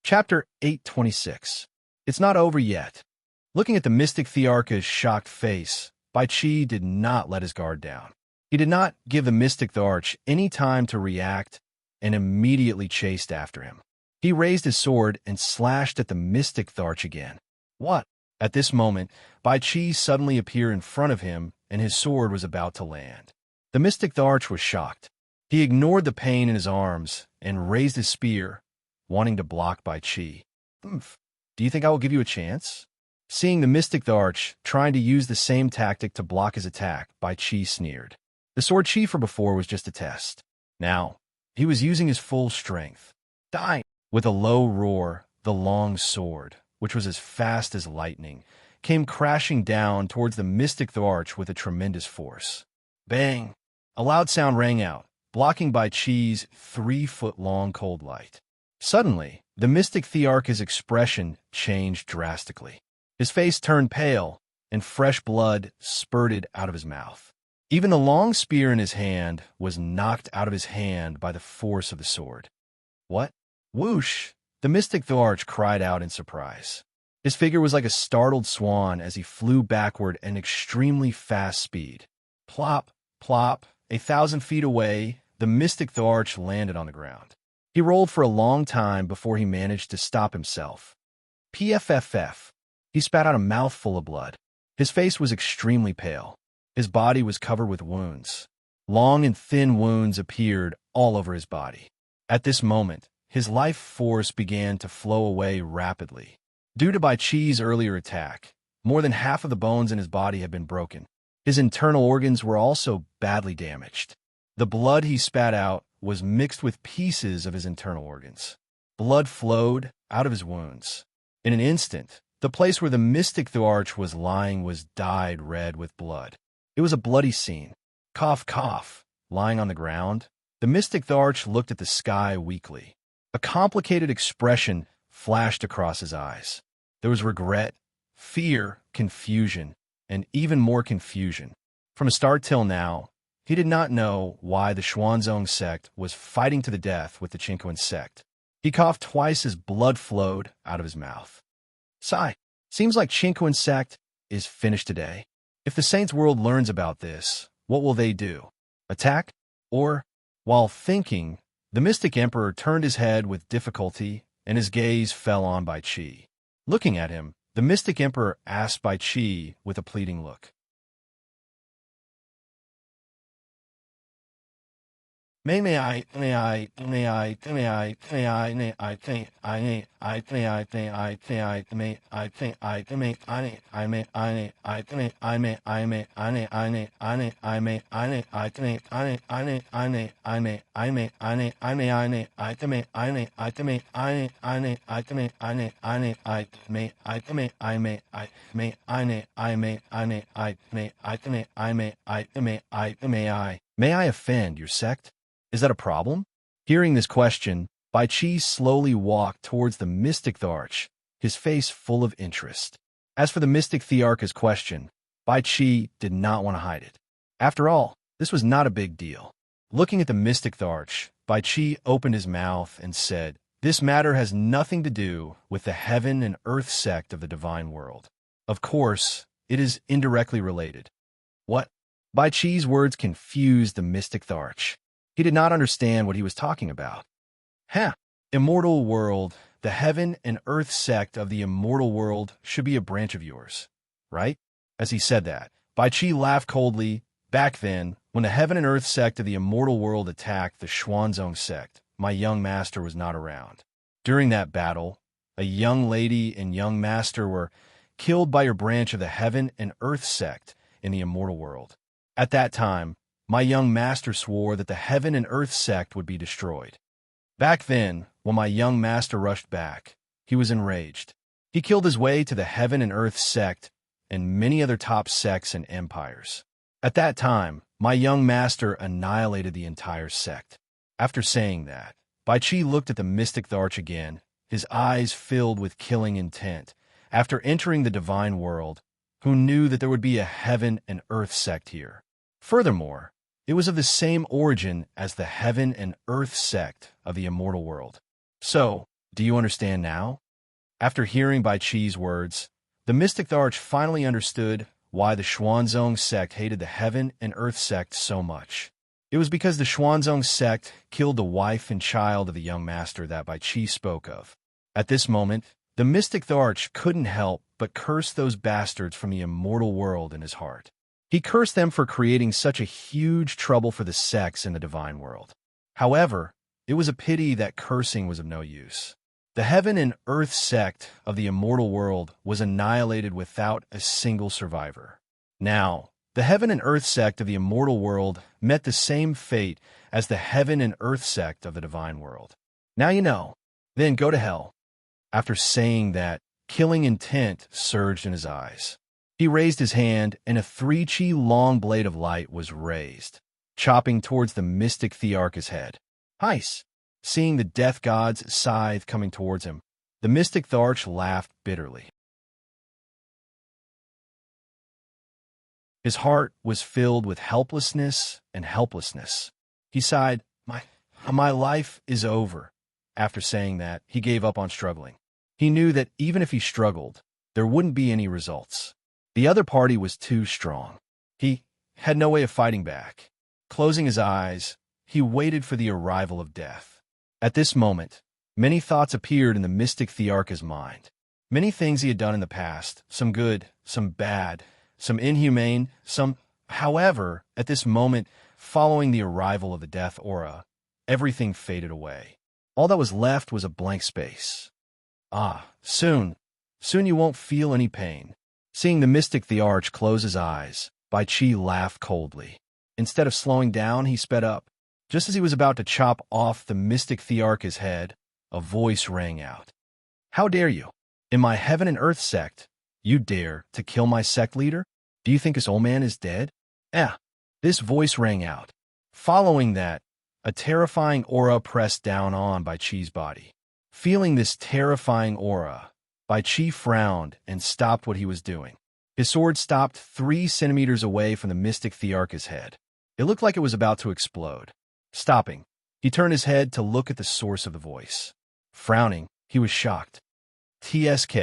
Chapter 826. It's not over yet. Looking at the mystic Thearch's shocked face, Bai Qi did not let his guard down. He did not give the mystic the Arch any time to react and immediately chased after him. He raised his sword and slashed at the mystic the Arch again. What? At this moment, Bai Qi suddenly appeared in front of him and his sword was about to land. The mystic the Arch was shocked. He ignored the pain in his arms and raised his spear, wanting to block Bai Qi. Do you think I will give you a chance? Seeing the mystic the Arch trying to use the same tactic to block his attack, Bai Qi sneered. The sword chi from before was just a test. Now, he was using his full strength. Die! With a low roar, the long sword, which was as fast as lightning, came crashing down towards the mystic the Arch with a tremendous force. Bang! A loud sound rang out. blocking Bai Chi's 3-foot-long cold light. Suddenly, the mystic Thearch's expression changed drastically. His face turned pale, and fresh blood spurted out of his mouth. Even the long spear in his hand was knocked out of his hand by the force of the sword. What? Whoosh! The mystic Thearch cried out in surprise. His figure was like a startled swan as he flew backward at an extremely fast speed. Plop, plop, 1,000 feet away, the mystic Thearch landed on the ground. He rolled for a long time before he managed to stop himself. Pfff. He spat out a mouthful of blood. His face was extremely pale. His body was covered with wounds. Long and thin wounds appeared all over his body. At this moment, his life force began to flow away rapidly. Due to Bai Chi's earlier attack, more than half of the bones in his body had been broken. His internal organs were also badly damaged. The blood he spat out was mixed with pieces of his internal organs. Blood flowed out of his wounds. In an instant, the place where the mystic Thearch was lying was dyed red with blood. It was a bloody scene. Cough, cough. Lying on the ground, the mystic Thearch looked at the sky weakly. A complicated expression flashed across his eyes. There was regret, fear, confusion, and even more confusion. From the start till now, he did not know why the Xuanzong sect was fighting to the death with the Qingquan sect. He coughed twice as blood flowed out of his mouth. Sigh. Seems like Qingquan sect is finished today. If the Saints' world learns about this, what will they do? Attack? Or, while thinking, the mystic emperor turned his head with difficulty and his gaze fell on Bai Chi. Looking at him, the mystic emperor asked Bai Chi with a pleading look. May I offend your sect? Is that a problem? Hearing this question, Bai Chi slowly walked towards the mystic Thearch, his face full of interest. As for the mystic Thearch's question, Bai Chi did not want to hide it. After all, this was not a big deal. Looking at the mystic Thearch, Bai Chi opened his mouth and said, "This matter has nothing to do with the heaven and earth sect of the divine world. Of course, it is indirectly related." What? Bai Chi's words confused the mystic Thearch. He did not understand what he was talking about. Immortal world, the heaven and earth sect of the immortal world should be a branch of yours, right? As he said that, Bai Chi laughed coldly. Back then, when the heaven and earth sect of the immortal world attacked the Xuanzong sect, my young master was not around. During that battle, a young lady and young master were killed by your branch of the heaven and earth sect in the immortal world. At that time, my young master swore that the heaven and earth sect would be destroyed. Back then, when my young master rushed back, he was enraged. He killed his way to the heaven and earth sect and many other top sects and empires. At that time, my young master annihilated the entire sect. After saying that, Bai Chi looked at the mystic Thearch again, his eyes filled with killing intent. After entering the divine world, who knew that there would be a heaven and earth sect here? Furthermore, it was of the same origin as the heaven and earth sect of the immortal world. So, do you understand now? After hearing Bai Chi's words, the mystic Thearch finally understood why the Xuanzong sect hated the heaven and earth sect so much. It was because the Xuanzong sect killed the wife and child of the young master that Bai Chi spoke of. At this moment, the mystic Thearch couldn't help but curse those bastards from the immortal world in his heart. He cursed them for creating such a huge trouble for the sects in the divine world. However, it was a pity that cursing was of no use. The heaven and earth sect of the immortal world was annihilated without a single survivor. Now, the heaven and earth sect of the immortal world met the same fate as the heaven and earth sect of the divine world. Now you know. Then go to hell. After saying that, killing intent surged in his eyes. He raised his hand, and a 3 chi long blade of light was raised. chopping towards the mystic Thearchus' head. Heis! Seeing the death god's scythe coming towards him, the mystic Thearch laughed bitterly. His heart was filled with helplessness and helplessness. He sighed, My life is over. After saying that, he gave up on struggling. He knew that even if he struggled, there wouldn't be any results. The other party was too strong. He had no way of fighting back. Closing his eyes, he waited for the arrival of death. At this moment, many thoughts appeared in the mystic Thearchus' mind. Many things he had done in the past, some good, some bad, some inhumane, some... However, at this moment, following the arrival of the death aura, everything faded away. All that was left was a blank space. Soon you won't feel any pain. Seeing the mystic Thearch close his eyes, Bai Qi laughed coldly. Instead of slowing down, he sped up. Just as he was about to chop off the mystic Thearchus' head, a voice rang out. How dare you? In my heaven and earth sect, you dare to kill my sect leader? Do you think this old man is dead? This voice rang out. Following that, a terrifying aura pressed down on Bai Qi's body. Feeling this terrifying aura, Bai Qi frowned and stopped what he was doing. His sword stopped 3 centimeters away from the mystic Thearchus' head. It looked like it was about to explode. Stopping, he turned his head to look at the source of the voice. Frowning, he was shocked. TSK,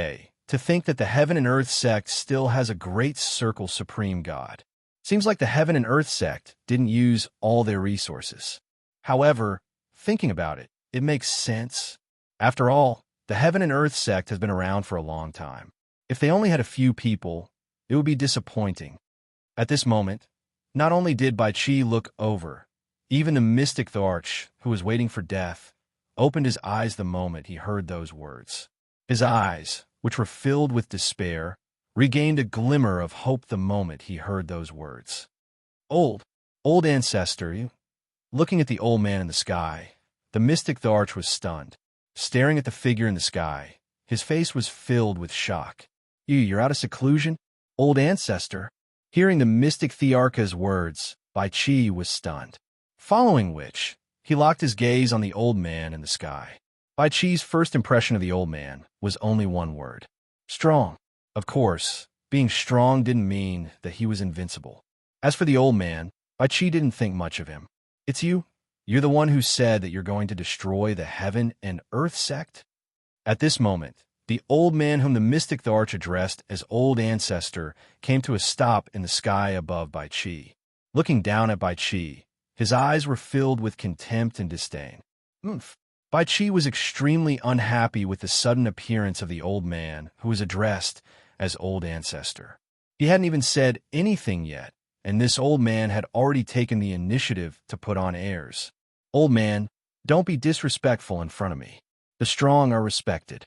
to think that the Heaven and Earth sect still has a great circle supreme god. Seems like the Heaven and Earth sect didn't use all their resources. However, thinking about it, it makes sense. After all, the Heaven and Earth sect has been around for a long time. If they only had a few people, it would be disappointing. At this moment, not only did Bai Qi look over, even the mystic Thearch, who was waiting for death, opened his eyes the moment he heard those words. His eyes, which were filled with despair, regained a glimmer of hope the moment he heard those words. Old ancestor, looking at the old man in the sky, the mystic Thearch was stunned. Staring at the figure in the sky, his face was filled with shock. You're out of seclusion? Old ancestor? Hearing the mystic Thearchus' words, Bai Qi was stunned. Following which, he locked his gaze on the old man in the sky. Bai Qi's first impression of the old man was only one word. Strong. Of course, being strong didn't mean that he was invincible. As for the old man, Bai Qi didn't think much of him. It's you? You're the one who said that you're going to destroy the Heaven and Earth sect? At this moment, the old man whom the mystic Thearch addressed as Old Ancestor came to a stop in the sky above Bai Qi. Looking down at Bai Qi, his eyes were filled with contempt and disdain. Bai Qi was extremely unhappy with the sudden appearance of the old man who was addressed as Old Ancestor. He hadn't even said anything yet, and this old man had already taken the initiative to put on airs. Old man, don't be disrespectful in front of me. The strong are respected.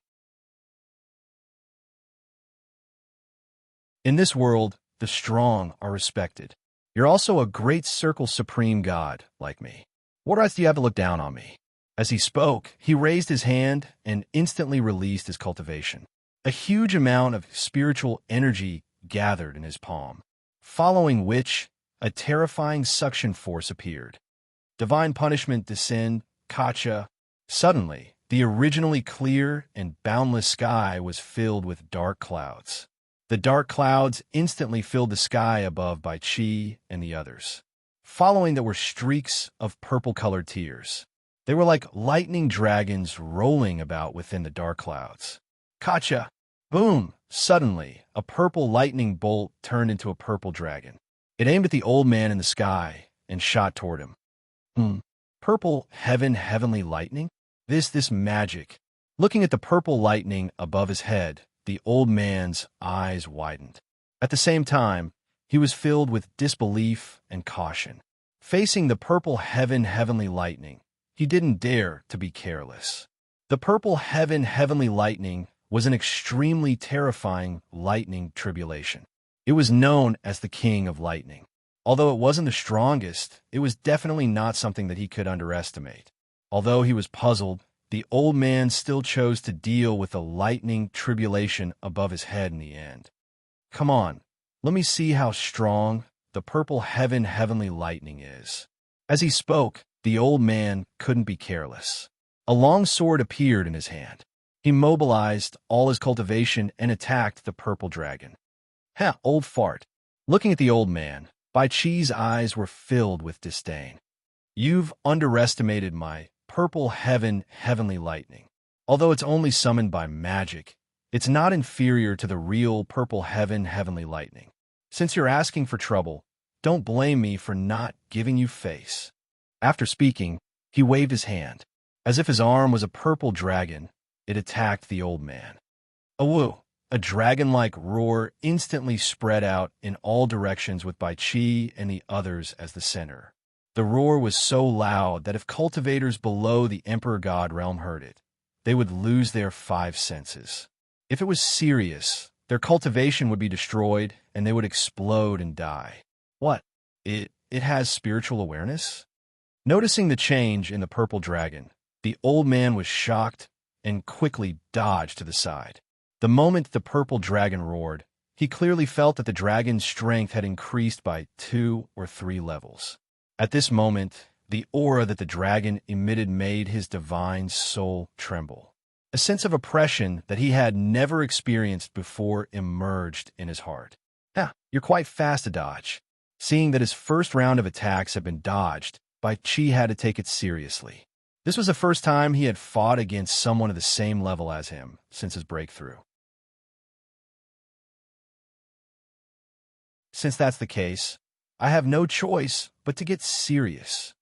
In this world, the strong are respected. You're also a great circle supreme god, like me. What else do you have to look down on me? As he spoke, he raised his hand and instantly released his cultivation. A huge amount of spiritual energy gathered in his palm, following which a terrifying suction force appeared. Divine punishment descend, Kacha. Suddenly, the originally clear and boundless sky was filled with dark clouds. The dark clouds instantly filled the sky above Bai Qi and the others. Following that were streaks of purple-colored tears. They were like lightning dragons rolling about within the dark clouds. Kacha! Boom! Suddenly, a purple lightning bolt turned into a purple dragon. It aimed at the old man in the sky and shot toward him. Purple heavenly lightning? This magic. Looking at the purple lightning above his head, the old man's eyes widened. At the same time, he was filled with disbelief and caution. Facing the purple heavenly lightning, he didn't dare to be careless. The purple heavenly lightning was an extremely terrifying lightning tribulation. It was known as the King of Lightning. Although it wasn't the strongest, it was definitely not something that he could underestimate. Although he was puzzled, the old man still chose to deal with the lightning tribulation above his head in the end. Come on, let me see how strong the purple heavenly lightning is. As he spoke, the old man couldn't be careless. A long sword appeared in his hand. He mobilized all his cultivation and attacked the purple dragon. Ha, old fart. Looking at the old man, Bai Chi's eyes were filled with disdain. You've underestimated my purple heavenly lightning. Although it's only summoned by magic, it's not inferior to the real purple heavenly lightning. Since you're asking for trouble, don't blame me for not giving you face. After speaking, he waved his hand. As if his arm was a purple dragon, it attacked the old man. Awoo! A dragon-like roar instantly spread out in all directions with Bai Chi and the others as the center. The roar was so loud that if cultivators below the Emperor God realm heard it, they would lose their five senses. If it was serious, their cultivation would be destroyed and they would explode and die. What? It has spiritual awareness? Noticing the change in the purple dragon, the old man was shocked and quickly dodged to the side. The moment the purple dragon roared, he clearly felt that the dragon's strength had increased by 2 or 3 levels. At this moment, the aura that the dragon emitted made his divine soul tremble. A sense of oppression that he had never experienced before emerged in his heart. You're quite fast to dodge. Seeing that his first round of attacks had been dodged, Bai Chi had to take it seriously. This was the first time he had fought against someone of the same level as him since his breakthrough. Since that's the case, I have no choice but to get serious.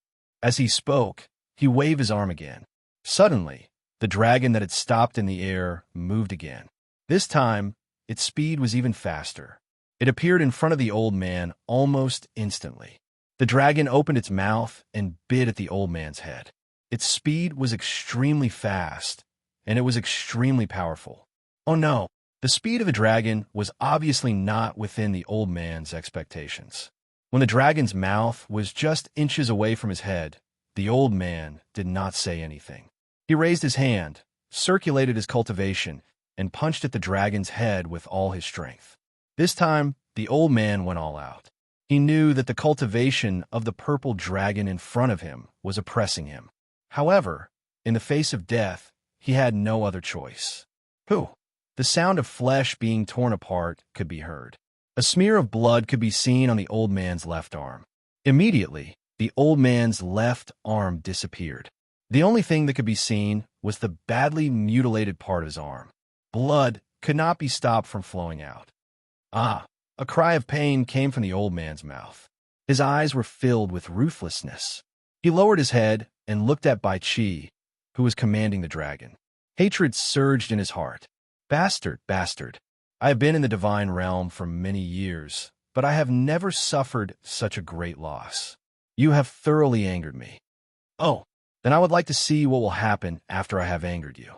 As he spoke, he waved his arm again. Suddenly, the dragon that had stopped in the air moved again. This time, its speed was even faster. It appeared in front of the old man almost instantly. The dragon opened its mouth and bit at the old man's head. Its speed was extremely fast, and it was extremely powerful. Oh no, the speed of a dragon was obviously not within the old man's expectations. When the dragon's mouth was just inches away from his head, the old man did not say anything. He raised his hand, circulated his cultivation, and punched at the dragon's head with all his strength. This time, the old man went all out. He knew that the cultivation of the purple dragon in front of him was oppressing him. However, in the face of death, he had no other choice. The sound of flesh being torn apart could be heard. A smear of blood could be seen on the old man's left arm. Immediately, the old man's left arm disappeared. The only thing that could be seen was the badly mutilated part of his arm. Blood could not be stopped from flowing out. A cry of pain came from the old man's mouth. His eyes were filled with ruthlessness. He lowered his head and looked at Bai Chi, who was commanding the dragon. Hatred surged in his heart. Bastard. I have been in the divine realm for many years, but I have never suffered such a great loss. You have thoroughly angered me. Then I would like to see what will happen after I have angered you.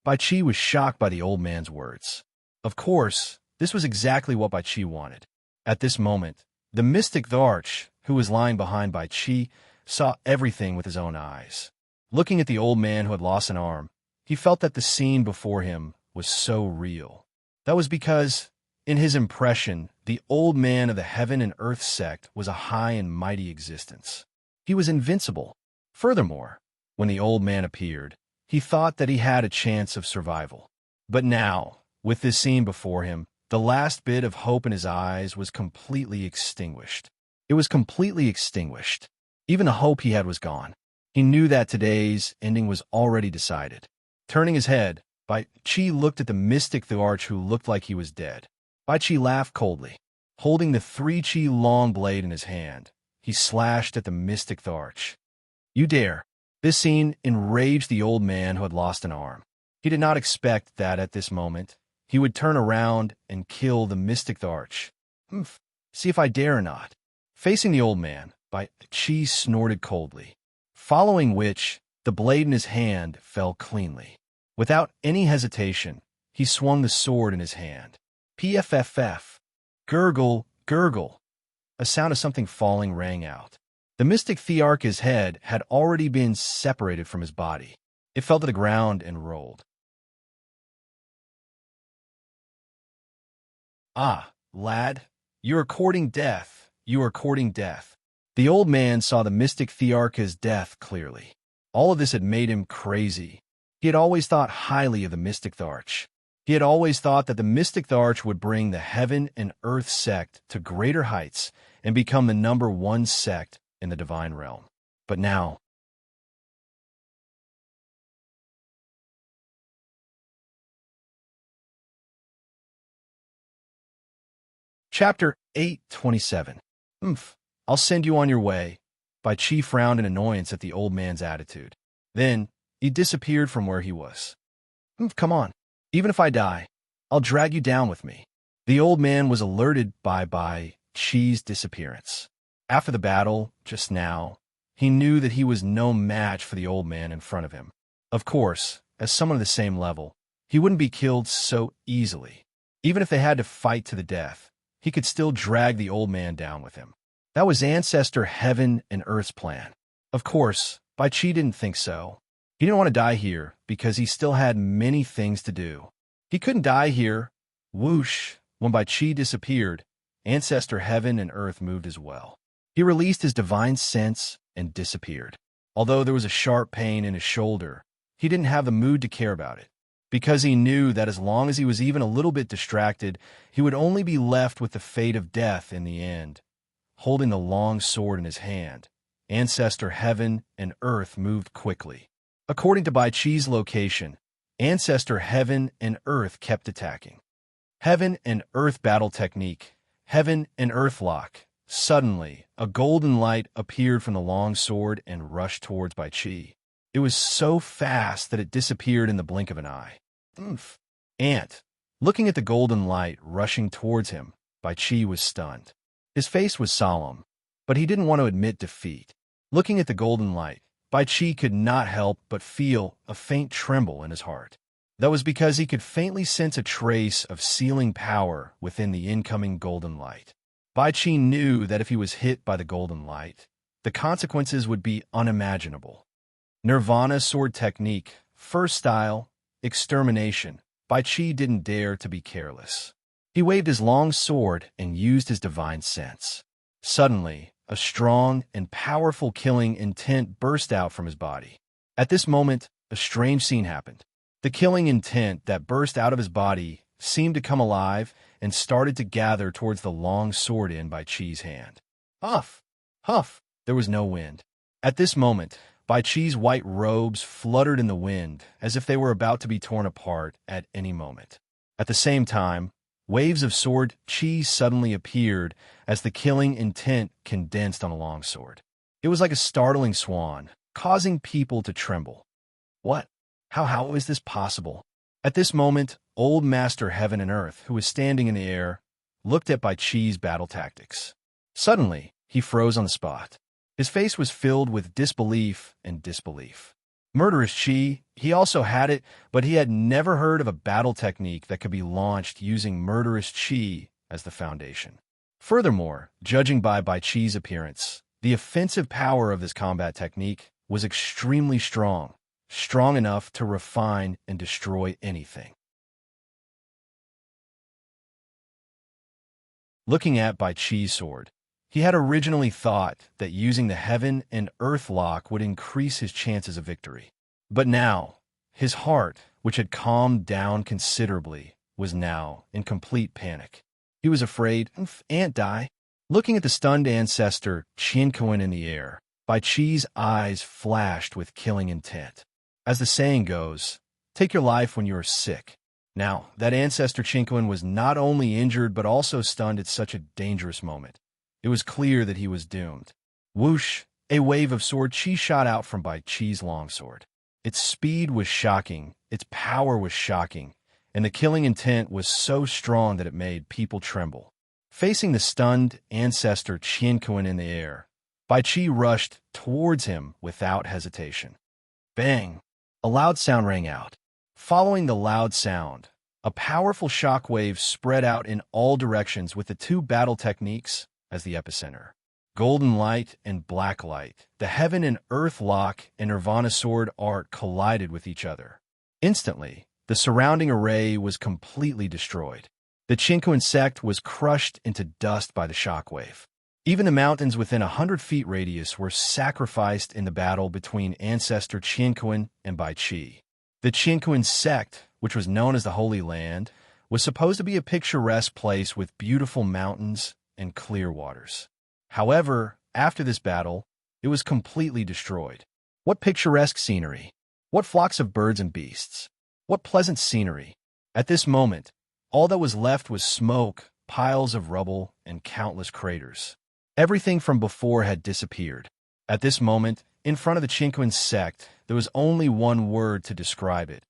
Bai Chi was shocked by the old man's words. Of course, this was exactly what Bai Chi wanted. At this moment, the mystic Tharch, who was lying behind Bai Chi, saw everything with his own eyes. Looking at the old man who had lost an arm, he felt that the scene before him was so real. That was because, in his impression, the old man of the Heaven and Earth Sect was a high and mighty existence. He was invincible. Furthermore, when the old man appeared, he thought that he had a chance of survival. But now, with this scene before him, the last bit of hope in his eyes was completely extinguished. It was completely extinguished. Even the hope he had was gone. He knew that today's ending was already decided. Turning his head, Bai Chi looked at the mystic Tharch who looked like he was dead. Bai Chi laughed coldly. Holding the 3 chi long blade in his hand, he slashed at the mystic Tharch. You dare. This scene enraged the old man who had lost an arm. He did not expect that at this moment he would turn around and kill the mystic Tharch. See if I dare or not. Facing the old man, Bai Chi snorted coldly, following which the blade in his hand fell cleanly. Without any hesitation, he swung the sword in his hand. Pfff. Gurgle. A sound of something falling rang out. The mystic Thearch's head had already been separated from his body. It fell to the ground and rolled. Lad, you are courting death. The old man saw the mystic Thearcha's death clearly. All of this had made him crazy. He had always thought highly of the mystic Tharch. He had always thought that the mystic Tharch would bring the heaven and earth sect to greater heights and become the #1 sect in the divine realm. But now, Chapter 827. I'll send you on your way. Bai Qi frowned in annoyance at the old man's attitude. Then, he disappeared from where he was. Come on. Even if I die, I'll drag you down with me. The old man was alerted by Bai Qi's disappearance. After the battle, just now, he knew that he was no match for the old man in front of him. Of course, as someone of the same level, he wouldn't be killed so easily. Even if they had to fight to the death, he could still drag the old man down with him. That was Ancestor Heaven and Earth's plan. Of course, Bai Qi didn't think so. He didn't want to die here because he still had many things to do. He couldn't die here. Whoosh! When Bai Qi disappeared, Ancestor Heaven and Earth moved as well. He released his divine sense and disappeared. Although there was a sharp pain in his shoulder, he didn't have the mood to care about it, because he knew that as long as he was even a little bit distracted, he would only be left with the fate of death in the end. Holding the long sword in his hand, Ancestor Heaven and Earth moved quickly. According to Bai Qi's location, Ancestor Heaven and Earth kept attacking. Heaven and Earth battle technique, Heaven and Earth lock. Suddenly, a golden light appeared from the long sword and rushed towards Bai Qi. It was so fast that it disappeared in the blink of an eye. Ant. Looking at the golden light rushing towards him, Bai Qi was stunned. His face was solemn, but he didn't want to admit defeat. Looking at the golden light, Bai Qi could not help but feel a faint tremble in his heart. That was because he could faintly sense a trace of sealing power within the incoming golden light. Bai Qi knew that if he was hit by the golden light, the consequences would be unimaginable. Nirvana sword technique, first style, extermination. Bai Qi didn't dare to be careless. He waved his long sword and used his divine sense. Suddenly, a strong and powerful killing intent burst out from his body. At this moment, a strange scene happened. The killing intent that burst out of his body seemed to come alive and started to gather towards the long sword in Bai Qi's hand. Huff! Huff! There was no wind. At this moment, Bai Qi's white robes fluttered in the wind as if they were about to be torn apart at any moment. At the same time, waves of sword Qi suddenly appeared as the killing intent condensed on a longsword. It was like a startling swan, causing people to tremble. What? How is this possible? At this moment, Old Master Heaven and Earth, who was standing in the air, looked at Bai Qi's battle tactics. Suddenly, he froze on the spot. His face was filled with disbelief and disbelief. Murderous Qi, he also had it, but he had never heard of a battle technique that could be launched using murderous Qi as the foundation. Furthermore, judging by Bai Qi's appearance, the offensive power of this combat technique was extremely strong, strong enough to refine and destroy anything. Looking at Bai Qi's sword, he had originally thought that using the Heaven and Earth lock would increase his chances of victory. But now, his heart, which had calmed down considerably, was now in complete panic. He was afraid, Aunt die. Looking at the stunned ancestor, Qianquan in the air, Bai Qi's eyes flashed with killing intent. As the saying goes, take your life when you are sick. Now, that ancestor Qianquan was not only injured but also stunned at such a dangerous moment. It was clear that he was doomed. Whoosh! A wave of sword Qi shot out from Bai Qi's longsword. Its speed was shocking, its power was shocking, and the killing intent was so strong that it made people tremble. Facing the stunned ancestor Qianquan in the air, Bai Qi rushed towards him without hesitation. Bang! A loud sound rang out. Following the loud sound, a powerful shockwave spread out in all directions with the two battle techniques as the epicenter. Golden light and black light, the Heaven and Earth lock and Nirvana sword art collided with each other. Instantly, the surrounding array was completely destroyed. The Qianquan sect was crushed into dust by the shockwave. Even the mountains within 100 feet radius were sacrificed in the battle between ancestor Qianquan and Bai Qi. The Qianquan Sect, which was known as the Holy Land, was supposed to be a picturesque place with beautiful mountains and clear waters. However, after this battle, it was completely destroyed. What picturesque scenery! What flocks of birds and beasts! What pleasant scenery! At this moment, all that was left was smoke, piles of rubble, and countless craters. Everything from before had disappeared. At this moment, in front of the Qianquan Sect, there was only one word to describe it: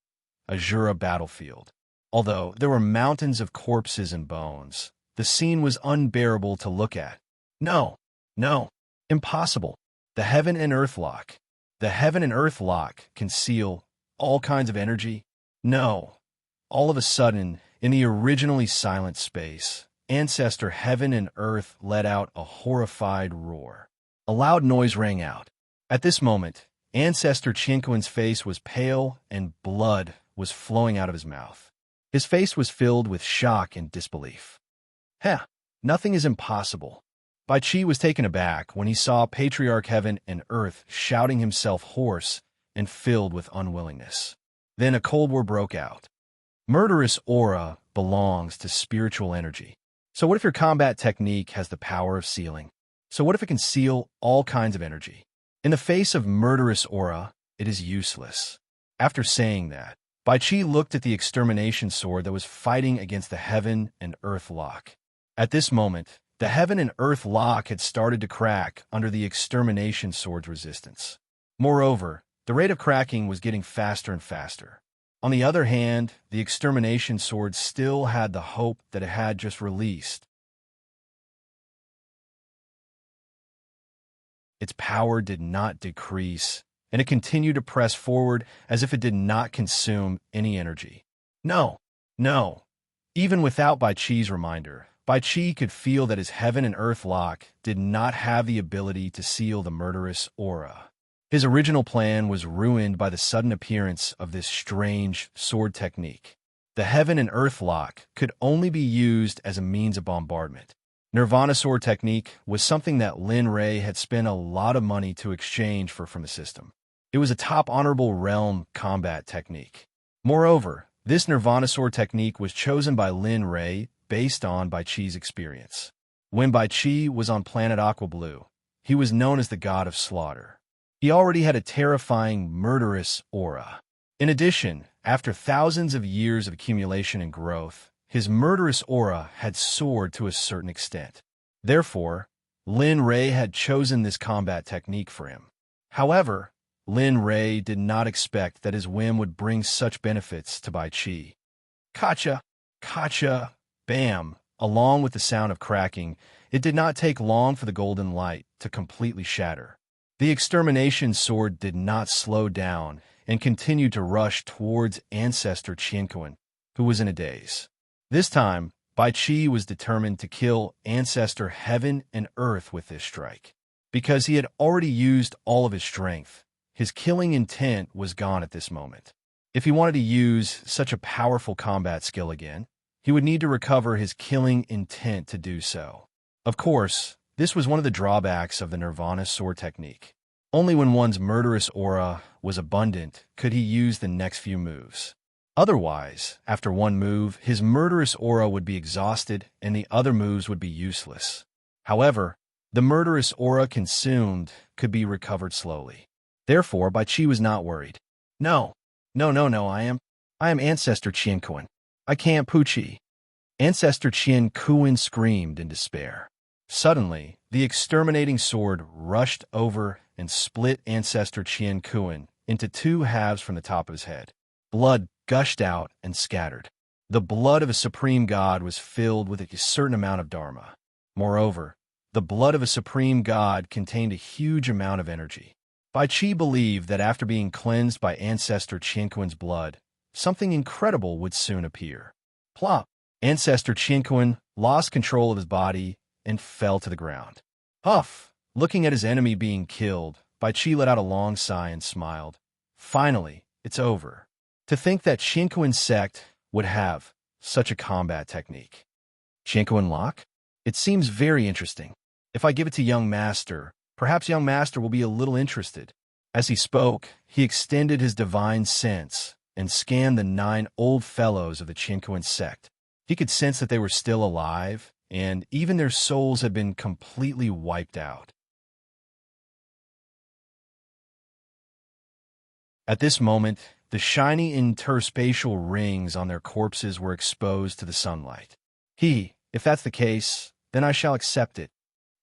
a Jura battlefield. Although there were mountains of corpses and bones, the scene was unbearable to look at. No, no, impossible. The heaven and earth lock. The heaven and earth lock conceal all kinds of energy. No. All of a sudden, in the originally silent space, ancestor heaven and earth let out a horrified roar. A loud noise rang out. At this moment, ancestor Qianquan's face was pale and blood was flowing out of his mouth. His face was filled with shock and disbelief. Heh, nothing is impossible. Bai Qi was taken aback when he saw Patriarch Heaven and Earth shouting himself hoarse and filled with unwillingness. Then a cold war broke out. Murderous aura belongs to spiritual energy. So what if your combat technique has the power of sealing? So what if it can seal all kinds of energy? In the face of murderous aura, it is useless. After saying that, Bai Qi looked at the extermination sword that was fighting against the heaven and earth lock. At this moment, the heaven and earth lock had started to crack under the extermination sword's resistance. Moreover, the rate of cracking was getting faster and faster. On the other hand, the extermination sword still had the hope that it had just released. Its power did not decrease, and it continued to press forward as if it did not consume any energy. No, no. Even without Bai Qi's reminder, Bai Qi could feel that his heaven and earth lock did not have the ability to seal the murderous aura. His original plan was ruined by the sudden appearance of this strange sword technique. The heaven and earth lock could only be used as a means of bombardment. Nirvana sword technique was something that Lin Rei had spent a lot of money to exchange for from the system. It was a top honorable realm combat technique. Moreover, this Nirvana sword technique was chosen by Lin Rei based on Bai Qi's experience. When Bai Qi was on planet Aqua Blue, he was known as the god of slaughter. He already had a terrifying, murderous aura. In addition, after thousands of years of accumulation and growth, his murderous aura had soared to a certain extent. Therefore, Lin Rei had chosen this combat technique for him. However, Lin Rei did not expect that his whim would bring such benefits to Bai Qi. Kacha! Kacha! Bam! Along with the sound of cracking, it did not take long for the golden light to completely shatter. The extermination sword did not slow down and continued to rush towards ancestor Qianquan, who was in a daze. This time, Bai Qi was determined to kill ancestor heaven and earth with this strike. Because he had already used all of his strength, his killing intent was gone at this moment. If he wanted to use such a powerful combat skill again, he would need to recover his killing intent to do so. Of course, this was one of the drawbacks of the Nirvana sword technique. Only when one's murderous aura was abundant could he use the next few moves. Otherwise, after one move, his murderous aura would be exhausted and the other moves would be useless. However, the murderous aura consumed could be recovered slowly. Therefore, Bai Qi was not worried. No, I am Ancestor Qianquan. I can't Puqi. Ancestor Qianquan screamed in despair. Suddenly, the exterminating sword rushed over and split Ancestor Qianquan into two halves from the top of his head. Blood gushed out and scattered. The blood of a supreme god was filled with a certain amount of dharma. Moreover, the blood of a supreme god contained a huge amount of energy. Bai Qi believed that after being cleansed by Ancestor Qianquan's blood, something incredible would soon appear. Plop! Ancestor Qianquan lost control of his body and fell to the ground. Huff! Looking at his enemy being killed, Bai Qi let out a long sigh and smiled. Finally, it's over. To think that Qianquan Sect would have such a combat technique. Qianquan lock? It seems very interesting. If I give it to young master, perhaps young master will be a little interested." As he spoke, he extended his divine sense and scanned the 9 old fellows of the Chinquan sect. He could sense that they were still alive, and even their souls had been completely wiped out. At this moment, the shiny interspatial rings on their corpses were exposed to the sunlight. If that's the case, then I shall accept it."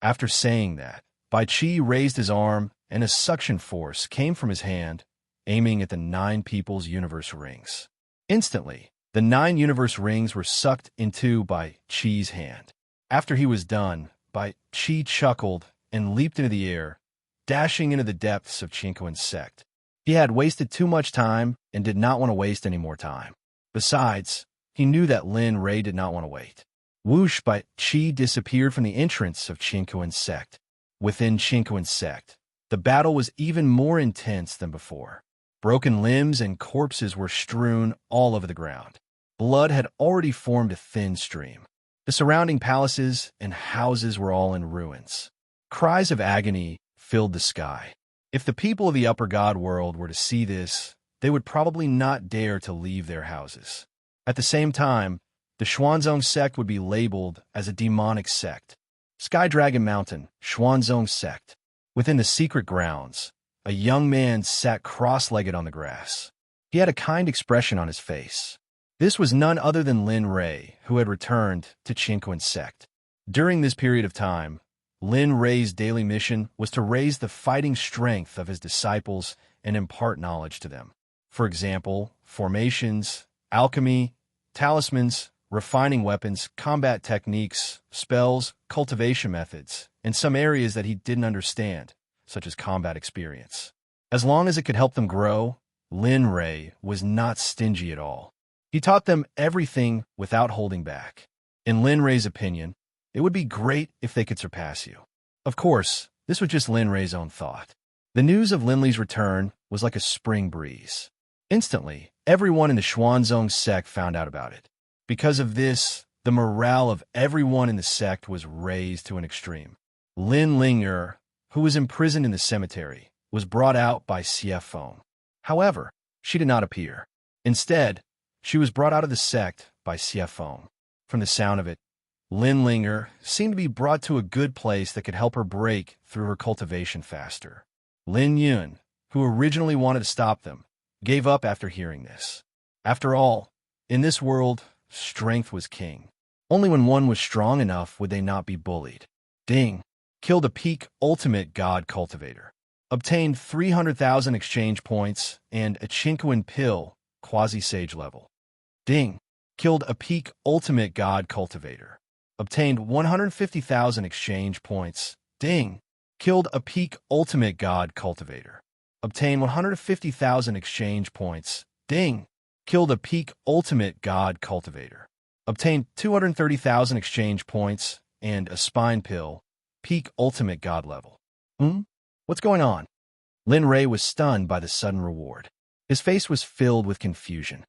After saying that, Bai Chi raised his arm, and a suction force came from his hand, aiming at the 9 people's universe rings. Instantly, the 9 universe rings were sucked into Bai Chi's hand. After he was done, Bai Chi chuckled and leaped into the air, dashing into the depths of Chinquan's sect. He had wasted too much time and did not want to waste any more time. Besides, he knew that Lin Rei did not want to wait. Whoosh, Bai Chi disappeared from the entrance of Chinquan's sect. Within Chinquan's sect, the battle was even more intense than before. Broken limbs and corpses were strewn all over the ground. Blood had already formed a thin stream. The surrounding palaces and houses were all in ruins. Cries of agony filled the sky. If the people of the upper god world were to see this, they would probably not dare to leave their houses. At the same time, the Xuanzong sect would be labeled as a demonic sect. Sky Dragon Mountain, Xuanzong sect. Within the secret grounds, a young man sat cross-legged on the grass. He had a kind expression on his face. This was none other than Lin Rei, who had returned to Chinquan sect. During this period of time, Lin Rei's daily mission was to raise the fighting strength of his disciples and impart knowledge to them. For example, formations, alchemy, talismans, refining weapons, combat techniques, spells, cultivation methods, and some areas that he didn't understand, such as combat experience. As long as it could help them grow, Lin Rei was not stingy at all. He taught them everything without holding back. In Lin Rei's opinion, it would be great if they could surpass you. Of course, this was just Lin Rei's own thought. The news of Lin Li's return was like a spring breeze. Instantly, everyone in the Xuanzong sect found out about it. Because of this, the morale of everyone in the sect was raised to an extreme. Lin Ling'er, who was imprisoned in the cemetery, was brought out by Xie Feng. However, she did not appear. Instead, she was brought out of the sect by Xie Feng. From the sound of it, Lin Ling'er seemed to be brought to a good place that could help her break through her cultivation faster. Lin Yun, who originally wanted to stop them, gave up after hearing this. After all, in this world, strength was king. Only when one was strong enough would they not be bullied. Ding. Killed a peak ultimate god cultivator. Obtained 300,000 exchange points and a Chinquan pill, quasi-sage level. Ding. Killed a peak ultimate god cultivator. Obtained 150,000 exchange points. Ding. Killed a peak ultimate god cultivator. Obtained 150,000 exchange points. Ding. Killed a peak ultimate god cultivator. Obtained 230,000 exchange points and a spine pill, peak ultimate god level. What's going on? Lin Rei was stunned by the sudden reward. His face was filled with confusion.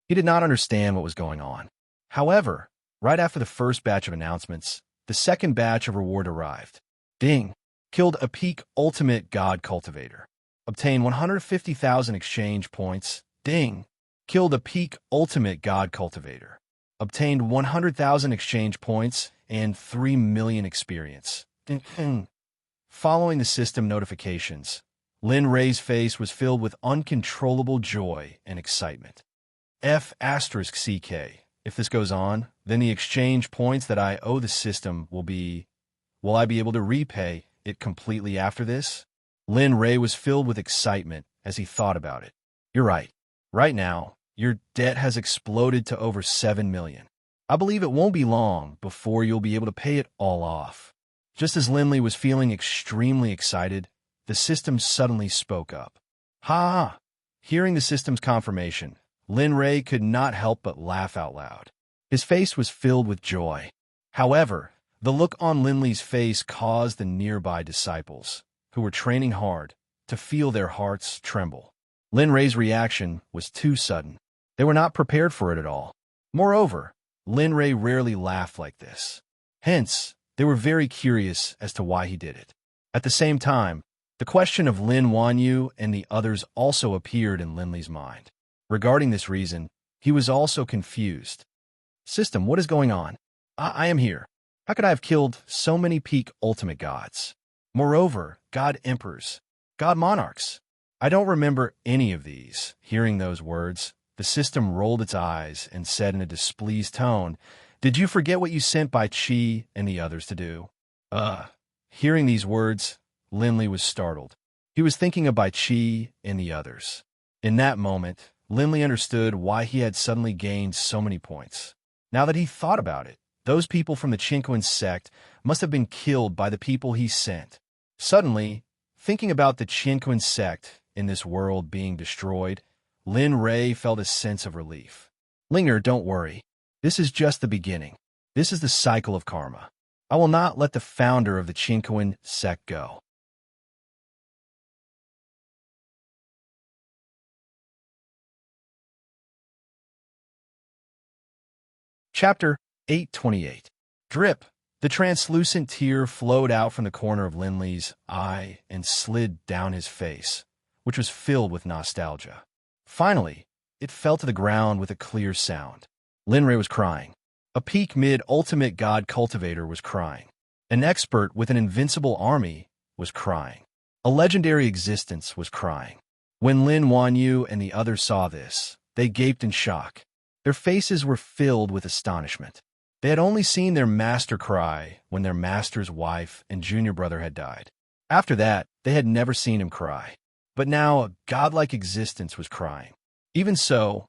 He did not understand what was going on. However, right after the first batch of announcements, the second batch of reward arrived. Ding. Killed a peak ultimate god cultivator. Obtained 150,000 exchange points. Ding. Killed a peak ultimate god cultivator. Obtained 100,000 exchange points and 3 million experience. Following the system notifications, Lin Rei's face was filled with uncontrollable joy and excitement. F*CK. If this goes on, then the exchange points that I owe the system will I be able to repay it completely after this? Lin Rei was filled with excitement as he thought about it. You're right. Right now, your debt has exploded to over 7 million. I believe it won't be long before you'll be able to pay it all off. Just as Lin Li was feeling extremely excited, the system suddenly spoke up. Ha! Hearing the system's confirmation, Lin Rei could not help but laugh out loud. His face was filled with joy. However, the look on Lin Li's face caused the nearby disciples, who were training hard, to feel their hearts tremble. Lin Rei's reaction was too sudden. They were not prepared for it at all. Moreover, Lin Rei rarely laughed like this. Hence, they were very curious as to why he did it. At the same time, the question of Lin Wanyu and the others also appeared in Lin Li's mind. Regarding this reason, he was also confused. System, what is going on? I am here. How could I have killed so many peak ultimate gods? Moreover, god emperors, god monarchs. I don't remember any of these. Hearing those words, the system rolled its eyes and said in a displeased tone, "Did you forget what you sent Bai Qi and the others to do?" Hearing these words, Lin Li was startled. He was thinking of Bai Qi and the others. In that moment, Lin Li understood why he had suddenly gained so many points. Now that he thought about it, those people from the Qinquan sect must have been killed by the people he sent. Suddenly, thinking about the Qinquan sect in this world being destroyed, Lin Rei felt a sense of relief. Linger, don't worry. This is just the beginning. This is the cycle of karma. I will not let the founder of the Qinquan sect go. Chapter 828. Drip. The translucent tear flowed out from the corner of Lin Li's eye and slid down his face, which was filled with nostalgia. Finally, it fell to the ground with a clear sound. Lin Rei was crying. A peak mid-ultimate god cultivator was crying. An expert with an invincible army was crying. A legendary existence was crying. When Lin Wanyu and the others saw this, they gaped in shock. Their faces were filled with astonishment. They had only seen their master cry when their master's wife and junior brother had died. After that, they had never seen him cry. But now a godlike existence was crying. Even so,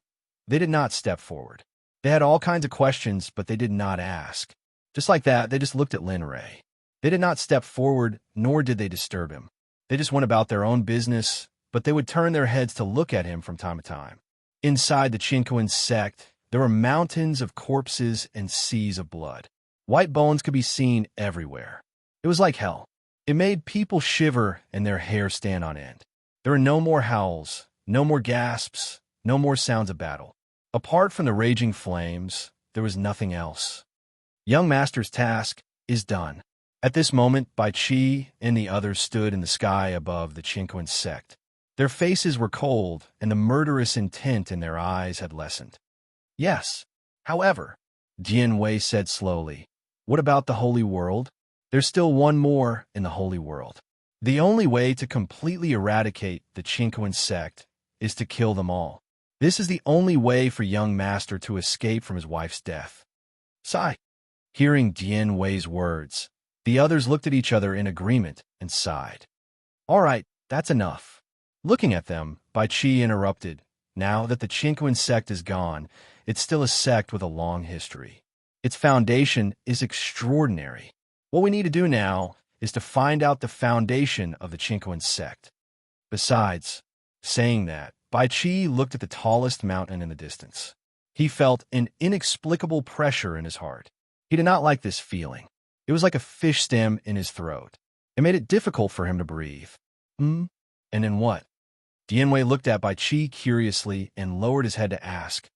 they did not step forward. They had all kinds of questions, but they did not ask. Just like that, they just looked at Lin Rei. They did not step forward, nor did they disturb him. They just went about their own business, but they would turn their heads to look at him from time to time. Inside the Qinquan sect, there were mountains of corpses and seas of blood. White bones could be seen everywhere. It was like hell. It made people shiver and their hair stand on end. There were no more howls, no more gasps, no more sounds of battle. Apart from the raging flames, there was nothing else. Young Master's task is done. At this moment, Bai Qi and the others stood in the sky above the Qinquan sect. Their faces were cold, and the murderous intent in their eyes had lessened. Yes. However, Dian Wei said slowly, what about the holy world? There's still one more in the holy world. The only way to completely eradicate the Qinquan sect is to kill them all. This is the only way for young master to escape from his wife's death. Sigh. Hearing Dian Wei's words, the others looked at each other in agreement and sighed. All right, that's enough. Looking at them, Bai Qi interrupted. Now that the Qinquan sect is gone, it's still a sect with a long history. Its foundation is extraordinary. What we need to do now is to find out the foundation of the Qinquan sect. Besides, saying that, Bai Qi looked at the tallest mountain in the distance. He felt an inexplicable pressure in his heart. He did not like this feeling. It was like a fish stem in his throat. It made it difficult for him to breathe. And then what? Dian Wei looked at Bai Qi curiously and lowered his head to ask,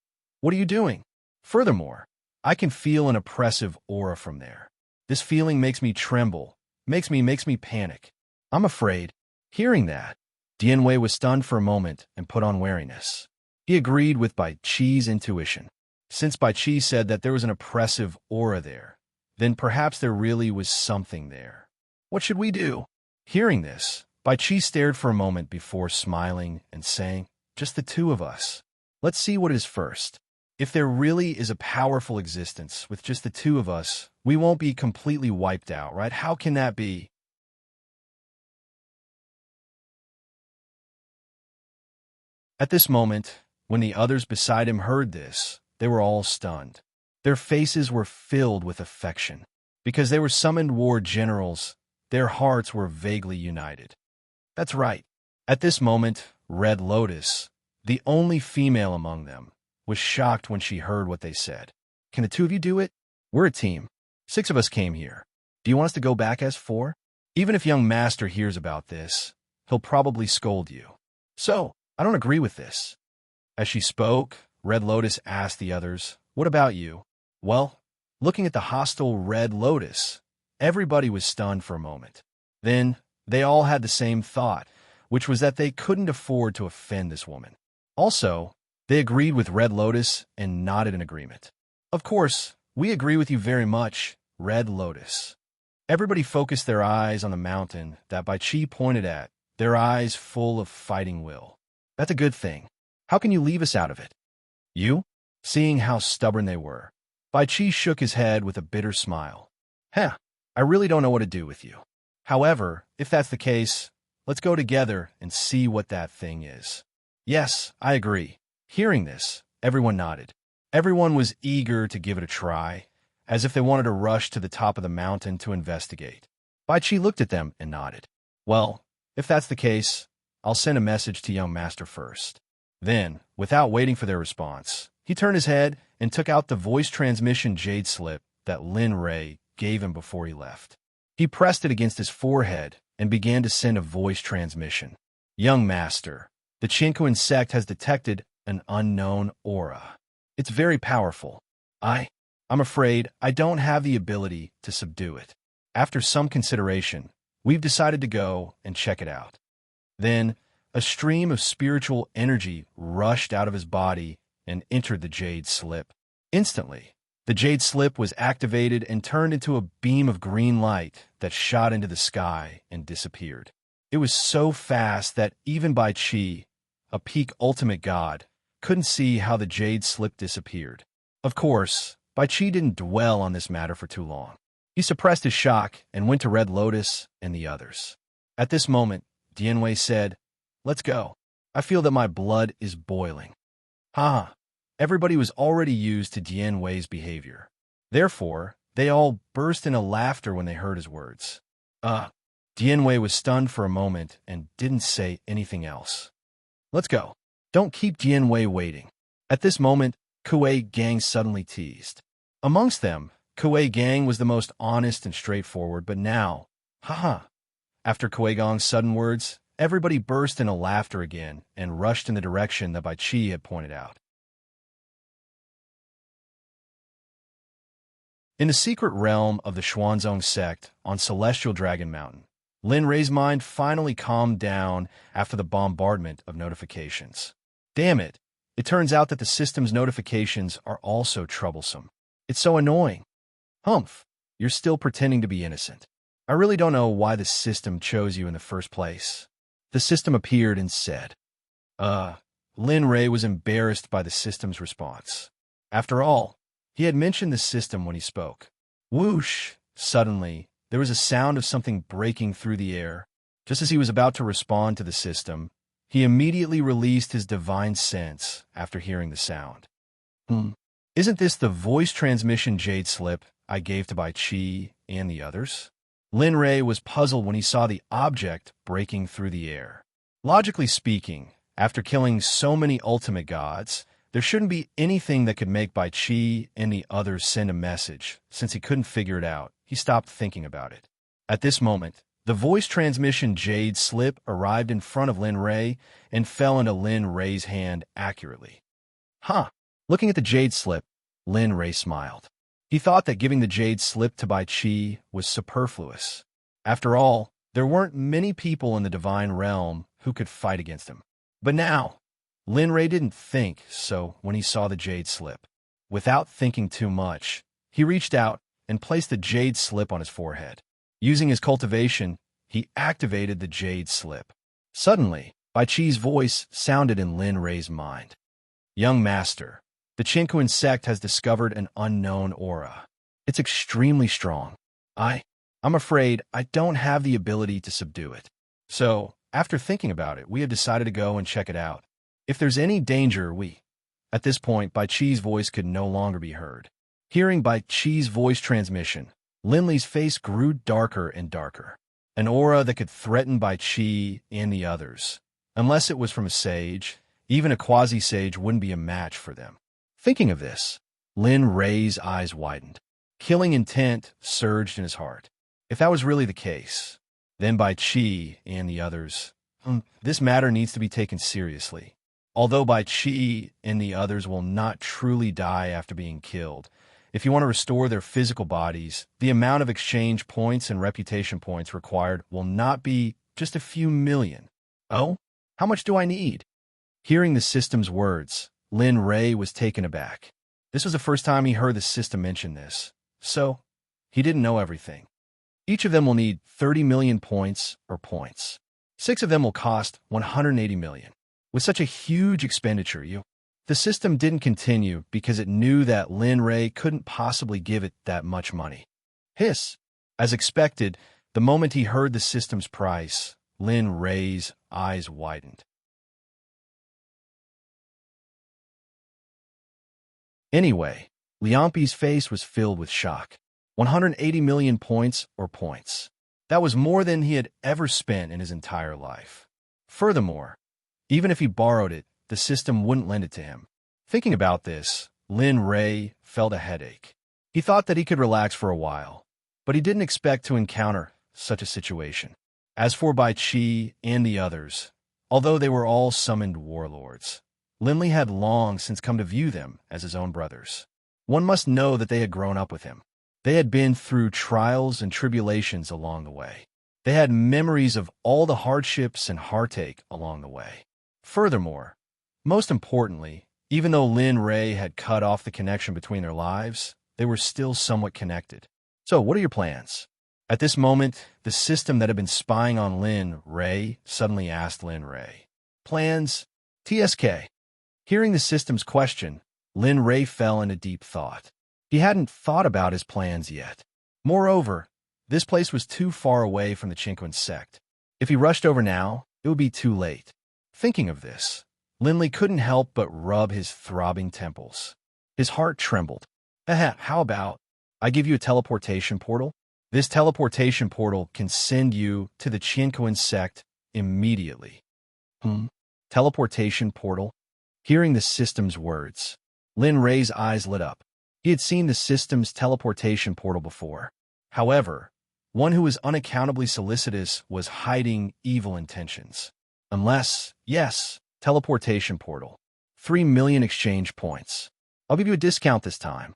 what are you doing? Furthermore, I can feel an oppressive aura from there. This feeling makes me tremble, makes me panic. I'm afraid. Hearing that, Dian Wei was stunned for a moment and put on wariness. He agreed with Bai Qi's intuition. Since Bai Qi said that there was an oppressive aura there, then perhaps there really was something there. What should we do? Hearing this, Bai Qi stared for a moment before smiling and saying, just the two of us. Let's see what is first. If there really is a powerful existence with just the two of us, we won't be completely wiped out, right? How can that be? At this moment, when the others beside him heard this, they were all stunned. Their faces were filled with affection. Because they were summoned war generals, their hearts were vaguely united. That's right. At this moment, Red Lotus, the only female among them, was shocked when she heard what they said. Can the two of you do it? We're a team. 6 of us came here. Do you want us to go back as 4? Even if young master hears about this, he'll probably scold you. So, I don't agree with this. As she spoke, Red Lotus asked the others, what about you? Well, looking at the hostile red lotus, everybody was stunned for a moment. Then, they all had the same thought, which was that they couldn't afford to offend this woman. Also, they agreed with Red Lotus and nodded in agreement. Of course, we agree with you very much, Red Lotus. Everybody focused their eyes on the mountain that Bai Chi pointed at, their eyes full of fighting will. That's a good thing. How can you leave us out of it? You? Seeing how stubborn they were, Bai Chi shook his head with a bitter smile. Heh, I really don't know what to do with you. However, if that's the case, let's go together and see what that thing is. Yes, I agree. Hearing this, everyone nodded. Everyone was eager to give it a try, as if they wanted to rush to the top of the mountain to investigate. Bai Chi looked at them and nodded. Well, if that's the case, I'll send a message to young master first. Then, without waiting for their response, he turned his head and took out the voice transmission jade slip that Lin Ray gave him before he left. He pressed it against his forehead and began to send a voice transmission. Young master, the Chinquan sect has detected an unknown aura. It's very powerful. I'm afraid I don't have the ability to subdue it. After some consideration, we've decided to go and check it out. Then, a stream of spiritual energy rushed out of his body and entered the jade slip. Instantly, the jade slip was activated and turned into a beam of green light that shot into the sky and disappeared. It was so fast that even Bai Chi, a peak ultimate god, couldn't see how the jade slip disappeared. Of course, Bai Chi didn't dwell on this matter for too long. He suppressed his shock and went to Red Lotus and the others. At this moment, Dianwei said, "Let's go. I feel that my blood is boiling." Ha! Everybody was already used to Dianwei's behavior. Therefore, they all burst into laughter when they heard his words. Dianwei was stunned for a moment and didn't say anything else. Let's go. Don't keep Dianwei waiting. At this moment, Kuei Gang suddenly teased. Amongst them, Kuei Gang was the most honest and straightforward, but now, after Kuei Gang's sudden words, everybody burst into laughter again and rushed in the direction that Bai Chi had pointed out. In the secret realm of the Xuanzong sect on Celestial Dragon Mountain, Lin Rei's mind finally calmed down after the bombardment of notifications. Damn it! It turns out that the system's notifications are also troublesome. It's so annoying. Humph, you're still pretending to be innocent. I really don't know why the system chose you in the first place. The system appeared and said. Lin Rei was embarrassed by the system's response. After all, he had mentioned the system when he spoke. Whoosh! Suddenly, there was a sound of something breaking through the air. Just as he was about to respond to the system, he immediately released his divine sense after hearing the sound. Isn't this the voice transmission jade slip I gave to Bai Chi and the others? Lin Rei was puzzled when he saw the object breaking through the air. Logically speaking, after killing so many ultimate gods, there shouldn't be anything that could make Bai Chi and the others send a message. Since he couldn't figure it out, he stopped thinking about it. At this moment, the voice transmission jade slip arrived in front of Lin Rei and fell into Lin Rei's hand accurately. Looking at the jade slip, Lin Rei smiled. He thought that giving the jade slip to Bai Chi was superfluous. After all, there weren't many people in the divine realm who could fight against him. But now, Lin Rei didn't think so when he saw the jade slip. Without thinking too much, he reached out and placed the jade slip on his forehead. Using his cultivation, he activated the jade slip. Suddenly, Bai Chi's voice sounded in Lin Rei's mind. Young master, the Chinquan sect has discovered an unknown aura. It's extremely strong. I'm afraid I don't have the ability to subdue it. So, after thinking about it, we have decided to go and check it out. If there's any danger, At this point, Bai Chi's voice could no longer be heard. Hearing Bai Chi's voice transmission, Lin Li's face grew darker and darker. An aura that could threaten Bai Chi and the others. Unless it was from a sage, even a quasi-sage wouldn't be a match for them. Thinking of this, Lin Rei's eyes widened. Killing intent surged in his heart. If that was really the case, then Bai Chi and the others, this matter needs to be taken seriously. Although Bai Chi and the others will not truly die after being killed, If you want to restore their physical bodies, the amount of exchange points and reputation points required will not be just a few million. Oh? How much do I need? Hearing the system's words, Lin Ray was taken aback. This was the first time he heard the system mention this, so he didn't know everything. Each of them will need 30 million points or points. 6 of them will cost 180 million. With such a huge expenditure, the system didn't continue because it knew that Lin Ray couldn't possibly give it that much money. Hiss. As expected, the moment he heard the system's price, Lin Ray's eyes widened. Anyway, Liampi's face was filled with shock. 180 million points or points. That was more than he had ever spent in his entire life. Furthermore, even if he borrowed it, the system wouldn't lend it to him. Thinking about this, Lin Ray felt a headache. He thought that he could relax for a while, but he didn't expect to encounter such a situation. As for Bai Qi and the others, although they were all summoned warlords, Linley had long since come to view them as his own brothers. One must know that they had grown up with him. They had been through trials and tribulations along the way. They had memories of all the hardships and heartache along the way. Furthermore, most importantly, even though Lin Ray had cut off the connection between their lives, they were still somewhat connected. So, what are your plans? At this moment, the system that had been spying on Lin Ray suddenly asked Lin Ray. Plans? TSK. Hearing the system's question, Lin Ray fell into deep thought. He hadn't thought about his plans yet. Moreover, this place was too far away from the Qinquan sect. If he rushed over now, it would be too late. Thinking of this, Linley couldn't help but rub his throbbing temples. His heart trembled. How about I give you a teleportation portal? This teleportation portal can send you to the Qinquan sect immediately. Teleportation portal? Hearing the system's words, Lin Ray's eyes lit up. He had seen the system's teleportation portal before. However, one who was unaccountably solicitous was hiding evil intentions. Unless, yes, teleportation portal. 3 million exchange points. I'll give you a discount this time.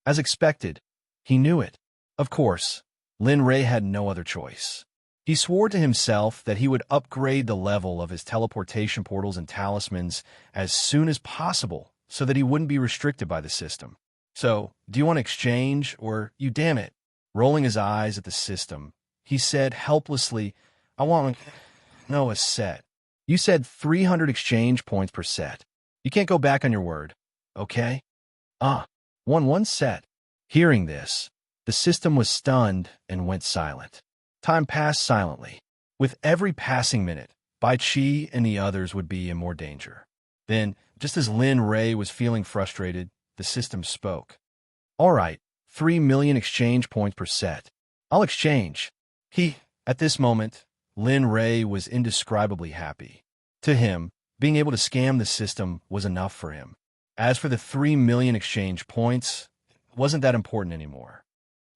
As expected, he knew it. Of course, Lin Ray had no other choice. He swore to himself that he would upgrade the level of his teleportation portals and talismans as soon as possible so that he wouldn't be restricted by the system. So, do you want to exchange, or you damn it? Rolling his eyes at the system, he said helplessly, I want a set. You said 300 exchange points per set. You can't go back on your word, okay? One set. Hearing this, the system was stunned and went silent. Time passed silently. With every passing minute, Bai Qi and the others would be in more danger. Then, just as Lin Ray was feeling frustrated, the system spoke. All right, 3 million exchange points per set. I'll exchange. At this moment, Lin Ray was indescribably happy. To him, being able to scam the system was enough for him. As for the 3 million exchange points, it wasn't that important anymore.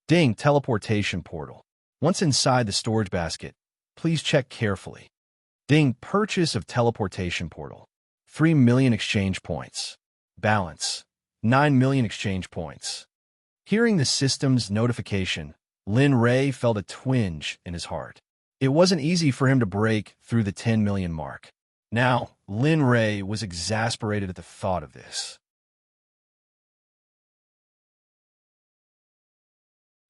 Ding, teleportation portal. Once inside the storage basket, please check carefully. Ding, purchase of teleportation portal. 3 million exchange points. Balance, 9 million exchange points. Hearing the system's notification, Lin Ray felt a twinge in his heart. It wasn't easy for him to break through the 10 million mark. Now, Lin Ray was exasperated at the thought of this.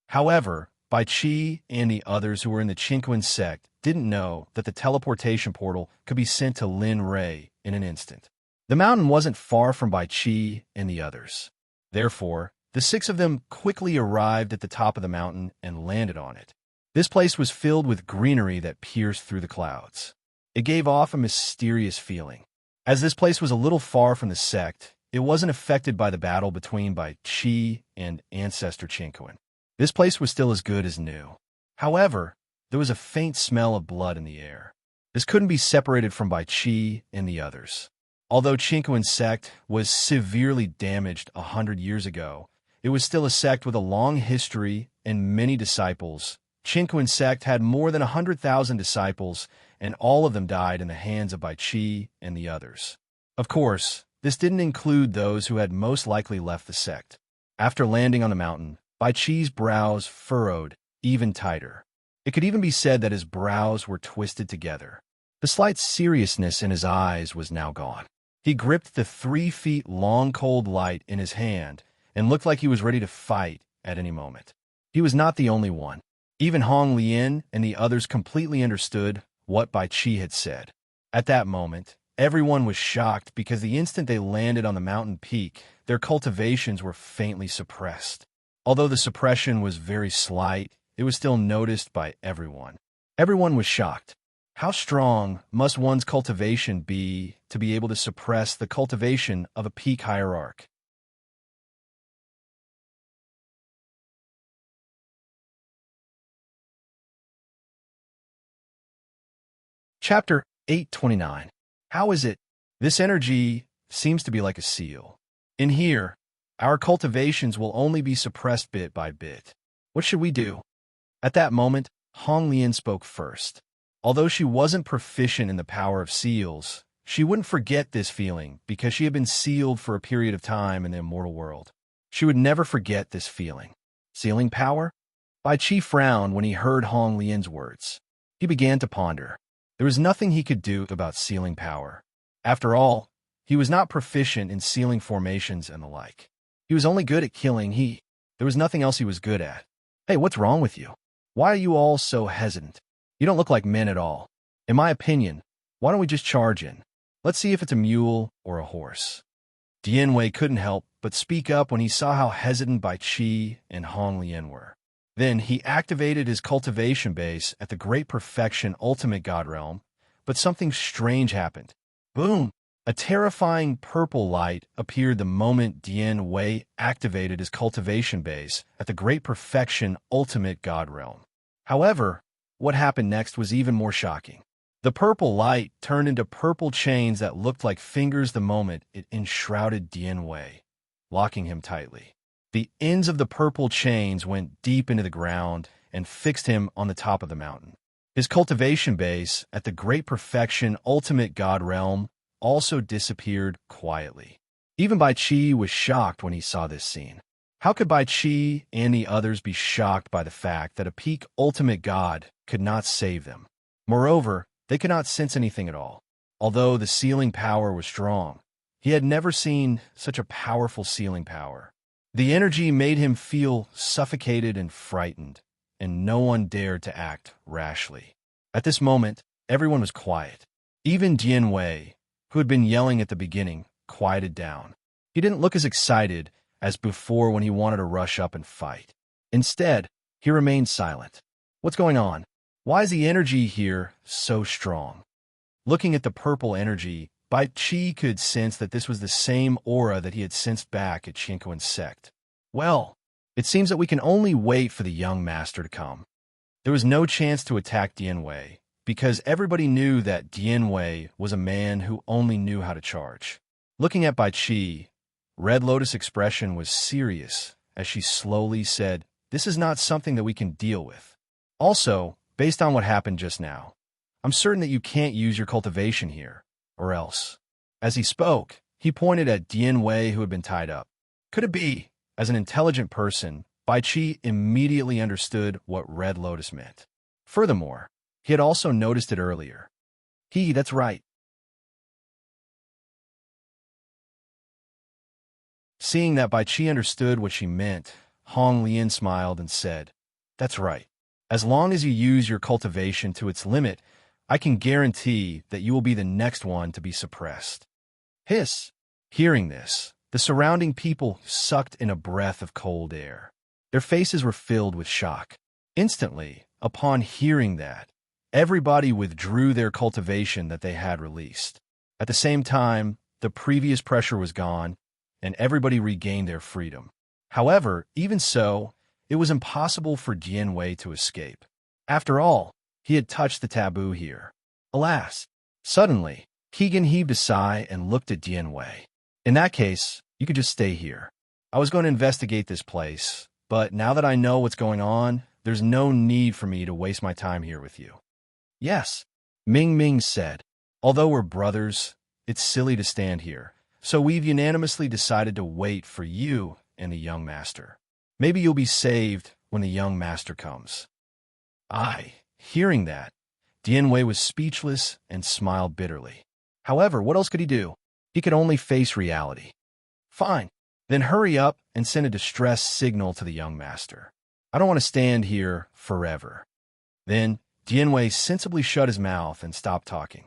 However, Bai Qi and the others who were in the Qinquan sect didn't know that the teleportation portal could be sent to Lin Ray in an instant. The mountain wasn't far from Bai Qi and the others. Therefore, the 6 of them quickly arrived at the top of the mountain and landed on it. This place was filled with greenery that pierced through the clouds. It gave off a mysterious feeling. As this place was a little far from the sect, it wasn't affected by the battle between Bai Qi and Ancestor Qinquan. This place was still as good as new. However, there was a faint smell of blood in the air. This couldn't be separated from Bai Qi and the others. Although Qinquan sect was severely damaged 100 years ago, it was still a sect with a long history and many disciples. Qinquan sect had more than 100,000 disciples, and all of them died in the hands of Bai Qi and the others. Of course, this didn't include those who had most likely left the sect. After landing on the mountain, Bai Chi's brows furrowed even tighter. It could even be said that his brows were twisted together. The slight seriousness in his eyes was now gone. He gripped the 3 feet-long cold light in his hand and looked like he was ready to fight at any moment. He was not the only one. Even Hong Lian and the others completely understood what Bai Chi had said. At that moment, everyone was shocked because the instant they landed on the mountain peak, their cultivations were faintly suppressed. Although the suppression was very slight, it was still noticed by everyone. Everyone was shocked. How strong must one's cultivation be to be able to suppress the cultivation of a peak hierarch? Chapter 829. How is it? This energy seems to be like a seal. In here, our cultivations will only be suppressed bit by bit. What should we do? At that moment, Hong Lian spoke first. Although she wasn't proficient in the power of seals, she wouldn't forget this feeling because she had been sealed for a period of time in the immortal world. She would never forget this feeling. Sealing power? Bai Chi frowned when he heard Hong Lian's words. He began to ponder. There was nothing he could do about sealing power. After all, he was not proficient in sealing formations and the like. He was only good at killing. There was nothing else he was good at. Hey, what's wrong with you? Why are you all so hesitant? You don't look like men at all. In my opinion, why don't we just charge in? Let's see if it's a mule or a horse. Dian Wei couldn't help but speak up when he saw how hesitant Bai Chi and Hong Lian were. Then he activated his cultivation base at the Great Perfection Ultimate God Realm, but something strange happened. Boom! A terrifying purple light appeared the moment Dian Wei activated his cultivation base at the Great Perfection Ultimate God Realm. However, what happened next was even more shocking. The purple light turned into purple chains that looked like fingers the moment it enshrouded Dian Wei, locking him tightly. The ends of the purple chains went deep into the ground and fixed him on the top of the mountain. His cultivation base at the Great Perfection Ultimate God Realm also disappeared quietly. Even Bai Chi was shocked when he saw this scene. How could Bai Chi and the others be shocked by the fact that a peak ultimate god could not save them? Moreover, they could not sense anything at all. Although the sealing power was strong, he had never seen such a powerful sealing power. The energy made him feel suffocated and frightened, and no one dared to act rashly. At this moment, everyone was quiet. Even Dian Wei, who had been yelling at the beginning, quieted down. He didn't look as excited as before when he wanted to rush up and fight. Instead, he remained silent. What's going on? Why is the energy here so strong? Looking at the purple energy, Bai Chi could sense that this was the same aura that he had sensed back at Qinkuan's Sect. Well, it seems that we can only wait for the young master to come. There was no chance to attack Dian Wei, because everybody knew that Dian Wei was a man who only knew how to charge. Looking at Bai Chi, Red Lotus' expression was serious as she slowly said, "This is not something that we can deal with. Also, based on what happened just now, I'm certain that you can't use your cultivation here, or else." As he spoke, he pointed at Dian Wei who had been tied up. Could it be? As an intelligent person, Bai Chi immediately understood what Red Lotus meant. Furthermore, he had also noticed it earlier. That's right. Seeing that Bai Chi understood what she meant, Hong Lian smiled and said, "That's right. As long as you use your cultivation to its limit, I can guarantee that you will be the next one to be suppressed." Hiss! Hearing this, the surrounding people sucked in a breath of cold air. Their faces were filled with shock. Instantly, upon hearing that, everybody withdrew their cultivation that they had released. At the same time, the previous pressure was gone, and everybody regained their freedom. However, even so, it was impossible for Dian Wei to escape. After all, he had touched the taboo here. Alas! Suddenly, Keegan heaved a sigh and looked at Dian Wei. "In that case, you could just stay here. I was going to investigate this place, but now that I know what's going on, there's no need for me to waste my time here with you." "Yes," Ming Ming said. "Although we're brothers, it's silly to stand here. So we've unanimously decided to wait for you and the young master. Maybe you'll be saved when the young master comes. Hearing that, Dianwei was speechless and smiled bitterly. However, what else could he do? He could only face reality. Fine, then hurry up and send a distress signal to the young master. I don't want to stand here forever. Then Dianwei sensibly shut his mouth and stopped talking.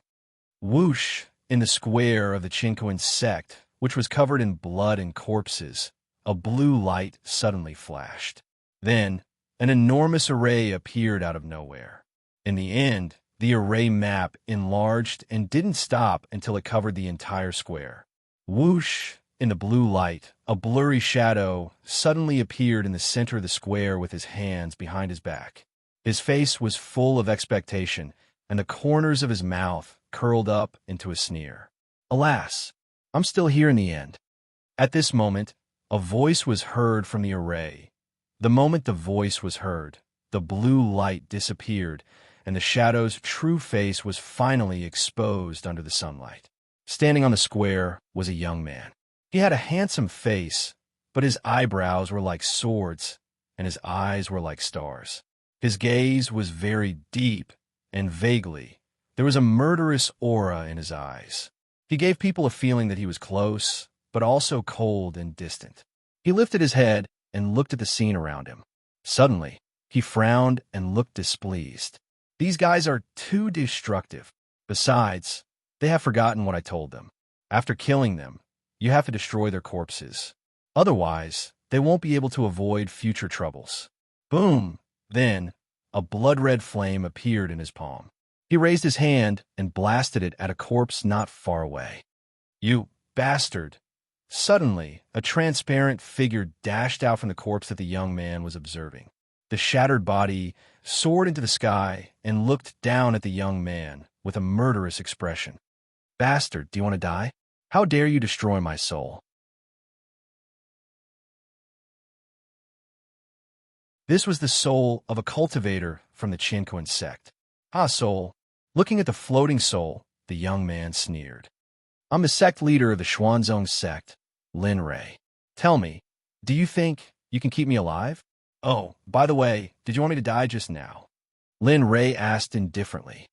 Whoosh! In the square of the Qinquan sect, which was covered in blood and corpses, a blue light suddenly flashed. Then, an enormous array appeared out of nowhere. In the end, the array map enlarged and didn't stop until it covered the entire square. Whoosh! In the blue light, a blurry shadow suddenly appeared in the center of the square with his hands behind his back. His face was full of expectation, and the corners of his mouth curled up into a sneer. Alas, I'm still here in the end. At this moment, a voice was heard from the array. The moment the voice was heard, the blue light disappeared, and the shadow's true face was finally exposed under the sunlight. Standing on the square was a young man. He had a handsome face, but his eyebrows were like swords, and his eyes were like stars. His gaze was very deep, and vaguely, there was a murderous aura in his eyes. He gave people a feeling that he was close, but also cold and distant. He lifted his head and looked at the scene around him. Suddenly, he frowned and looked displeased. These guys are too destructive. Besides, they have forgotten what I told them. After killing them, you have to destroy their corpses. Otherwise, they won't be able to avoid future troubles. Boom! Then, a blood-red flame appeared in his palm. He raised his hand and blasted it at a corpse not far away. You bastard! Suddenly, a transparent figure dashed out from the corpse that the young man was observing. The shattered body soared into the sky and looked down at the young man with a murderous expression. Bastard, do you want to die? How dare you destroy my soul? This was the soul of a cultivator from the Qinquan sect. Ah, soul. Looking at the floating soul, the young man sneered. I'm the sect leader of the Xuanzong sect, Lin Rei. Tell me, do you think you can keep me alive? Oh, by the way, did you want me to die just now? Lin Rei asked indifferently.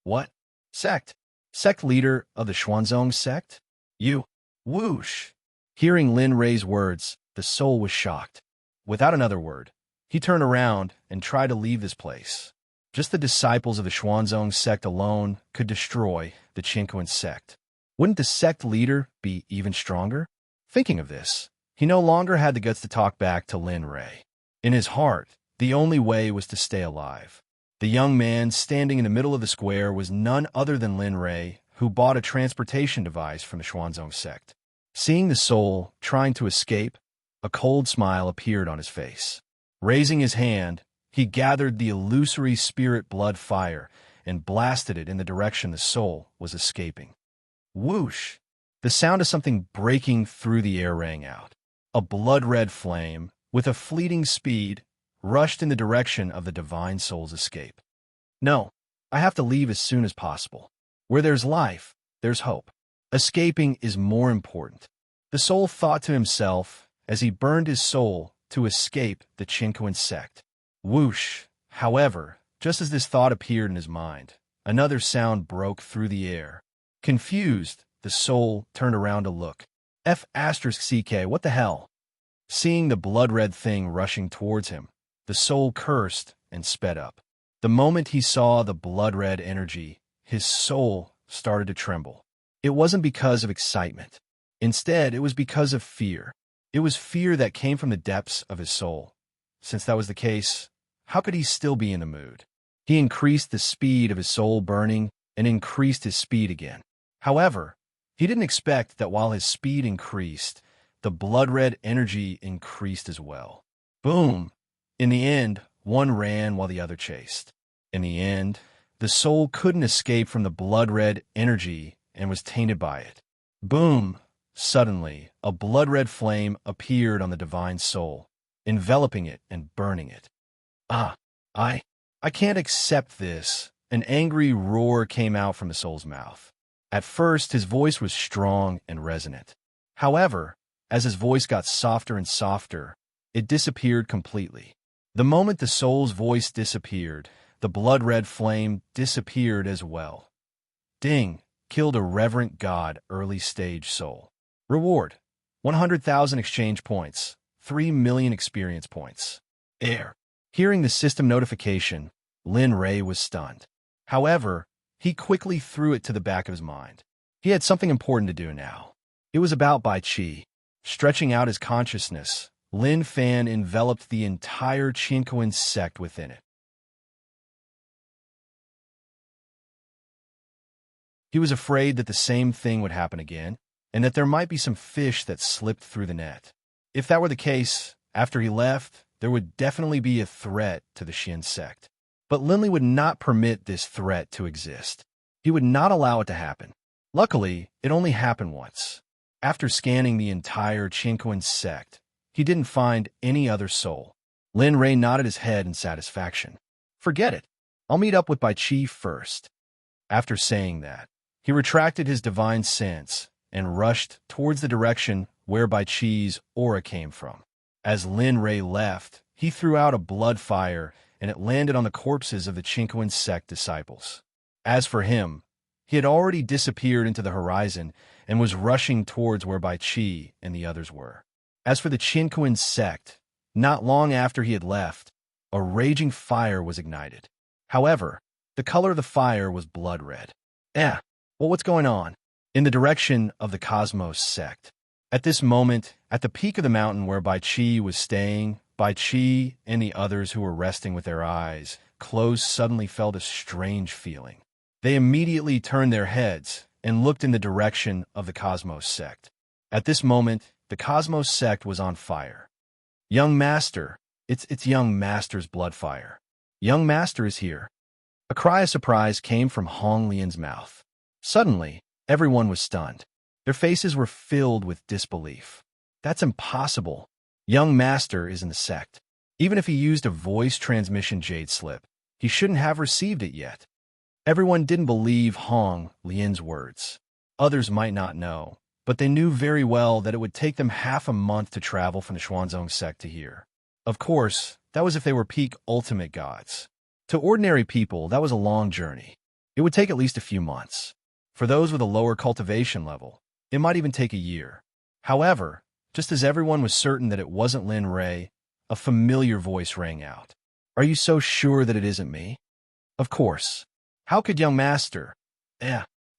What? Sect? Sect leader of the Xuanzong sect? You. Whoosh! Hearing Lin Rei's words, the soul was shocked. Without another word, he turned around and tried to leave this place. Just the disciples of the Xuanzong sect alone could destroy the Qinquan sect. Wouldn't the sect leader be even stronger? Thinking of this, he no longer had the guts to talk back to Lin Rei. In his heart, the only way was to stay alive. The young man standing in the middle of the square was none other than Lin Rei, who bought a transportation device from the Xuanzong sect. Seeing the soul trying to escape, a cold smile appeared on his face. Raising his hand, he gathered the illusory spirit blood fire and blasted it in the direction the soul was escaping. Whoosh! The sound of something breaking through the air rang out. A blood-red flame, with a fleeting speed, rushed in the direction of the divine soul's escape. No, I have to leave as soon as possible. Where there's life, there's hope. Escaping is more important. The soul thought to himself as he burned his soul to escape the Qinquan sect. Whoosh! However, just as this thought appeared in his mind, another sound broke through the air. Confused, the soul turned around to look. F***CK, what the hell? Seeing the blood-red thing rushing towards him, the soul cursed and sped up. The moment he saw the blood-red energy, his soul started to tremble. It wasn't because of excitement. Instead, it was because of fear. It was fear that came from the depths of his soul. Since that was the case, how could he still be in the mood? He increased the speed of his soul burning and increased his speed again. However, he didn't expect that while his speed increased, the blood-red energy increased as well. Boom! In the end, one ran while the other chased. In the end, the soul couldn't escape from the blood-red energy and was tainted by it. Boom! Suddenly, a blood-red flame appeared on the divine soul, enveloping it and burning it. I can't accept this. An angry roar came out from the soul's mouth. At first, his voice was strong and resonant. However, As his voice got softer and softer, it disappeared completely. The moment the soul's voice disappeared, the blood-red flame disappeared as well. Ding! Killed a reverent god early-stage soul. Reward: 100,000 exchange points, 3 million experience points. Air. Hearing the system notification, Lin Ray was stunned. However, he quickly threw it to the back of his mind. He had something important to do now. It was about Bai Qi. Stretching out his consciousness, Lin Fan enveloped the entire Qinquan sect within it. He was afraid that the same thing would happen again, and that there might be some fish that slipped through the net. If that were the case, after he left, there would definitely be a threat to the Xin sect. But Linley would not permit this threat to exist. He would not allow it to happen. Luckily, it only happened once. After scanning the entire Qinquan sect, he didn't find any other soul. Lin Ray nodded his head in satisfaction. Forget it. I'll meet up with Bai Qi first. After saying that, he retracted his divine sense and rushed towards the direction where Bai Qi's aura came from. As Lin Ray left, he threw out a blood fire and it landed on the corpses of the Qinquan sect disciples. As for him, he had already disappeared into the horizon and was rushing towards where Bai Qi and the others were. As for the Qinquan sect, not long after he had left, a raging fire was ignited. However, the color of the fire was blood red. Well, what's going on? In the direction of the Cosmos sect. At this moment, at the peak of the mountain where Bai Qi was staying, Bai Qi and the others who were resting with their eyes closed suddenly felt a strange feeling. They immediately turned their heads and looked in the direction of the Cosmos sect. At this moment, the Cosmos sect was on fire. Young Master, it's Young Master's blood fire. Young Master is here. A cry of surprise came from Hong Lian's mouth. Suddenly, everyone was stunned. Their faces were filled with disbelief. That's impossible. Young Master is in the sect. Even if he used a voice transmission jade slip, he shouldn't have received it yet. Everyone didn't believe Hong Lian's words. Others might not know, but they knew very well that it would take them half a month to travel from the Xuanzong sect to here. Of course, that was if they were peak ultimate gods. To ordinary people, that was a long journey. It would take at least a few months. For those with a lower cultivation level, it might even take a year. However, just as everyone was certain that it wasn't Lin Ray, a familiar voice rang out. Are you so sure that it isn't me? Of course. How could Young Master?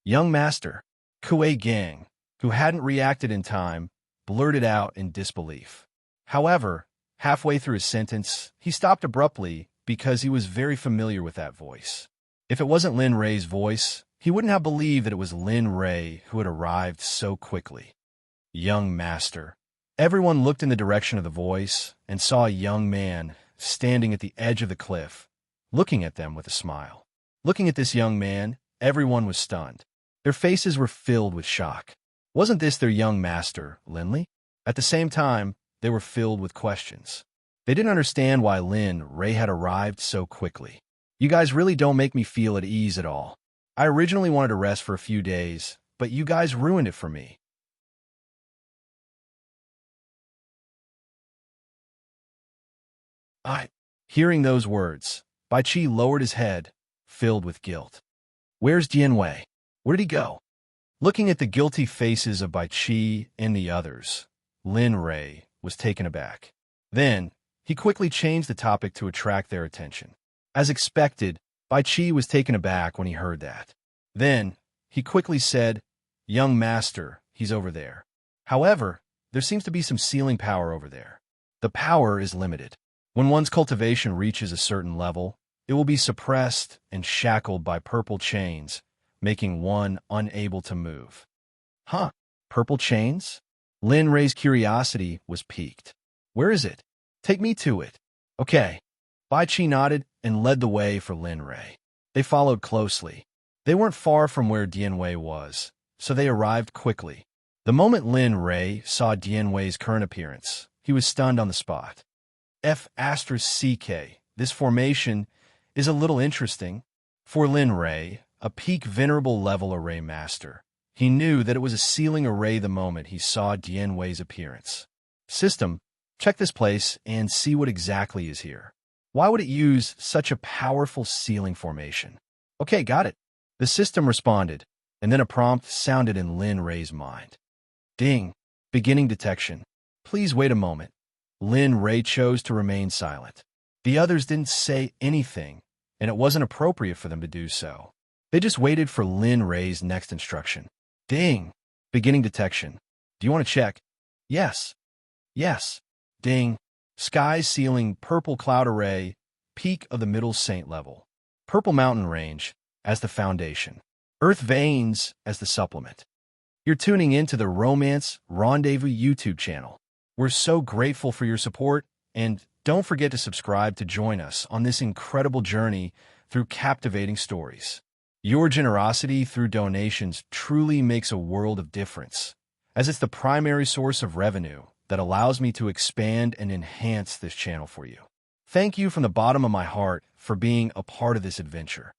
Young Master. Kuei Gang, who hadn't reacted in time, blurted out in disbelief. However, halfway through his sentence, he stopped abruptly because he was very familiar with that voice. If it wasn't Lin Ray's voice, he wouldn't have believed that it was Lin Ray who had arrived so quickly. Young Master. Everyone looked in the direction of the voice and saw a young man standing at the edge of the cliff, looking at them with a smile. Looking at this young man, everyone was stunned. Their faces were filled with shock. Wasn't this their young master, Linley? At the same time, they were filled with questions. They didn't understand why Lin Ray had arrived so quickly. You guys really don't make me feel at ease at all. I originally wanted to rest for a few days, but you guys ruined it for me. Hearing those words, Bai Qi lowered his head, filled with guilt. Where's Dianwei? Where did he go? Looking at the guilty faces of Bai Qi and the others, Lin Ray was taken aback. Then, he quickly changed the topic to attract their attention. As expected, Bai Qi was taken aback when he heard that. Then, he quickly said, Young Master, he's over there. However, there seems to be some sealing power over there. The power is limited. When one's cultivation reaches a certain level, it will be suppressed and shackled by purple chains, making one unable to move. Purple chains? Lin Ray's curiosity was piqued. Where is it? Take me to it. Okay. Bai Qi nodded and led the way for Lin Ray. They followed closely. They weren't far from where Dianwei was, so they arrived quickly. The moment Lin Ray saw Dianwei's current appearance, he was stunned on the spot. F***CK, this formation is a little interesting. For Lin Ray, a peak venerable level array master, He knew that it was a sealing array the moment he saw Dianwei's appearance. System, check this place and see what exactly is here. Why would it use such a powerful sealing formation? Okay, got it. The system responded, and then a prompt sounded in Lin Rei's mind. Ding. Beginning detection. Please wait a moment. Lin Rei chose to remain silent. The others didn't say anything, and it wasn't appropriate for them to do so. They just waited for Lin Rei's next instruction. Ding. Beginning detection. Do you want to check? Yes. Yes. Ding. Sky sealing purple cloud array, peak of the middle saint level. Purple mountain range as the foundation. Earth veins as the supplement. You're tuning into the Romance Rendezvous YouTube channel. We're so grateful for your support, and don't forget to subscribe to join us on this incredible journey through captivating stories. Your generosity through donations truly makes a world of difference, as it's the primary source of revenue that allows me to expand and enhance this channel for you. Thank you from the bottom of my heart for being a part of this adventure.